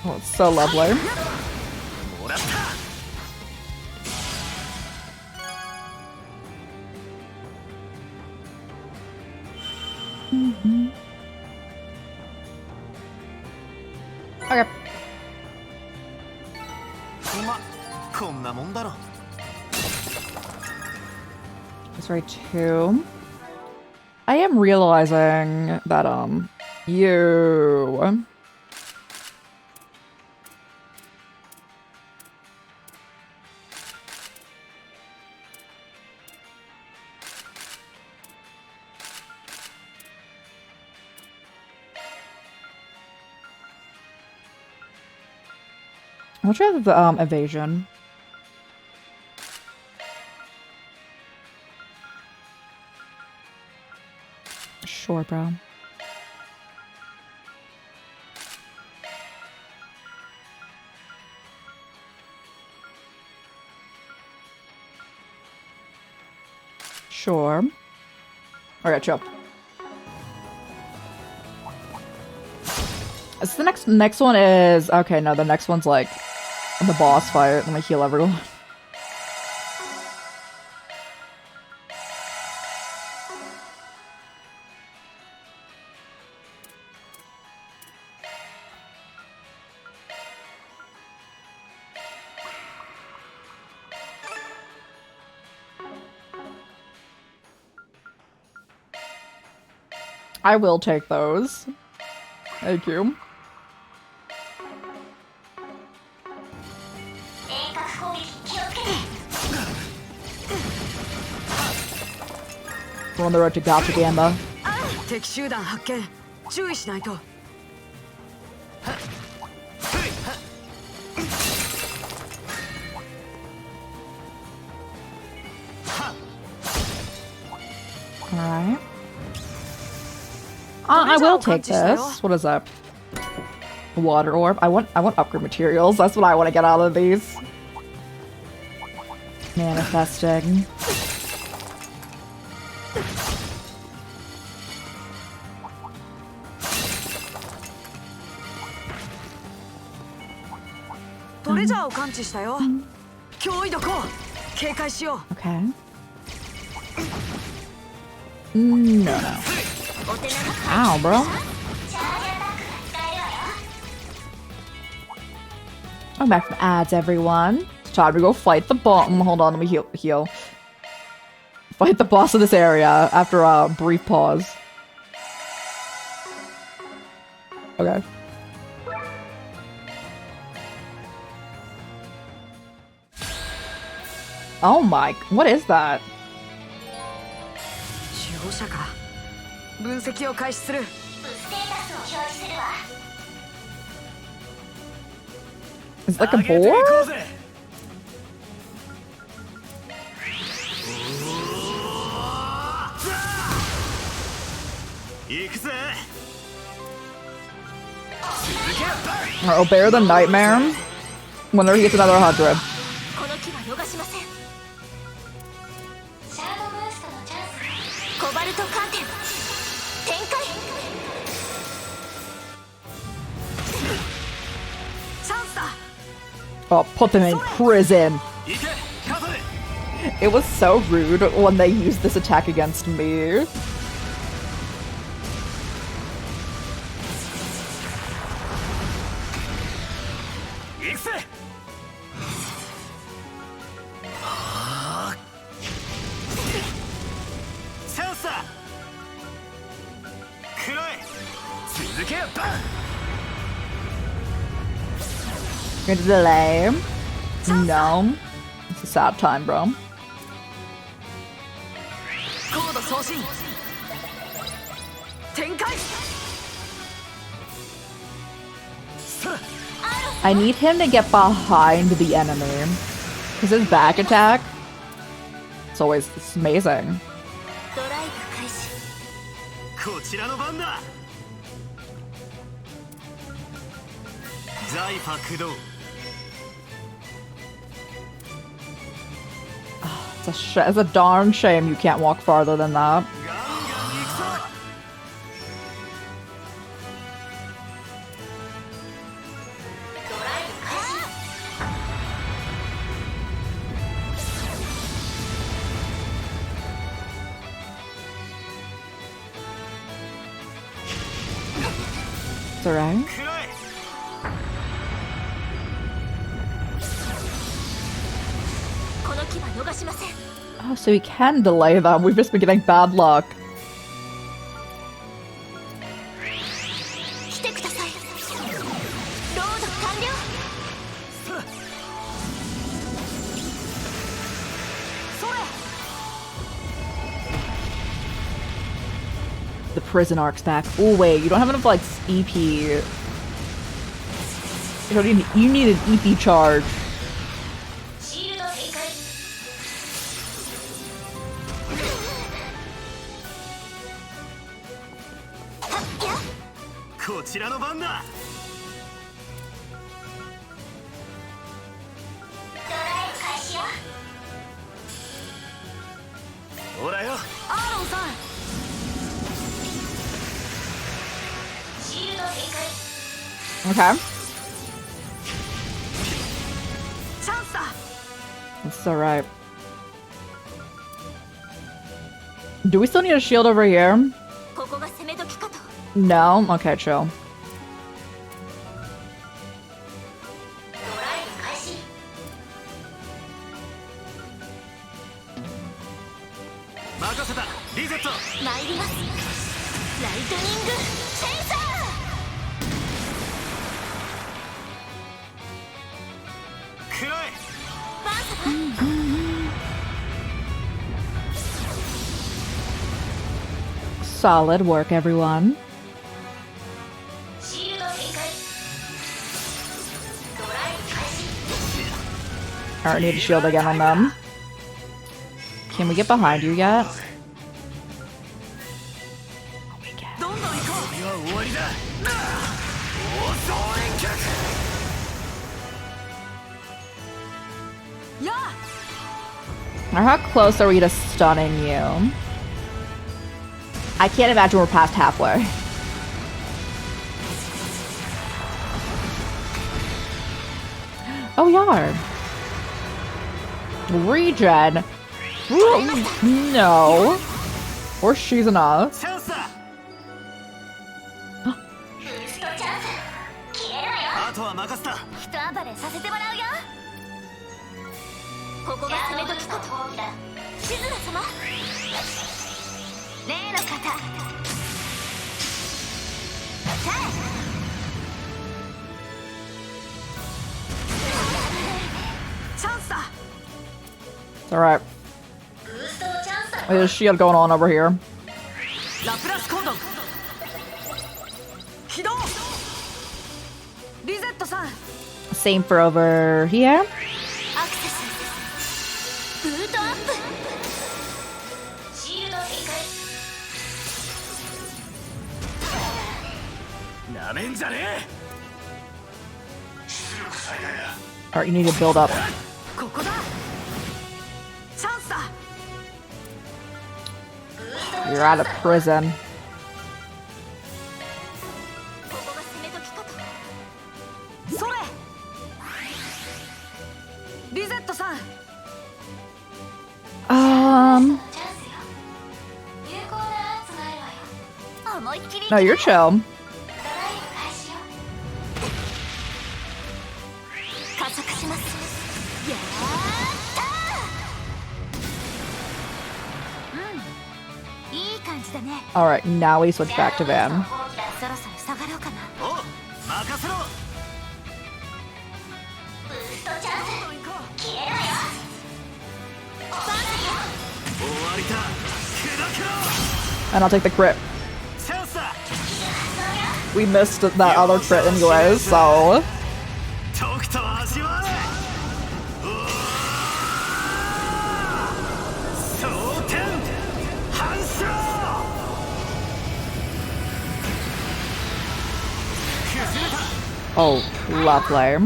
Oh, it's so lovely. Okay. That's right too. I am realizing that you I'll try the evasion. Sure, bro. Sure. Alright, chill. So the next one is okay. No, the next one's like the boss fight. Let me heal everyone. I will take those. Thank you. We're on the road to Gotcha Gamba.
敵集団発見。注意しないと。
Alright. I will take this. What is that? Water orb. I want upgrade materials. That's what I want to get out of these. Manifesting. Okay. No. Ow, bro. I'm back from ads, everyone. It's time to go fight the boss. Hold on, let me heal. Fight the boss of this area after a brief pause. Okay. Oh my, what is that? It's like a boar? Or Obey the Nightmare whenever he gets another 100. Oh, put them in prison. It was so rude when they used this attack against me. Gonna delay. No. It's a sad time, bro. I need him to get behind the enemy. Because his back attack, it's amazing. It's a darn shame you can't walk farther than that. It's alright. Oh, so we can delay them. We've just been getting bad luck. The prison arc's back. Oh wait, you don't have enough like EP. You need an EP charge. Okay. That's alright. Do we still need a shield over here? No? Okay, chill. Solid work, everyone. Alright, need a shield again on them. Can we get behind you yet? Or how close are we to stunning you? I can't imagine we're past halfway. Oh, we are. Regen. No. Or she's enough. It's alright. There's a shield going on over here. Same for over here. Alright, you need to build up. You're out of prison. No, you're chill. Alright, now we switch back to Van. And I'll take the crit. We missed that other crit anyways, so... Oh, lovely.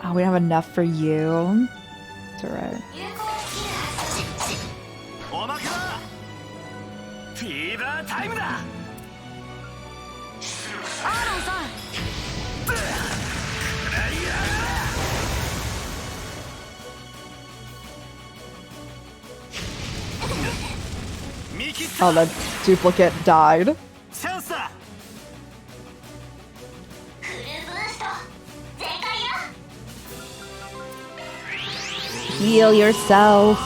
Oh, we don't have enough for you. It's alright. Oh, the duplicate died. Heal yourself.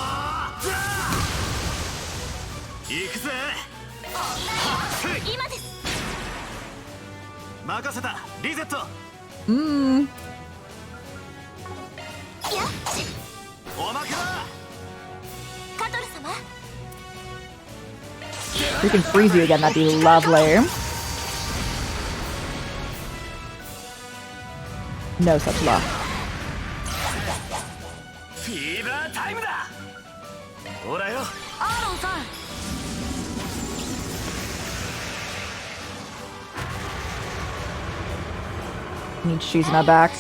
We can freeze you again, that'd be lovely. No such luck. Need shoes in our back.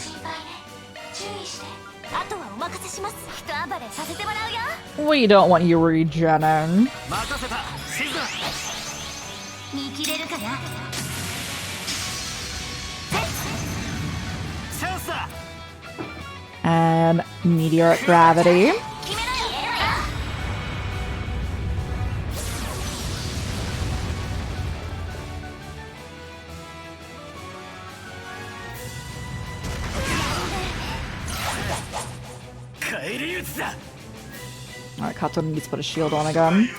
We don't want you regenning. And meteoric gravity. Alright, Kato needs to put a shield on again.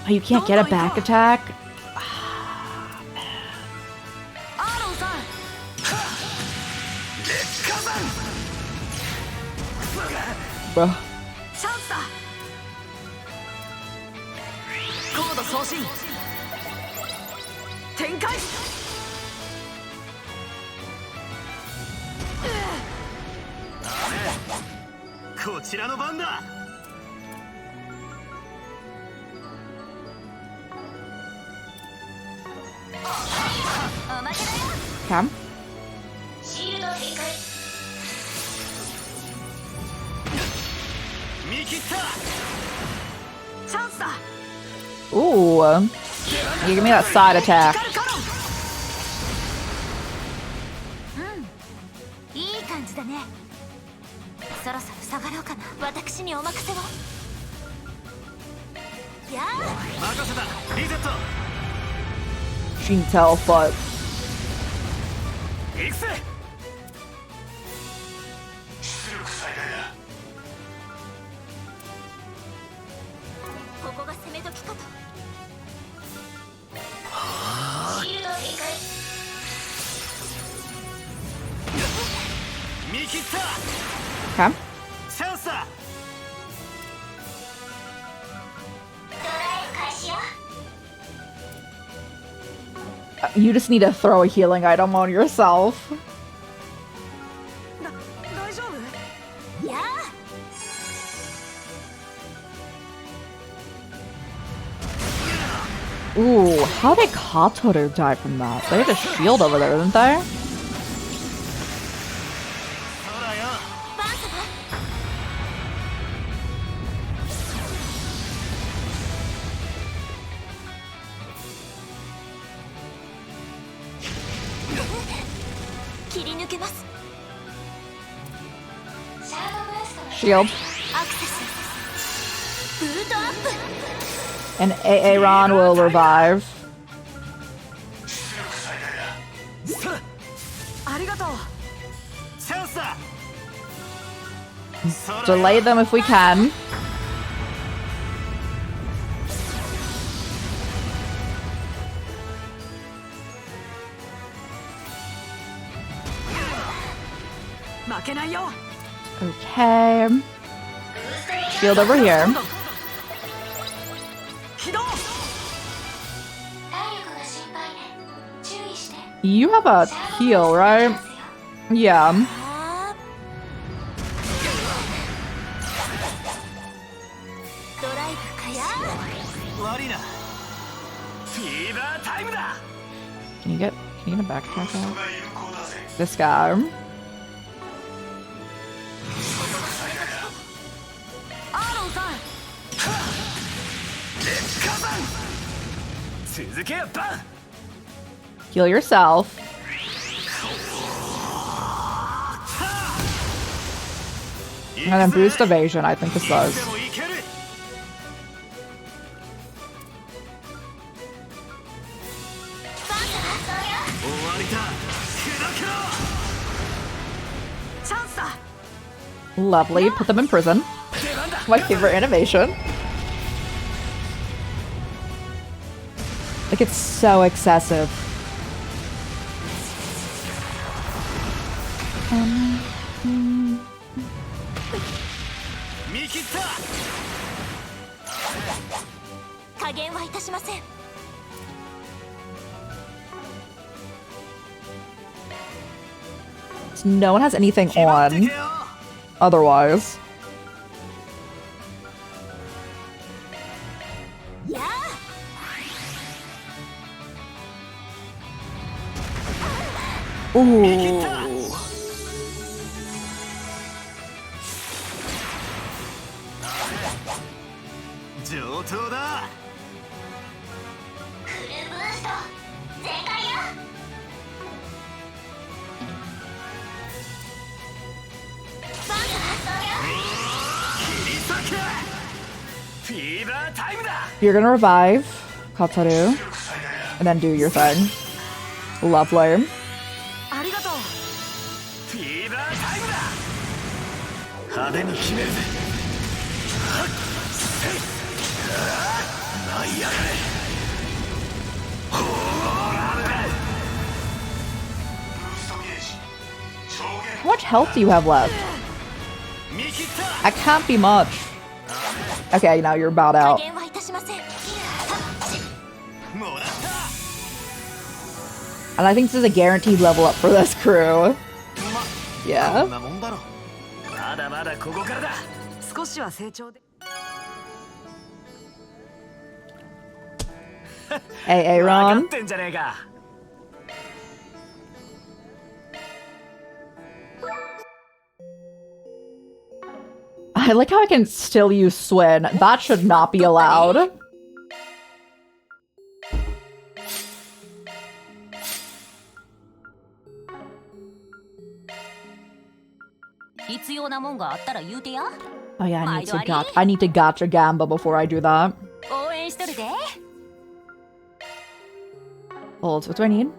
Oh, you can't get a back attack? Bro. Come. Ooh. You give me that side attack.
いい感じだね。そろそろ下がろうかな。私にお任せを。やあ。
任せた。リセット。
She can tell, but okay. You just need to throw a healing item on yourself. Ooh, how did Katoru die from that? They had a shield over there, didn't they? Shield. And Aaron will revive. Delay them if we can. Okay. Shield over here. You have a heal, right? Yeah. Can you get a backpack out? This guy. Heal yourself. And then boost evasion, I think this does. Lovely. Put them in prison. My favorite animation. Like, it's so excessive. No one has anything on. Otherwise. Ooh. You're gonna revive Kataru and then do your thing. Lovely.
派手に決めるぜ。舞い上がれ。
How much health do you have left? That can't be much. Okay, now you're about out. And I think this is a guaranteed level up for this crew. Yeah. Hey, Aaron. I like how I can still use Swin. That should not be allowed. Oh yeah, I need to gotcha Gamba before I do that. Hold, what do I need?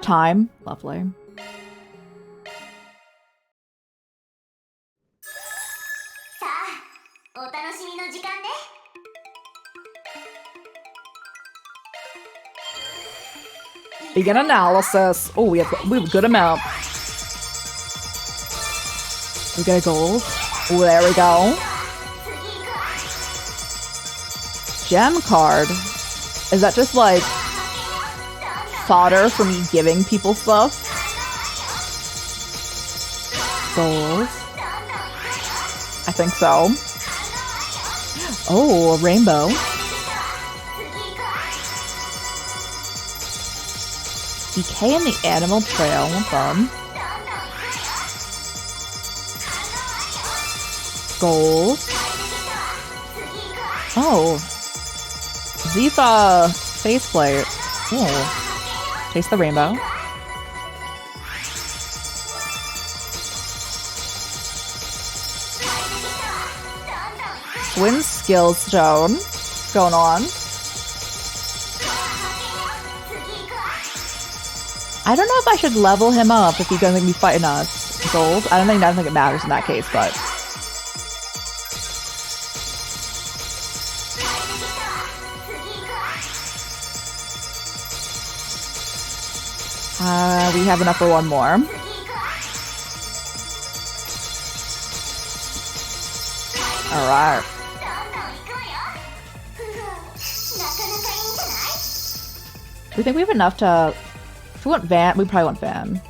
Time. Lovely. Begin analysis. Oh, we have a good amount. We get a gold. Oh, there we go. Gem card. Is that just like fodder for me giving people stuff? Gold. I think so. Oh, a rainbow. Decay in the animal trail. Fun. Gold. Oh. Zifa faceplate. Oh. Taste the rainbow. Twin skill stone. What's going on? I don't know if I should level him up if he's gonna be fighting us. Gold? I don't think it matters in that case, but... we have enough for one more. Alright. Do we think we have enough to... If we want Van, we probably want Van.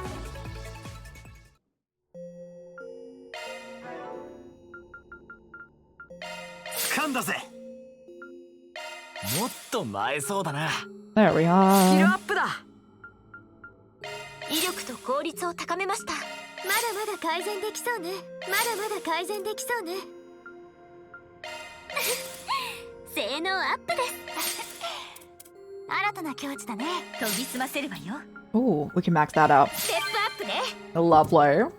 There we are.
威力と効率を高めました。まだまだ改善できそうね。まだまだ改善できそうね。性能アップです。新たな境地だね。研ぎ澄ませればよ。
Ooh, we can max that out.
ステップアップね。
Lovely.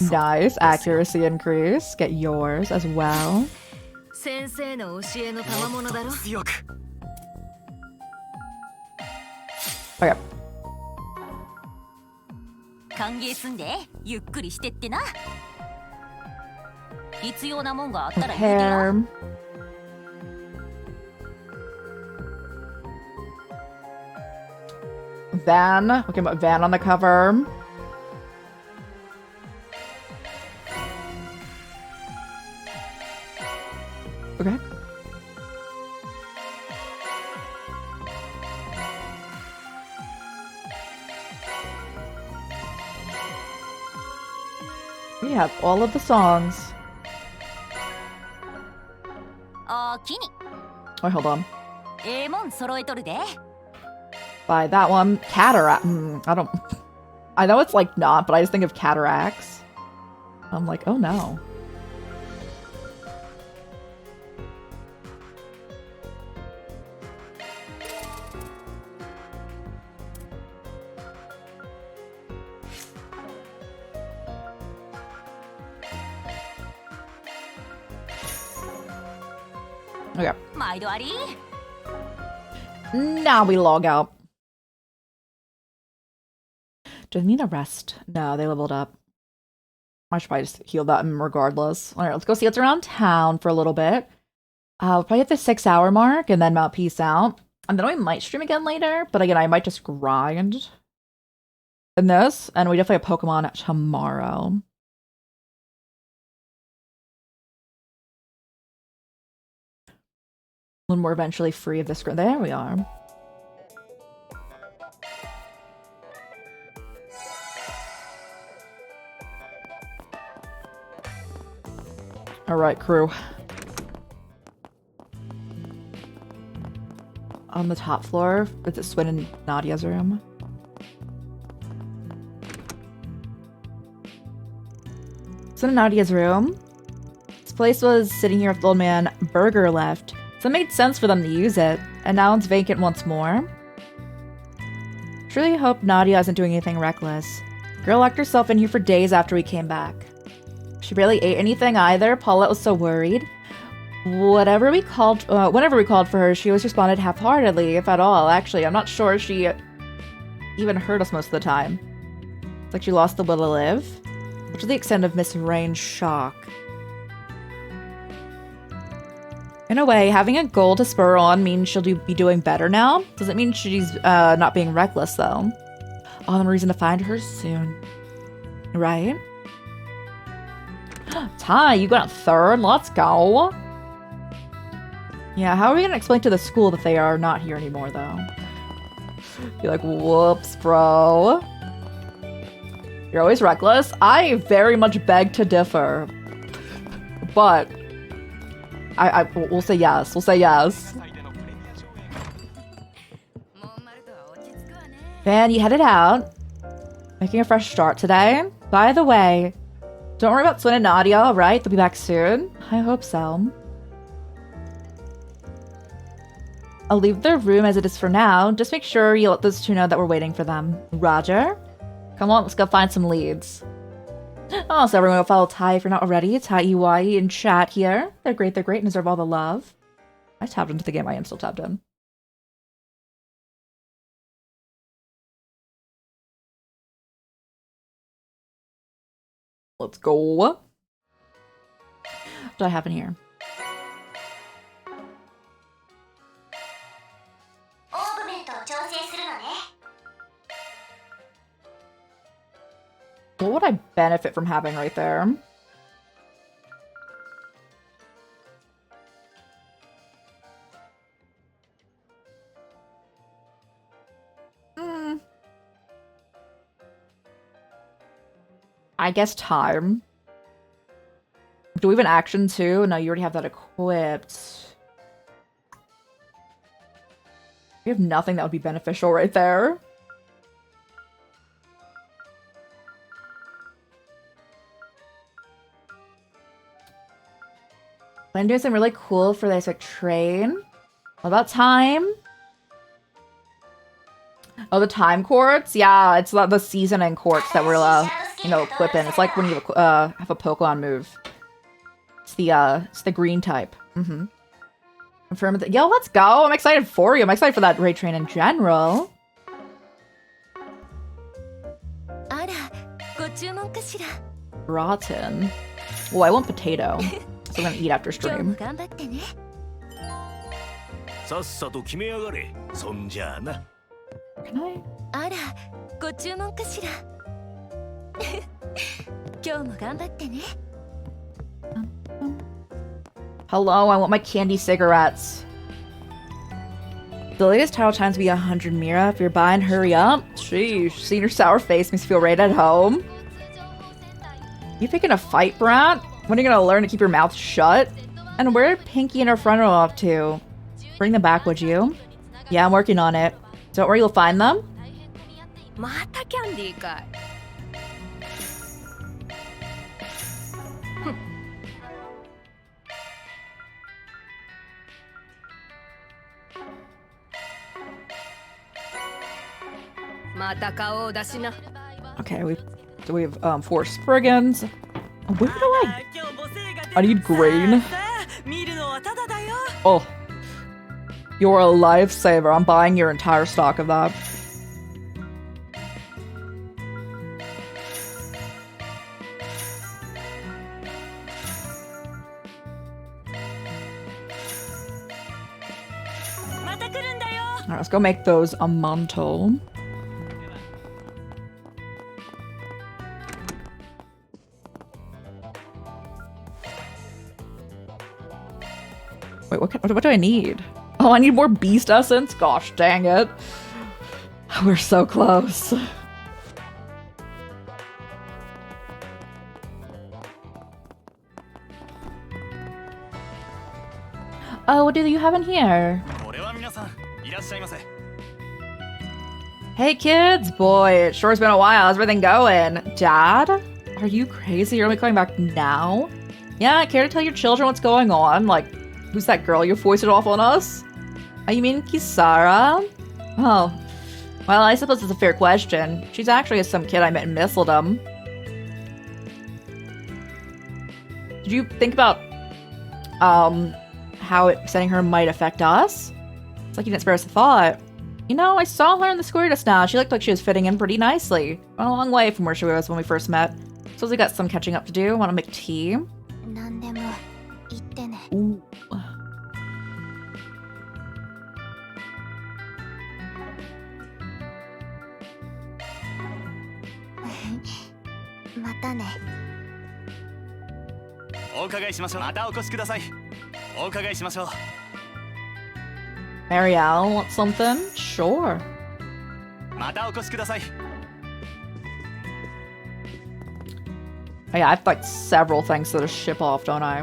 Nice. Accuracy increase. Get yours as well.
先生の教えの賜物だろ。
Okay.
歓迎すんで、ゆっくりしてってな。必要なもんがあったら言うてよ。
Van. Looking about Van on the cover. Okay. We have all of the songs. Oh, hold on. By that one, cataract. I know it's like not, but I just think of cataracts. I'm like, oh no. Okay. Now we log out. Do they need a rest? No, they leveled up. I should probably just heal them regardless. Alright, let's go see what's around town for a little bit. We'll probably hit the 6-hour mark and then peace out. And then we might stream again later, but again, I might just grind in this. And we definitely have Pokemon tomorrow. When we're eventually free of this. There we are. Alright, crew. On the top floor, is it Swin and Nadia's room? Swin and Nadia's room. This place was sitting here with the old man Burger left, so it made sense for them to use it, and now it's vacant once more. Truly hope Nadia isn't doing anything reckless. Girl locked herself in here for days after we came back. She barely ate anything either. Paulette was so worried. Whenever we called for her, she always responded half-heartedly, if at all. Actually, I'm not sure she even heard us most of the time. It's like she lost the will to live, which is the extent of Miss Rain's shock. In a way, having a goal to spur her on means she'll be doing better now. Doesn't mean she's not being reckless, though. All the reason to find her soon. Right? Ty, you got a third? Let's go. Yeah, how are we gonna explain to the school that they are not here anymore, though? You're like, whoops, bro. You're always reckless. I very much beg to differ. But we'll say yes. We'll say yes. Van, you headed out. Making a fresh start today. By the way, don't worry about Swin and Nadia, alright? They'll be back soon. I hope so. I'll leave their room as it is for now. Just make sure you let those two know that we're waiting for them. Roger. Come on, let's go find some leads. Oh, so everyone will follow Ty if you're not already. Ty EY in chat here. They're great and deserve all the love. I tapped into the game. I am still tapped in. Let's go. What do I have in here? What would I benefit from having right there? I guess time. Do we have an action too? No, you already have that equipped. We have nothing that would be beneficial right there. I'm doing something really cool for this train. What about time? Oh, the time quartz? Yeah, it's the seasoning quartz that we're, equipping. It's like when you have a Pokemon move. It's the green type. Mm-hmm. Confirm that. Yo, let's go! I'm excited for you. I'm excited for that raid train in general. Rotten. Oh, I want potato. So I'm gonna eat after stream. Can I? Hello, I want my candy cigarettes. The latest title times be 100 Mira. If you're buying, hurry up. Sheesh, seeing your sour face makes me feel right at home. You picking a fight, Brat? When are you gonna learn to keep your mouth shut? And where did Pinky and her friend go off to? Bring them back, would you? Yeah, I'm working on it. Don't worry, you'll find them. Okay, we have 4 Spriggans. Where do I need grain. Oh, you're a lifesaver. I'm buying your entire stock of that. Alright, let's go make those a mantle. Wait, what do I need? Oh, I need more beast essence? Gosh dang it. We're so close. Oh, what do you have in here? Hey kids! Boy, it sure has been a while. How's everything going? Dad? Are you crazy? You're only coming back now? Yeah, care to tell your children what's going on? Like, who's that girl you foisted off on us? Oh, you mean Kisara? Oh. Well, I suppose it's a fair question. She's actually some kid I met in Mistledom. Did you think about, how sending her might affect us? It's like you didn't spare us a thought. You know, I saw her in the square just now. She looked like she was fitting in pretty nicely. Went a long way from where she was when we first met. Suppose we got some catching up to do. Want to make tea? Ooh. Marielle, want something? Sure. Oh yeah, I have like several things to ship off, don't I?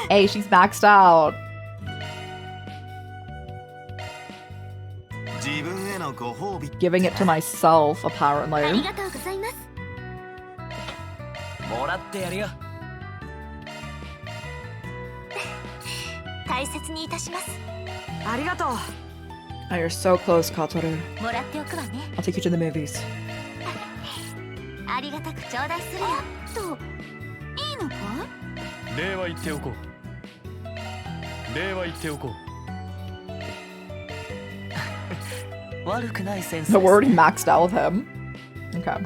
Hey, she's maxed out. Giving it to myself, apparently. Oh, you're so close, Katoru. I'll take you to the movies. So we're already maxed out with him. Okay.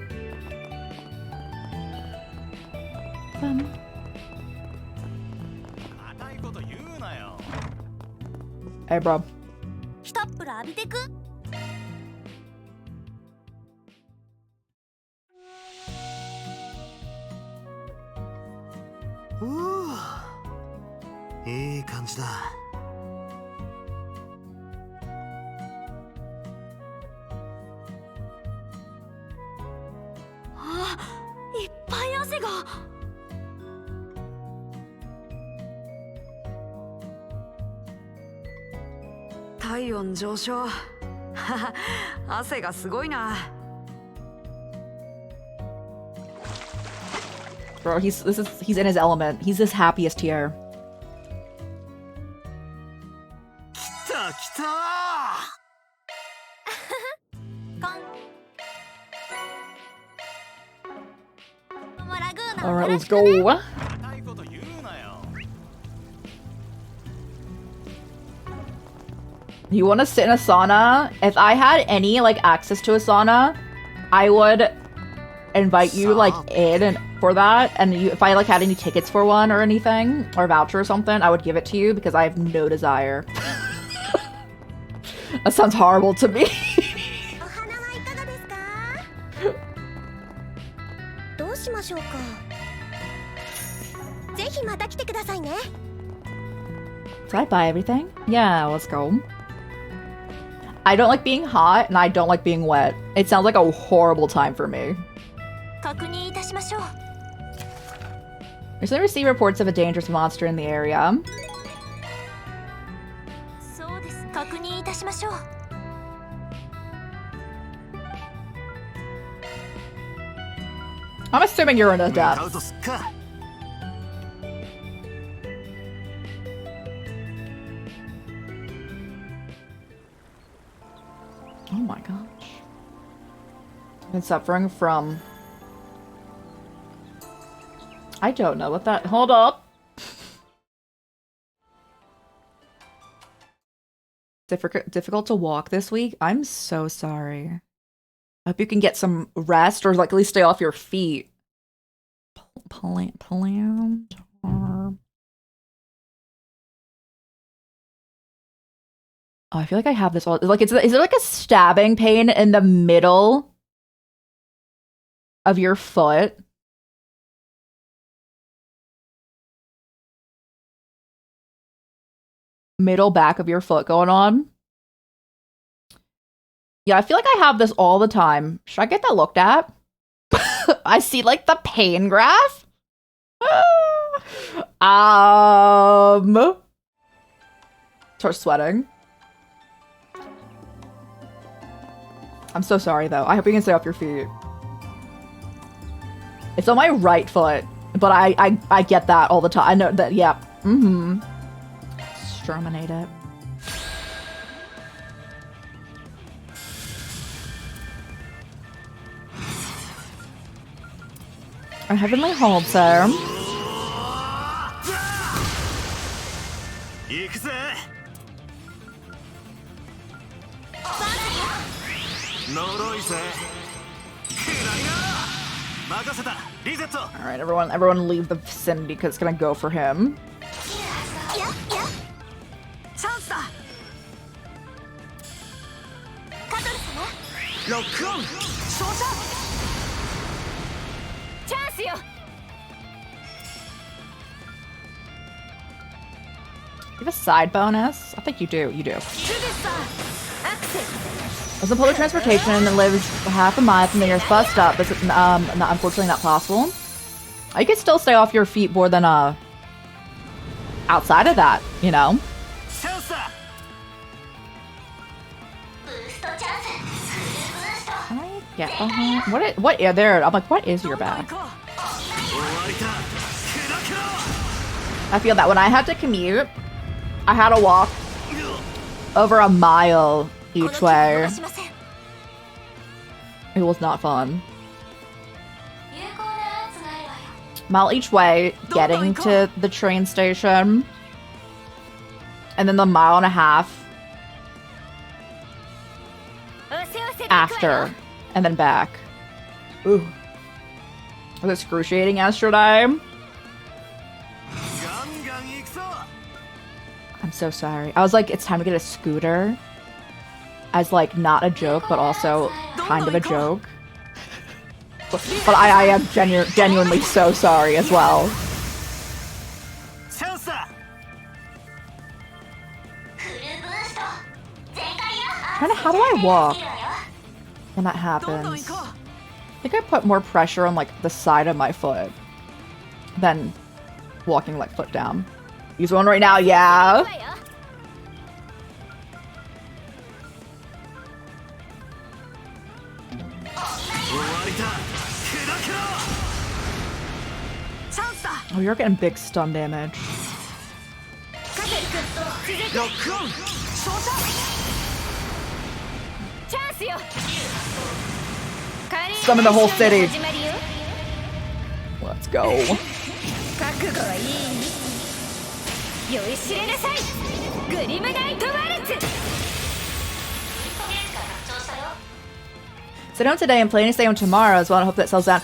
Hey, bro.
Ooh. いい感じだ。
いっぱい汗が。
体温上昇。汗がすごいな。
Bro, he's in his element. He's his happiest here.
来た来た。
Alright, let's go. You want to sit in a sauna? If I had any like access to a sauna, I would invite you like in and for that. And if I like had any tickets for one or anything or a voucher or something, I would give it to you because I have no desire. That sounds horrible to me. Did I buy everything? Yeah, let's go. I don't like being hot, and I don't like being wet. It sounds like a horrible time for me. Recently received reports of a dangerous monster in the area. I'm assuming you're in a death. Oh my gosh. I've been suffering from... I don't know what that... Hold up! Difficult to walk this week? I'm so sorry. I hope you can get some rest or like at least stay off your feet. Plant. Oh, I feel like I have this all. Like, is there like a stabbing pain in the middle of your foot? Middle back of your foot going on? Yeah, I feel like I have this all the time. Should I get that looked at? I see like the pain graph. Start sweating. I'm so sorry though. I hope you can stay off your feet. It's on my right foot, but I get that all the time. I know that. Yeah. Exterminate it. Our heavenly hold, sir. Alright, everyone leave the vicinity because it's gonna go for him. You have a side bonus? I think you do. You do. As a public transportation and lives half a mile from the nearest bus stop, but unfortunately not possible. You can still stay off your feet more than outside of that, you know. Yeah. What? Yeah, there. I'm like, what is your back? I feel that when I had to commute, I had to walk over a mile each way. It was not fun. Mile each way, getting to the train station, and then the mile and a half after, and then back. Ooh. It was excruciating yesterday. I'm so sorry. I was like, it's time to get a scooter. As like, not a joke, but also kind of a joke. But I am genuinely so sorry as well. How do I walk when that happens? I think I put more pressure on like the side of my foot than walking like foot down. Use one right now, yeah. Oh, you're getting big stun damage. Summon the whole city. Let's go. Sit down today and plan to stay on tomorrow as well. I hope that sells down.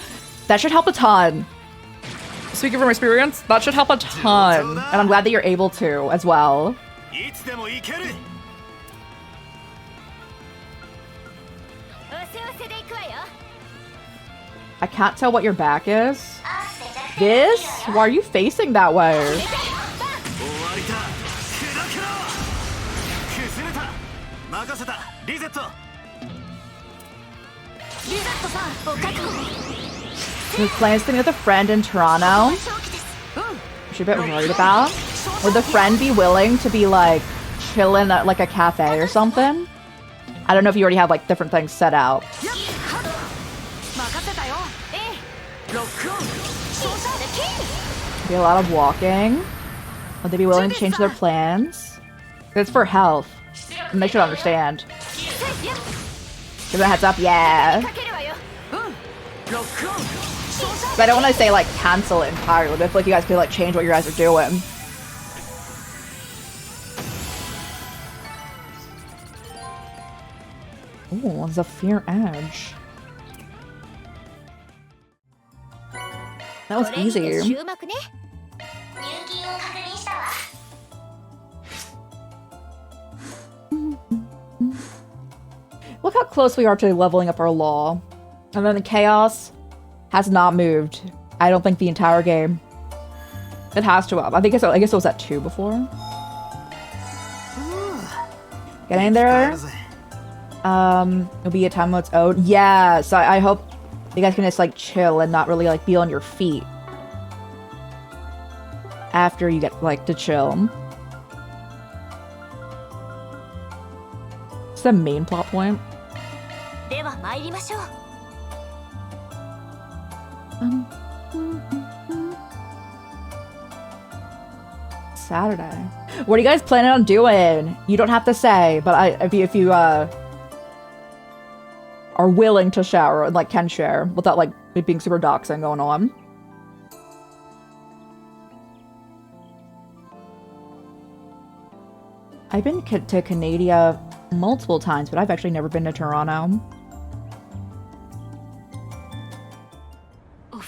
That should help a ton. Speaking from experience, that should help a ton. And I'm glad that you're able to as well. I can't tell what your back is. This? Why are you facing that way? His plans to meet with a friend in Toronto. Which you're a bit worried about. Would the friend be willing to be like chilling at like a cafe or something? I don't know if you already have like different things set out. Be a lot of walking. Would they be willing to change their plans? It's for health. And they should understand. Give them a heads up, yeah. But I don't want to say like cancel it entirely, but I feel like you guys could like change what you guys are doing. Ooh, Zephyr Edge. That was easy. Look how close we are to leveling up our law. And then the chaos has not moved. I don't think the entire game. It has to up. I guess it was at 2 before. Getting there. It'll be a time on its own. Yeah, so I hope you guys can just like chill and not really like be on your feet after you get like to chill. It's the main plot point. Saturday. What are you guys planning on doing? You don't have to say, but if you are willing to share and like can share without like it being super doxing going on. I've been to Canada multiple times, but I've actually never been to Toronto.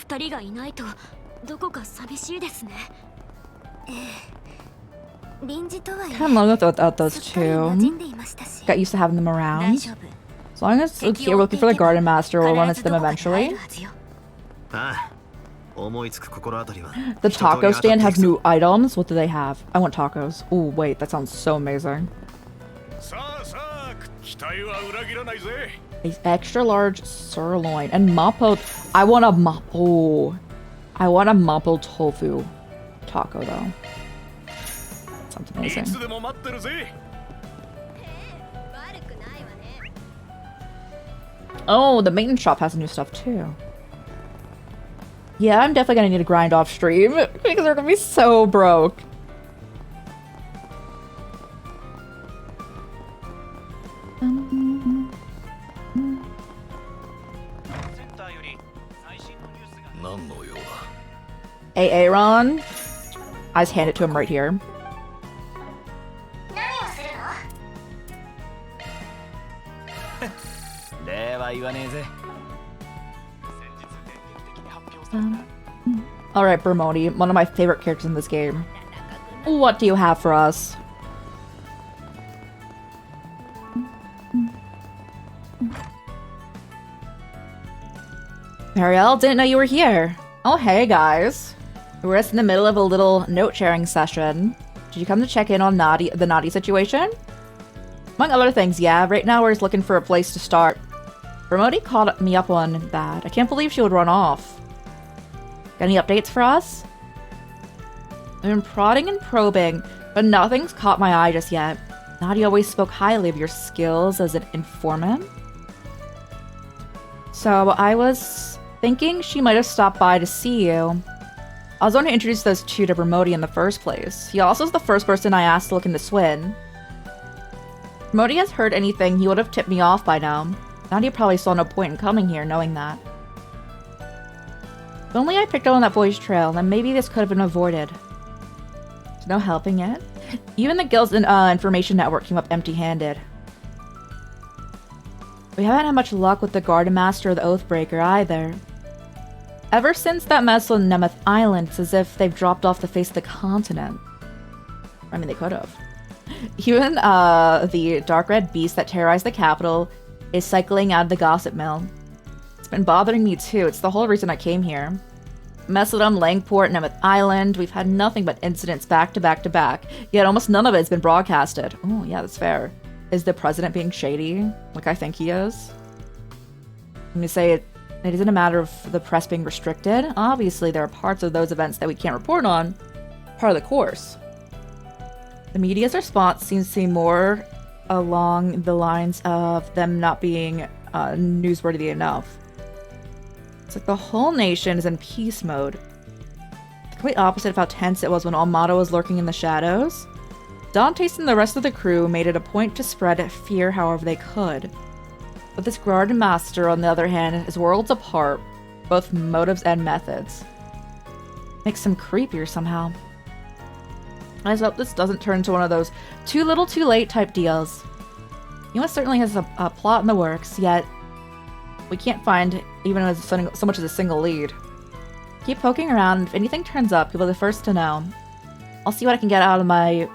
Kind of long without those two. Got used to having them around. As long as we're looking for the Garden Master, we'll run into them eventually. The taco stand has new items. What do they have? I want tacos. Oh wait, that sounds so amazing. A extra large sirloin and mapo. I want a mapo. I want a mapo tofu taco though. Sounds amazing. Oh, the maintenance shop has new stuff too. Yeah, I'm definitely gonna need to grind off stream because we're gonna be so broke. Hey, Aaron. I just hand it to him right here. Alright, Bermoni, one of my favorite characters in this game. What do you have for us? Marielle, didn't know you were here. Oh, hey, guys. We're just in the middle of a little note-sharing session. Did you come to check in on the Naughty situation? Among other things, yeah. Right now, we're just looking for a place to start. Bermoni called me up on that. I can't believe she would run off. Got any updates for us? I've been prodding and probing, but nothing's caught my eye just yet. Naughty always spoke highly of your skills as an informant. So I was thinking she might have stopped by to see you. I was going to introduce those two to Bermoni in the first place. He also is the first person I asked to look into Swin. If Bermoni has heard anything, he would have tipped me off by now. Nadia probably saw no point in coming here knowing that. If only I picked up on that voice trail, then maybe this could have been avoided. There's no helping it. Even the guild's information network came up empty-handed. We haven't had much luck with the Garden Master or the Oathbreaker either. Ever since that mess on Nemeth Island, it's as if they've dropped off the face of the continent. I mean, they could have. Even the dark red beast that terrorized the capital is cycling out of the gossip mill. It's been bothering me too. It's the whole reason I came here. Mesodum, Langport, Nemeth Island. We've had nothing but incidents back to back to back. Yet almost none of it has been broadcasted. Oh, yeah, that's fair. Is the president being shady? Like I think he is? Let me say it isn't a matter of the press being restricted. Obviously, there are parts of those events that we can't report on. Part of the course. The media's response seems to be more along the lines of them not being newsworthy enough. It's like the whole nation is in peace mode. The complete opposite of how tense it was when Almato was lurking in the shadows. Dantes and the rest of the crew made it a point to spread fear however they could. But this Garden Master, on the other hand, is worlds apart, both motives and methods. Makes him creepier somehow. I just hope this doesn't turn into one of those too little too late type deals. Yuma certainly has a plot in the works, yet we can't find even so much as a single lead. Keep poking around, and if anything turns up, you'll be the first to know. I'll see what I can get out of my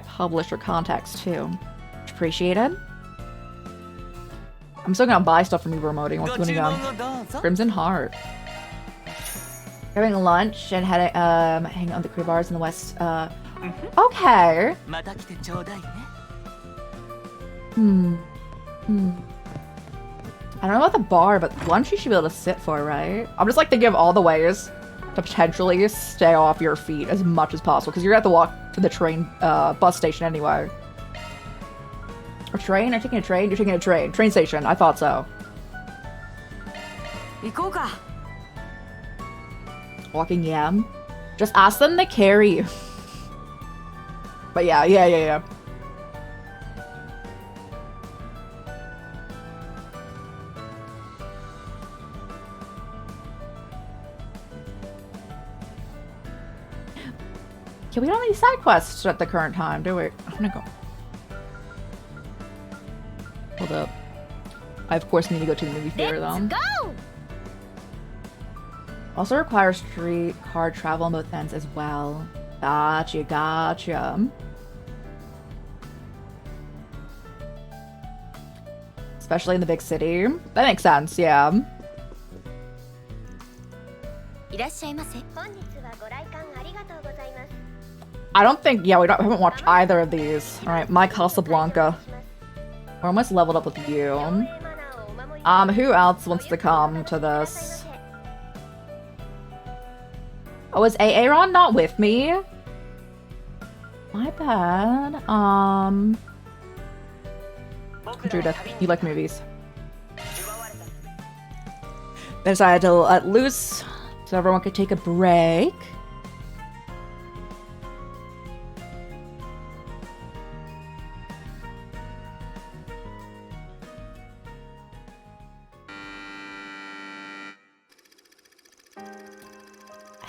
publisher contacts too. Appreciated. I'm still gonna buy stuff from you promoting. What's going on? Crimson Heart. Having lunch and hanging on the crew bars in the west. Okay. I don't know about the bar, but lunch you should be able to sit for, right? I'm just like thinking of all the ways to potentially stay off your feet as much as possible, because you're gonna have to walk to the train, bus station anyway. Or train? Are you taking a train? You're taking a train. Train station. I thought so. Walking yam. Just ask them to carry you. But yeah. Okay, we don't have any side quests at the current time, do we? I'm gonna go. Hold up. I of course need to go to the movie theater though.
Let's go!
Also requires streetcar travel on both ends as well. Gotcha. Especially in the big city. That makes sense, yeah. I don't think, yeah, we haven't watched either of these. Alright, my Casablanca. We're almost leveled up with you. Who else wants to come to this? Oh, is Aaron not with me? My bad. Judith, you like movies. They decided to let loose so everyone could take a break.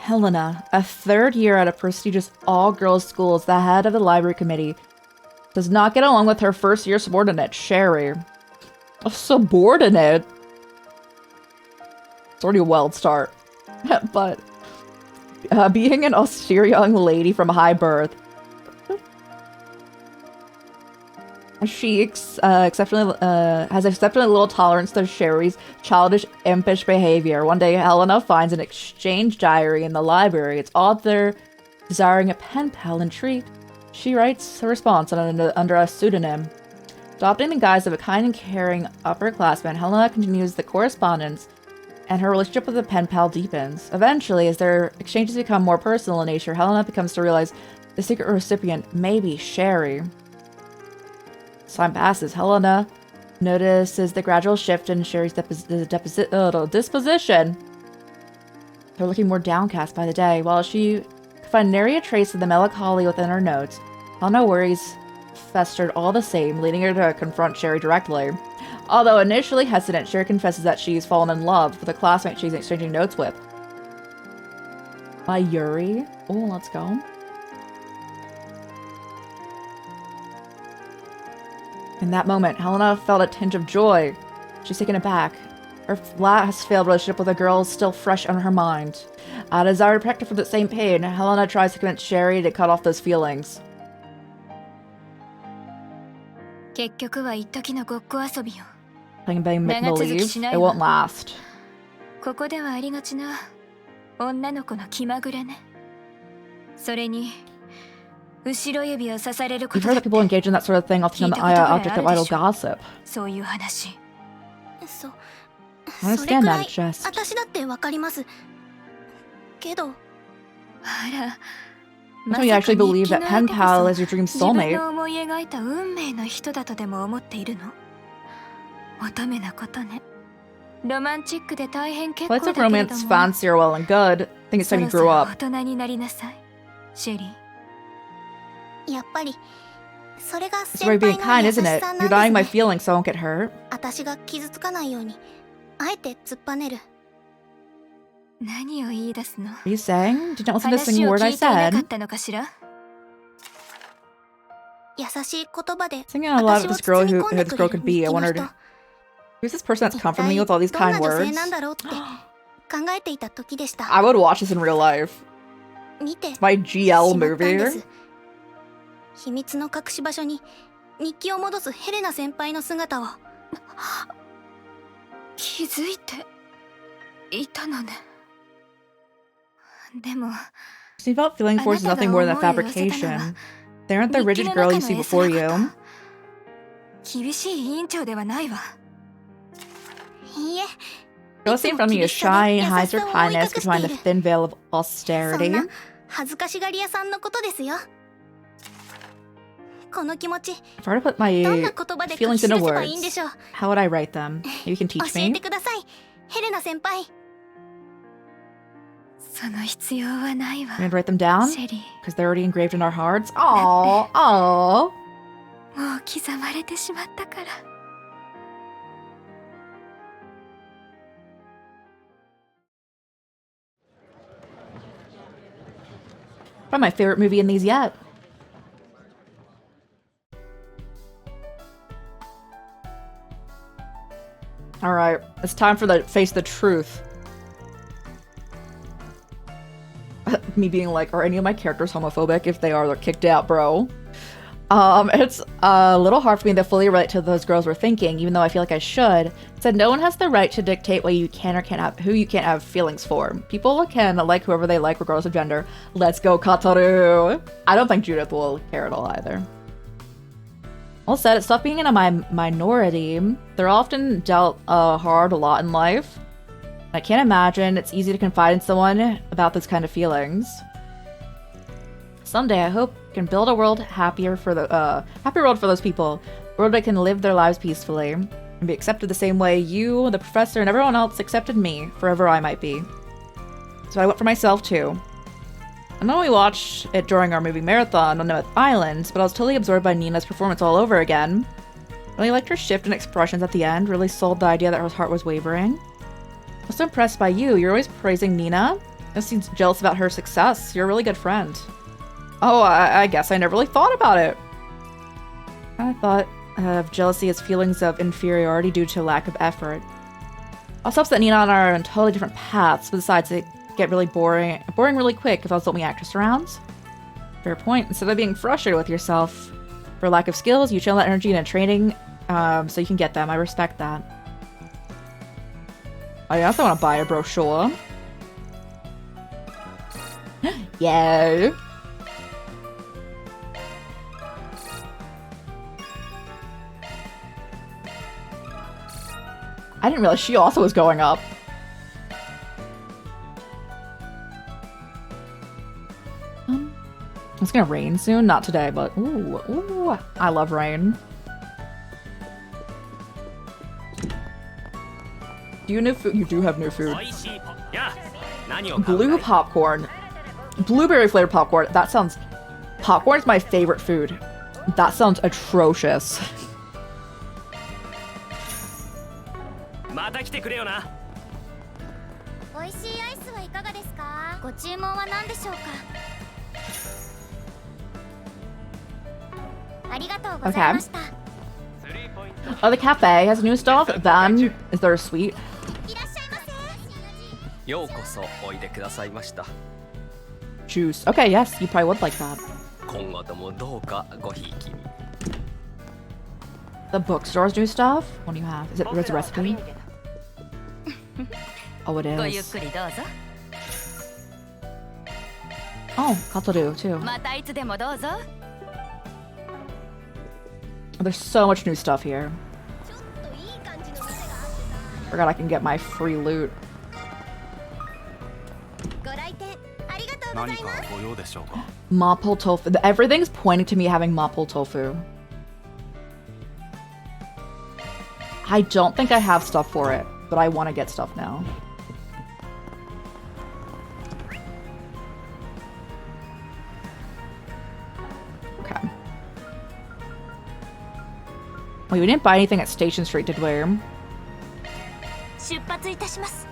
Helena, a third year at a prestigious all-girls school, is the head of the library committee. Does not get along with her first-year subordinate, Sherry. A subordinate? It's already a wild start. But being an austere young lady from high birth, she has exceptionally little tolerance to Sherry's childish, impish behavior. One day, Helena finds an exchange diary in the library. Its author, desiring a pen pal, intrigued, she writes a response under a pseudonym. Adopting the guise of a kind and caring upperclassman, Helena continues the correspondence, and her relationship with the pen pal deepens. Eventually, as their exchanges become more personal in nature, Helena becomes to realize the secret recipient may be Sherry. As time passes, Helena notices the gradual shift in Sherry's disposition. They're looking more downcast by the day. While she can find nary a trace of the melancholy within her notes, Helena worries festered all the same, leading her to confront Sherry directly. Although initially hesitant, Sherry confesses that she's fallen in love with a classmate she's exchanging notes with. By Yuri. Oh, let's go. In that moment, Helena felt a tinge of joy. She's taken aback. Her last failed relationship with a girl is still fresh on her mind. A desire to protect her from the same pain, Helena tries to convince Sherry to cut off those feelings. Playing bang make believe, it won't last. You've heard that people engage in that sort of thing, often on the object of idle gossip. I understand that, it's just... So you actually believe that pen pal is your dream soulmate? Flights of romance fancy are well and good. I think it's time you grew up. It's way being kind, isn't it? You're denying my feelings so I won't get hurt. What are you saying? Did you not listen to a single word I said? Thinking out loud of this girl who this girl could be, I wondered, who's this person that's comforting me with all these kind words? I would watch this in real life. It's my GL movie.
秘密の隠し場所に日記を戻すヘレナ先輩の姿を気づいていたのね。でも
She felt feeling force is nothing more than a fabrication. They aren't the rigid girl you see before you.
厳しい委員長ではないわ。いいえ。
Girls seen from you is shy, hides her kindness behind a thin veil of austerity.
そんな恥ずかしがり屋さんのことですよ。この気持ち、
If I were to put my
どんな言葉で書き
feelings
記せ
into
ばいいんで
words,
しょう。
how would I write them? You can teach
教え
me.
てください、ヘレナ先輩。その必要はないわ。
I'm gonna write them down
シェリー。
because they're already engraved in our hearts. Aww, aww.
もう刻まれてしまったから。
Probably my favorite movie in these yet. Alright, it's time for the face the truth. Me being like, are any of my characters homophobic? If they are, they're kicked out, bro. It's a little hard for me to fully relate to those girls were thinking, even though I feel like I should. It said no one has the right to dictate what you can or can't have, who you can't have feelings for. People can like whoever they like, regardless of gender. Let's go, Kataru! I don't think Judith will care at all either. All said, it's tough being in a minority. They're often dealt hard a lot in life. I can't imagine it's easy to confide in someone about this kind of feelings. Someday, I hope I can build a world happier for the happier world for those people, a world that can live their lives peacefully and be accepted the same way you, the professor, and everyone else accepted me, forever I might be. So I went for myself too. I know we watched it during our movie marathon on Nomad Islands, but I was totally absorbed by Nina's performance all over again. Really liked her shift in expressions at the end. Really sold the idea that her heart was wavering. I was so impressed by you. You're always praising Nina. I seem jealous about her success. You're a really good friend. Oh, I guess I never really thought about it. I thought of jealousy as feelings of inferiority due to lack of effort. Also upset Nina and I are on totally different paths, but besides, it get really boring really quick if I was the only actress around. Fair point. Instead of being frustrated with yourself for lack of skills, you channel that energy into training so you can get them. I respect that. I also want to buy a brochure. Yay! I didn't realize she also was going up. It's gonna rain soon. Not today, but ooh, I love rain. Do you have new food? You do have new food. Blue popcorn. Blueberry flavored popcorn. That sounds... Popcorn is my favorite food. That sounds atrocious.
また来てくれよな。
美味しいアイスはいかがですか？ご注文は何でしょうか？ありがとうございました。
Oh, the cafe has new stuff. Then, is there a sweet?
ようこそおいでくださいました。
Juice. Okay, yes, you probably would like that.
今後ともどうかごひいきに。
The bookstore's new stuff? What do you have? Is it a recipe? Oh, it is.
ごゆっくりどうぞ。
Oh, Kataru, too.
またいつでもどうぞ。
There's so much new stuff here. Forgot I can get my free loot.
ご来店ありがとうございます。
ご用でしょうか。
Mapo tofu. Everything's pointing to me having mapo tofu. I don't think I have stuff for it, but I want to get stuff now. Okay. Wait, we didn't buy anything at Station Street, did we?
出発いたします。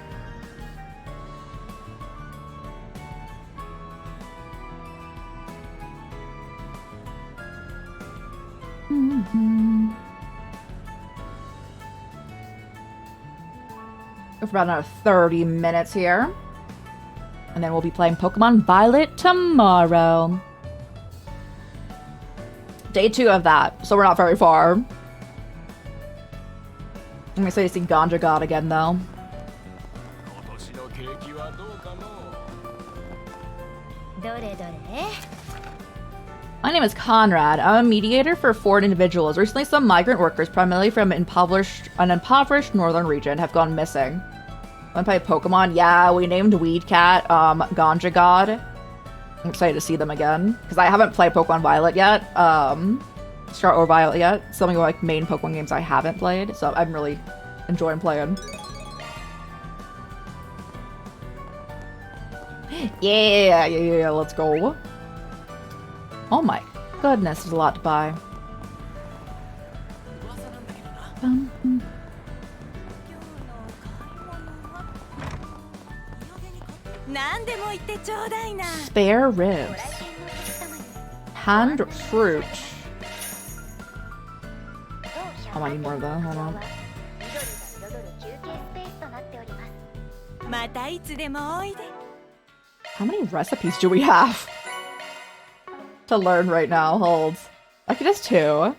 Go for about another 30 minutes here. And then we'll be playing Pokemon Violet tomorrow. Day 2 of that, so we're not very far. I'm excited to see Ganja God again, though. My name is Conrad. I'm a mediator for foreign individuals. Recently, some migrant workers, primarily from an impoverished northern region, have gone missing. Wanna play Pokemon? Yeah, we named Weed Cat, Ganja God. I'm excited to see them again. Because I haven't played Pokemon Violet yet. Scarlet or Violet yet. Some of like main Pokemon games I haven't played, so I'm really enjoying playing. Yeah, let's go. Oh my goodness, there's a lot to buy. Spare ribs. Hand fruit. Oh, I need more of that. Hold on. How many recipes do we have to learn right now? Hold. I could just 2.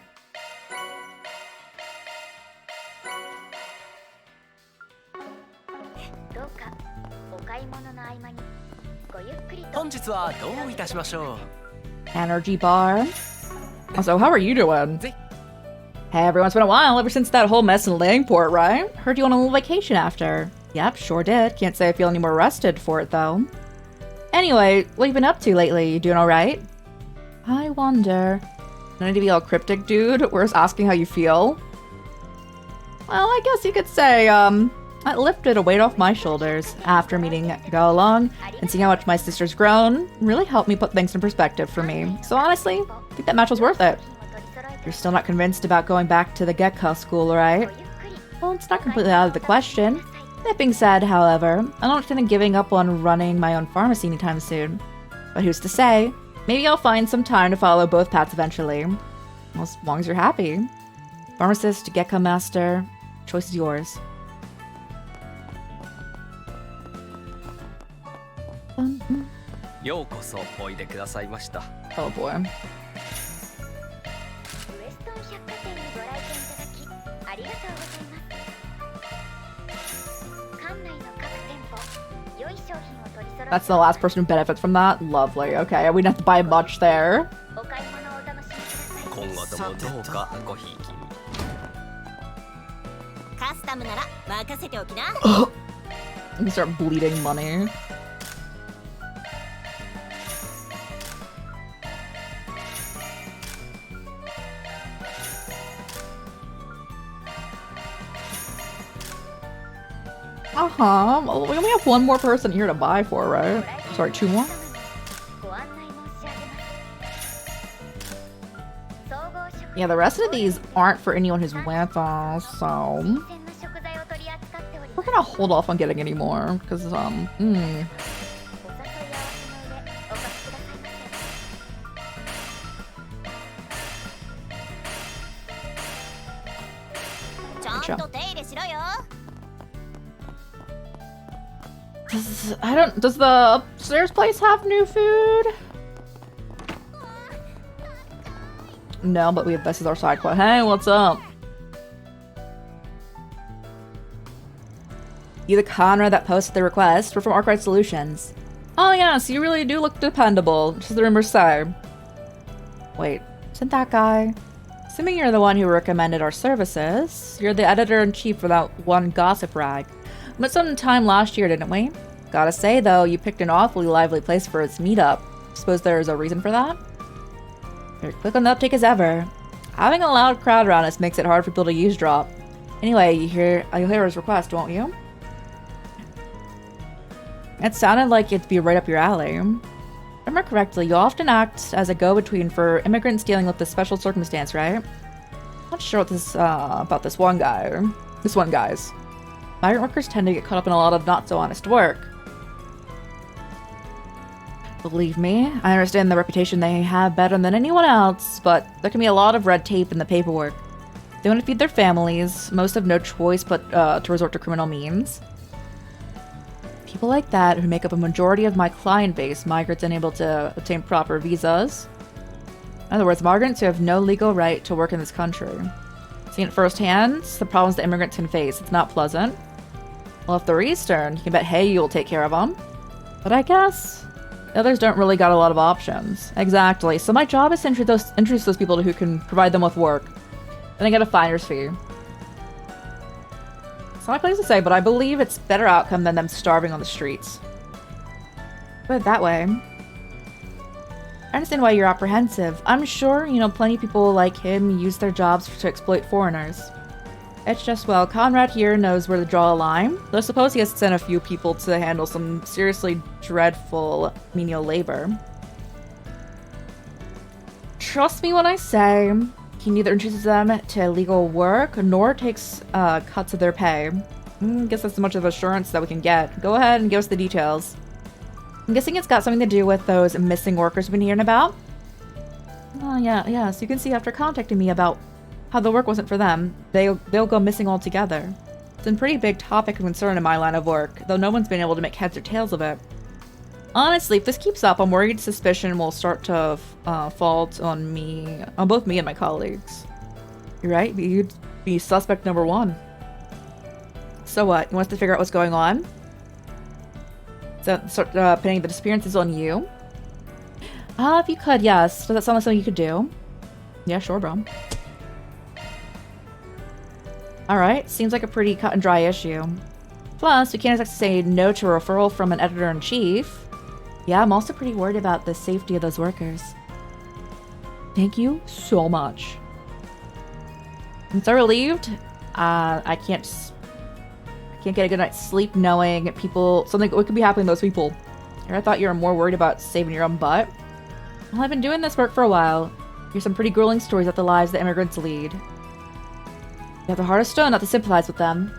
Energy bar. Also, how are you doing? Hey everyone, it's been a while ever since that whole mess in Langport, right? Heard you on a little vacation after. Yep, sure did. Can't say I feel any more rested for it though. Anyway, what you been up to lately? You doing alright? I wonder. Don't need to be all cryptic, dude. We're just asking how you feel. Well, I guess you could say, that lifted a weight off my shoulders after meeting Go Along and seeing how much my sister's grown. Really helped me put things in perspective for me. So honestly, I think that match was worth it. You're still not convinced about going back to the Gekka school, right? Well, it's not completely out of the question. That being said, however, I don't intend on giving up on running my own pharmacy anytime soon. But who's to say? Maybe I'll find some time to follow both paths eventually. Well, as long as you're happy. Pharmacist, Gekka Master, choice is yours. Oh boy. That's the last person who benefits from that? Lovely. Okay, we didn't have to buy much there. I'm gonna start bleeding money. Well, we only have one more person here to buy for, right? Sorry, 2 more? Yeah, the rest of these aren't for anyone who's with us, so... we're gonna hold off on getting any more, because, Does the upstairs place have new food? No, but this is our side quest. Hey, what's up? You the Conrad that posted the request? We're from Arkwright Solutions. Oh yes, you really do look dependable, just as the rumors say. Wait, isn't that guy? Assuming you're the one who recommended our services, you're the editor-in-chief for that one gossip rag. Met some time last year, didn't we? Gotta say, though, you picked an awfully lively place for its meetup. Suppose there's a reason for that? You're quick on the uptake as ever. Having a loud crowd around us makes it hard for people to eavesdrop. Anyway, you'll hear his request, won't you? It sounded like it'd be right up your alley. If I remember correctly, you often act as a go-between for immigrants dealing with this special circumstance, right? Not sure what this, about this one guy. This one guy's. Migrant workers tend to get caught up in a lot of not-so-honest work. Believe me, I understand the reputation they have better than anyone else, but there can be a lot of red tape in the paperwork. They want to feed their families, most have no choice but to resort to criminal means. People like that, who make up a majority of my client base, migrants unable to obtain proper visas. In other words, migrants who have no legal right to work in this country. Seeing it firsthand, the problems the immigrants can face. It's not pleasant. Well, if they're Eastern, you can bet Hey will take care of them. But I guess the others don't really got a lot of options. Exactly. So my job is to introduce those people who can provide them with work. Then I get a finder's fee. It's not a place to say, but I believe it's better outcome than them starving on the streets. Put it that way. I understand why you're apprehensive. I'm sure, plenty of people like him use their jobs to exploit foreigners. It's just, well, Conrad here knows where to draw a line, though I suppose he has to send a few people to handle some seriously dreadful menial labor. Trust me when I say, he neither introduces them to illegal work, nor takes cuts of their pay. Guess that's as much of assurance that we can get. Go ahead and give us the details. I'm guessing it's got something to do with those missing workers we've been hearing about? Oh, yeah, so you can see after contacting me about how the work wasn't for them, they'll go missing altogether. It's a pretty big topic of concern in my line of work, though no one's been able to make heads or tails of it. Honestly, if this keeps up, I'm worried suspicion will start to fall on both me and my colleagues. You're right, you'd be suspect number one. So what, you want us to figure out what's going on? So start pinning the disappearances on you? If you could, yes. Does that sound like something you could do? Yeah, sure, bro. Alright, seems like a pretty cut and dry issue. Plus, we can't exactly say no to a referral from an editor-in-chief. Yeah, I'm also pretty worried about the safety of those workers. Thank you so much. I'm so relieved. I can't get a good night's sleep knowing something could be happening to those people. I thought you were more worried about saving your own butt. Well, I've been doing this work for a while. Here's some pretty grueling stories about the lives the immigrants lead. You have the heart of stone not to sympathize with them.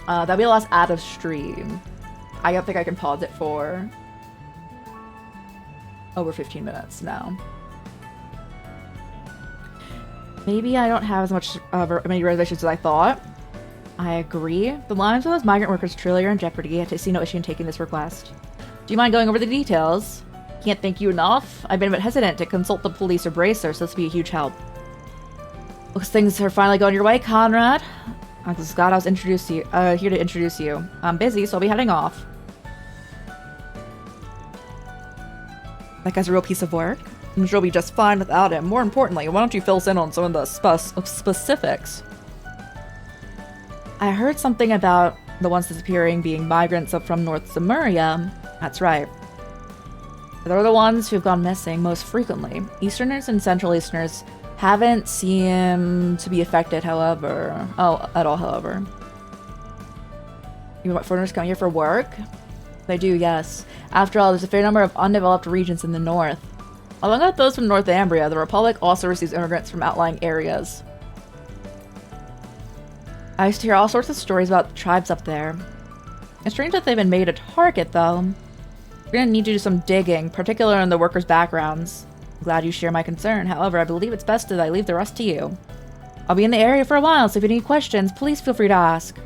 That'll be the last out of stream. I don't think I can pause it for over 15 minutes now. Maybe I don't have as many reservations as I thought. I agree. The lives of those migrant workers truly are in jeopardy. I see no issue in taking this request. Do you mind going over the details? Can't thank you enough. I've been a bit hesitant to consult the police or Bracer, so this will be a huge help. Looks things are finally going your way, Conrad. Uncle Scott, I was here to introduce you. I'm busy, so I'll be heading off. That guy's a real piece of work. I'm sure we'll be just fine without him. More importantly, why don't you fill us in on some of the specifics? I heard something about the ones disappearing being migrants up from North Zemuria. That's right. They're the ones who've gone missing most frequently. Easterners and Central Easterners haven't seemed to be affected, however. You want foreigners come here for work? They do, yes. After all, there's a fair number of undeveloped regions in the north. Along with those from Northumbria, the Republic also receives immigrants from outlying areas. I used to hear all sorts of stories about the tribes up there. It's strange that they've been made a target, though. We're gonna need to do some digging, particularly in the workers' backgrounds. I'm glad you share my concern. However, I believe it's best that I leave the rest to you. I'll be in the area for a while, so if you have any questions, please feel free to ask.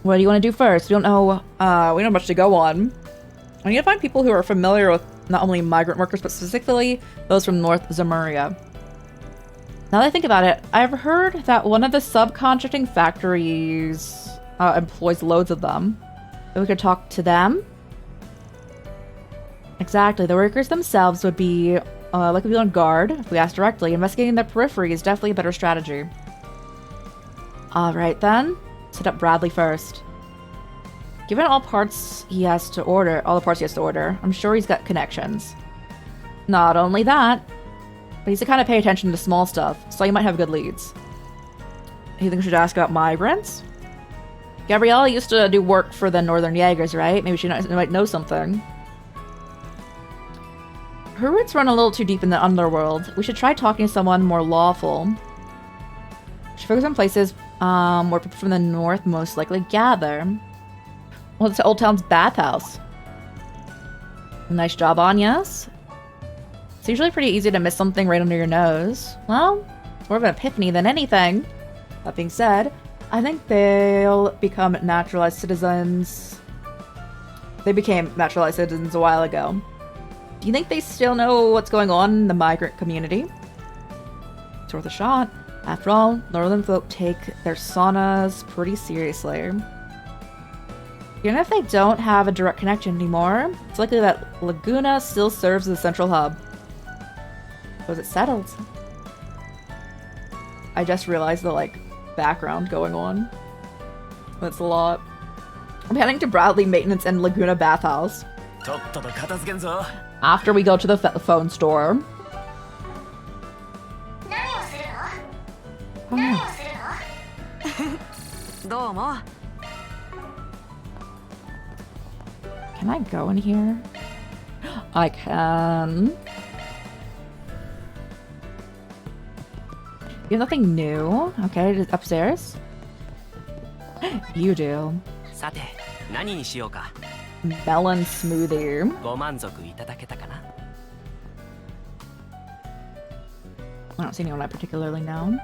What do you want to do first? We don't know much to go on. I need to find people who are familiar with not only migrant workers, but specifically those from North Zemuria. Now that I think about it, I've heard that one of the subcontracting factories employs loads of them. Maybe we could talk to them? Exactly, the workers themselves would be likely to be on guard. If we ask directly, investigating their periphery is definitely a better strategy. Alright then, set up Bradley first. Given all the parts he has to order, I'm sure he's got connections. Not only that, but he's to kind of pay attention to small stuff, so he might have good leads. You think we should ask about migrants? Gabrielle used to do work for the Northern Jaegers, right? Maybe she might know something. Her roots run a little too deep in the underworld. We should try talking to someone more lawful. We should focus on places where people from the north most likely gather. Well, it's Old Town's bathhouse. Nice job, Anyas. It's usually pretty easy to miss something right under your nose. Well, it's more of an epiphany than anything. That being said, I think they'll become naturalized citizens. They became naturalized citizens a while ago. Do you think they still know what's going on in the migrant community? It's worth a shot. After all, northern folk take their saunas pretty seriously. Even if they don't have a direct connection anymore, it's likely that Laguna still serves as a central hub. Was it settled? I just realized the, like, background going on. That's a lot. I'm heading to Bradley Maintenance and Laguna Bathhouse. After we go to the phone store. Can I go in here? I can. You have nothing new? Okay, just upstairs? You do. Melon smoothie. I don't see anyone I particularly know.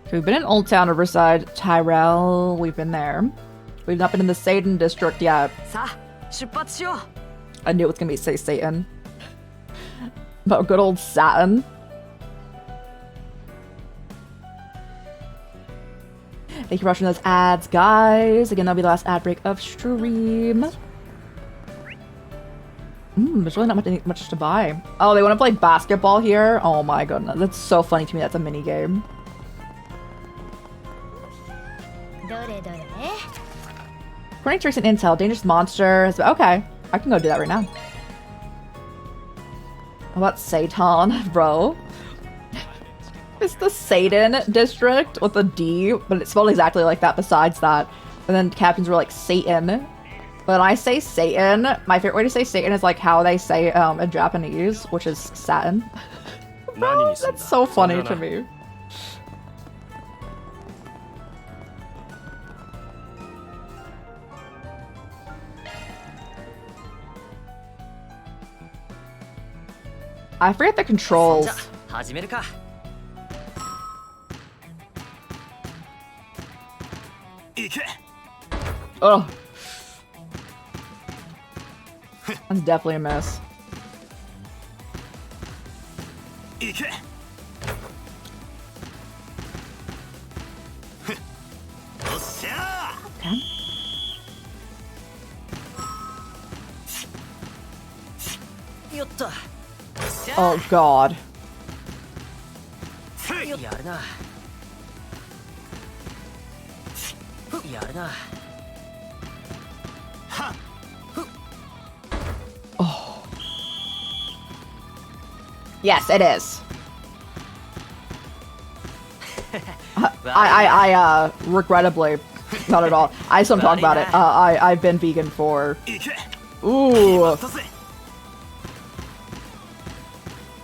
Okay, we've been in Old Town, Riverside, Tyrell. We've been there. We've not been in the Satan district yet. I knew it was gonna be say Satan. But good old Saturn. Thank you for watching those ads, guys. Again, that'll be the last ad break of stream. There's really not much to buy. Oh, they want to play basketball here? Oh my goodness. That's so funny to me. That's a mini game. According to recent intel, dangerous monster has been— okay, I can go do that right now. How about Satan, bro? It's the Satan district with a D, but it's spelled exactly like that besides that. And then captions were like Satan. But when I say Satan, my favorite way to say Satan is like how they say in Japanese, which is Satin. Bro, that's so funny to me. I forget the controls. Oh. That's definitely a miss. Okay. Oh god. Oh. Yes, it is. I regrettably, not at all. I just don't talk about it. I've been vegan for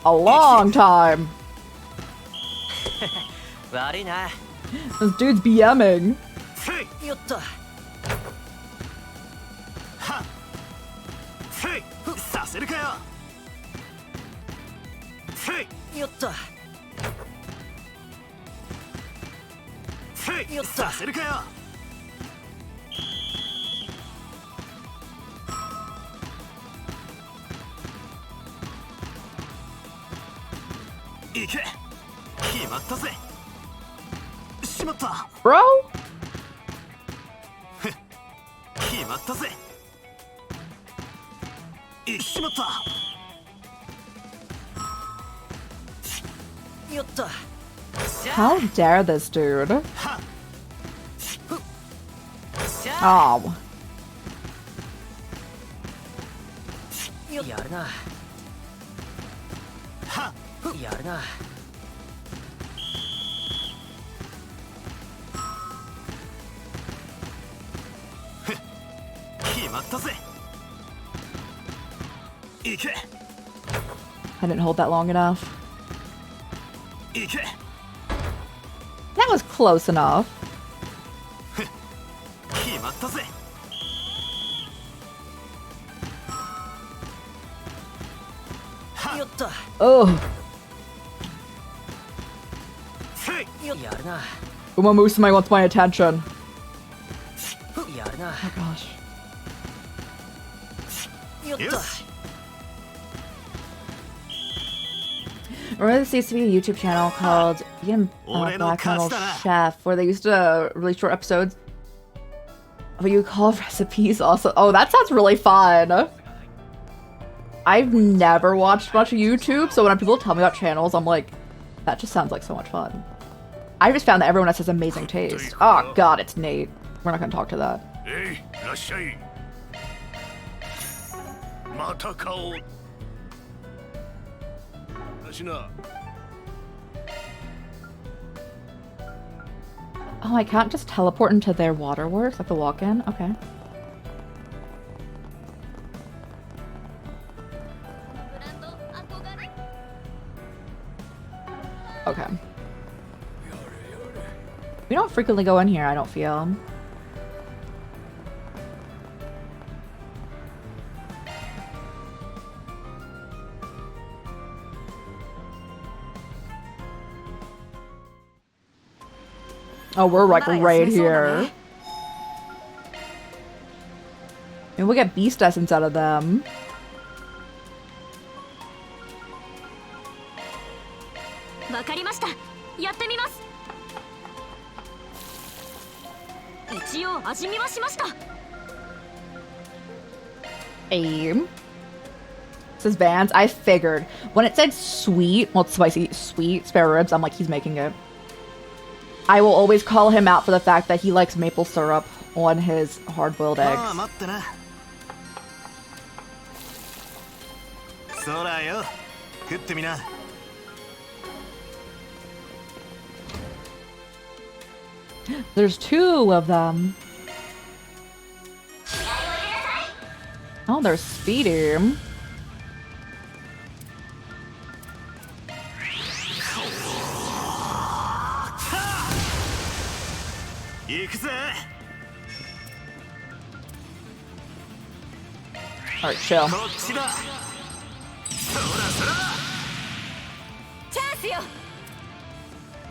a long time. This dude's BMing. Bro? How dare this dude? Oh. I didn't hold that long enough. That was close enough. Oh. Uma Musume wants my attention. Oh gosh. Remember there used to be a YouTube channel called Black Metal Chef, where they used to release short episodes of what you call recipes also. Oh, that sounds really fun. I've never watched much of YouTube, so when people tell me about channels, I'm like, that just sounds like so much fun. I just found that everyone has amazing taste. Oh god, it's Nate. We're not gonna talk to that.
Hey, Rashai. Mata kao. Rashina.
Oh, I can't just teleport into their waterworks, like the walk-in? Okay. Okay. We don't frequently go in here, I don't feel. Oh, we're like right here. And we'll get beast essence out of them. Aim. This is Vans. I figured. When it said sweet, well, it's spicy, sweet spare ribs, I'm like, he's making it. I will always call him out for the fact that he likes maple syrup on his hard-boiled eggs. There's 2 of them. Oh, they're speedy. Alright, chill.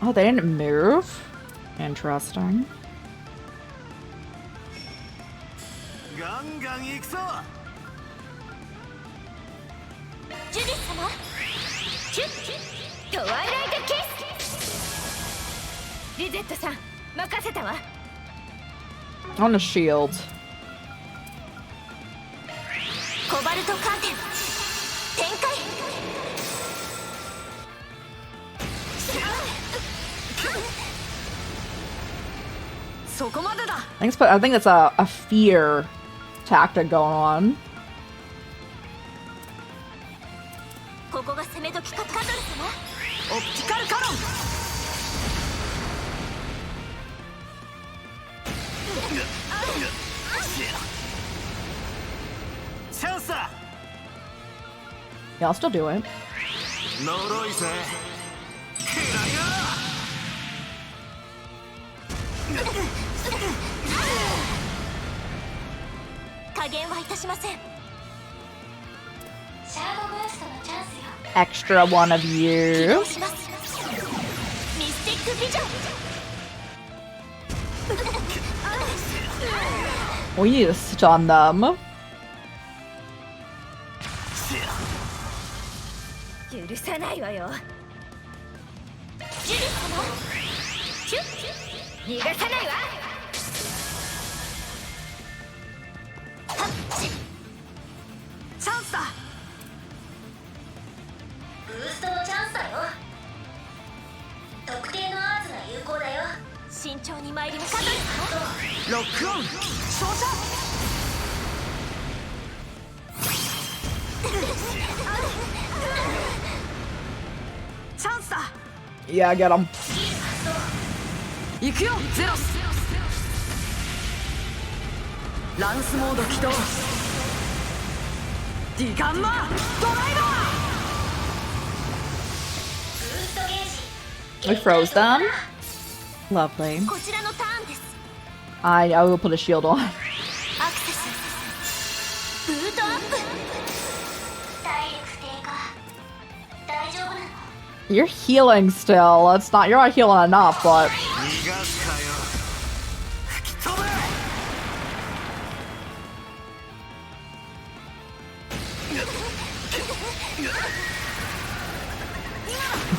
Oh, they didn't move? Interesting. On a shield. I think that's a fear tactic going on. Yeah, I'll still do it. Extra one of you. We need to stun them. Yeah, get him. We froze them. Lovely. I will put a shield on. You're healing still. It's not. You're not healing enough, but.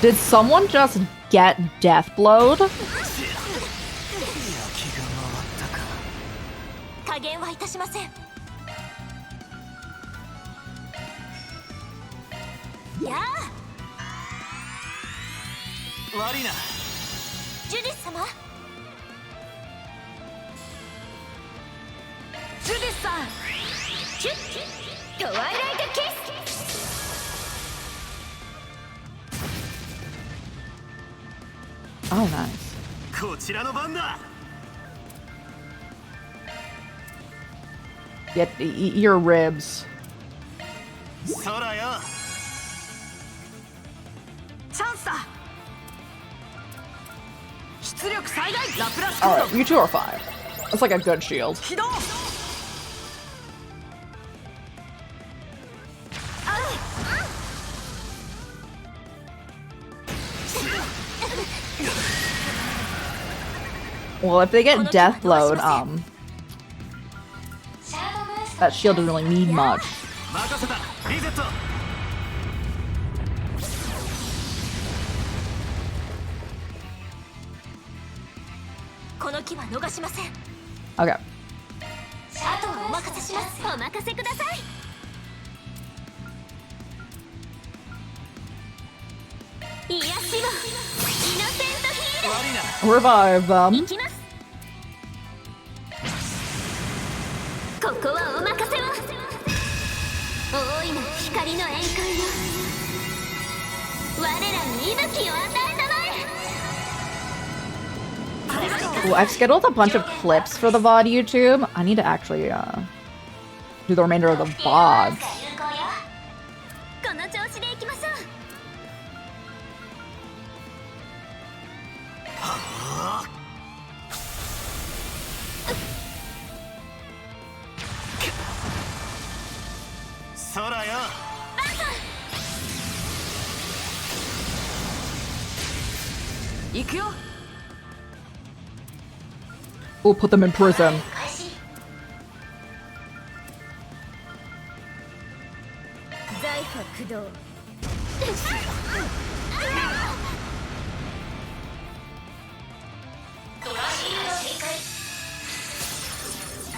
Did someone just get death blowed?
加減はいたしません。やあ。
悪いな。
ジュディス様。
ジュディスさん。チュットワイライトキス。
Oh, nice.
こちらの番だ。
Get your ribs.
空よ。
チャンスだ。出力最大ラプラスコー
Alright, you two are fine. That's like a good shield.
起動。
Well, if they get death blowed, that shield doesn't really mean much.
任せた。リセット。
この機は逃しません。
Okay.
あとはお任せします。お任せください。癒やしをイノセントヒール。
Revive them.
行きます。ここはお任せを。大いな光の宴会よ。我らに息吹を与えたまえ。
Ooh, I've scheduled a bunch of clips for the VOD YouTube. I need to actually do the remainder of the VODs.
この調子でいきましょう。
空よ。
行くよ。
We'll put them in prison.
財波駆動。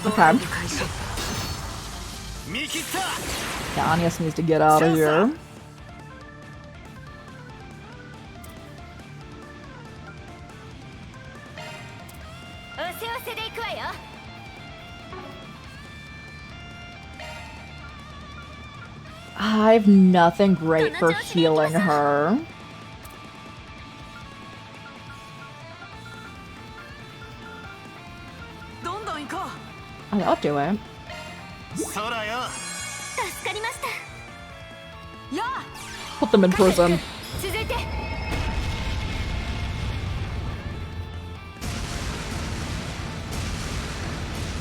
Okay.
見切った。
Yeah, Anya needs to get out of here.
おせおせで行くわよ。
I've nothing great for healing her.
どんどん行こ
I'll do it.
空よ。
助かりました。
う。やあ。
Put them in prison.
続いて。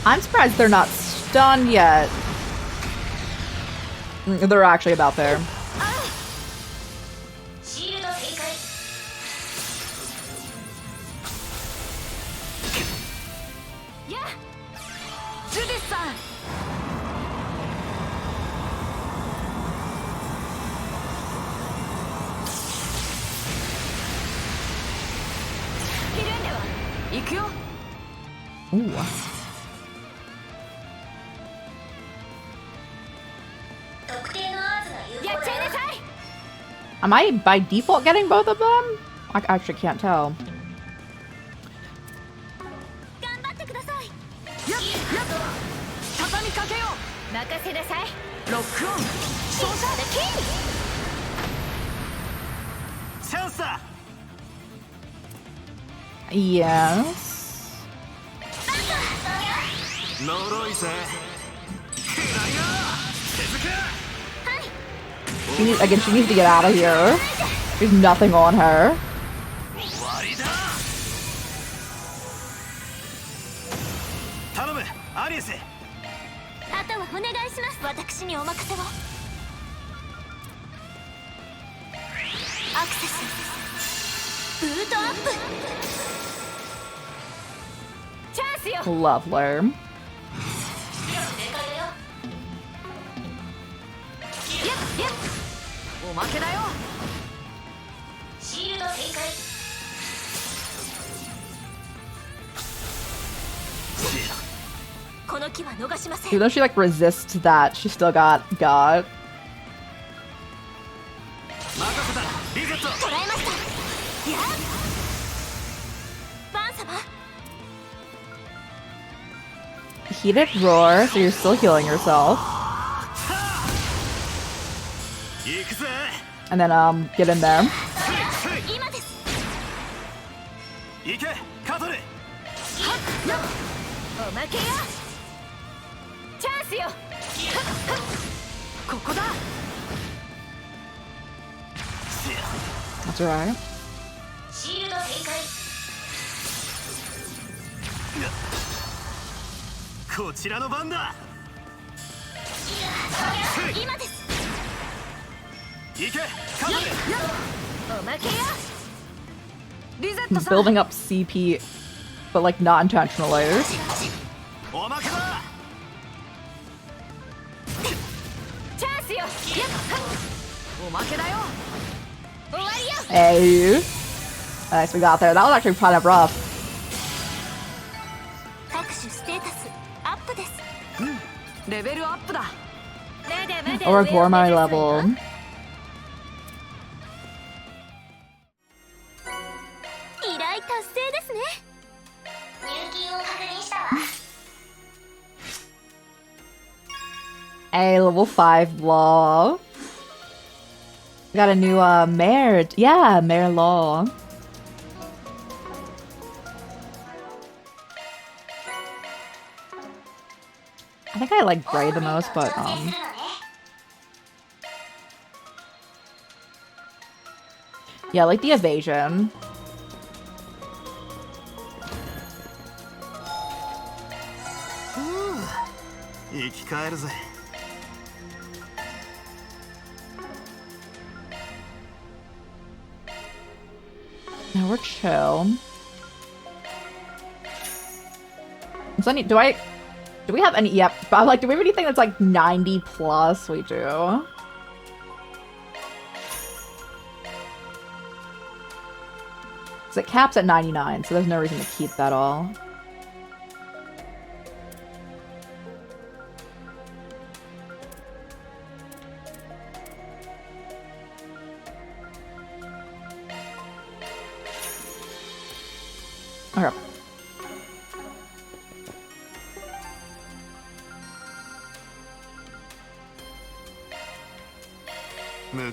I'm surprised they're not stunned yet. They're actually about there.
シールド展開。
やあ。ジュディスさん。
ひるんでは。
行くよ。
Ooh.
特定のアーツが有効だよ。
やっちゃいなさい。
Am I by default getting both of them? I actually can't tell.
頑張ってください。
やっ。畳みかけよう。
任せなさい。
ロックオン。照射。
チャンスだ。
Yes.
呪いぜ。くらいよ。手付け。
Again, she needs to get out of here. There's nothing on her.
終わりだ。頼む、アリエス。
あとはお願いします。私にお任せを。アクセス。ブートアップ。
チャンスよ。
Lovely.
おまけだよ。
Even though she like resists that, she still got God. Heated roar, so you're still healing yourself. And then get in there. That's right. Building up CP, but like not intentionally. Hey. Nice, we got there. That was actually kind of rough. Or a gourmet level. Hey, level 5 law. We got a new mare. Yeah, mare law. I think I like Gray the most, but yeah, I like the evasion. Now we're chill. Do we have any? Yep. But like, do we have anything that's like 90 plus? We do. So it caps at 99, so there's no reason to keep that all. Okay.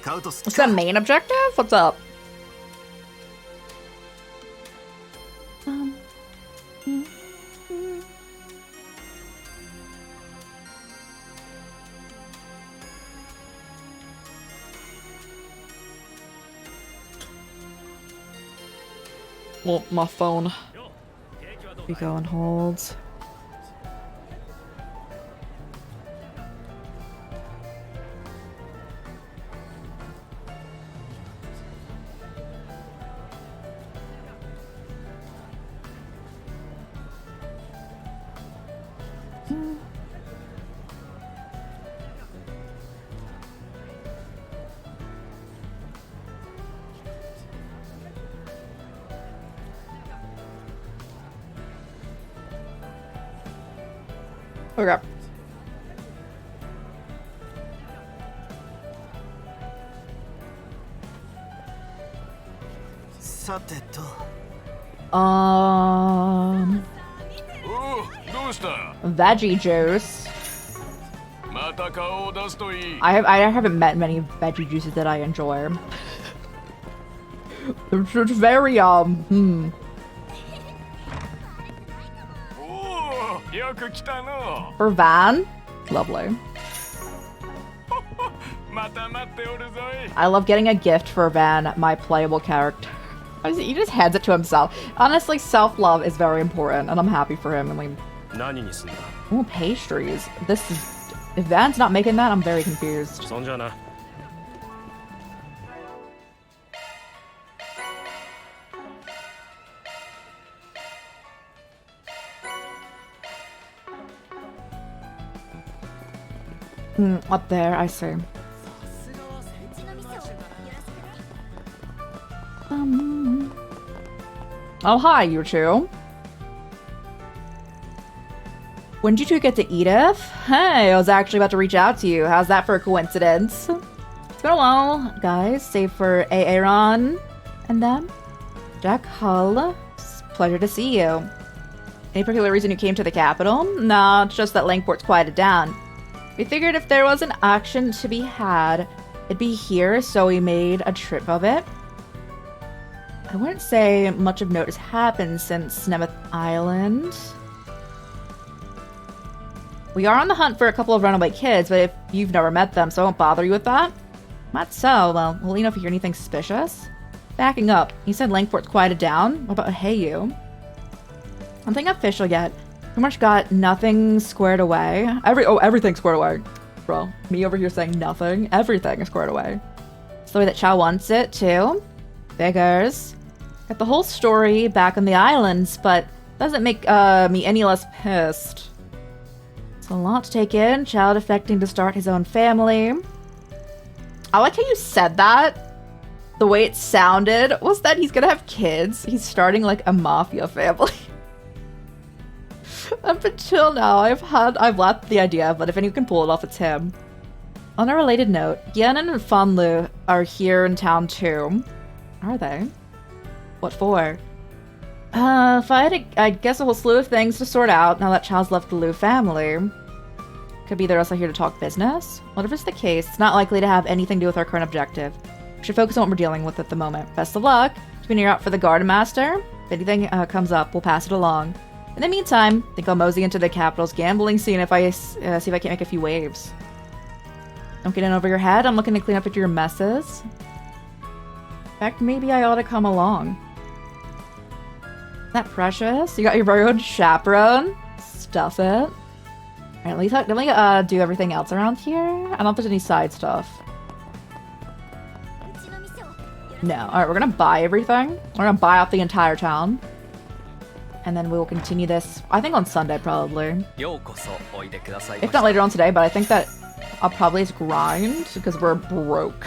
What's the main objective? What's up? Well, my phone. We go on hold. Okay. Veggie juice. I haven't met many veggie juices that I enjoy. It's very For Van, lovely. I love getting a gift for Van, my playable character. He just hands it to himself. Honestly, self-love is very important, and I'm happy for him. And like, ooh, pastries. This is. If Van's not making that, I'm very confused. Up there, I see. Oh, hi, you two. When did you two get to Edith? Hey, I was actually about to reach out to you. How's that for a coincidence? It's been a while, guys, save for Aaron and them. Jack Hull, it's a pleasure to see you. Any particular reason you came to the capital? No, it's just that Langport's quieted down. We figured if there was an action to be had, it'd be here, so we made a trip of it. I wouldn't say much of note has happened since Nemeth Island. We are on the hunt for a couple of runaway kids, but if you've never met them, so I won't bother you with that. Not so. Well, we'll let you know if you hear anything suspicious. Backing up, you said Langport's quieted down? What about Heyu? Nothing official yet. Pretty much got nothing squared away. Everything's squared away. Bro, me over here saying nothing. Everything is squared away. It's the way that Chow wants it, too. Figures. Got the whole story back on the islands, but doesn't make me any less pissed. It's a lot to take in. Chow defecting to start his own family. I like how you said that. The way it sounded was that he's gonna have kids. He's starting like a mafia family. Up until now, I've laughed at the idea, but if anyone can pull it off, it's him. On a related note, Yan and Fanlu are here in town too. Are they? What for? If I guess a whole slew of things to sort out now that Chow's left the Liu family. Could be they're also here to talk business. Whatever's the case, it's not likely to have anything to do with our current objective. We should focus on what we're dealing with at the moment. Best of luck. Keeping your eye out for the Garden Master. If anything comes up, we'll pass it along. In the meantime, I think I'll mosey into the capital's gambling scene if I see if I can't make a few waves. Don't get in over your head. I'm looking to clean up after your messes. In fact, maybe I ought to come along. Isn't that precious? You got your very own chaperone? Stuff it. Alright, let me do everything else around here. I don't know if there's any side stuff. No. Alright, we're gonna buy everything. We're gonna buy out the entire town. And then we will continue this, I think on Sunday probably. If not later on today, but I think that I'll probably just grind because we're broke.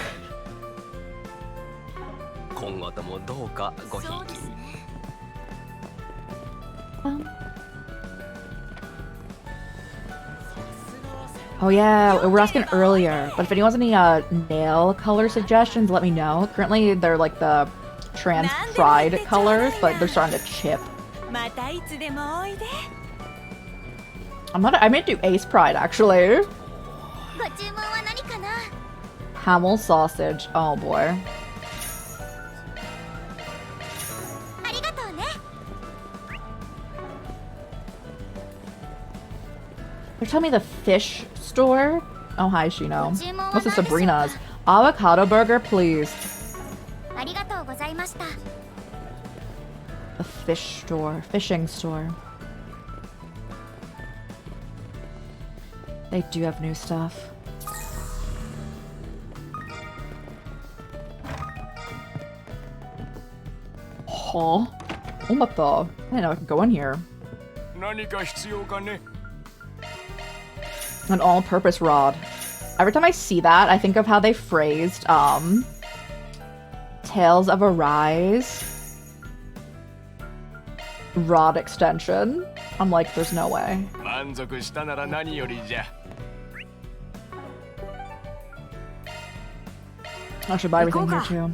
Oh yeah, we were asking earlier, but if anyone has any nail color suggestions, let me know. Currently they're like the trans pride colors, but they're starting to chip. I may do Ace Pride actually. Hamel sausage. Oh boy. They're telling me the fish store. Oh hi Shino. What's the Sabrina's? Avocado burger, please. The fish store. Fishing store. They do have new stuff. Huh? Oh what the? I didn't know I could go in here. An all-purpose rod. Every time I see that, I think of how they phrased, Tales of Arise rod extension. I'm like, there's no way. I should buy everything here too.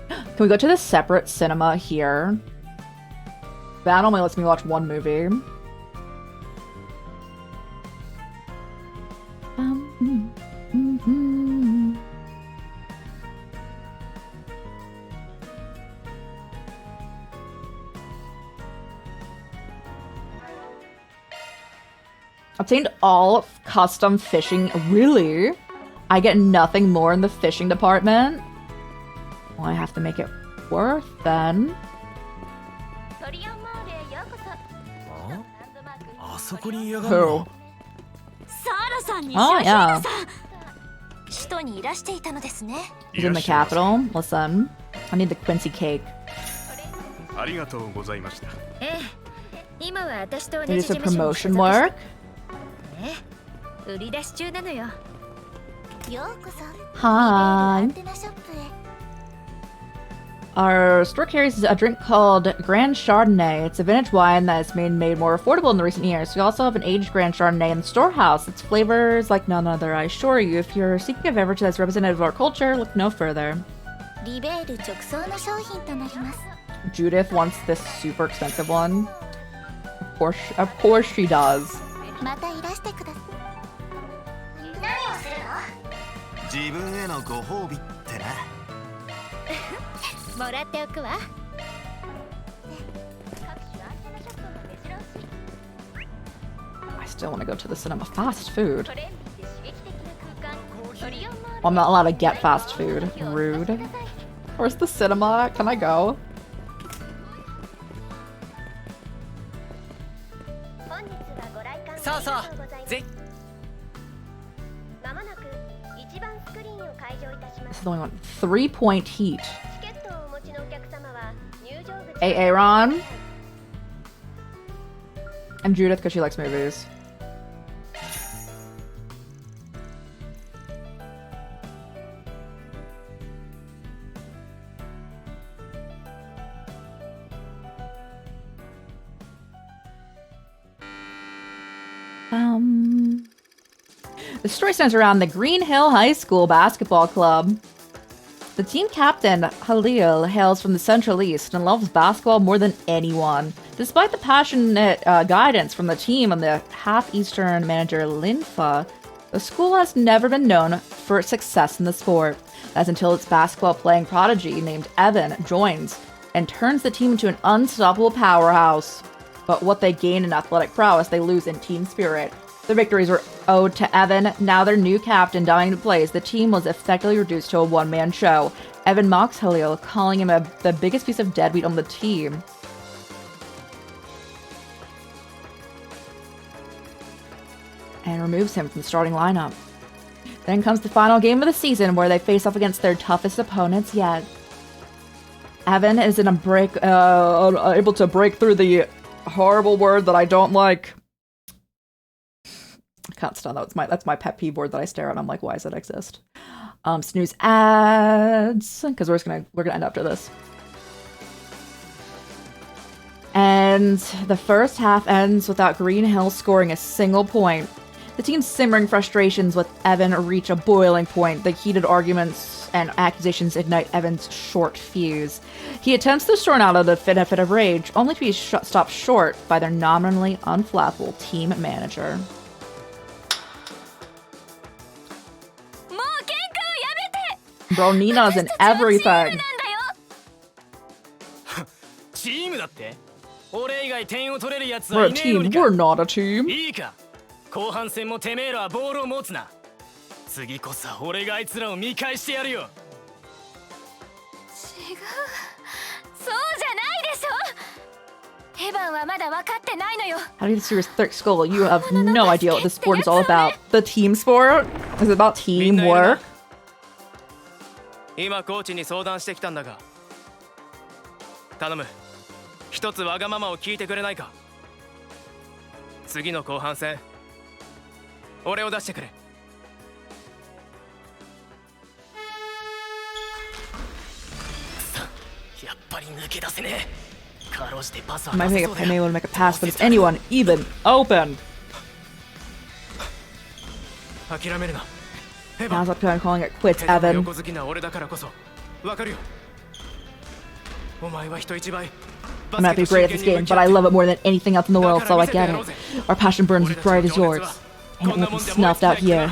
Can we go to the separate cinema here? That only lets me watch one movie. Obtained all custom fishing. Really? I get nothing more in the fishing department? Well, I have to make it worth then. Who? Oh, yeah. He's in the capital. Listen, I need the Quincy cake. It is a promotion work. Hi. Our store carries a drink called Grand Chardonnay. It's a vintage wine that has been made more affordable in the recent years. We also have an aged Grand Chardonnay in the storehouse. Its flavors like none other, I assure you. If you're seeking a beverage that's representative of our culture, look no further. Judith wants this super expensive one. Of course she does.
自分へのご褒美ってな。
もらっておくわ。
I still want to go to the cinema. Fast food. Well, I'm not allowed to get fast food. Rude. Where's the cinema? Can I go? This is only one 3-point heat. Hey, Aaron. And Judith, because she likes movies. The story centers around the Green Hill High School basketball club. The team captain, Halil, hails from the Central East and loves basketball more than anyone. Despite the passionate guidance from the team and the half-Eastern manager, Linfa, the school has never been known for its success in the sport. That's until its basketball-playing prodigy named Evan joins and turns the team into an unstoppable powerhouse. But what they gain in athletic prowess, they lose in team spirit. The victories were owed to Evan, now their new captain, dying to plays. The team was effectively reduced to a one-man show. Evan mocks Halil, calling him the biggest piece of deadbeat on the team. And removes him from the starting lineup. Then comes the final game of the season, where they face off against their toughest opponents yet. Evan is able to break through the horrible word that I don't like. I can't stand that. That's my pet peeve word that I stare at. I'm like, why does it exist? Snooze ads, because we're gonna end after this. And the first half ends without Green Hill scoring a single point. The team's simmering frustrations with Evan reach a boiling point. The heated arguments and accusations ignite Evan's short fuse. He attempts to storm out of the fit of rage, only to be stopped short by their nominally unflappable team manager. Bro, Nina's in everything. We're a team. We're not a team.
後半戦もてめえらはボールを持つな。次こそ俺があいつらを見返してやるよ。
違う。そうじゃないでしょ。エヴァンはまだ分かってないのよ。
How do you serious thick skull? You have no idea what this sport is all about. The team sport is about teamwork.
今コーチに相談してきたんだが、頼む。一つわがままを聞いてくれないか。次の後半戦、俺を出してくれ。やっぱり抜け出せねえ。かろうじてパスは出せそうだ。
I may able to make a pass, but is anyone even open?
諦めるな。
Now's up to I'm calling it quits, Evan. I'm not be great at this game, but I love it more than anything else in the world, so I get it. Our passion burns as bright as yours, and it won't be snuffed out here.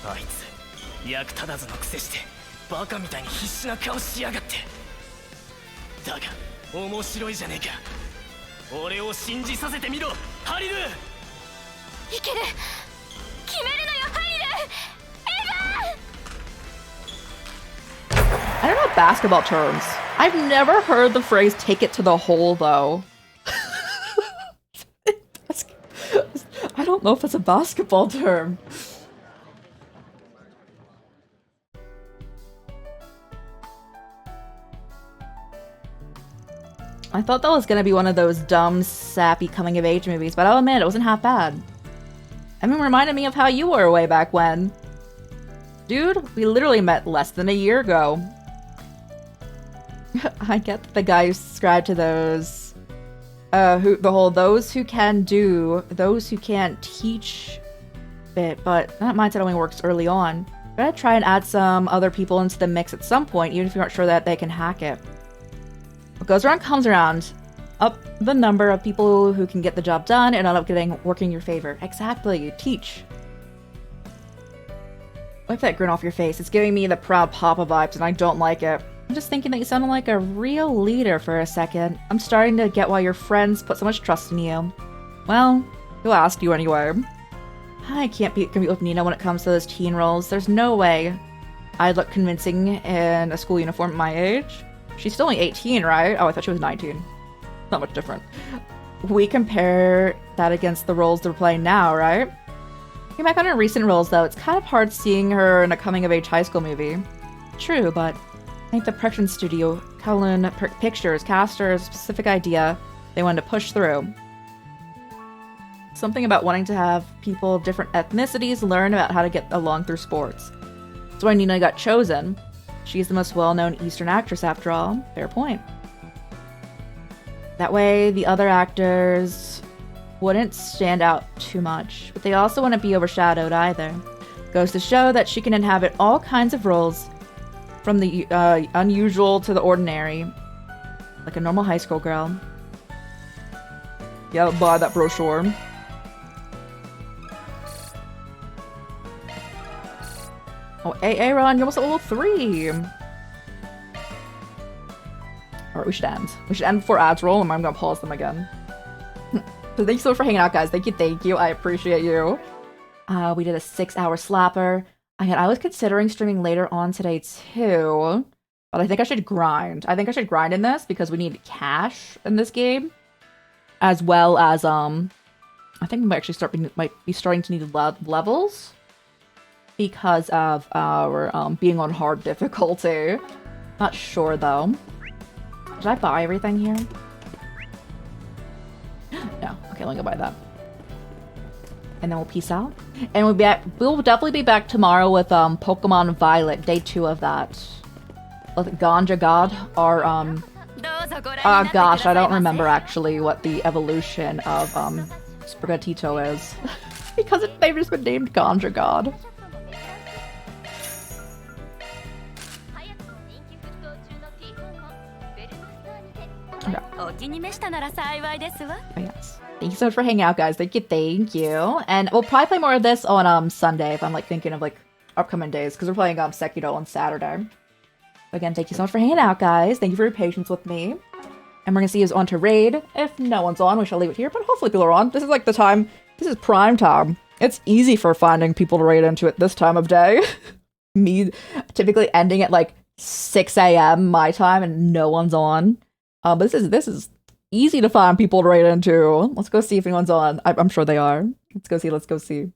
あいつ、役立たずのくせして、バカみたいに必死な顔しやがって。だが、面白いじゃねえか。俺を信じさせてみろ、ハリル。
いける。決めるのよ、ハリル。
I don't know basketball terms. I've never heard the phrase "take it to the hole," though. I don't know if that's a basketball term. I thought that was gonna be one of those dumb, sappy coming-of-age movies, but I'll admit it wasn't half bad. I mean, reminded me of how you were way back when. Dude, we literally met less than a year ago. I get that the guy who subscribed to those, those who can do, those who can't teach bit, but that mindset only works early on. Gotta try and add some other people into the mix at some point, even if you aren't sure that they can hack it. What goes around comes around. Up the number of people who can get the job done and end up working in your favor. Exactly, teach. Wipe that grin off your face. It's giving me the proud papa vibes and I don't like it. I'm just thinking that you sounded like a real leader for a second. I'm starting to get why your friends put so much trust in you. Well, who asked you anyway? I can't compete with Nina when it comes to those teen roles. There's no way I'd look convincing in a school uniform at my age. She's still only 18, right? Oh, I thought she was 19. Not much different. We compare that against the roles they're playing now, right? Looking back on her recent roles, though, it's kind of hard seeing her in a coming-of-age high school movie. True, but I think the production studio, Kowloon Pictures, cast her a specific idea they wanted to push through. Something about wanting to have people of different ethnicities learn about how to get along through sports. That's why Nina got chosen. She's the most well-known Eastern actress, after all. Fair point. That way, the other actors wouldn't stand out too much, but they also wouldn't be overshadowed either. Goes to show that she can inhabit all kinds of roles, from the unusual to the ordinary, like a normal high school girl. Yeah, buy that brochure. Oh, Aaron, you're almost at level 3! Alright, we should end. We should end before ads roll, and I'm gonna pause them again. So thank you so much for hanging out, guys. Thank you. I appreciate you. We did a 6-hour slapper. I was considering streaming later on today, too. But I think I should grind. I think I should grind in this, because we need cash in this game. As well as, I think we might actually be starting to need levels. Because of our, being on hard difficulty. Not sure, though. Did I buy everything here? No. Okay, let me go buy that. And then we'll peace out. And we'll definitely be back tomorrow with Pokemon Violet, day 2 of that. With Ganja God, our gosh, I don't remember actually what the evolution of Sprigatito is. Because they've just been named Ganja God. Okay. Oh, yes. Thank you so much for hanging out, guys. Thank you. And we'll probably play more of this on Sunday if I'm like thinking of like upcoming days, because we're playing Sekiro on Saturday. Again, thank you so much for hanging out, guys. Thank you for your patience with me. And we're gonna see who's on to raid. If no one's on, we shall leave it here, but hopefully people are on. This is like the time, this is prime time. It's easy for finding people to raid into it this time of day. Me typically ending at like 6 a.m. my time and no one's on. But this is easy to find people to raid into. Let's go see if anyone's on. I'm sure they are. Let's go see.